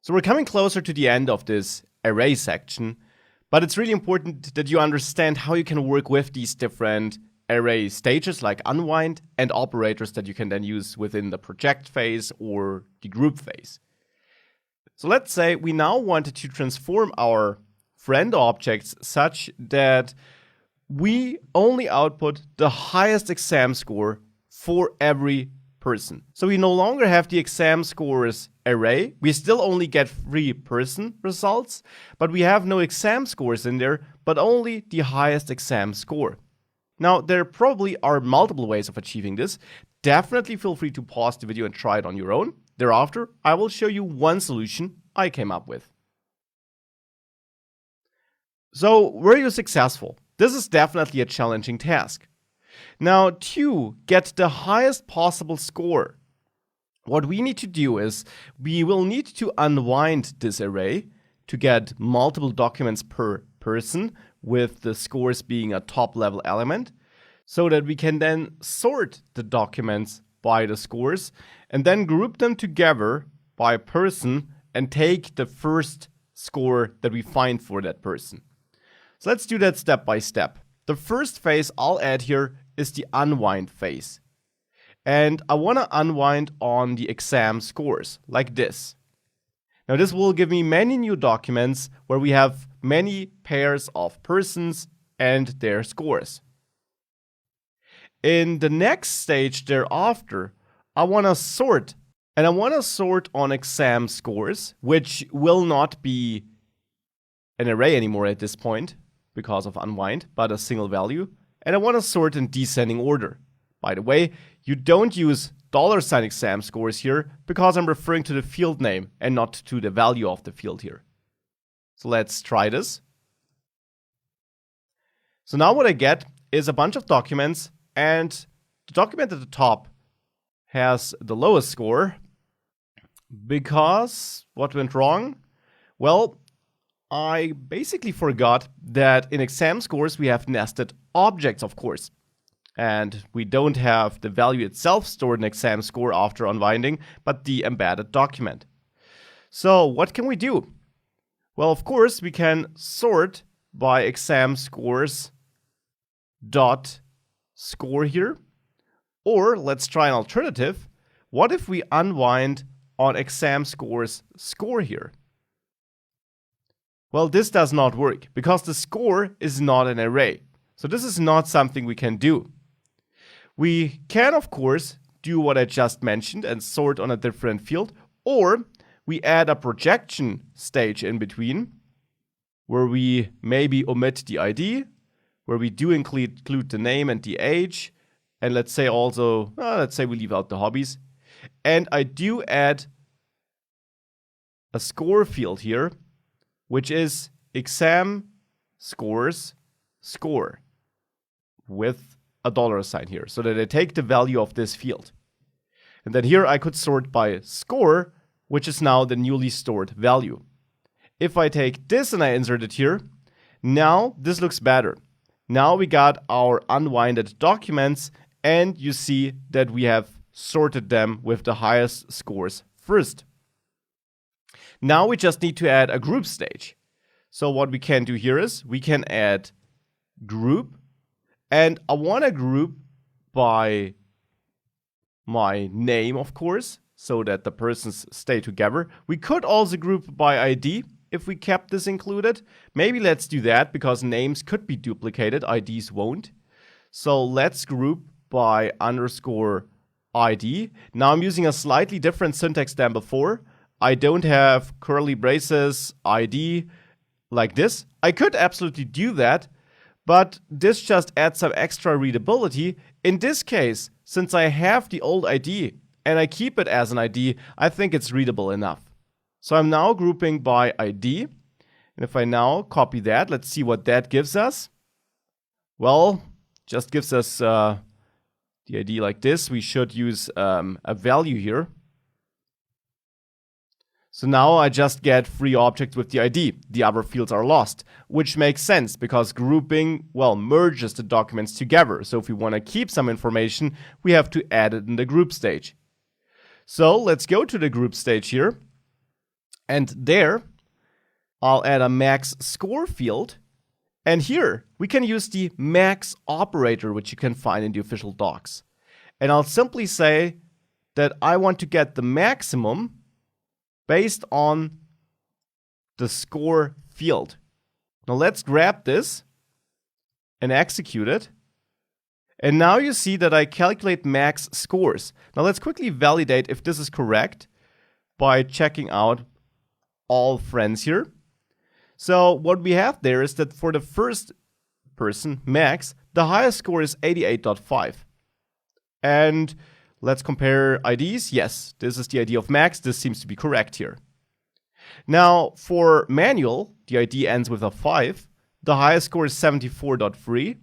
So we're coming closer to the end of this array section, but it's really important that you understand how you can work with these different array stages like unwind and operators that you can then use within the project phase or the group phase. So let's say we now wanted to transform our friend objects such that we only output the highest exam score for every person. So we no longer have the exam scores array. We still only get 3 person results, but we have no exam scores in there, but only the highest exam score. Now, there probably are multiple ways of achieving this. Definitely feel free to pause the video and try it on your own. Thereafter, I will show you one solution I came up with. So, were you successful? This is definitely a challenging task. Now, to get the highest possible score, what we need to do is we will need to unwind this array to get multiple documents per person, with the scores being a top level element, so that we can then sort the documents by the scores and then group them together by person and take the first score that we find for that person. So let's do that step by step. The first phase I'll add here is the unwind phase. And I want to unwind on the exam scores like this. Now this will give me many new documents where we have many pairs of persons and their scores. In the next stage thereafter, I want to sort. And I want to sort on exam scores, which will not be an array anymore at this point because of unwind, but a single value. And I want to sort in descending order. By the way, you don't use $ exam scores here because I'm referring to the field name and not to the value of the field here. So let's try this. So now what I get is a bunch of documents, and the document at the top has the lowest score because what went wrong? Well, I basically forgot that in exam scores we have nested objects, of course. And we don't have the value itself stored in exam score after unwinding, but the embedded document. So what can we do? Well, of course, we can sort by exam scores dot score here. Or let's try an alternative. What if we unwind on exam scores score here? Well, this does not work because the score is not an array. So this is not something we can do. We can, of course, do what I just mentioned and sort on a different field, or we add a projection stage in between where we maybe omit the ID, where we do include the name and the age, and let's say also, let's say we leave out the hobbies. And I do add a score field here, which is exam scores score with a $sign here, so that I take the value of this field. And then here I could sort by score, which is now the newly stored value. If I take this and I insert it here, now this looks better. Now we got our unwinded documents, and you see that we have sorted them with the highest scores first. Now we just need to add a group stage. So what we can do here is we can add group, and I want to group by my name, of course, so that the persons stay together. We could also group by ID if we kept this included. Maybe let's do that because names could be duplicated, IDs won't. So let's group by underscore ID. Now I'm using a slightly different syntax than before. I don't have curly braces, ID, like this. I could absolutely do that, but this just adds some extra readability. In this case, since I have the old ID and I keep it as an ID, I think it's readable enough. So I'm now grouping by ID. And if I now copy that, let's see what that gives us. Well, just gives us the ID like this. We should use a value here. So now I just get 3 objects with the ID. The other fields are lost, which makes sense because grouping, well, merges the documents together. So if we want to keep some information, we have to add it in the group stage. So let's go to the group stage here. And there, I'll add a max score field. And here, we can use the max operator, which you can find in the official docs. And I'll simply say that I want to get the maximum based on the score field. Now let's grab this and execute it. And now you see that I calculate max scores. Now let's quickly validate if this is correct by checking out all friends here. So what we have there is that for the first person, Max, the highest score is 88.5. And let's compare IDs. Yes, this is the ID of Max. This seems to be correct here. Now for Manuel, the ID ends with a 5. The highest score is 74.3.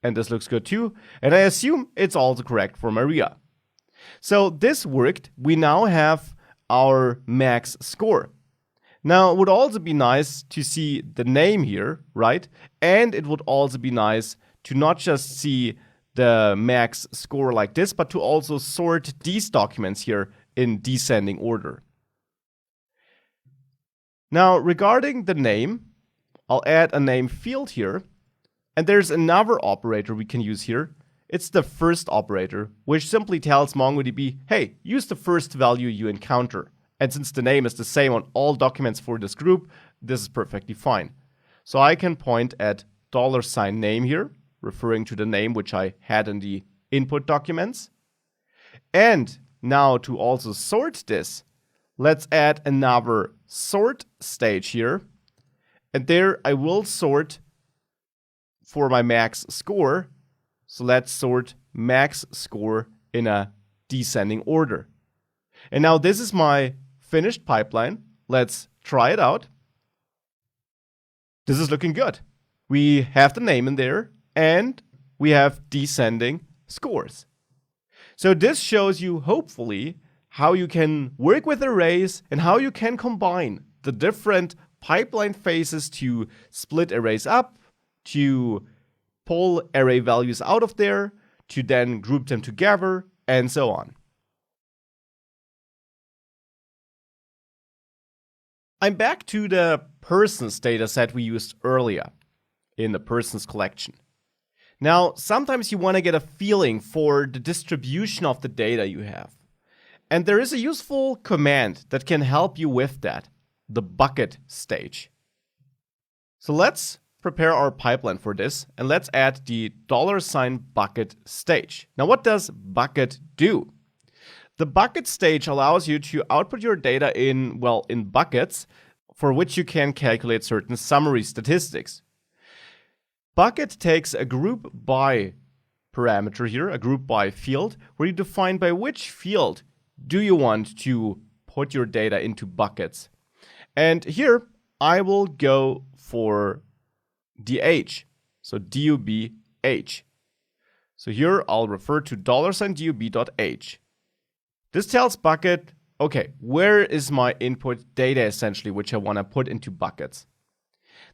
And this looks good too. And I assume it's also correct for Maria. So this worked. We now have our max score. Now, it would also be nice to see the name here, right? And it would also be nice to not just see the max score like this, but to also sort these documents here in descending order. Now, regarding the name, I'll add a name field here. And there's another operator we can use here. It's the first operator, which simply tells MongoDB, hey, use the first value you encounter. And since the name is the same on all documents for this group, this is perfectly fine. So I can point at $name here, referring to the name which I had in the input documents. And now to also sort this, let's add another sort stage here. And there I will sort for my max score. So let's sort max score in a descending order. And now this is my finished pipeline. Let's try it out. This is looking good. We have the name in there and we have descending scores. So this shows you, hopefully, how you can work with arrays and how you can combine the different pipeline phases to split arrays up, to pull array values out of there, to then group them together, and so on. I'm back to the persons data set we used earlier in the persons collection. Now, sometimes you want to get a feeling for the distribution of the data you have. And there is a useful command that can help you with that, the bucket stage. So let's prepare our pipeline for this, and let's add the $bucket stage. Now, what does bucket do? The bucket stage allows you to output your data in buckets, for which you can calculate certain summary statistics. Bucket takes a group by parameter here, a group by field, where you define by which field do you want to put your data into buckets. And here I will go for the age, so DUB age. So here I'll refer to $DUB.age. This tells bucket, okay, where is my input data essentially, which I want to put into buckets.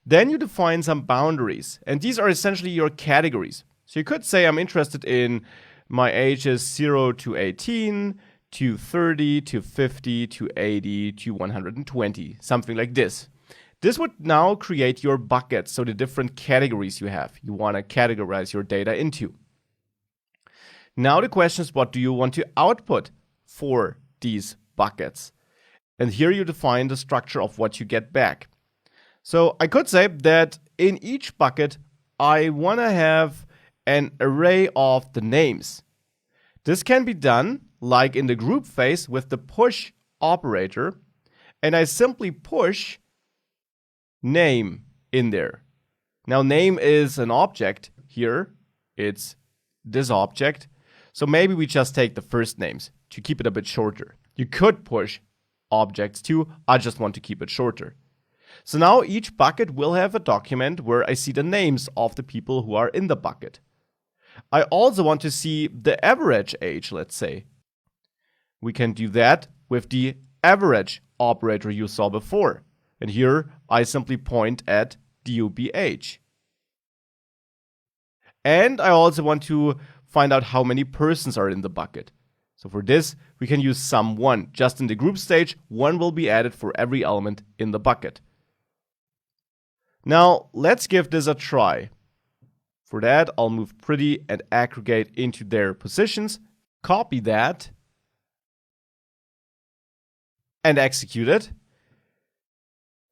Then you define some boundaries, and these are essentially your categories. So you could say I'm interested in my ages 0 to 18, to 30, to 50, to 80, to 120, something like this. This would now create your buckets, so the different categories you have, you want to categorize your data into. Now the question is, what do you want to output for these buckets? And here you define the structure of what you get back. So I could say that in each bucket, I want to have an array of the names. This can be done like in the group phase with the push operator, and I simply push name in there. Now name is an object here, it's this object, so maybe we just take the first names to keep it a bit shorter. You could push objects too, I just want to keep it shorter. So now each bucket will have a document where I see the names of the people who are in the bucket. I also want to see the average age, let's say. We can do that with the average operator you saw before. And here I simply point at DUBH. And I also want to find out how many persons are in the bucket. So for this, we can use sum1. Just in the group stage, 1 will be added for every element in the bucket. Now, let's give this a try. For that, I'll move pretty and aggregate into their positions, copy that, and execute it.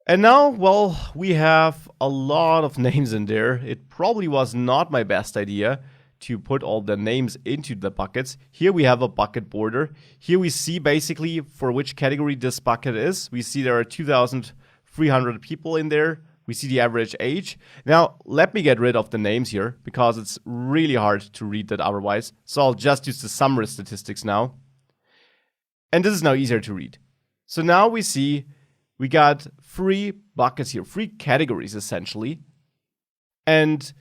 And now, well, we have a lot of names in there. It probably was not my best idea to put all the names into the buckets. Here we have a bucket border. Here we see basically for which category this bucket is. We see there are 2,300 people in there. We see the average age. Now, let me get rid of the names here because it's really hard to read that otherwise. So I'll just use the summary statistics now. And this is now easier to read. So now we see we got 3 buckets here, 3 categories essentially. And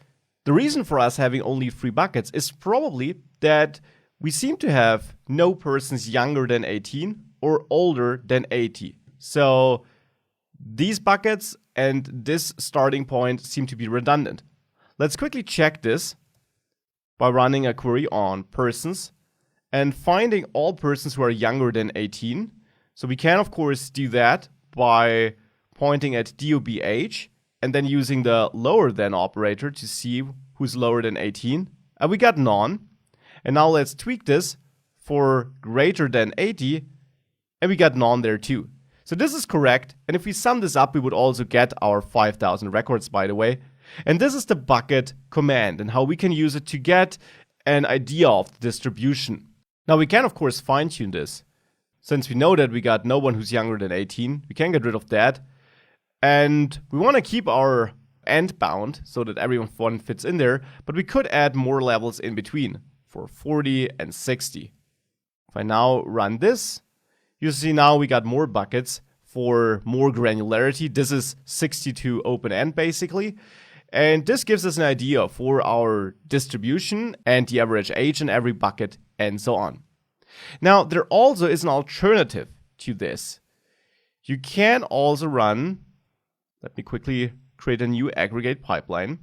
the reason for us having only 3 buckets is probably that we seem to have no persons younger than 18 or older than 80. So these buckets and this starting point seem to be redundant. Let's quickly check this by running a query on persons and finding all persons who are younger than 18. So we can, of course, do that by pointing at DUBH and then using the lower than operator to see who's lower than 18. And we got none. And now let's tweak this for greater than 80. And we got none there too. So this is correct. And if we sum this up, we would also get our 5,000 records, by the way. And this is the bucket command and how we can use it to get an idea of the distribution. Now we can, of course, fine-tune this. Since we know that we got no one who's younger than 18, we can get rid of that. And we want to keep our end bound so that everyone fits in there, but we could add more levels in between for 40 and 60. If I now run this, you see now we got more buckets for more granularity. This is 62 open end basically. And this gives us an idea for our distribution and the average age in every bucket and so on. Now, there also is an alternative to this. You can also run, let me quickly create a new aggregate pipeline.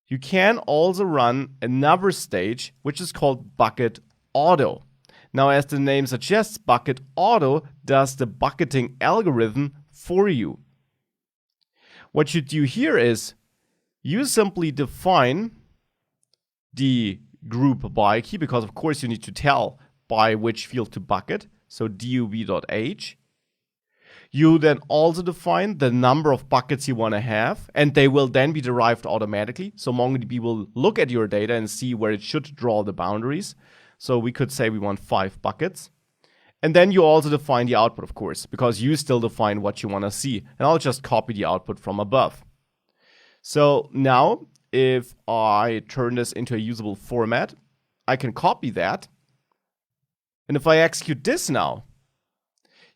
You can also run another stage, which is called bucket auto. Now, as the name suggests, Bucket Auto does the bucketing algorithm for you. What you do here is you simply define the group by key, because of course you need to tell by which field to bucket. So dob.age. You then also define the number of buckets you want to have, and they will then be derived automatically. So MongoDB will look at your data and see where it should draw the boundaries. So we could say we want 5 buckets. And then you also define the output, of course, because you still define what you want to see. And I'll just copy the output from above. So now, if I turn this into a usable format, I can copy that. And if I execute this now,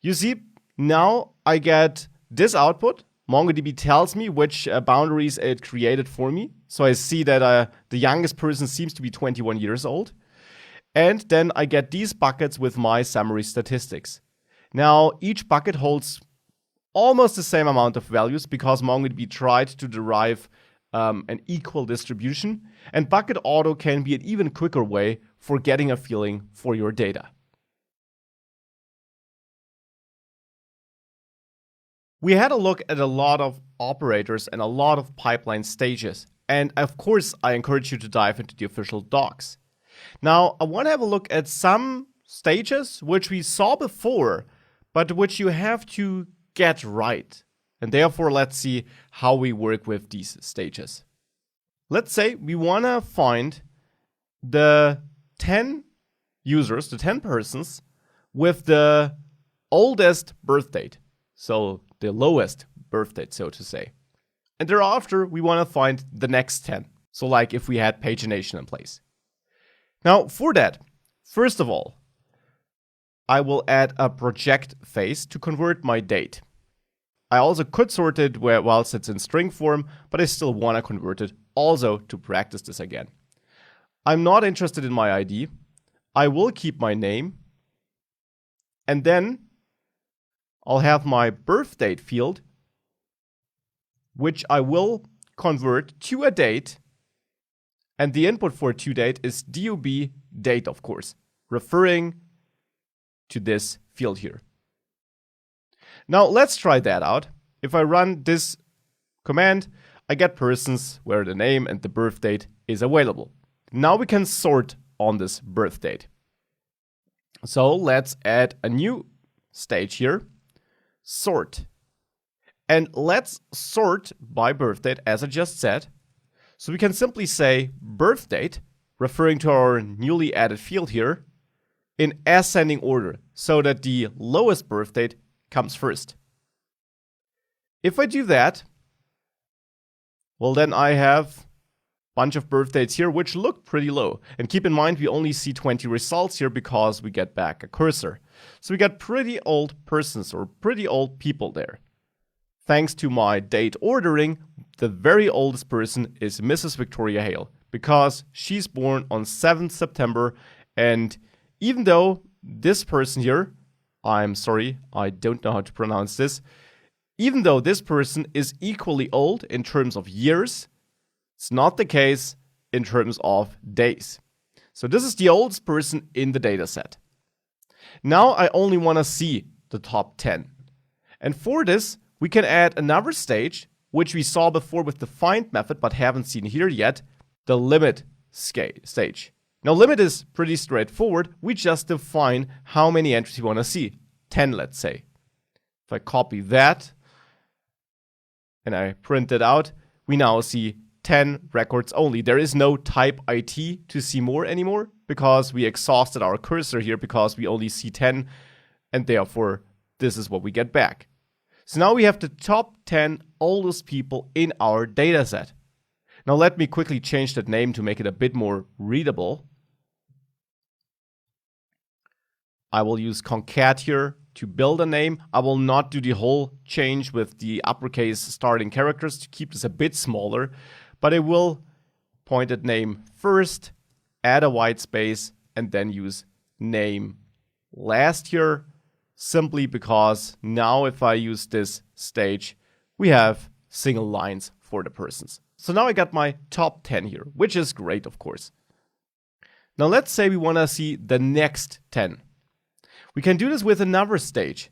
you see, now I get this output. MongoDB tells me which boundaries it created for me. So I see that the youngest person seems to be 21 years old. And then I get these buckets with my summary statistics. Now, each bucket holds almost the same amount of values because MongoDB tried to derive an equal distribution. And Bucket Auto can be an even quicker way for getting a feeling for your data. We had a look at a lot of operators and a lot of pipeline stages. And of course, I encourage you to dive into the official docs. Now, I want to have a look at some stages which we saw before, but which you have to get right. And therefore, let's see how we work with these stages. Let's say we want to find the 10 users, the 10 persons, with the oldest birth date. So the lowest birth date, so to say. And thereafter, we want to find the next 10. So like if we had pagination in place. Now, for that, first of all, I will add a project phase to convert my date. I also could sort it whilst it's in string form, but I still want to convert it also to practice this again. I'm not interested in my ID. I will keep my name. And then I'll have my birth date field, which I will convert to a date. And the input for toDate is dob date, of course, referring to this field here. Now let's try that out. If I run this command, I get persons where the name and the birth date is available. Now we can sort on this birth date. So let's add a new stage here, sort. And let's sort by birth date, as I just said. So we can simply say birth date, referring to our newly added field here, in ascending order, so that the lowest birth date comes first. If I do that, well, then I have a bunch of birth dates here, which look pretty low. And keep in mind, we only see 20 results here because we get back a cursor. So we got pretty old persons or pretty old people there. Thanks to my date ordering, the very oldest person is Mrs. Victoria Hale, because she's born on 7th September. And even though this person here, I'm sorry, I don't know how to pronounce this, even though this person is equally old in terms of years, it's not the case in terms of days. So this is the oldest person in the dataset. Now I only want to see the top 10. And for this, we can add another stage, which we saw before with the find method, but haven't seen here yet, the limit stage. Now, limit is pretty straightforward. We just define how many entries we want to see. 10, let's say. If I copy that and I print it out, we now see 10 records only. There is no type IT to see more anymore because we exhausted our cursor here because we only see 10, and therefore this is what we get back. So now we have the top 10 oldest people in our dataset. Now let me quickly change that name to make it a bit more readable. I will use concat here to build a name. I will not do the whole change with the uppercase starting characters to keep this a bit smaller, but I will point at name first, add a white space, and then use name last here, simply because now if I use this stage, we have single lines for the persons. So now I got my top 10 here, which is great, of course. Now let's say we want to see the next 10. We can do this with another stage,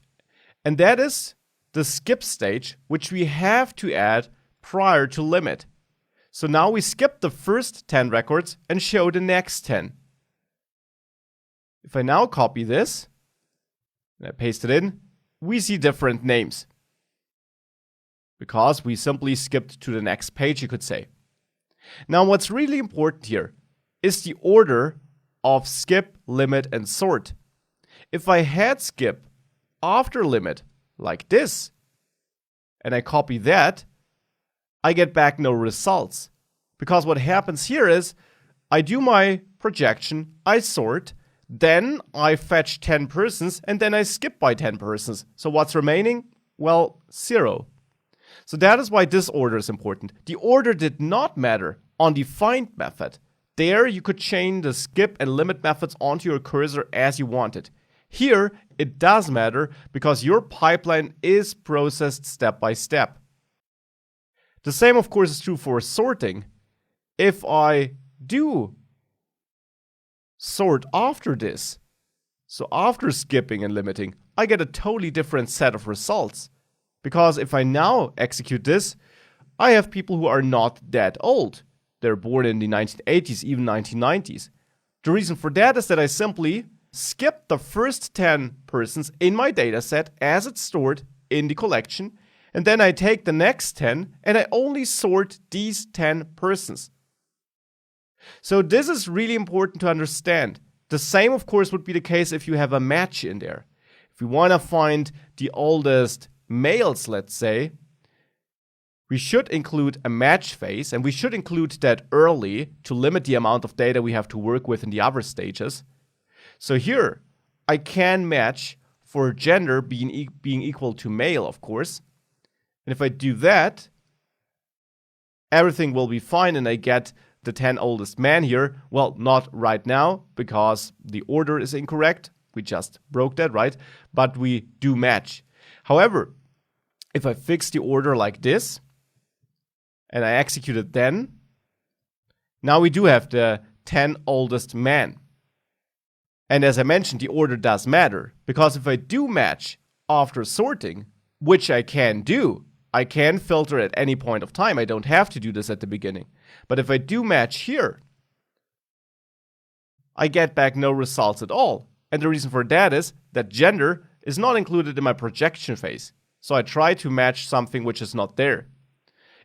and that is the skip stage, which we have to add prior to limit. So now we skip the first 10 records and show the next 10. If I now copy this and I paste it in, we see different names because we simply skipped to the next page, you could say. Now, what's really important here is the order of skip, limit, and sort. If I had skip after limit like this, and I copy that, I get back no results. Because what happens here is I do my projection, I sort, then I fetch 10 persons, and then I skip by 10 persons. So what's remaining? Well, 0. So that is why this order is important. The order did not matter on the find method. There you could chain the skip and limit methods onto your cursor as you wanted. Here it does matter because your pipeline is processed step by step. The same, of course, is true for sorting. If I do sort after this, so after skipping and limiting, I get a totally different set of results. Because if I now execute this, I have people who are not that old. They're born in the 1980s, even 1990s. The reason for that is that I simply skip the first 10 persons in my dataset as it's stored in the collection, and then I take the next 10 and I only sort these 10 persons. So this is really important to understand. The same, of course, would be the case if you have a match in there. If we want to find the oldest males, let's say, we should include a match phase, and we should include that early to limit the amount of data we have to work with in the other stages. So here, I can match for gender being equal to male, of course. And if I do that, everything will be fine, and I get the 10 oldest men here. Well, not right now, because the order is incorrect. We just broke that, right? But we do match. However, if I fix the order like this, and I execute it then, now we do have the 10 oldest men. And as I mentioned, the order does matter, because if I do match after sorting, which I can do, I can filter at any point of time. I don't have to do this at the beginning. But if I do match here, I get back no results at all. And the reason for that is that gender is not included in my projection phase. So I try to match something which is not there.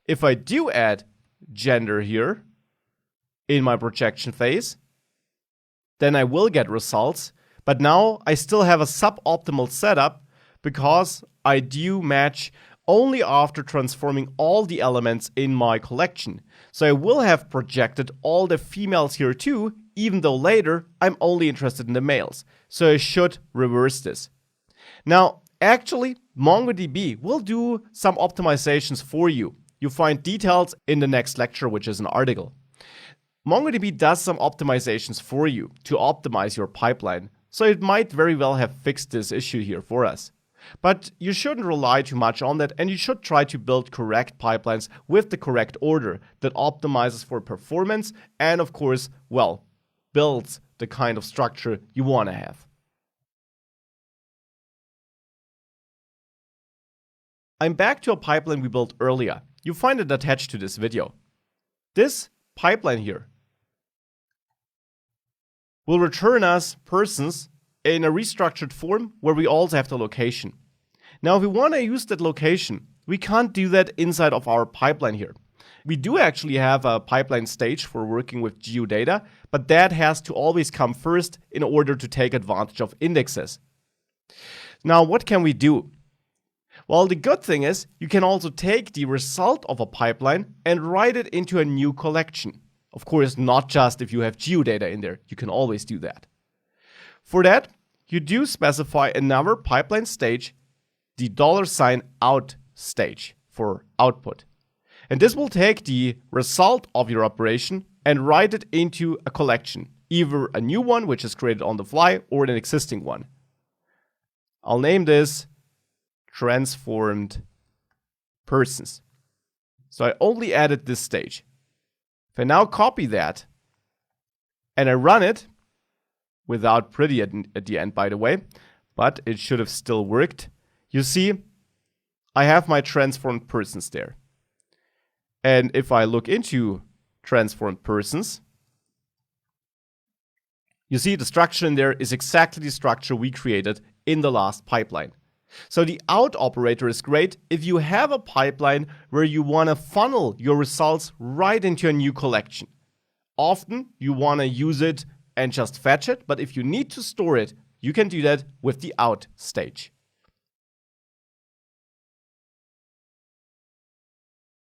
If I do add gender here in my projection phase, then I will get results. But now I still have a suboptimal setup because I do match only after transforming all the elements in my collection. So I will have projected all the females here too, even though later I'm only interested in the males. So I should reverse this. Now, actually, MongoDB will do some optimizations for you. You'll find details in the next lecture, which is an article. MongoDB does some optimizations for you to optimize your pipeline. So it might very well have fixed this issue here for us. But you shouldn't rely too much on that, and you should try to build correct pipelines with the correct order that optimizes for performance and, of course, well, builds the kind of structure you want to have. I'm back to a pipeline we built earlier. You find it attached to this video. This pipeline here will return us persons in a restructured form where we also have the location. Now, if we want to use that location, we can't do that inside of our pipeline here. We do actually have a pipeline stage for working with geodata, but that has to always come first in order to take advantage of indexes. Now, what can we do? Well, the good thing is you can also take the result of a pipeline and write it into a new collection. Of course, not just if you have geodata in there. You can always do that. For that, you do specify another pipeline stage, the $out stage for output. And this will take the result of your operation and write it into a collection, either a new one, which is created on the fly, or an existing one. I'll name this Transformed Persons. So I only added this stage. If I now copy that and I run it, without pretty at the end, by the way, but it should have still worked. You see, I have my transformed persons there. And if I look into transformed persons, you see the structure in there is exactly the structure we created in the last pipeline. So the out operator is great if you have a pipeline where you want to funnel your results right into a new collection. Often you want to use it and just fetch it, but if you need to store it, you can do that with the out stage.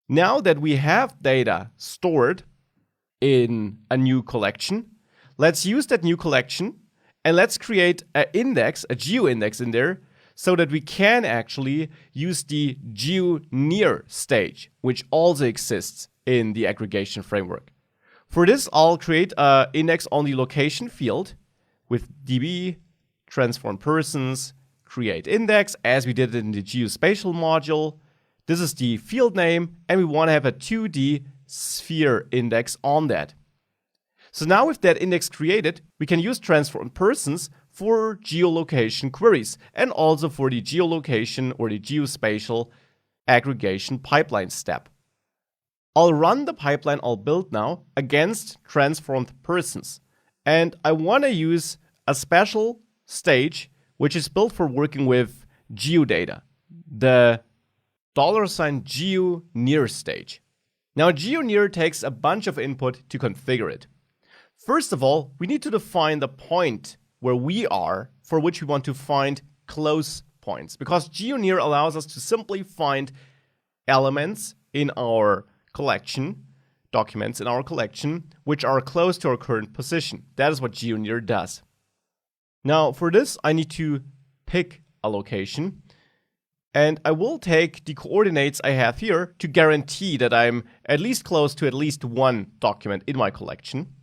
Now that we have data stored in a new collection, let's use that new collection and let's create an index, a geoindex in there, so that we can actually use the geoNear stage, which also exists in the aggregation framework. For this, I'll create an index on the location field with db transform persons create index, as we did in the geospatial module. This is the field name, and we want to have a 2D sphere index on that. So now with that index created, we can use transform persons for geolocation queries and also for the geolocation or the geospatial aggregation pipeline step. I'll run the pipeline I'll build now against transformed persons. And I want to use a special stage which is built for working with geodata, the $geoNear stage. Now geoNear takes a bunch of input to configure it. First of all, we need to define the point where we are for which we want to find close points, because geoNear allows us to simply find elements in our collection, documents in our collection, which are close to our current position. That is what geoNear does. Now for this, I need to pick a location, and I will take the coordinates I have here to guarantee that I'm at least close to at least one document in my collection.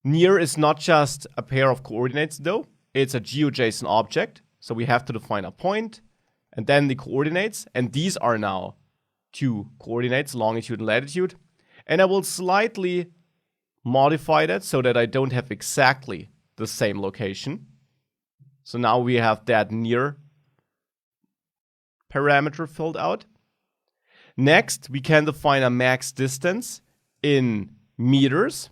Near is not just a pair of coordinates though, it's a GeoJSON object, so we have to define a point and then the coordinates, and these are now two coordinates, longitude and latitude, and I will slightly modify that so that I don't have exactly the same location. So now we have that near parameter filled out. Next, we can define a max distance in meters.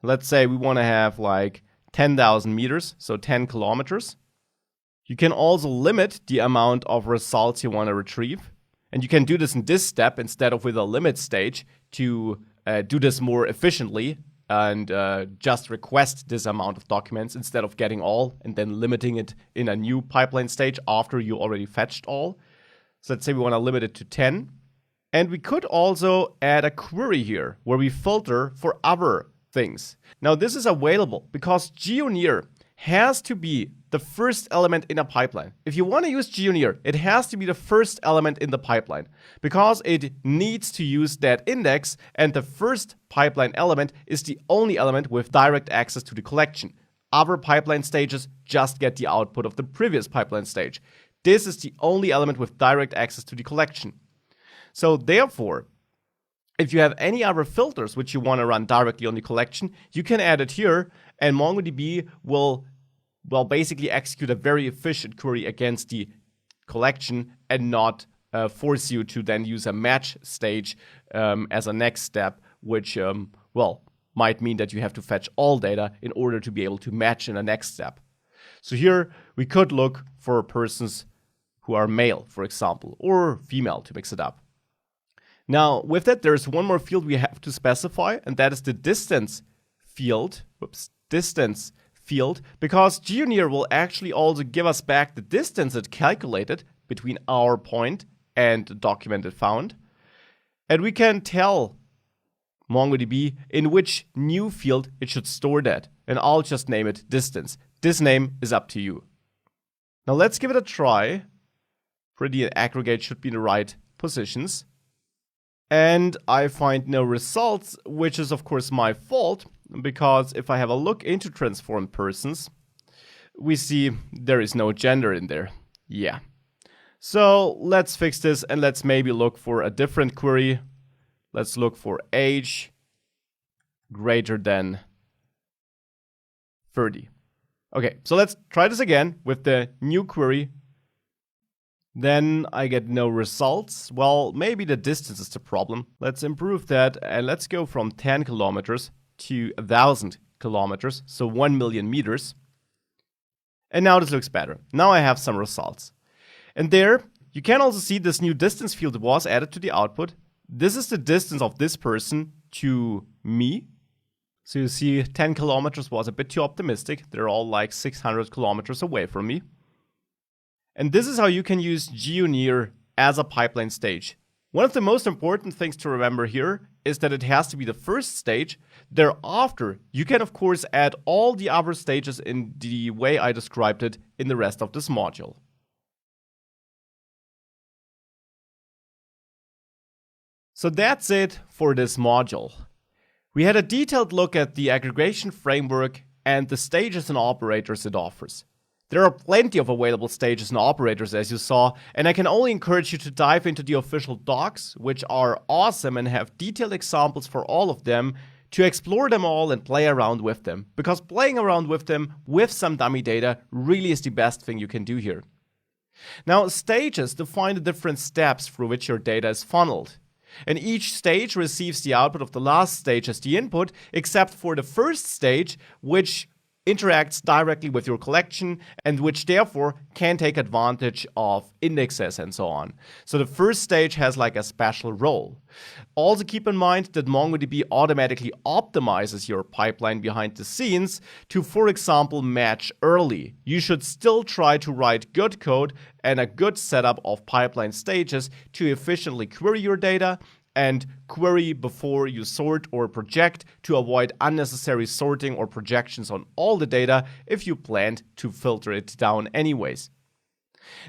Let's say we want to have like 10,000 meters, so 10 kilometers. You can also limit the amount of results you want to retrieve. And you can do this in this step instead of with a limit stage to do this more efficiently and just request this amount of documents instead of getting all and then limiting it in a new pipeline stage after you already fetched all. So let's say we want to limit it to 10. And we could also add a query here where we filter for other things. Now this is available because geoNear has to be the first element in a pipeline. If you want to use geoNear, it has to be the first element in the pipeline because it needs to use that index, and the first pipeline element is the only element with direct access to the collection. Other pipeline stages just get the output of the previous pipeline stage. This is the only element with direct access to the collection. So therefore, if you have any other filters which you want to run directly on the collection, you can add it here, and MongoDB will basically execute a very efficient query against the collection and not force you to then use a match stage as a next step, which might mean that you have to fetch all data in order to be able to match in the next step. So here we could look for persons who are male, for example, or female to mix it up. Now, with that, there's one more field we have to specify, and that is the distance field. Distance field, because geoNear will actually also give us back the distance it calculated between our point and the document it found. And we can tell MongoDB in which new field it should store that. And I'll just name it distance. This name is up to you. Now let's give it a try. Pretty aggregate should be in the right positions. And I find no results, which is of course my fault, because if I have a look into transformed persons, we see there is no gender in there. Yeah. So let's fix this and let's maybe look for a different query. Let's look for age greater than 30. Okay, so let's try this again with the new query. Then I get no results. Well, maybe the distance is the problem. Let's improve that and let's go from 10 kilometers to 1,000 kilometers, so 1 million meters. And now this looks better. Now I have some results. And there, you can also see this new distance field was added to the output. This is the distance of this person to me. So you see 10 kilometers was a bit too optimistic. They're all like 600 kilometers away from me. And this is how you can use GeoNear as a pipeline stage. One of the most important things to remember here is that it has to be the first stage. Thereafter, you can of course add all the other stages in the way I described it in the rest of this module. So that's it for this module. We had a detailed look at the aggregation framework and the stages and operators it offers. There are plenty of available stages and operators, as you saw, and I can only encourage you to dive into the official docs, which are awesome and have detailed examples for all of them, to explore them all and play around with them. Because playing around with them with some dummy data really is the best thing you can do here. Now, stages define the different steps through which your data is funneled. And each stage receives the output of the last stage as the input, except for the first stage, which interacts directly with your collection and which therefore can take advantage of indexes and so on. So the first stage has like a special role. Also keep in mind that MongoDB automatically optimizes your pipeline behind the scenes to, for example, match early. You should still try to write good code and a good setup of pipeline stages to efficiently query your data and query before you sort or project to avoid unnecessary sorting or projections on all the data if you planned to filter it down anyways.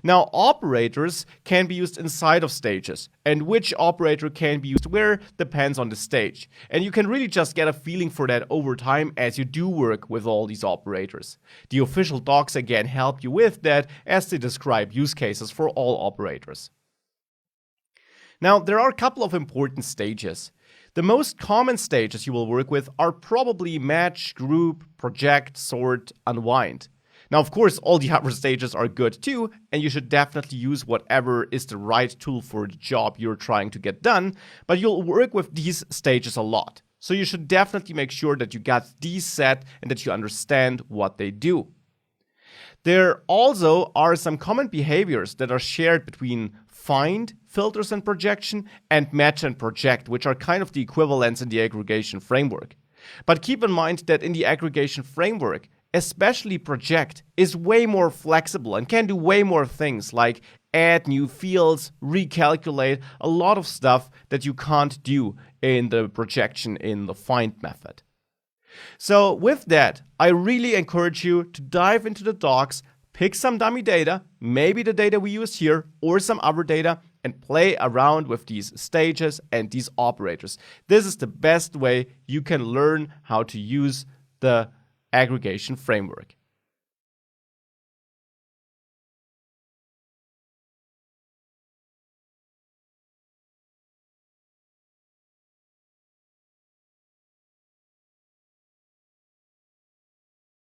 Now, operators can be used inside of stages, and which operator can be used where depends on the stage. And you can really just get a feeling for that over time as you do work with all these operators. The official docs again help you with that as they describe use cases for all operators. Now, there are a couple of important stages. The most common stages you will work with are probably match, group, project, sort, unwind. Now, of course, all the other stages are good too, and you should definitely use whatever is the right tool for the job you're trying to get done, but you'll work with these stages a lot. So you should definitely make sure that you got these set and that you understand what they do. There also are some common behaviors that are shared between find, filters and projection, and match and project, which are kind of the equivalents in the aggregation framework. But keep in mind that in the aggregation framework, especially project is way more flexible and can do way more things like add new fields, recalculate, a lot of stuff that you can't do in the projection in the find method. So with that, I really encourage you to dive into the docs, pick some dummy data, maybe the data we used here or some other data, and play around with these stages and these operators. This is the best way you can learn how to use the aggregation framework.